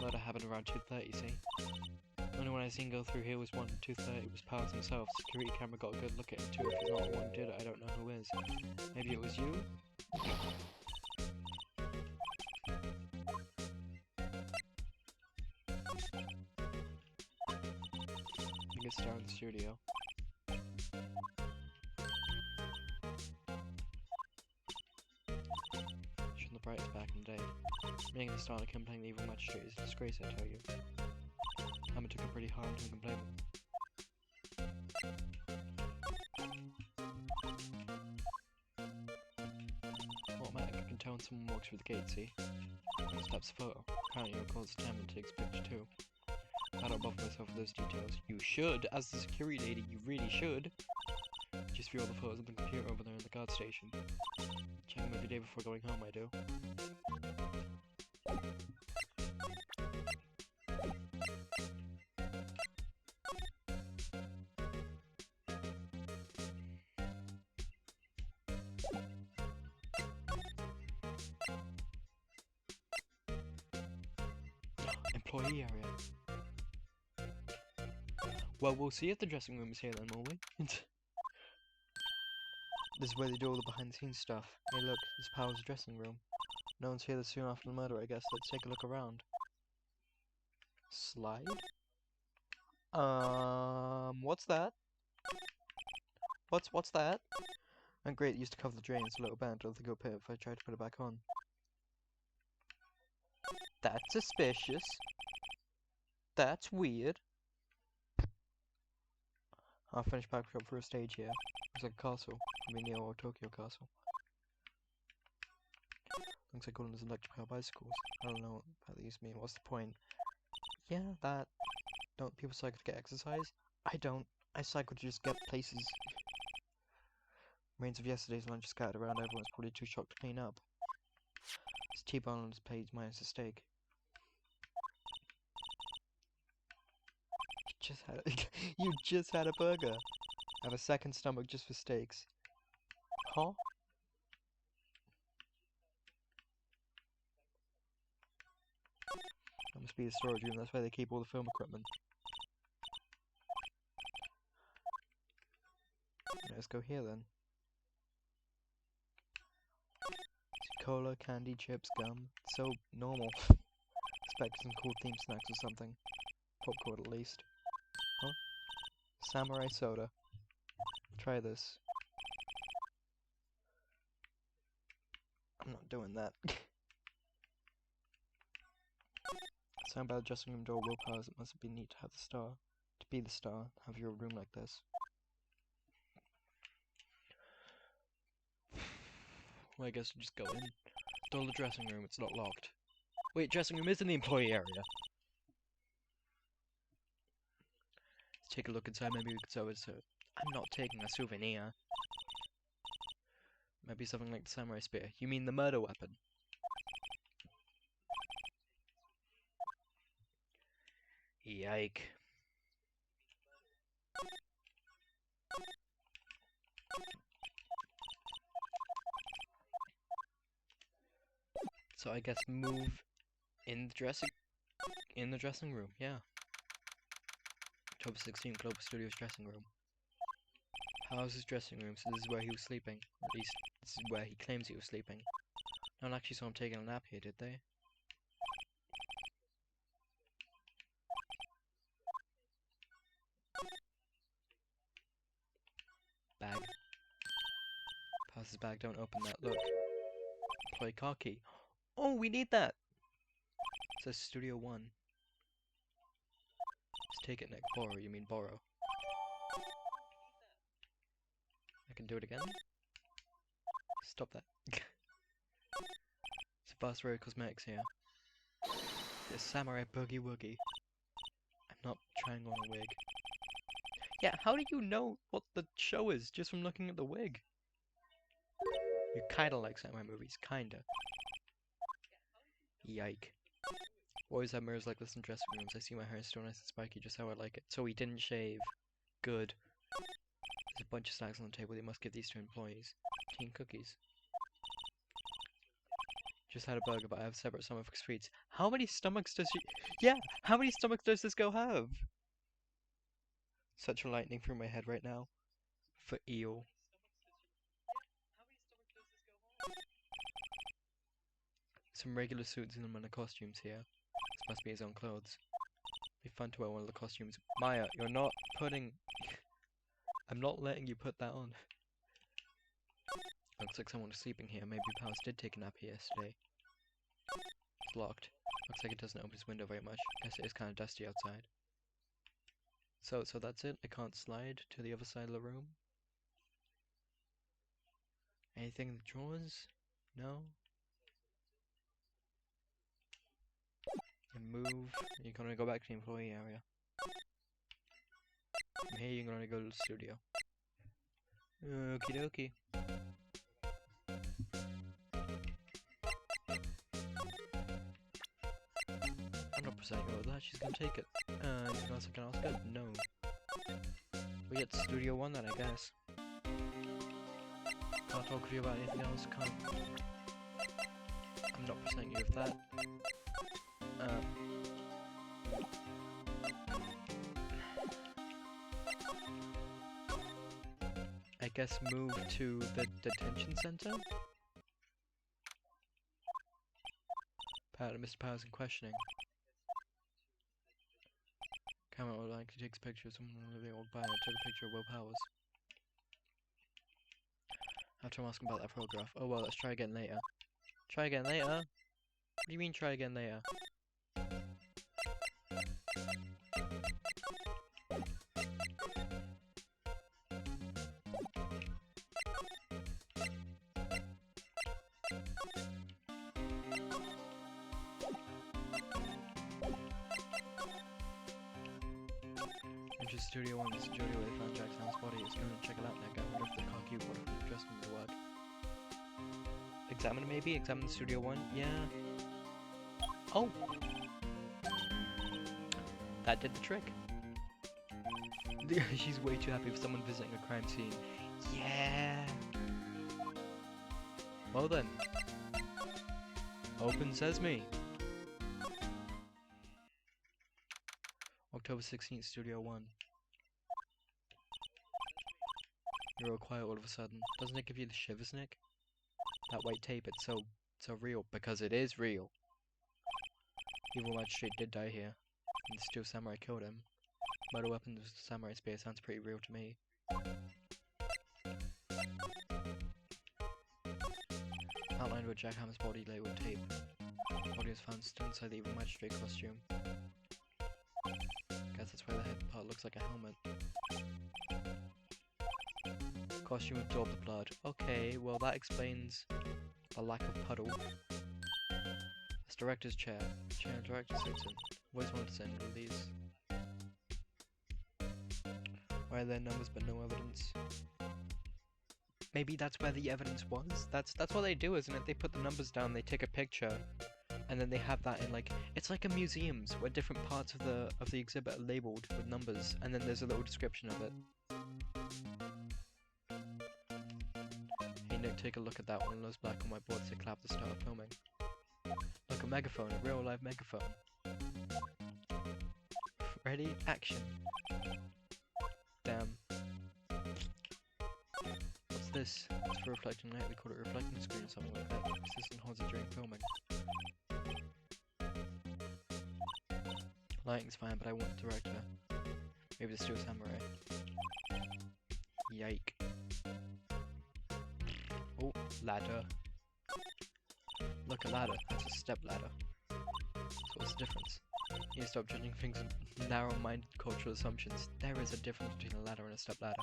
Murder happened around 2:30, see? The only one I seen go through here was 1 to 2:30, was Powers himself. Security camera got a good look at him too. If he's not the one who did it, I don't know who is. Maybe it was you? Biggest star in the studio. Shone the brightest back in the day. Being the star of the campaign, the evil magistrate is a disgrace, I tell you. Hammer took it pretty hard and who can blame him? Automatic, you can tell when someone walks through the gate, see? And snaps a photo. Apparently it records the time and takes a picture too. I don't bother myself with those details. You should, as the security lady, you really should. Just view all the photos on the computer over there in the guard station. Check them every day before going home, I do. Employee area. Well, we'll see if the dressing room is here then, will we? This is where they do all the behind-the-scenes stuff. Hey look, this Powers' dressing room. No one's here this soon after the murder, I guess. Let's take a look around. Slide? What's that? What's that? And great, it used to cover the drains, a little bent. I don't think it'll pay if I try to put it back on. That's suspicious. That's weird. I'll finish packing up for a stage here. Looks like a castle. I mean, or Tokyo Castle. Looks like all of those electric powered bicycles. I don't know what these mean. What's the point? Yeah, that. Don't people cycle to get exercise? I don't. I cycle to just get places. Remains of yesterday's lunch scattered around. Everyone's probably too shocked to clean up. This T-bone on his plate minus a steak. You just had a burger. I have a second stomach just for steaks. Huh? That must be the storage room. That's where they keep all the film equipment. Let's go here then. Cola, candy, chips, gum. So normal. Expect some cool theme snacks or something. Popcorn at least. Huh? Samurai soda. Try this. I'm not doing that. Sound by the dressing room door, Will Powers. It must have been neat to have the star. To be the star, have your room like this. Well, I guess we'll just go in. Door the dressing room, it's not locked. Wait, dressing room is in the employee area. Let's take a look inside, maybe we could sell it. I'm not taking a souvenir. Maybe something like the samurai spear. You mean the murder weapon? Yike. I guess move in the dressing room, yeah. October 16th, Global Studios dressing room. How's his dressing room? So this is where he was sleeping. At least this is where he claims he was sleeping. No one actually saw him taking a nap here, did they? Bag. Pass his bag, don't open that, look. Play car key. Oh, we need that! It says Studio 1. Just take it, Nick. Borrow, you mean borrow. I can do it again? Stop that. It's a Fast Road Cosmetics here. It's Samurai Boogie Woogie. I'm not trying on a wig. Yeah, how do you know what the show is just from looking at the wig? You kinda like samurai movies, kinda. Yike. Always have mirrors like this in dressing rooms. I see my hair is still nice and spiky, just how I like it. So he didn't shave. Good. There's a bunch of snacks on the table. They must give these to employees. Tea and cookies. Just had a burger, but I have a separate stomach for sweets. How many stomachs does she... Yeah! How many stomachs does this girl have? Such a lightning through my head right now. For eel. Some regular suits and the costumes here. This must be his own clothes. Be fun to wear one of the costumes. Maya, you're not putting... I'm not letting you put that on. Looks like someone was sleeping here. Maybe Powers did take a nap here yesterday. It's locked. Looks like it doesn't open his window very much. Guess it is kind of dusty outside. So that's it? I can't slide to the other side of the room? Anything in the drawers? No? And move. You're gonna go back to the employee area. From here you're gonna go to the studio. Okie dokie. I'm not presenting her with that, she's gonna take it. Anything else I can ask her? No. We get Studio 1 then, I guess. Can't talk with you about anything else, can't. I'm not presenting you with that. I guess move to the detention center? Mr. Powers in questioning. Camera would like to take a picture of someone living walk by. I took a picture of Will Powers. After I'm asking about that photograph. Oh well, let's try again later. Try again later? What do you mean try again later? Into Studio 1, this is Jodie where they found Jack Sam's body. It's going to check it out now. I wonder if the car key would have just come to work. Examine it maybe? Examine Studio 1? Yeah. Oh! That did the trick. She's way too happy for someone visiting a crime scene. Yeah! Well then. Open sesame! October 16th, Studio 1. You're all quiet all of a sudden. Doesn't it give you the shivers, Nick? That white tape, it's so real, because it is real. Evil magistrate did die here, and the Steel Samurai killed him. Murder weapons with samurai spear sounds pretty real to me. Outlined with Jack Hammer's body labeled tape. Body was found still inside the evil magistrate costume. Guess that's why the head part looks like a helmet. Costume absorbed the blood. Okay, well that explains the lack of puddle. It's director's chair. Chair director sits in. Always wanted to sit in one of these. Why are there numbers but no evidence? Maybe that's where the evidence was? That's what they do, isn't it? They put the numbers down, they take a picture, and then they have that in like... It's like in museums, where different parts of the exhibit are labelled with numbers, and then there's a little description of it. Hey Nick, take a look at that one. Those black and white boards that clap to start filming. megaphone, a real live megaphone. Ready? Action. Damn. What's this? It's for reflecting light. They call it a reflecting screen or something like that. Assistant holds it during filming. Lighting's fine, but I want director. Maybe the Steel Samurai. Yike. Oh, ladder. Look, a ladder. That's a step ladder. So what's the difference? You need to stop judging things in narrow-minded cultural assumptions. There is a difference between a ladder and a step ladder.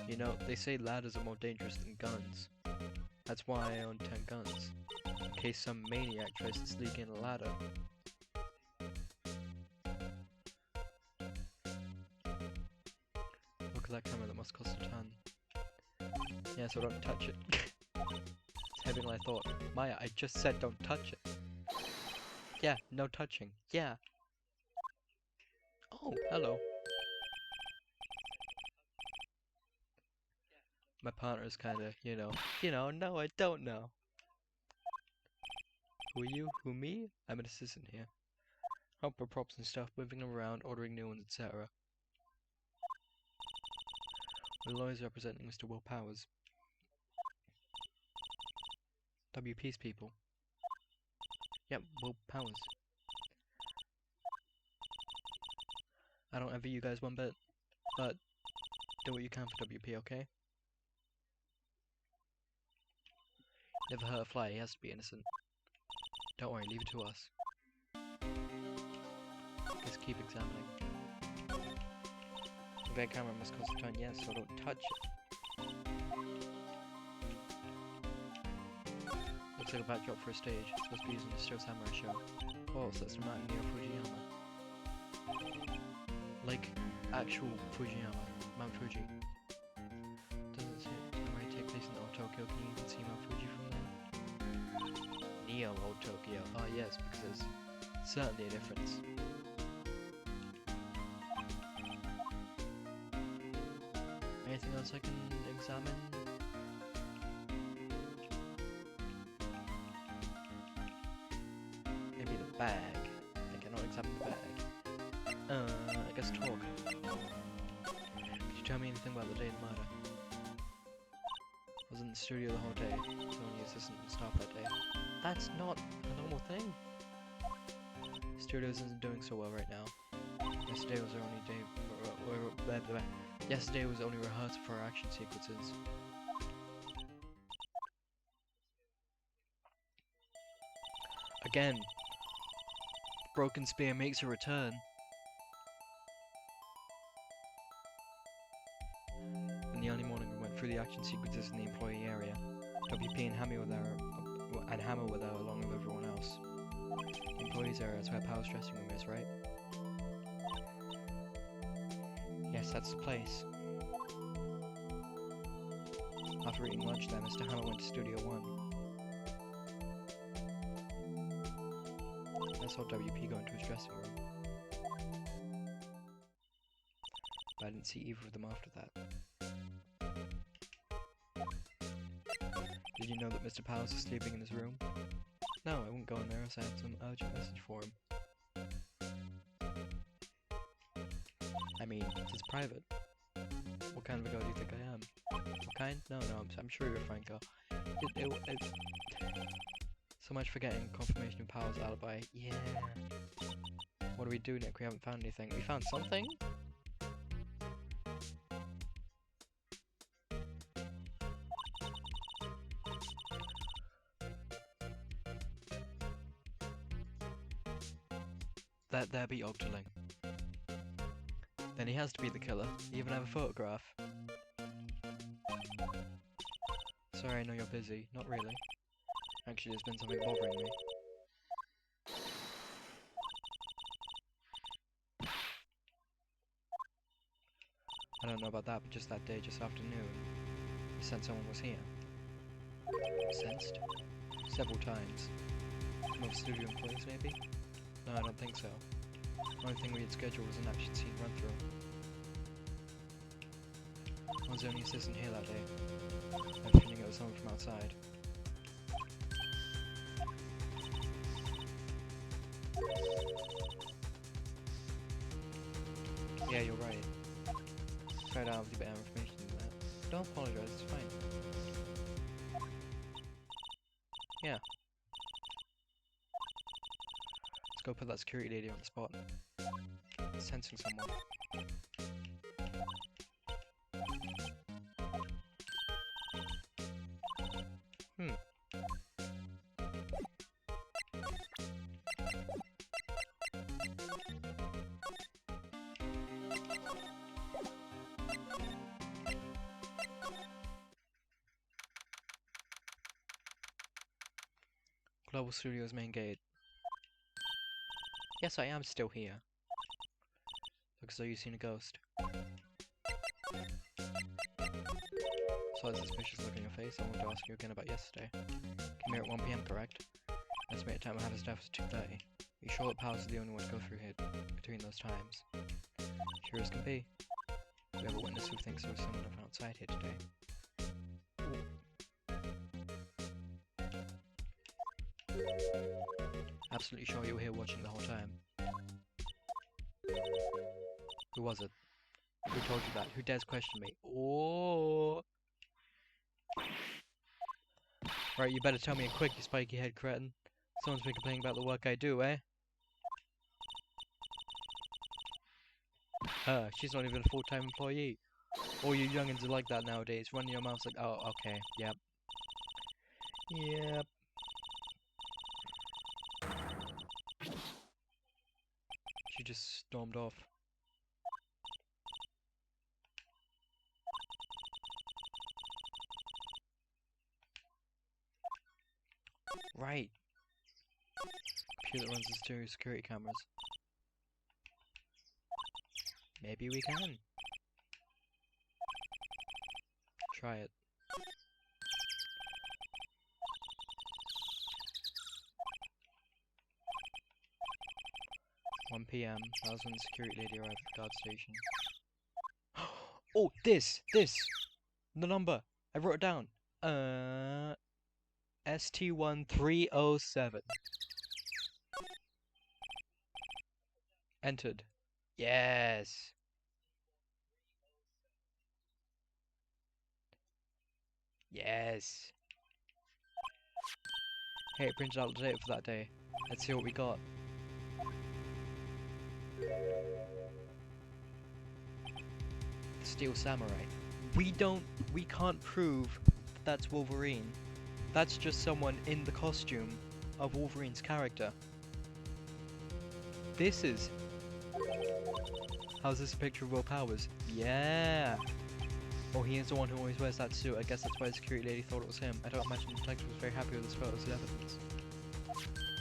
You know, they say ladders are more dangerous than guns. That's why I own 10 guns. In case some maniac tries to sneak in a ladder. Look at that camera, that must cost a ton. Yeah, so don't touch it. It's heavier than I thought. Maya, I just said don't touch it. Yeah, no touching. Yeah. Oh, hello. My partner's kinda, no, I don't know. Who are you? Who, me? I'm an assistant here. Help for props and stuff, moving them around, ordering new ones, etc. The lawyers representing Mr. Will Powers. WP's people. Yep, Will Powers. I don't envy you guys one bit, but do what you can for WP, okay? Never hurt a fly, he has to be innocent. Don't worry, leave it to us. Just keep examining. The camera must cost a ton, yes, so don't touch it. Looks like a backdrop for a stage. It's supposed to be used in the Steel Samurai show. Oh, so that's the Mount near Fujiyama. Like actual Fujiyama, Mount Fuji. Doesn't Samurai take place in Old Tokyo? Can you even see Mount Fuji from there? Neo Old Tokyo. Oh yes, because there's certainly a difference. Anything else I can examine? Maybe the bag. I cannot examine the bag. I guess talk. Could you tell me anything about the day of the murder? I was in the studio the whole day. I was the only assistant and staff that day. That's not a normal thing. The studio isn't doing so well right now. Yesterday was our only day. Yesterday was only rehearsal for our action sequences. Again, Broken Spear makes a return. In the early morning, we went through the action sequences in the employee area. WP and Hammer were there along with everyone else. The employees area is where Power's dressing room is, right? Yes, that's the place. After eating lunch there, Mr. Hammer went to Studio 1. I saw WP go into his dressing room. But I didn't see either of them after that. Did you know that Mr. Powers is sleeping in his room? No, I wouldn't go in there unless I had some urgent message for him. I mean, it's private. What kind of a girl do you think I am? What kind? No, I'm sure you're a fine girl. So much for getting confirmation of Powers' alibi. Yeah. What do we do, Nick? We haven't found anything. We found something? That there be Octoling. Then he has to be the killer. You even have a photograph. Sorry, I know you're busy. Not really. Actually, there's been something bothering me. I don't know about that, but just that day, just afternoon, you sensed someone was here. Sensed? Several times. Some of the studio employees, maybe? No, I don't think so. The only thing we had scheduled was an action scene run-through. I was the only assistant here that day. I'm feeling it was someone from outside. Yeah, you're right. Tried out with a bit of information than that. Don't apologize, it's fine. Yeah. Let's go put that security lady on the spot. Sensing someone. Global Studios main gate. Yes, I am still here. Looks as though you've seen a ghost. Slight suspicious look on your face. I want to ask you again about yesterday. Came here at 1 PM, correct? Estimated time of Haver's death was 2:30. You sure that Powers is the only one to go through here between those times? Sure as can be. We have a witness who thinks there was someone outside here today. Absolutely sure you were here watching the whole time. Who was it? Who told you that? Who dares question me? Oh! Right, you better tell me quick, you spiky head cretin. Someone's been complaining about the work I do, eh? She's not even a full-time employee. All you youngins are like that nowadays, running your mouths like, oh, okay, yep. Yep. She just stormed off. Right. Computer runs the stereo security cameras. Maybe we can. Try it. "1 PM, that was when the security lady arrived at the guard station." Oh, this! The number! I wrote it down. ST1307. Entered. Yes! Yes! Hey, it printed out the date for that day. Let's see what we got. Steel Samurai. We can't prove that that's Wolverine. That's just someone in the costume of Wolverine's character. This is... How's this a picture of Will Powers? Yeah! Oh, he is the one who always wears that suit. I guess that's why the security lady thought it was him. I don't imagine the detective was very happy with this photos of evidence.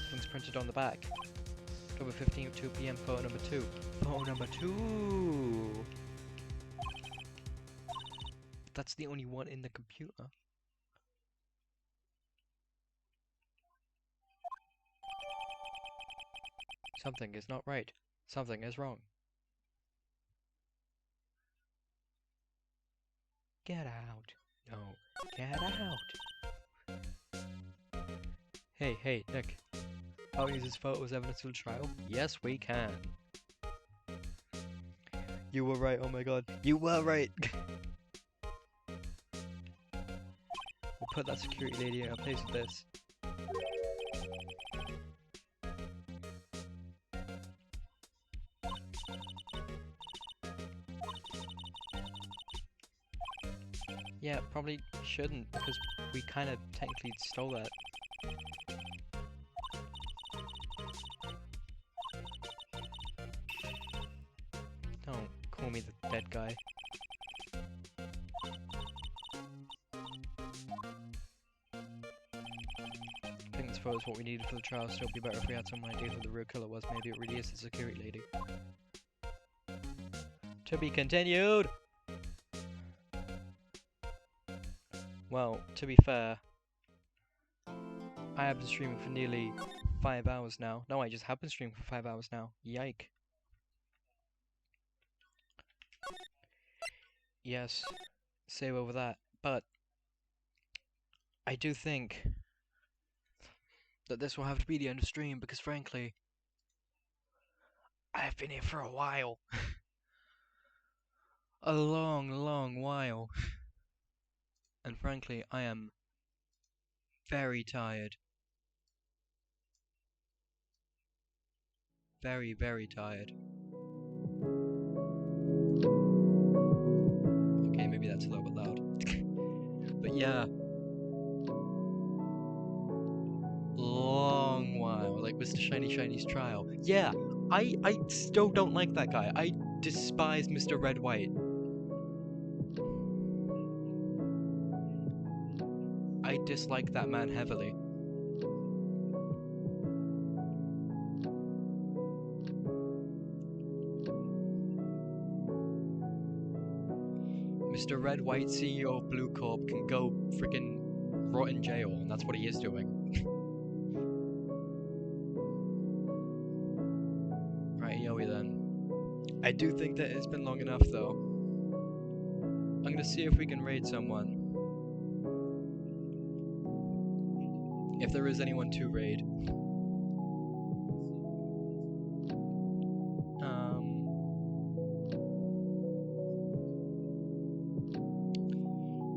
Things printed on the back. October 15th, 2 PM, photo number 2. Photo number 2! That's the only one in the computer. Something is not right. Something is wrong. Get out. No. Get out. Hey, Nick. I'll use this photo as evidence for the trial? Yes, we can. You were right, oh my god. You were right! We'll put that security lady in her place with this. Yeah, probably shouldn't, because we kind of technically stole that. Don't call me the dead guy. I think this photo is what we needed for the trial, so it'd be better if we had some idea who the real killer was. Maybe it really is the security lady. To be continued! Well, to be fair, I have been streaming for nearly 5 hours now. No, I just have been streaming for 5 hours now. Yike. Yes, save over that. But I do think that this will have to be the end of stream because frankly, I've been here for a while. A long, long while. And frankly, I am very tired. Very, very tired. Okay, maybe that's a little bit loud. But yeah. Long while. Like Mr. Shiny Shiny's trial. Yeah, I still don't like that guy. I despise Mr. Red White. I dislike that man heavily. Mr. Red White, CEO of Blue Corp, can go freaking rot in jail, and that's what he is doing. Right, Yowie then. I do think that it's been long enough though. I'm gonna see if we can raid someone. If there is anyone to raid.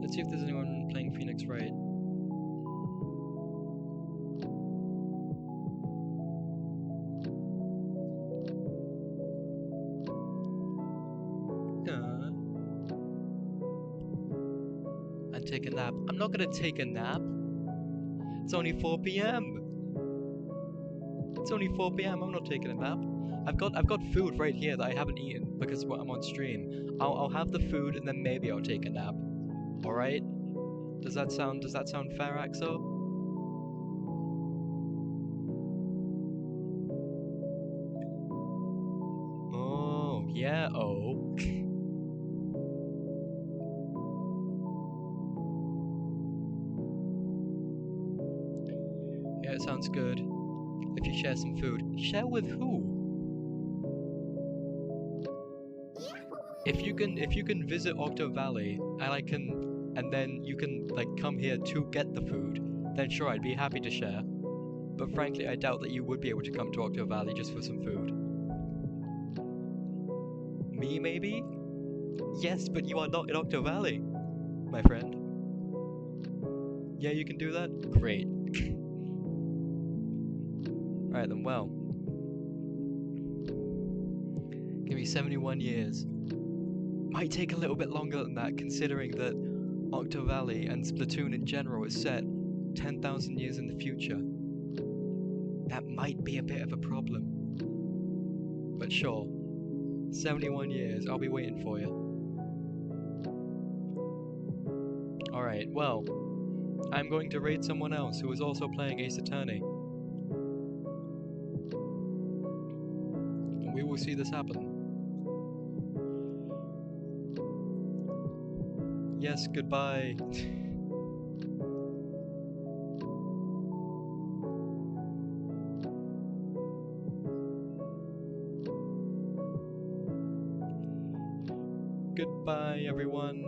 Let's see if there's anyone playing Phoenix Wright. And take a nap. I'm not gonna take a nap. It's only 4 p.m. It's only 4 p.m. I'm not taking a nap. I've got food right here that I haven't eaten because I'm on stream. I'll have the food and then maybe I'll take a nap. All right? Does that sound fair, Axo? Oh, yeah, oh. Yeah, it sounds good. If you share some food. Share with who? If you can visit Octo Valley and then you can like come here to get the food, then sure, I'd be happy to share. But frankly, I doubt that you would be able to come to Octo Valley just for some food. Me, maybe? Yes, but you are not in Octo Valley, my friend. Yeah, you can do that? Great. Right then, well. Give me 71 years. Might take a little bit longer than that, considering that Octo Valley and Splatoon in general is set 10,000 years in the future. That might be a bit of a problem. But sure. 71 years, I'll be waiting for you. Alright, well, I'm going to raid someone else who is also playing Ace Attorney. And we will see this happen. Yes, goodbye. Goodbye, everyone.